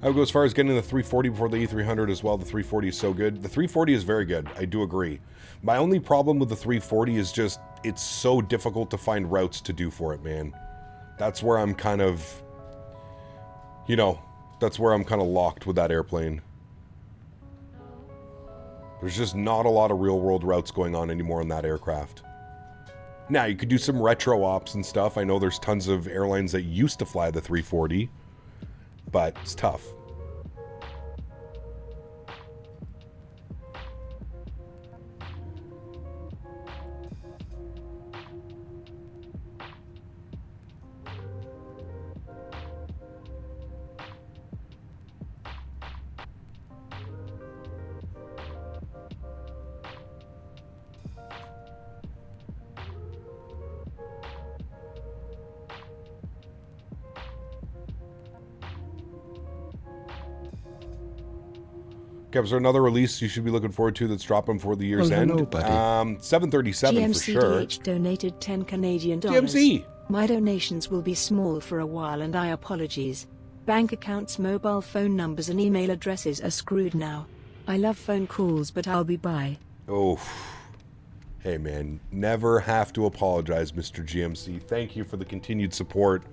S2: I would go as far as getting the 340 before the A300 as well. The 340 is so good. The 340 is very good. I do agree. My only problem with the 340 is just it's so difficult to find routes to do for it, man. That's where I'm kind of, you know, that's where I'm kind of locked with that airplane. There's just not a lot of real-world routes going on anymore on that aircraft. Now, you could do some retro ops and stuff. I know there's tons of airlines that used to fly the 340, but it's tough. Okay, is there another release you should be looking forward to that's dropping before the year's end? 737 for sure.
S3: GMCDH donated 10 Canadian dollars.
S2: GMC!
S3: My donations will be small for a while and I apologies. Bank accounts, mobile phone numbers and email addresses are screwed now. I love phone calls, but I'll be by.
S2: Oh, hey man, never have to apologize, Mr. GMC. Thank you for the continued support.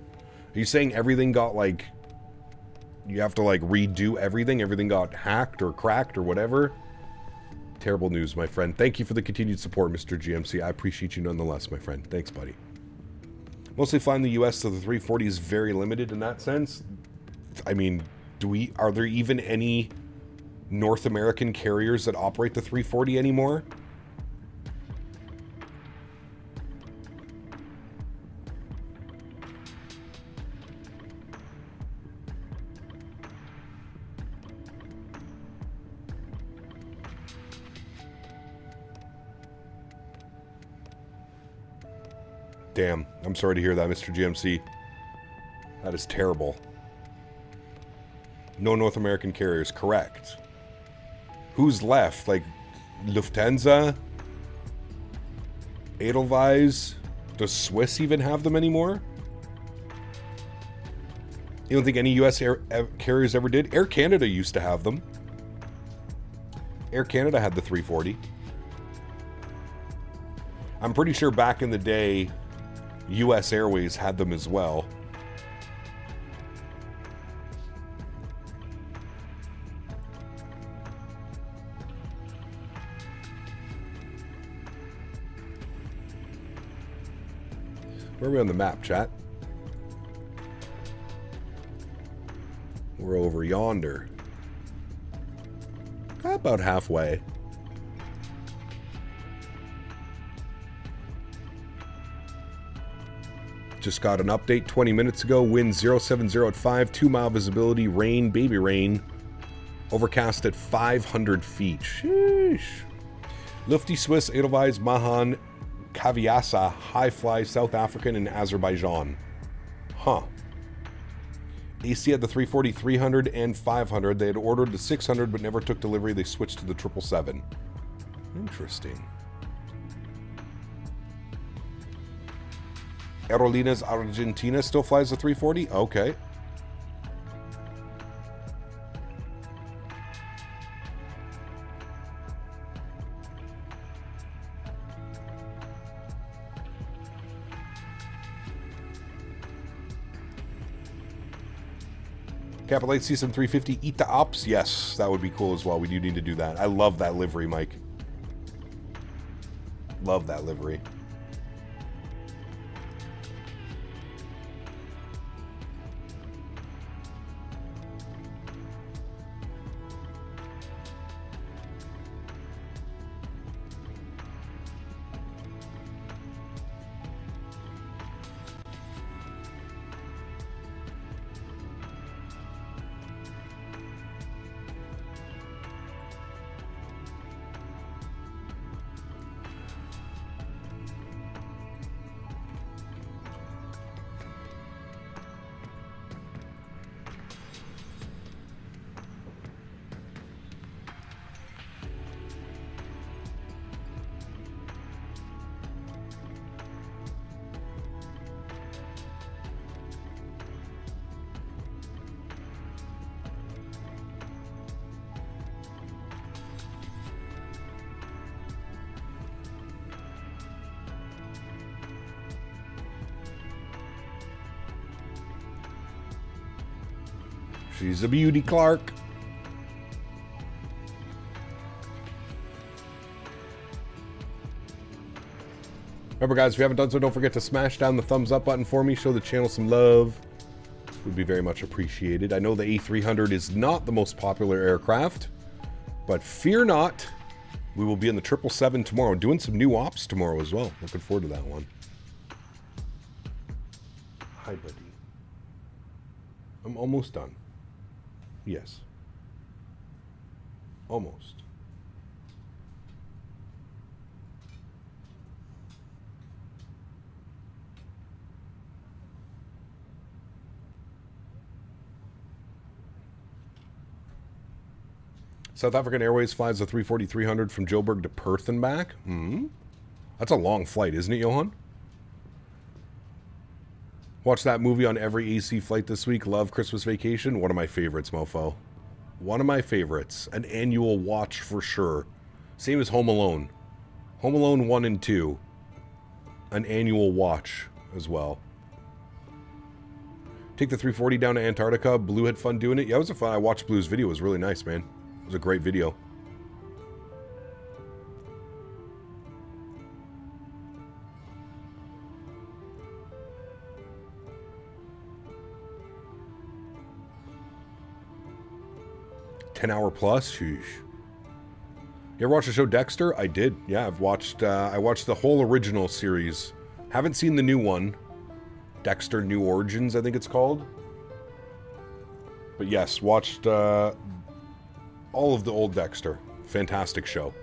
S2: Are you saying everything got like You have to like redo everything. Everything got hacked or cracked or whatever. Terrible news, my friend. Thank you for the continued support, Mr. GMC. I appreciate you nonetheless, my friend. Thanks, buddy. Mostly flying the US, so the 340 is very limited in that sense. I mean, are there even any North American carriers that operate the 340 anymore? Damn, I'm sorry to hear that, Mr. GMC. That is terrible. No North American carriers, correct. Who's left? Like, Lufthansa? Edelweiss? Does Swiss even have them anymore? You don't think any US carriers ever did? Air Canada used to have them. Air Canada had the 340. I'm pretty sure back in the day, US Airways had them as well. Where are we on the map, chat? We're over yonder. About halfway. Just got an update 20 minutes ago. Wind 070 at 5, 2-mile visibility, rain, baby rain. Overcast at 500 feet. Sheesh. Lufty Swiss, Edelweiss, Mahan, Kaviasa, High Fly, South African, and Azerbaijan. Huh. AC had the 340, 300, and 500. They had ordered the 600 but never took delivery. They switched to the 777. Interesting. Aerolíneas Argentina still flies the 340? Okay. Capital 8 CSM 350 Eat the Ops? Yes, that would be cool as well. We do need to do that. I love that livery, Mike. Love that livery. She's a beauty, Clark. Remember, guys, if you haven't done so, don't forget to smash down the thumbs up button for me. Show the channel some love. Would be very much appreciated. I know the A300 is not the most popular aircraft, but fear not. We will be in the 777 tomorrow. Doing some new ops tomorrow as well. Looking forward to that one. Hi, buddy. I'm almost done. Yes. Almost. South African Airways flies the 340-300 from Joburg to Perth and back. That's a long flight, isn't it, Johan? Watch that movie on every AC flight this week. Love Christmas Vacation. One of my favorites, mofo. One of my favorites. An annual watch for sure. Same as Home Alone. Home Alone 1 and 2. An annual watch as well. Take the 340 down to Antarctica. Blue had fun doing it. Yeah, it was fun. I watched Blue's video. It was really nice, man. It was a great video. $10-hour plus? Sheesh. You ever watch the show Dexter? I did. Yeah, I've watched, I watched the whole original series. Haven't seen the new one. Dexter New Origins, I think it's called. But yes, watched all of the old Dexter. Fantastic show.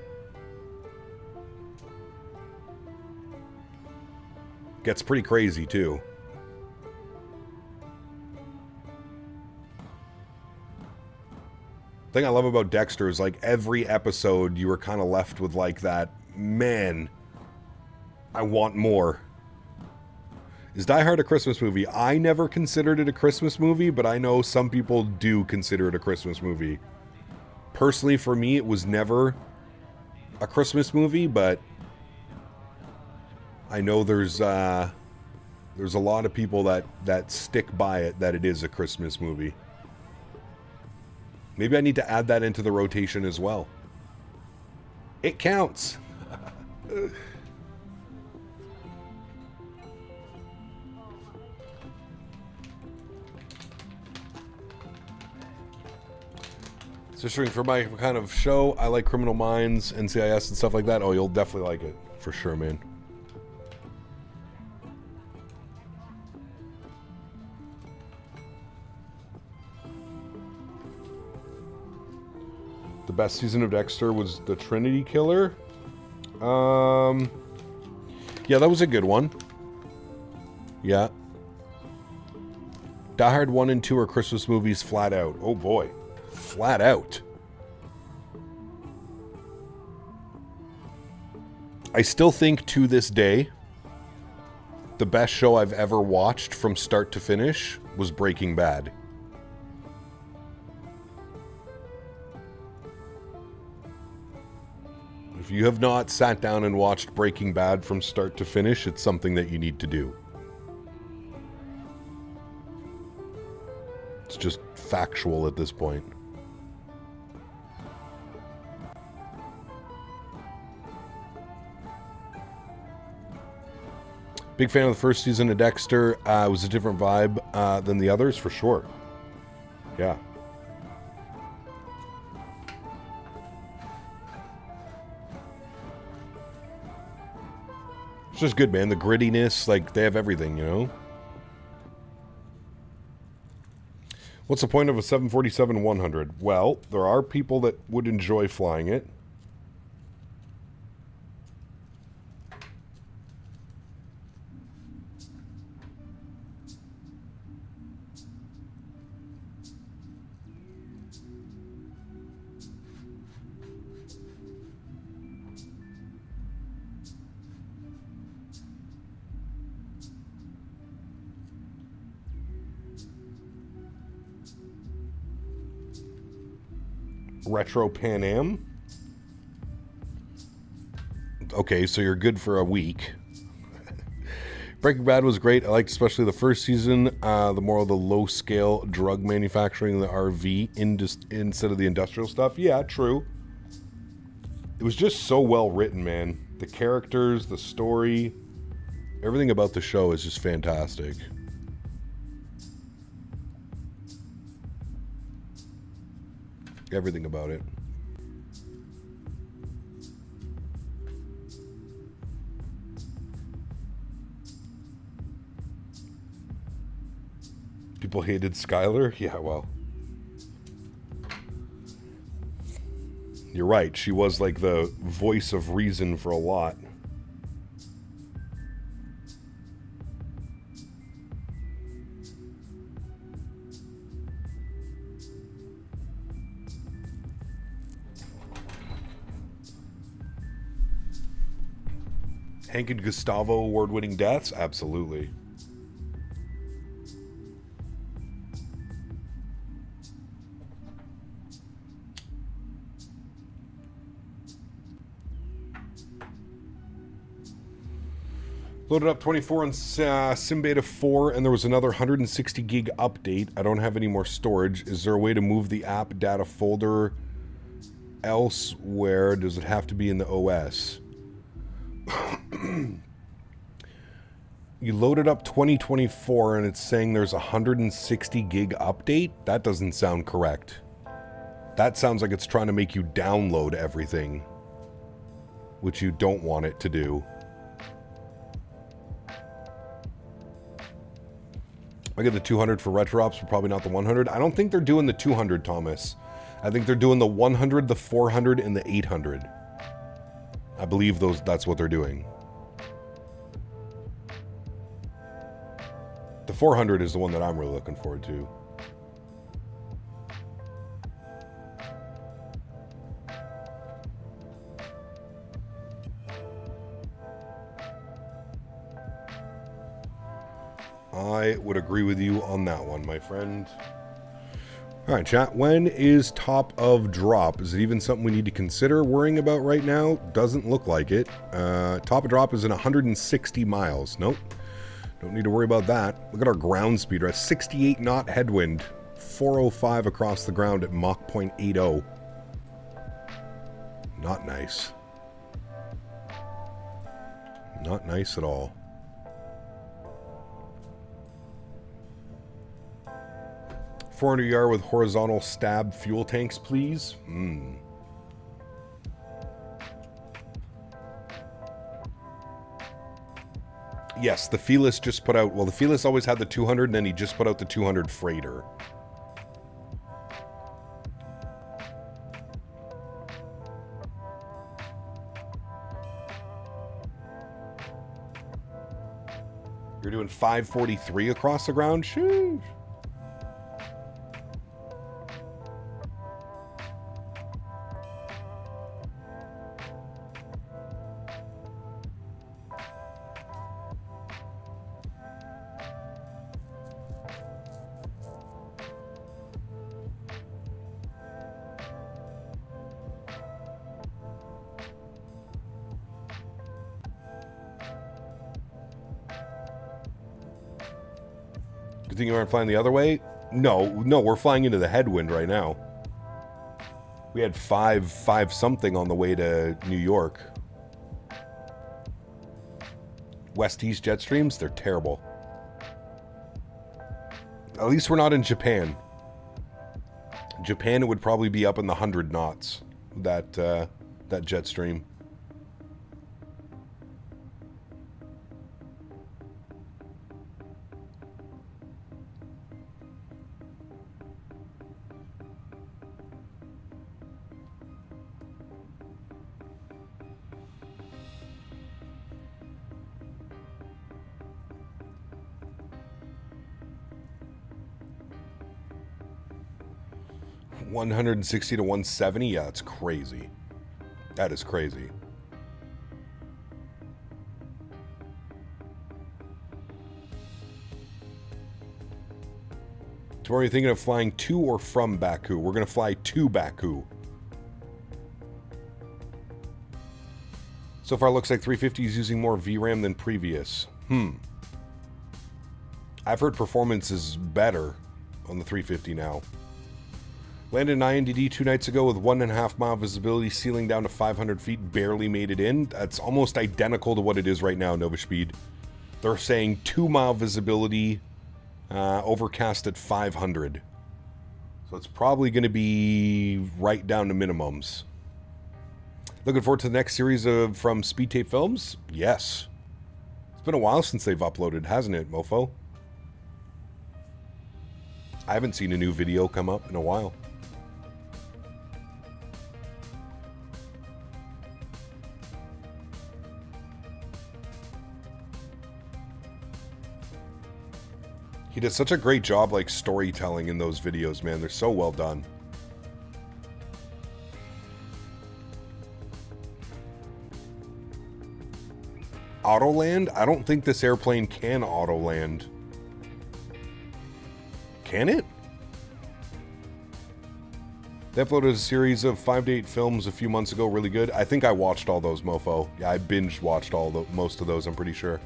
S2: Gets pretty crazy, too. The thing I love about Dexter is, like, every episode you were kind of left with, like, that, man, I want more. Is Die Hard a Christmas movie? I never considered it a Christmas movie, but I know some people do consider it a Christmas movie. Personally, for me, it was never a Christmas movie, but I know there's a lot of people that stick by it, that it is a Christmas movie. Maybe I need to add that into the rotation as well. It counts. So for my kind of show, I like Criminal Minds, NCIS, and stuff like that. Oh, you'll definitely like it. For sure, man. The best season of Dexter was the Trinity Killer. Yeah, that was a good one. Yeah. Die Hard 1 and 2 are Christmas movies flat out. Oh boy. Flat out. I still think to this day, the best show I've ever watched from start to finish was Breaking Bad. If you have not sat down and watched Breaking Bad from start to finish, it's something that you need to do. It's just factual at this point. Big fan of the first season of Dexter. It was a different vibe than the others, for sure. Yeah. It's just good, man. The grittiness, like, they have everything, you know? What's the point of a 747-100? Well, there are people that would enjoy flying it. Retro Pan Am. Okay, so you're good for a week. Breaking Bad was great. I liked especially the first season, the more of the low-scale drug manufacturing, the RV instead of the industrial stuff. Yeah, true. It was just so well written, man. The characters, the story, everything about the show is just fantastic. Everything about it. People hated Skylar? Yeah, well. You're right. She was like the voice of reason for a lot. Hank and Gustavo award-winning deaths? Absolutely. Loaded up 24 on SimBeta 4, and there was another 160 gig update. I don't have any more storage. Is there a way to move the app data folder elsewhere? Does it have to be in the OS? You loaded up 2024, and it's saying there's a 160 gig update? That doesn't sound correct. That sounds like it's trying to make you download everything, which you don't want it to do. I get the 200 for retro ops, but probably not the 100. I don't think they're doing the 200, Thomas. I think they're doing the 100, the 400, and the 800. I believe that's what they're doing. The 400 is the one that I'm really looking forward to. I would agree with you on that one, my friend. All right, chat. When is top of drop? Is it even something we need to consider worrying about right now? Doesn't look like it. Top of drop is in 160 miles. Nope. Don't need to worry about that. Look at our ground speed. We're at 68 knot headwind. 405 across the ground at Mach 0.80. Not nice. Not nice at all. 400 yard with horizontal stab fuel tanks, please. Yes, the Felis just put out... Well, the Felis always had the 200, and then he just put out the 200 freighter. You're doing 543 across the ground? Sheesh. You think you aren't flying the other way? No, we're flying into the headwind right now. We had 5 something on the way to New York. West-East jet streams, they're terrible. At least we're not in Japan. Japan, it would probably be up in the 100 knots, that jet stream. $160 to $170? Yeah, that's crazy. That is crazy. Tomorrow you're thinking of flying to or from Baku? We're going to fly to Baku. So far, it looks like 350 is using more VRAM than previous. I've heard performance is better on the 350 now. Landed in INDD 2 nights ago with 1.5 mile visibility, ceiling down to 500 feet, barely made it in. That's almost identical to what it is right now, Nova Speed. They're saying 2 mile visibility, overcast at 500. So it's probably going to be right down to minimums. Looking forward to the next series from Speed Tape Films? Yes. It's been a while since they've uploaded, hasn't it, mofo? I haven't seen a new video come up in a while. He does such a great job, like, storytelling in those videos, man. They're so well done. Autoland? I don't think this airplane can autoland. Can it? They uploaded a series of 5 to 8 films a few months ago. Really good. I think I watched all those, mofo. Yeah, I binge watched most of those, I'm pretty sure.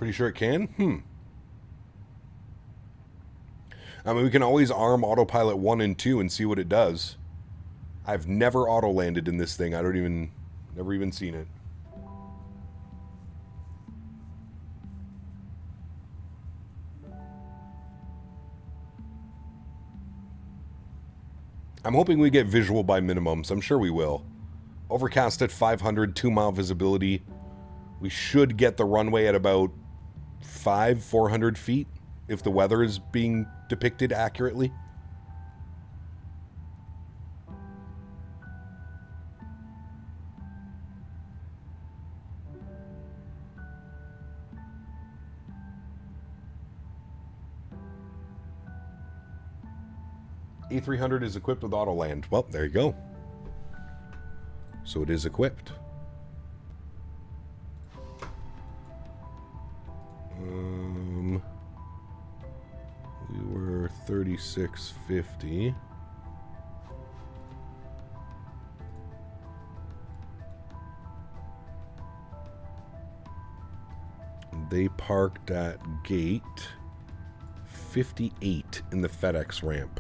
S2: Pretty sure it can? I mean, we can always arm autopilot 1 and 2 and see what it does. I've never auto-landed in this thing. Never even seen it. I'm hoping we get visual by minimums. I'm sure we will. Overcast at 500, 2-mile visibility. We should get the runway at about 400 feet if the weather is being depicted accurately. A300 is equipped with auto land. Well, there you go. So it is equipped. We were 3650. They parked at gate 58 in the Fedex ramp.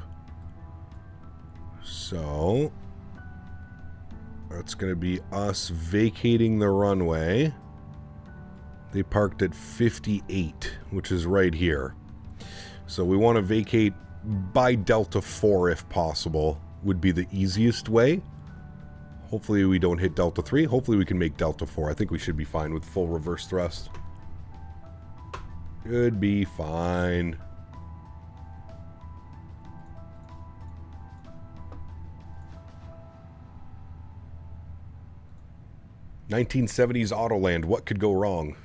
S2: So that's going to be us vacating the runway. They parked at 58, which is right here. So we want to vacate by Delta 4 if possible, would be the easiest way. Hopefully we don't hit Delta 3. Hopefully we can make Delta 4. I think we should be fine with full reverse thrust. Should be fine. "1970s Autoland, what could go wrong?"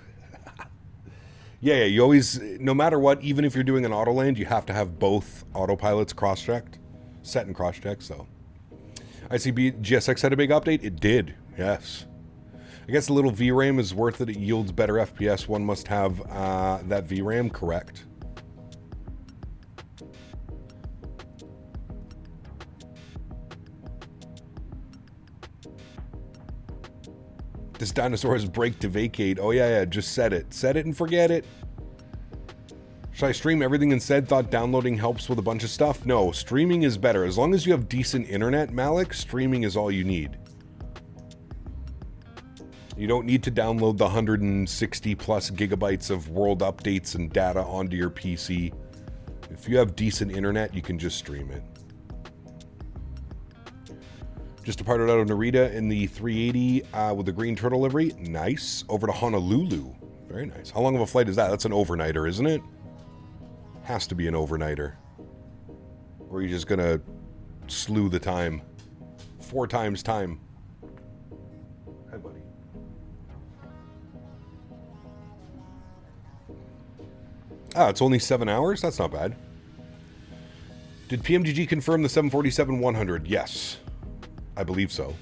S2: Yeah, you always, no matter what, even if you're doing an Autoland, you have to have both autopilots cross-checked, set and cross-checked, so. ICB GSX had a big update? It did, yes. I guess a little VRAM is worth it. It yields better FPS. One must have that VRAM, correct. This dinosaur has brake to vacate. Oh yeah, just set it. Set it and forget it. Should I stream everything instead? Thought downloading helps with a bunch of stuff. No, streaming is better. As long as you have decent internet, Malik, streaming is all you need. You don't need to download the 160 plus gigabytes of world updates and data onto your PC. If you have decent internet, you can just stream it. Just departed out of Narita in the 380 with the green turtle livery. Nice. Over to Honolulu. Very nice. How long of a flight is that? That's an overnighter, isn't it? Has to be an overnighter. Or are you just gonna slew the time? 4 times time. Hi, buddy. Ah, it's only 7 hours? That's not bad. Did PMGG confirm the 747-100? Yes. I believe so.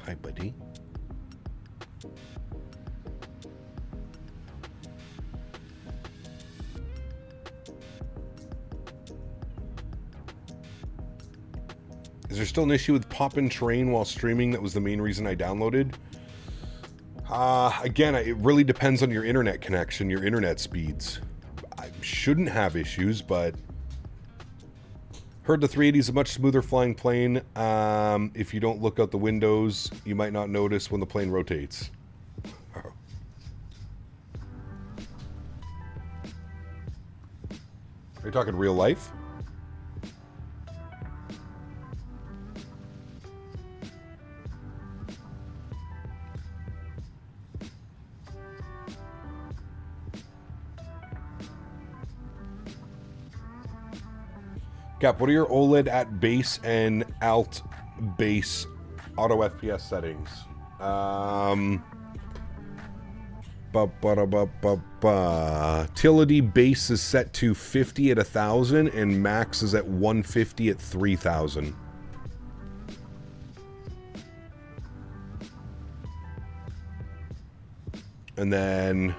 S2: Hi, buddy. Is there still an issue with pop-in train while streaming? That was the main reason I downloaded. Again, it really depends on your internet connection, your internet speeds. I shouldn't have issues, but heard the 380 is a much smoother flying plane. If you don't look out the windows, you might not notice when the plane rotates. Are you talking real life? Cap, what are your OLED at base and alt base auto FPS settings? Utility base is set to 50 at 1,000 and max is at 150 at 3,000. And then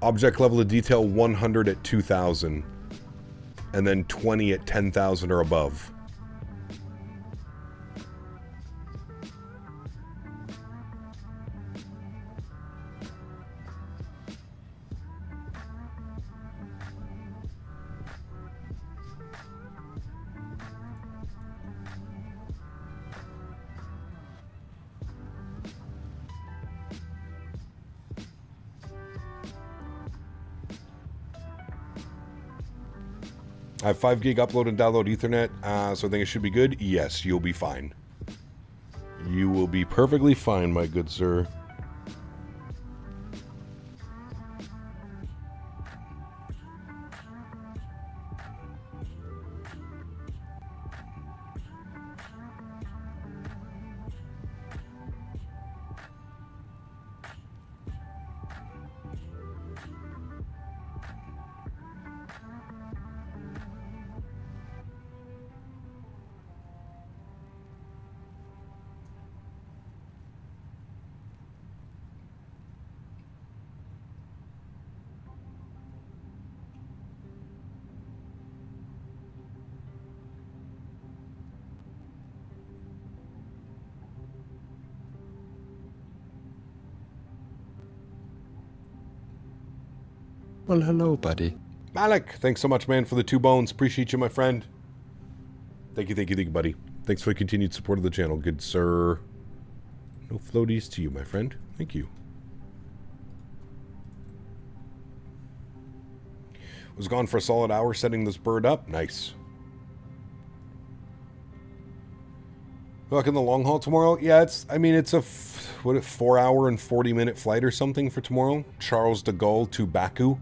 S2: object level of detail 100 at 2,000. and then 20 at 10,000 or above. I have 5 gig upload and download Ethernet, so I think it should be good. Yes, you'll be fine. You will be perfectly fine, my good sir.
S8: Well, hello, buddy.
S2: Malik, thanks so much, man, for the 2 bones. Appreciate you, my friend. Thank you, buddy. Thanks for the continued support of the channel, good sir. No floaties to you, my friend. Thank you. Was gone for a solid hour setting this bird up. Nice. Look in the long haul tomorrow. Yeah, it's a 4 hour and 40-minute flight or something for tomorrow. Charles de Gaulle to Baku.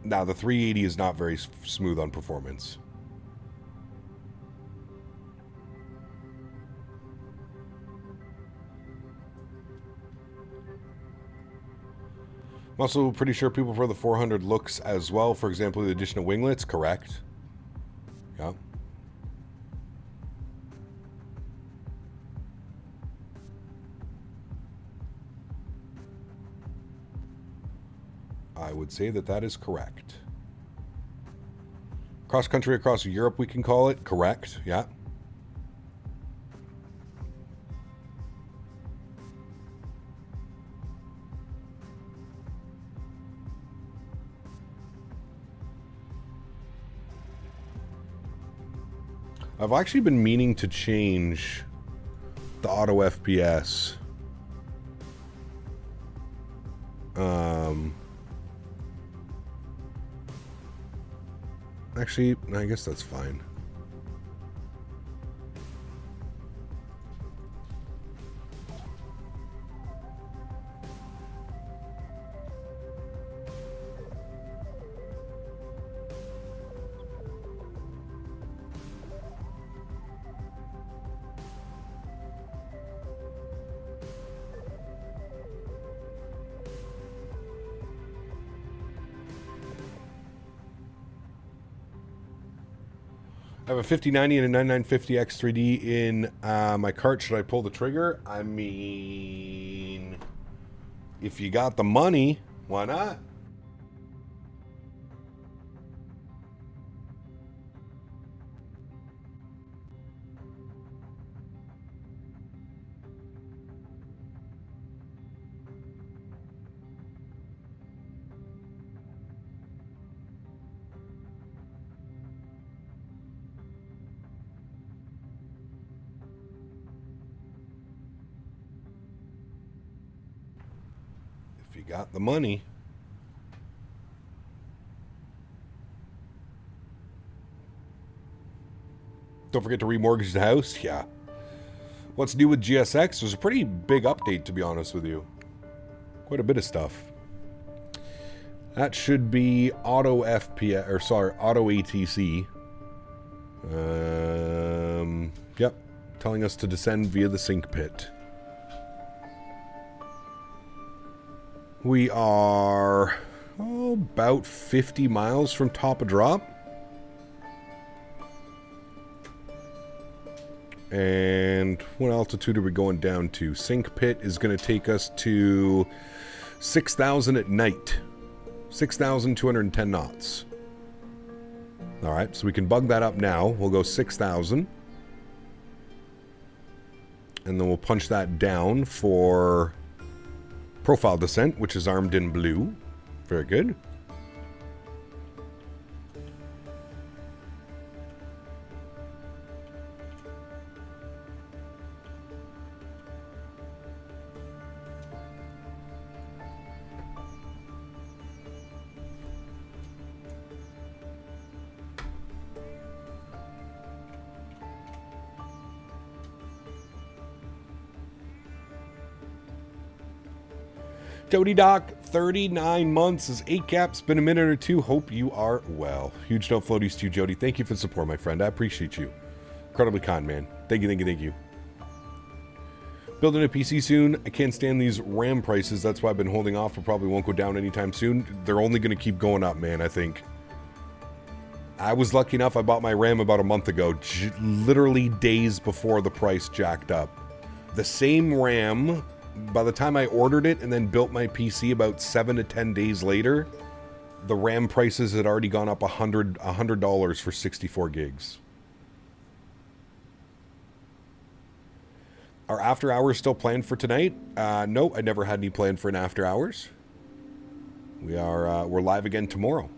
S2: Now, the 380 is not very smooth on performance. I'm also pretty sure people for the 400 looks as well. For example, the addition of winglets, correct. Yeah. I would say that that is correct. Cross country across Europe, we can call it. Correct. Yeah. I've actually been meaning to change the auto FPS. Actually, I guess that's fine. I have a 5090 and a 9950 X3D in my cart. Should I pull the trigger? I mean, if you got the money, why not? Got the money. Don't forget to remortgage the house. Yeah. What's new with GSX? There's a pretty big update, to be honest with you. Quite a bit of stuff. That should be auto FPS, or sorry, auto ATC. Yep. Telling us to descend via the sink pit. We are about 50 miles from top of drop. And what altitude are we going down to? Sink pit is going to take us to 6,000 at night. 6,210 knots. All right, so we can bug that up now. We'll go 6,000. And then we'll punch that down for profile descent, which is armed in blue. Very good. Jody Doc, 39 months is 8 caps. Been a minute or two. Hope you are well. Huge note floaties to you, Jody. Thank you for the support, my friend. I appreciate you. Incredibly kind, man. Thank you, thank you, thank you. Building a PC soon. I can't stand these RAM prices. That's why I've been holding off. It probably won't go down anytime soon. They're only going to keep going up, man, I think. I was lucky enough. I bought my RAM about a month ago. Literally days before the price jacked up. The same RAM... By the time I ordered it and then built my PC about 7 to 10 days later, the RAM prices had already gone up $100 for 64 gigs. Are after hours still planned for tonight? No, I never had any planned for an after hours. We're live again tomorrow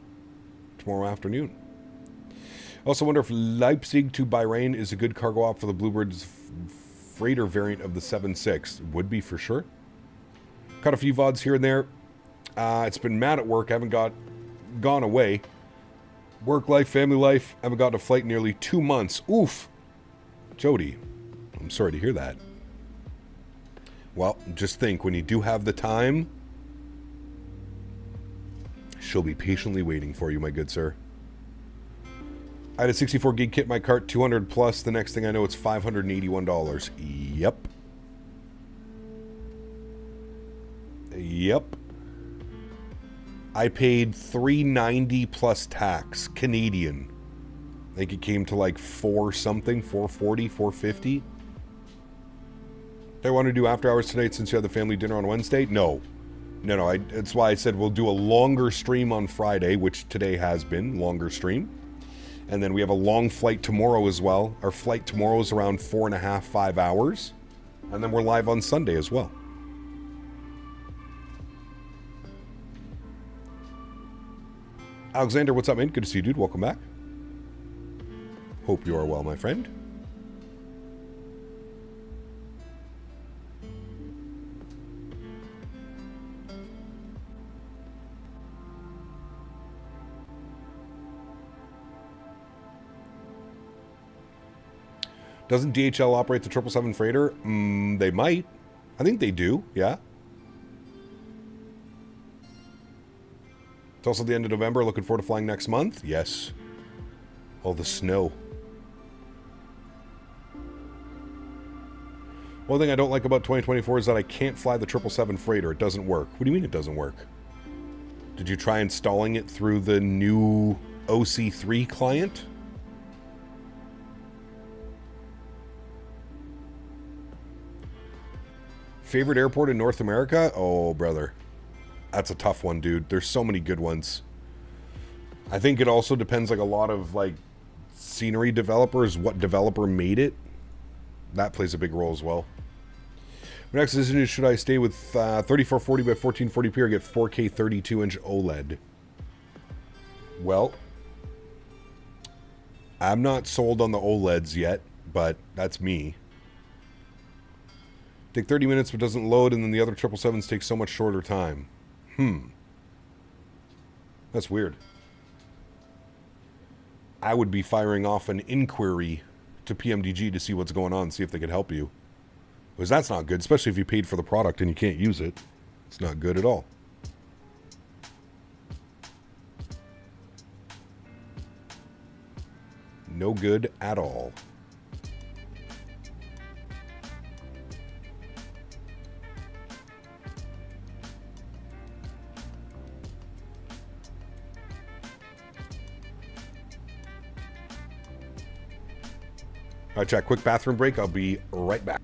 S2: afternoon. I also wonder if Leipzig to Bahrain is a good cargo op for the Bluebirds freighter variant of the 7.6. Would be for sure. Caught a few VODs here and there. It's been mad at work. I haven't gone away. Work life, family life. I haven't gotten a flight in nearly 2 months. Oof. Jody, I'm sorry to hear that. Well, just think, when you do have the time, she'll be patiently waiting for you, my good sir. I had a 64 gig kit in my cart, 200 plus. The next thing I know, it's $581. Yep. Yep. I paid $390 plus tax, Canadian. I think it came to like $440, $450. Do I want to do after hours tonight since you had the family dinner on Wednesday? No. No. That's why I said we'll do a longer stream on Friday, which today has been longer stream. And then we have a long flight tomorrow as well. Our flight tomorrow is around 4.5, 5 hours. And then we're live on Sunday as well. Alexander, what's up, man? Good to see you, dude. Welcome back. Hope you are well, my friend. Doesn't DHL operate the 777 freighter? They might. I think they do, yeah. It's also the end of November. Looking forward to flying next month. Yes. All the snow. One thing I don't like about 2024 is that I can't fly the 777 freighter. It doesn't work. What do you mean it doesn't work? Did you try installing it through the new OC3 client? Favorite airport in North America? Oh, brother. That's a tough one, dude. There's so many good ones. I think it also depends, like, a lot of, like, scenery developers, what developer made it. That plays a big role as well. My next decision is, should I stay with 3440 by 1440p or get 4K 32-inch OLED? Well, I'm not sold on the OLEDs yet, but that's me. Take 30 minutes but doesn't load, and then the other 777s take so much shorter time. That's weird. I would be firing off an inquiry to PMDG to see what's going on, see if they could help you. Because that's not good, especially if you paid for the product and you can't use it. It's not good at all. No good at all. All right, chat. Quick bathroom break. I'll be right back.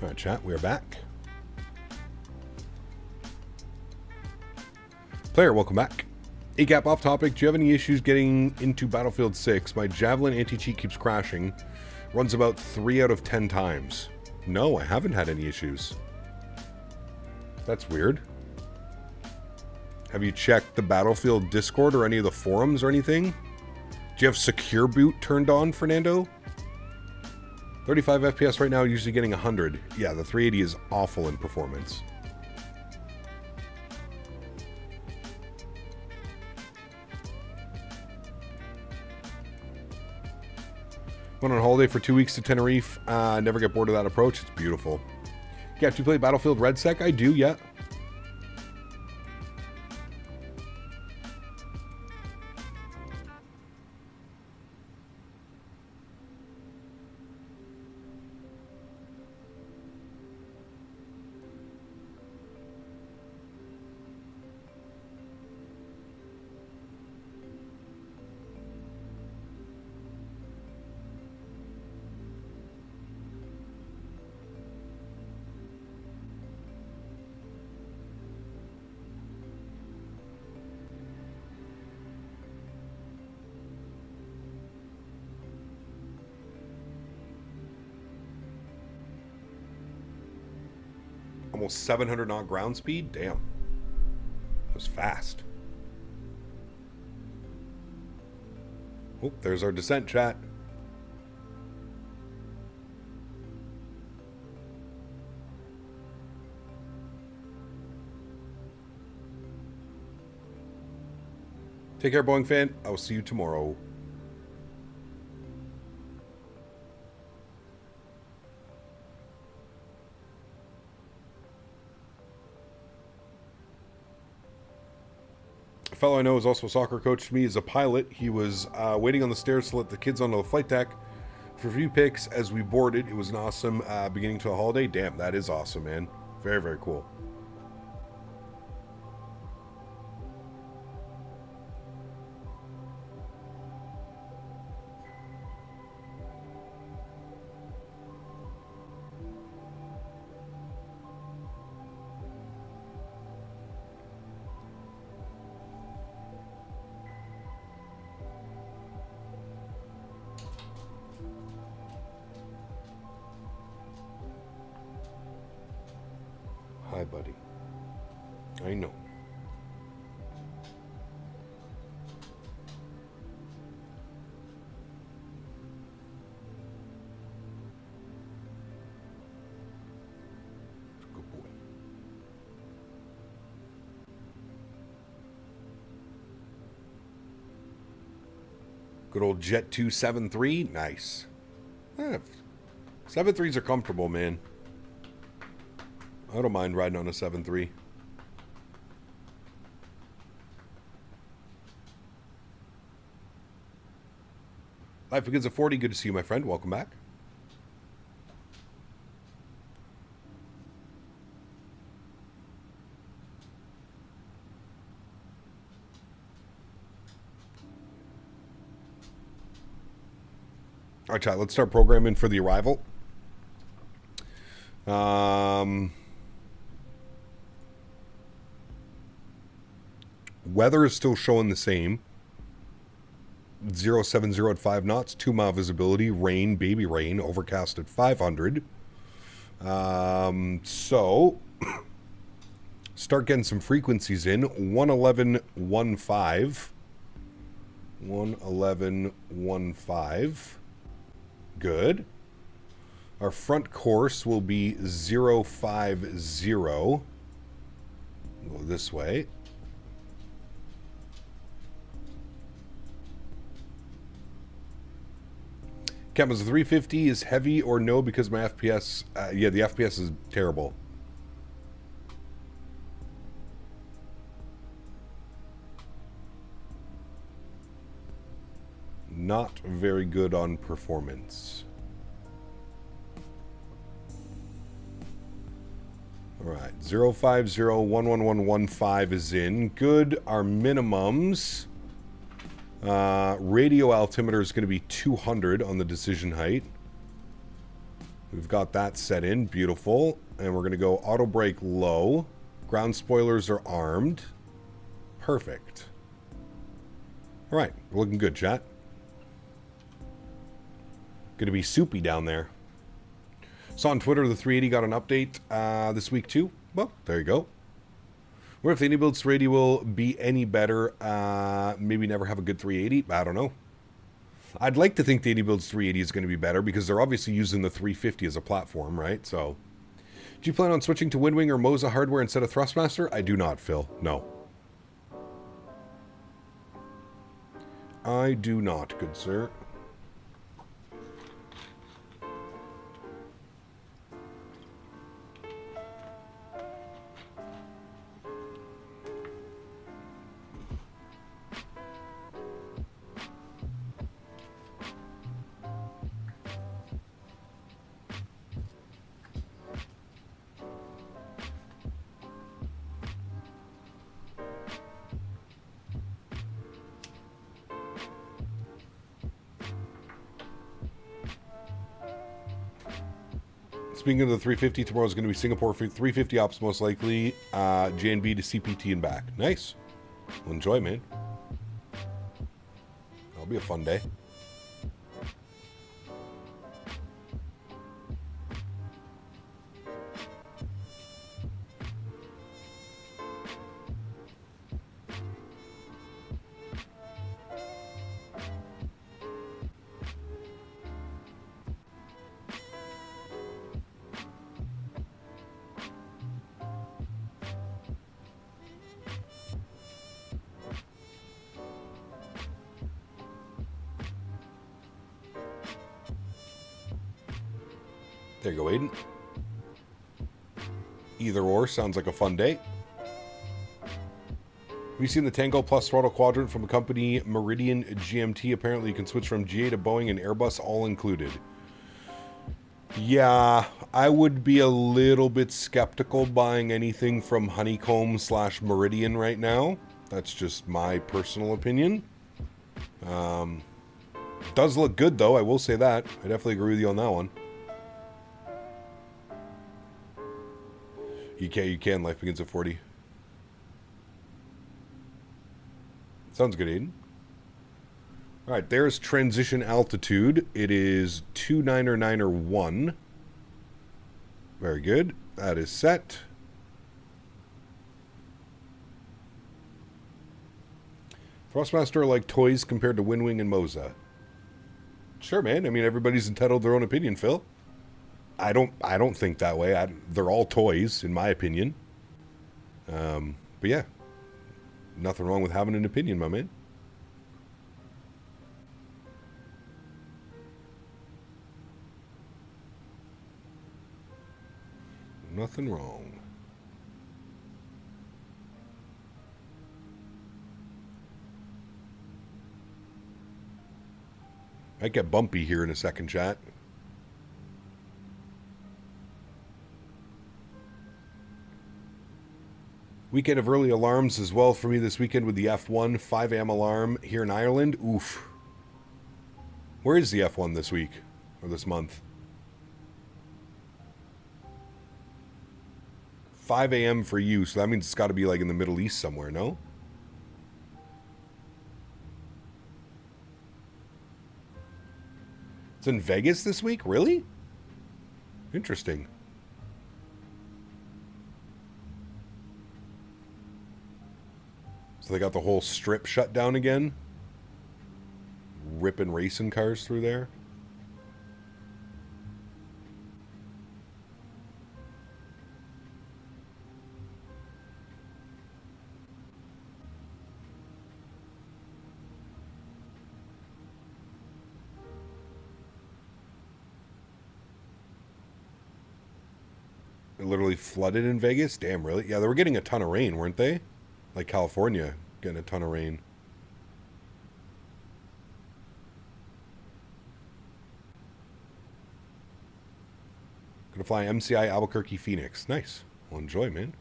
S2: All right, chat, we are back. Player, welcome back. ACAP off topic. Do you have any issues getting into Battlefield 6? My Javelin anti-cheat keeps crashing. Runs about 3 out of 10 times. No, I haven't had any issues. That's weird. Have you checked the Battlefield Discord or any of the forums or anything? Do you have Secure Boot turned on, Fernando? 35 FPS right now, usually getting 100. Yeah, the 380 is awful in performance. Went on holiday for 2 weeks to Tenerife. Never get bored of that approach. It's beautiful. Yeah, do you play Battlefield Red Sec? I do, yeah. Almost 700 knot ground speed? Damn. That was fast. Oh, there's our descent, chat. Take care, Boeing fan. I will see you tomorrow. A fellow I know is also a soccer coach to me, is a pilot. He was waiting on the stairs to let the kids onto the flight deck for a few pics as we boarded. It was an awesome beginning to a holiday. Damn, that is awesome, man. Very, very cool. Hi, buddy. I know. Good boy. Good old Jet 273. Nice. 7.3s are comfortable, man. I don't mind riding on a 7.3. Life Begins at 40. Good to see you, my friend. Welcome back. All right, chat. Let's start programming for the arrival. Weather is still showing the same. 070 at 5 knots, 2 mile visibility, rain, baby rain, overcast at 500. So, start getting some frequencies in. 111.15. 111.15. Good. Our front course will be 050. Go this way. Captain, the 350 is heavy or no because my FPS... yeah, the FPS is terrible. Not very good on performance. Alright, 050-11115 is in. Good. Our minimums. Radio altimeter is going to be 200 on the decision height. We've got that set in. Beautiful. And we're going to go auto brake low. Ground spoilers are armed. Perfect. Alright, we're looking good, chat. Going to be soupy down there. Saw on Twitter the 380 got an update this week too. Well, there you go. What if the iniBuilds radio will be any better? Maybe never have a good 380? I don't know. I'd like to think the iniBuilds 380 is going to be better because they're obviously using the 350 as a platform, right? So, do you plan on switching to Windwing or Moza hardware instead of Thrustmaster? I do not, Phil. No. I do not, good sir. Speaking of the 350, tomorrow is going to be Singapore 350 ops most likely. JNB to CPT and back. Nice. Well, enjoy, man. That'll be a fun day. There you go, Aiden. Either or sounds like a fun day. Have you seen the Tango Plus throttle quadrant from a company, Meridian GMT? Apparently you can switch from GA to Boeing and Airbus all included. Yeah, I would be a little bit skeptical buying anything from Honeycomb / Meridian right now. That's just my personal opinion. Does look good though, I will say that. I definitely agree with you on that one. You can. Life begins at 40. Sounds good, Aiden. Alright, there's transition altitude. It is 29901. Very good. That is set. Thrustmaster like toys compared to Windwing and Moza. Sure, man. I mean, everybody's entitled to their own opinion, Phil. I don't think that way. They're all toys, in my opinion. But yeah, nothing wrong with having an opinion, my man. Nothing wrong. Might get bumpy here in a second, chat. Weekend of early alarms as well for me this weekend with the F1 5 a.m. alarm here in Ireland. Oof. Where is the F1 this week? Or this month? 5 a.m. for you, so that means it's got to be like in the Middle East somewhere, no? It's in Vegas this week? Really? Interesting. So they got the whole strip shut down again? Ripping racing cars through there? It literally flooded in Vegas? Damn, really? Yeah, they were getting a ton of rain, weren't they? Like California, getting a ton of rain. Gonna fly MCI Albuquerque Phoenix. Nice. Well, enjoy, man.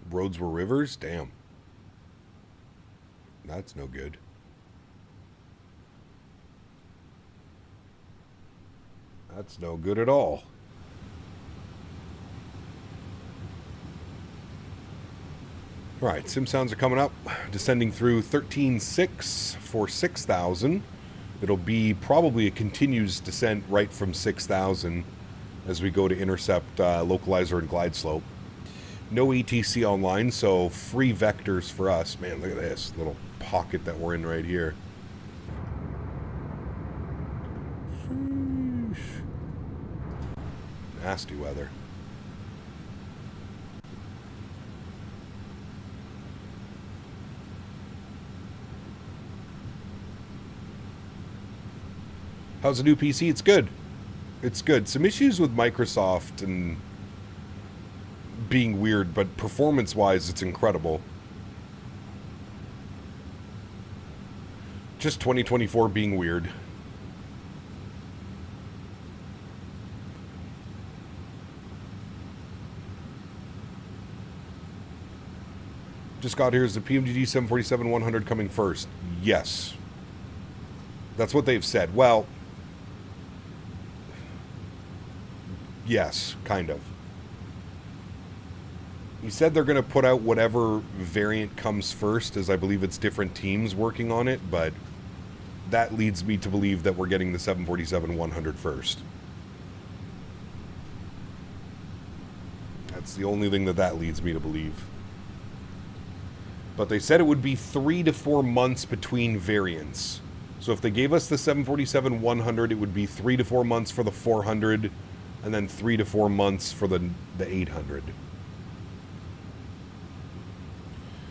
S2: Roads were rivers? Damn. That's no good. That's no good at all. Alright, sim sounds are coming up. Descending through 13.6 for 6,000. It'll be probably a continuous descent right from 6,000 as we go to intercept localizer and glide slope. No ETC online, so free vectors for us. Man, look at this little pocket that we're in right here. Sheesh. Nasty weather. How's the new PC? It's good. It's good. Some issues with Microsoft and being weird, but performance-wise, it's incredible. Just 2024 being weird. Just got here. Is the PMDG 747-100 coming first? Yes. That's what they've said. Well, yes, kind of. He said they're going to put out whatever variant comes first, as I believe it's different teams working on it, but that leads me to believe that we're getting the 747-100 first. That's the only thing that leads me to believe. But they said it would be 3 to 4 months between variants. So if they gave us the 747-100, it would be 3 to 4 months for the 400, and then 3 to 4 months for the 800.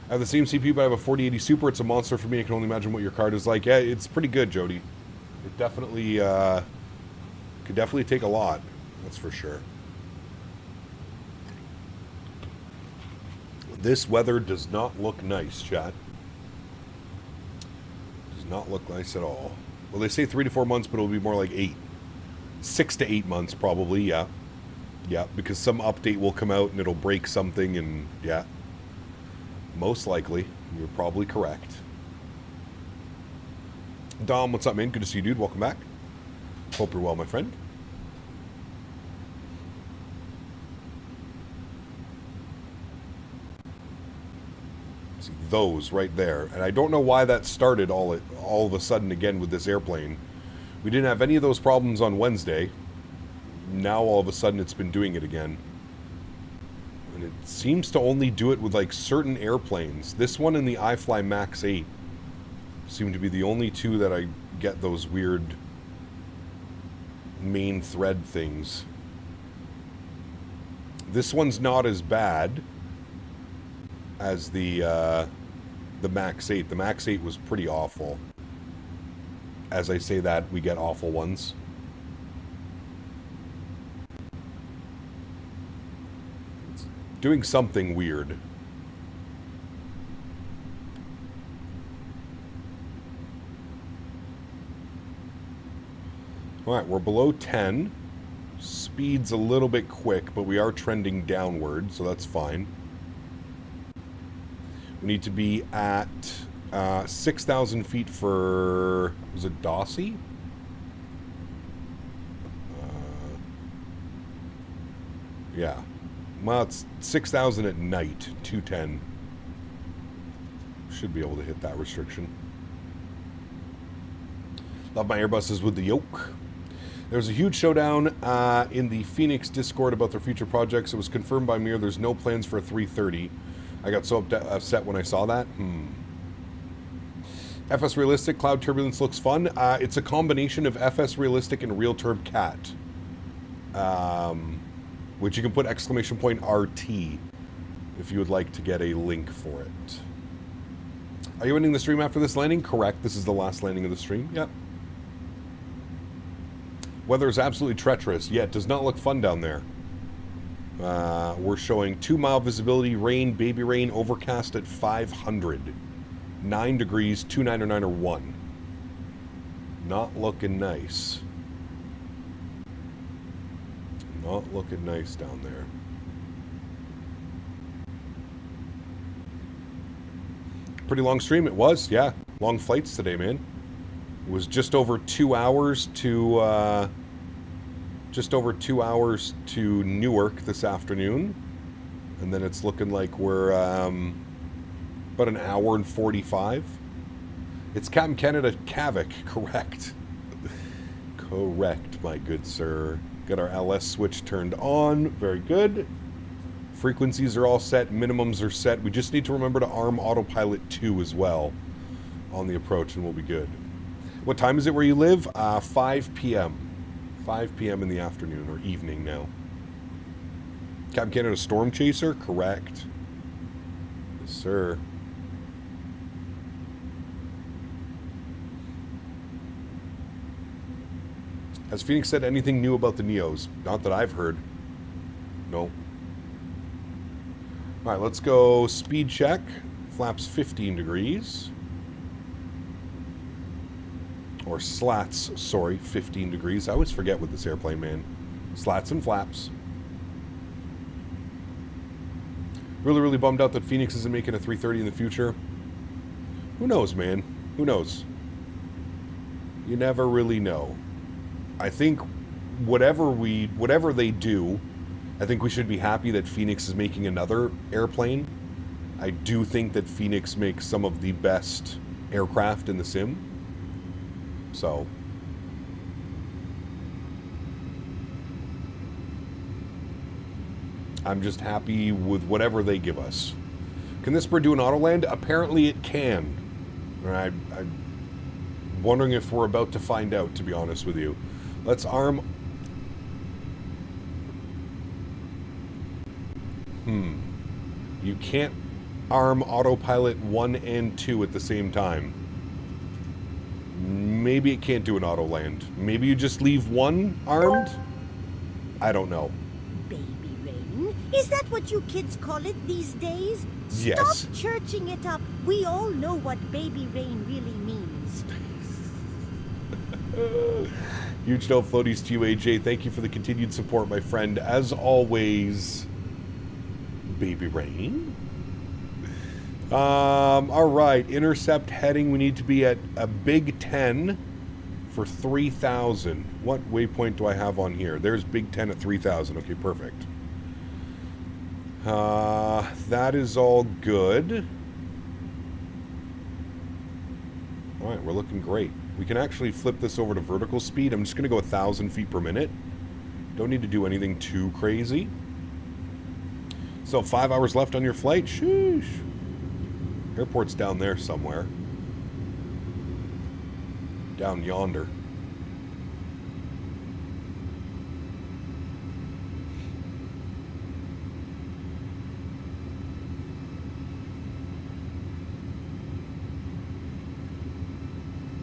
S2: I have the same CPU, but I have a 4080 Super. It's a monster for me. I can only imagine what your card is like. Yeah, it's pretty good, Jody. It definitely could definitely take a lot. That's for sure. This weather does not look nice, chat. Does not look nice at all. Well, they say 3 to 4 months, but it'll be more like 8. 6 to 8 months, probably, yeah. Yeah, because some update will come out and it'll break something, and yeah. Most likely. You're probably correct. Dom, what's up, man? Good to see you, dude. Welcome back. Hope you're well, my friend. See, those right there. And I don't know why that started all of a sudden again with this airplane. We didn't have any of those problems on Wednesday. Now all of a sudden it's been doing it again. And it seems to only do it with like certain airplanes. This one and the iFly Max 8 seem to be the only two that I get those weird main thread things. This one's not as bad as the Max 8. The Max 8 was pretty awful. As I say that, we get awful ones. It's doing something weird. Alright, we're below 10. Speed's a little bit quick, but we are trending downward, so that's fine. We need to be at 6,000 feet for... was it Dossie? Yeah. Well, it's 6,000 at night, 210. Should be able to hit that restriction. Love my Airbuses with the yoke. There was a huge showdown in the Phoenix Discord about their future projects. It was confirmed by Mir there's no plans for a 330. I got so upset when I saw that. FS Realistic, Cloud Turbulence looks fun. It's a combination of FS Realistic and Real Turb Cat. Which you can put exclamation point RT if you would like to get a link for it. Are you ending the stream after this landing? Correct. This is the last landing of the stream. Yep. Weather is absolutely treacherous. Yeah, it does not look fun down there. We're showing 2 mile visibility, rain, baby rain, overcast at 500. 9 degrees, 299 or 1. Not looking nice. Not looking nice down there. Pretty long stream it was, yeah. Long flights today, man. It was just over 2 hours to Newark this afternoon, and then it's looking like we're about an hour and 45. It's Captain Canada Kavik, correct? Correct, my good sir. Got our LS switch turned on. Very good. Frequencies are all set. Minimums are set. We just need to remember to arm Autopilot 2 as well on the approach, and we'll be good. What time is it where you live? 5 p.m. 5 p.m. in the afternoon, or evening now. Captain Canada Storm Chaser? Correct. Yes, sir. Has Phoenix said anything new about the Neos? Not that I've heard. No. Alright, let's go speed check. Flaps 15 degrees. Or slats, sorry, 15 degrees. I always forget with this airplane, man. Slats and flaps. Really, really bummed out that Phoenix isn't making a 330 in the future. Who knows, man? Who knows? You never really know. I think whatever they do, I think we should be happy that Phoenix is making another airplane. I do think that Phoenix makes some of the best aircraft in the sim. So, I'm just happy with whatever they give us. Can this bird do an auto land? Apparently it can. I'm wondering if we're about to find out, to be honest with you. Let's arm... You can't arm autopilot 1 and 2 at the same time. Maybe it can't do an auto land. Maybe you just leave 1 armed? I don't know.
S21: Baby rain? Is that what you kids call it these days?
S2: Yes.
S21: Stop churching it up. We all know what baby rain really means.
S2: Huge no floaties to you, AJ. Thank you for the continued support, my friend. As always, baby rain. All right, intercept heading. We need to be at a Big 10 for 3,000. What waypoint do I have on here? There's Big 10 at 3,000. Okay, perfect. That is all good. All right, we're looking great. We can actually flip this over to vertical speed. I'm just going to go 1,000 feet per minute. Don't need to do anything too crazy. So 5 hours left on your flight. Sheesh. Airport's down there somewhere. Down yonder.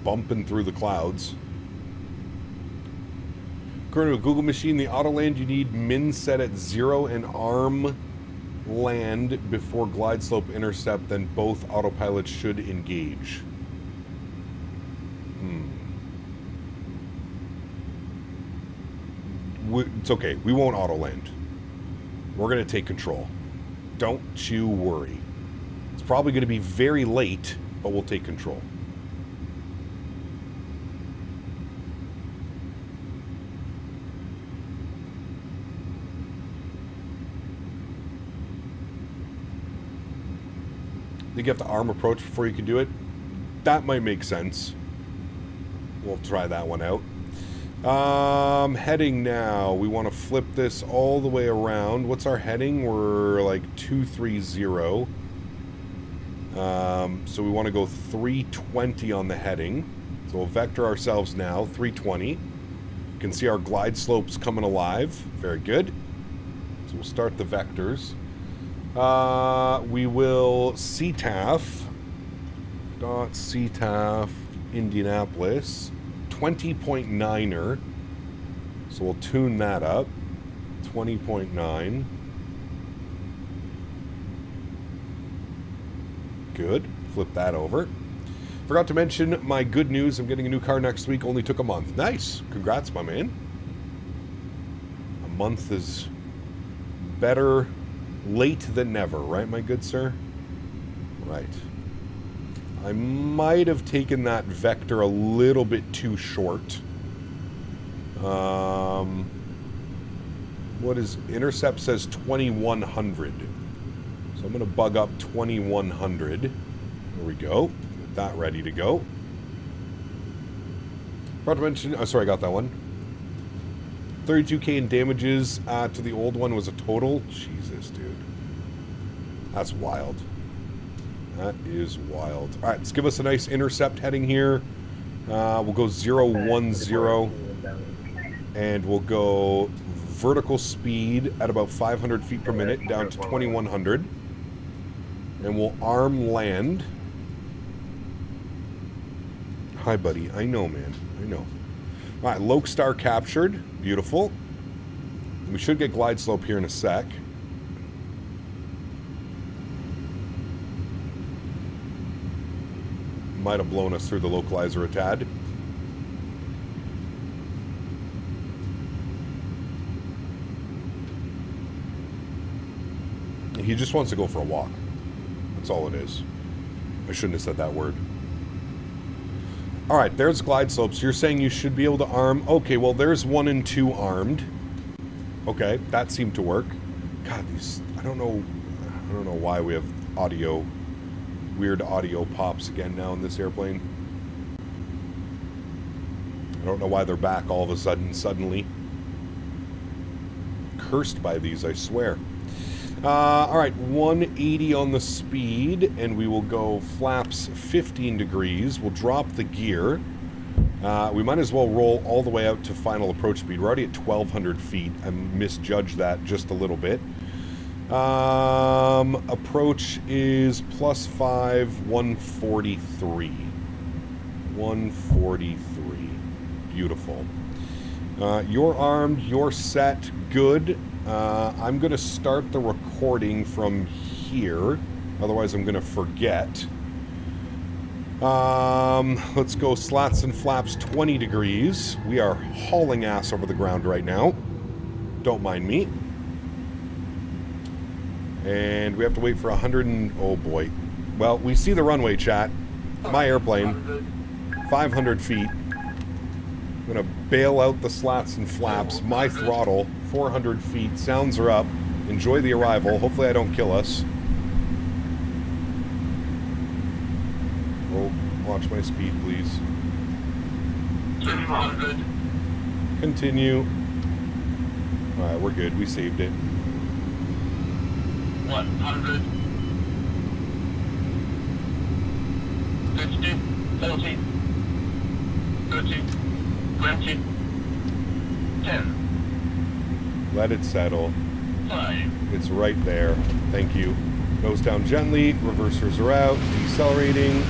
S2: Bumping through the clouds. According to a Google machine, the auto land, you need min set at 0 and arm land before glide slope intercept, then both autopilots should engage. It's okay. We won't auto land. We're going to take control. Don't you worry. It's probably going to be very late, but we'll take control. You have to arm approach before you can do it. That might make sense. We'll try that one out. Heading now. We want to flip this all the way around. What's our heading? We're like 230. So we want to go 320 on the heading. So we'll vector ourselves now, 320. You can see our glide slopes coming alive. Very good. So we'll start the vectors. We will CTAF. .CTAF Indianapolis. 20.9er. So we'll tune that up. 20.9. Good. Flip that over. Forgot to mention my good news. I'm getting a new car next week. Only took a month. Nice. Congrats, my man. A month is better late than never, right, my good sir? Right. I might have taken that vector a little bit too short. What is intercept says 2100. So I'm going to bug up 2100. There we go. Get that ready to go. Forgot to mention, oh, sorry, I got that one. 32K in damages to the old one was a total. Jesus, dude. That's wild. That is wild. All right, let's give us a nice intercept heading here. We'll go 010. And we'll go vertical speed at about 500 feet per minute down to 2100. And we'll arm land. Hi, buddy. I know, man. I know. All right, Lokestar captured. Beautiful. We should get glide slope here in a sec. Might have blown us through the localizer a tad. He just wants to go for a walk. That's all it is. I shouldn't have said that word. All right, there's glide slopes. You're saying you should be able to arm. Okay, well, there's 1 and 2 armed. Okay, that seemed to work. God, these, I don't know why we have weird audio pops again now in this airplane. I don't know why they're back all of a sudden, suddenly. Cursed by these, I swear. All right, 180 on the speed, and we will go flaps 15 degrees. We'll drop the gear. We might as well roll all the way out to final approach speed. We're already at 1,200 feet. I misjudged that just a little bit. Approach is +5, 143. 143. Beautiful. You're armed, you're set, good. I'm going to start the recording from here. Otherwise, I'm going to forget. Let's go slats and flaps 20 degrees. We are hauling ass over the ground right now. Don't mind me. And we have to wait for 100 and... Oh, boy. Well, we see the runway, chat. My airplane. 500 feet. I'm going to bail out the slats and flaps. My throttle. 400 feet. Sounds are up. Enjoy the arrival. Hopefully I don't kill us. Oh, watch my speed, please. 200. Continue. Alright, we're good. We saved it. 100. 50. 40. 30. 20. 10. Let it settle. 5. It's right there. Thank you. Nose down gently. Reversers are out. Decelerating.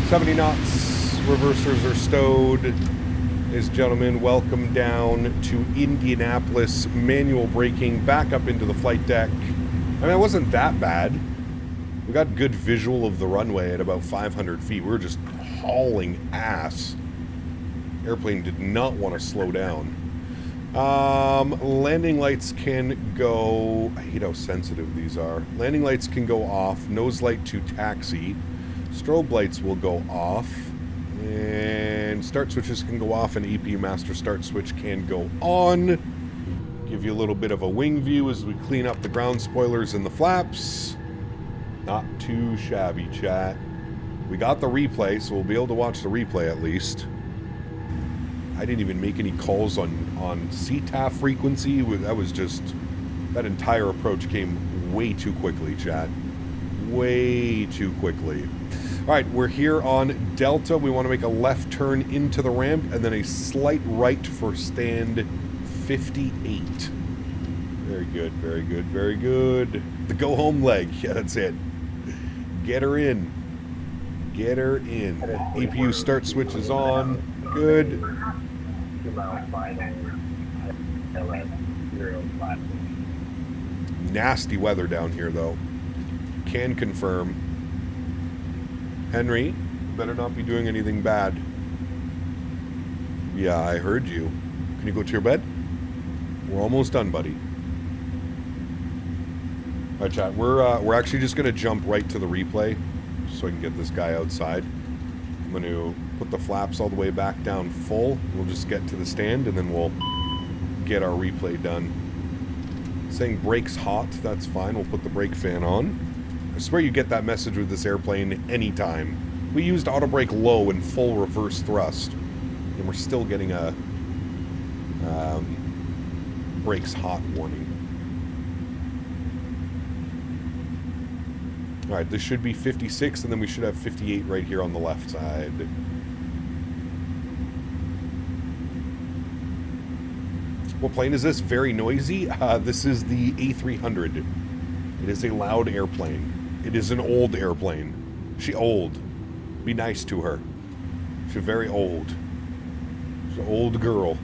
S2: $70 knots. Reversers are stowed. Ladies and gentlemen, welcome down to Indianapolis. Manual braking back up into the flight deck. I mean, it wasn't that bad. We got good visual of the runway at about 500 feet. We were just hauling ass. Airplane did not want to slow down. Landing lights can go... I hate how sensitive these are. Landing lights can go off. Nose light to taxi. Strobe lights will go off. And start switches can go off, and EP master start switch can go on. Give you a little bit of a wing view as we clean up the ground spoilers and the flaps. Not too shabby, chat. We got the replay, so we'll be able to watch the replay at least. I didn't even make any calls on CTAF frequency. That was just... That entire approach came way too quickly, chat. Way too quickly. Alright, we're here on Delta. We want to make a left turn into the ramp and then a slight right for stand 58. Very good, very good, very good. The go home leg. Yeah, that's it. Get her in. Get her in. EPU start switch is on. Good. Nasty weather down here, though. Can confirm. Henry, better not be doing anything bad. Yeah, I heard you. Can you go to your bed? We're almost done, buddy. All right, chat. We're actually just gonna jump right to the replay, so I can get this guy outside. I'm gonna put the flaps all the way back down full. We'll just get to the stand, and then we'll get our replay done. Saying brakes hot. That's fine. We'll put the brake fan on. I swear you get that message with this airplane anytime. We used auto brake low and full reverse thrust, and we're still getting a brakes hot warning. Alright, this should be 56, and then we should have 58 right here on the left side. What plane is this? Very noisy? This is the A300. It is a loud airplane. It is an old airplane. She old. Be nice to her. She's very old. She's an old girl.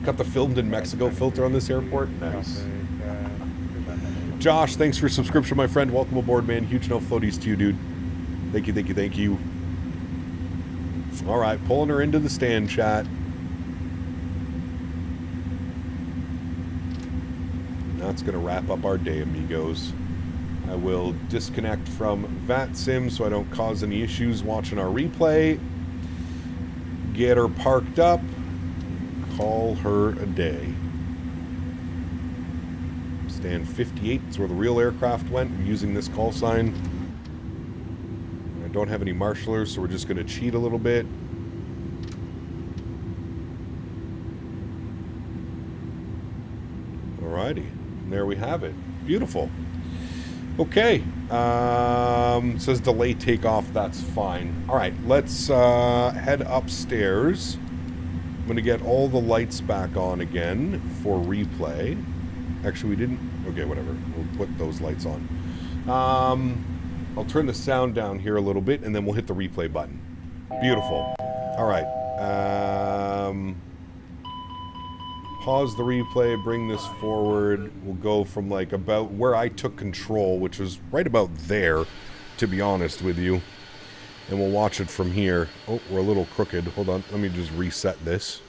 S2: Got the filmed in Mexico filter on this airport? Nice. Josh, thanks for subscription, my friend. Welcome aboard, man. Huge no floaties to you, dude. Thank you, thank you, thank you. Alright, pulling her into the stand, chat. That's going to wrap up our day, amigos. I will disconnect from VATSIM so I don't cause any issues watching our replay. Get her parked up. Call her a day. Stand 58 is where the real aircraft went. I'm using this call sign. I don't have any marshalers, so we're just going to cheat a little bit. Alrighty. And there we have it. Beautiful. Okay. Says delay takeoff. That's fine. Alright, let's head upstairs. I'm going to get all the lights back on again for replay. Actually, we didn't... Okay, whatever. We'll put those lights on. I'll turn the sound down here a little bit, and then we'll hit the replay button. Beautiful. Alright. Pause the replay, bring this forward. We'll go from like about where I took control, which was right about there, to be honest with you. And we'll watch it from here. Oh, we're a little crooked. Hold on. Let me just reset this.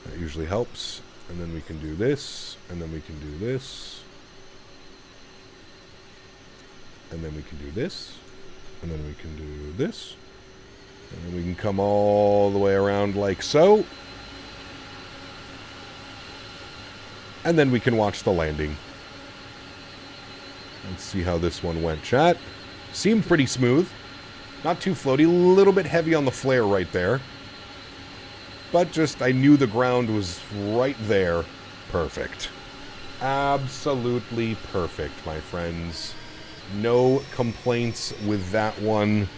S2: That usually helps. And then we can do this. And then we can do this. And then we can do this. And then we can do this. And then we can come all the way around like so. And then we can watch the landing. Let's see how this one went, chat. Seemed pretty smooth. Not too floaty. A little bit heavy on the flare right there. But just, I knew the ground was right there. Perfect. Absolutely perfect, my friends. No complaints with that one.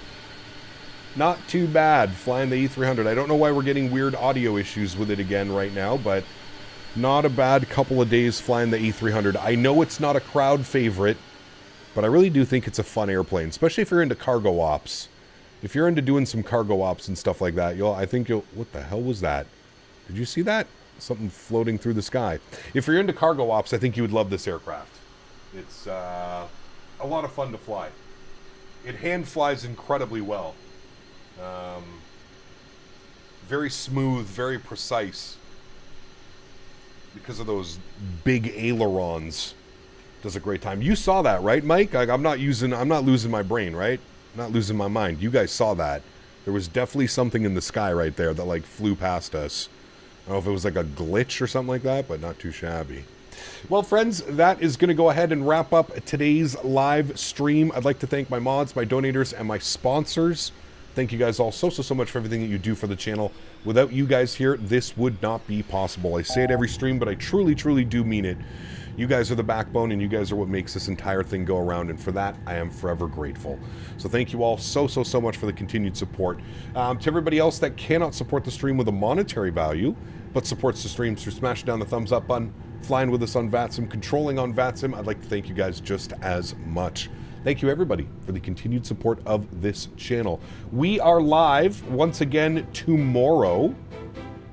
S2: Not too bad flying the A300. I don't know why we're getting weird audio issues with it again right now, but not a bad couple of days flying the A300. I know it's not a crowd favorite, but I really do think it's a fun airplane, especially if you're into cargo ops. If you're into doing some cargo ops and stuff like that, I think you'll... What the hell was that? Did you see that? Something floating through the sky. If you're into cargo ops, I think you would love this aircraft. It's a lot of fun to fly. It hand flies incredibly well. Very smooth, very precise. Because of those big ailerons. Does a great time. You saw that, right, Mike? I'm not losing my brain, right? I'm not losing my mind. You guys saw that. There was definitely something in the sky right there that like flew past us. I don't know if it was like a glitch or something like that, but not too shabby. Well, friends, that is going to go ahead and wrap up today's live stream. I'd like to thank my mods, my donators, and my sponsors. Thank you guys all so much for everything that you do for the channel. Without you guys here, this would not be possible. I say it every stream, but I truly do mean it. You guys are the backbone, and you guys are what makes this entire thing go around, and for that, I am forever grateful. So thank you all so much for the continued support. To everybody else that cannot support the stream with a monetary value, but supports the stream through smashing down the thumbs up button, flying with us on VATSIM, controlling on VATSIM, I'd like to thank you guys just as much. Thank you, everybody, for the continued support of this channel. We are live once again tomorrow.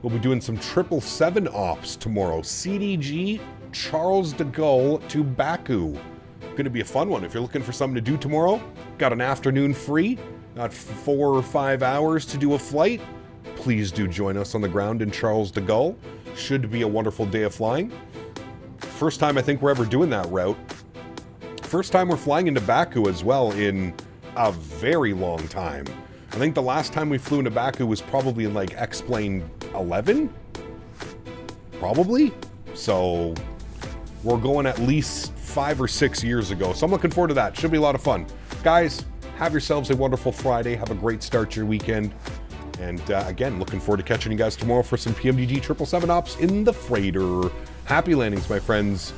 S2: We'll be doing some 777 ops tomorrow. CDG Charles de Gaulle to Baku. Going to be a fun one. If you're looking for something to do tomorrow, got an afternoon free, got 4 or 5 hours to do a flight, please do join us on the ground in Charles de Gaulle. Should be a wonderful day of flying. First time I think we're ever doing that route. First time we're flying into Baku as well in a very long time. I think the last time we flew into Baku was probably in like X-Plane 11? Probably? So we're going at least 5 or 6 years ago. So I'm looking forward to that. Should be a lot of fun. Guys, have yourselves a wonderful Friday. Have a great start to your weekend. And again, looking forward to catching you guys tomorrow for some PMDG 777 ops in the freighter. Happy landings, my friends.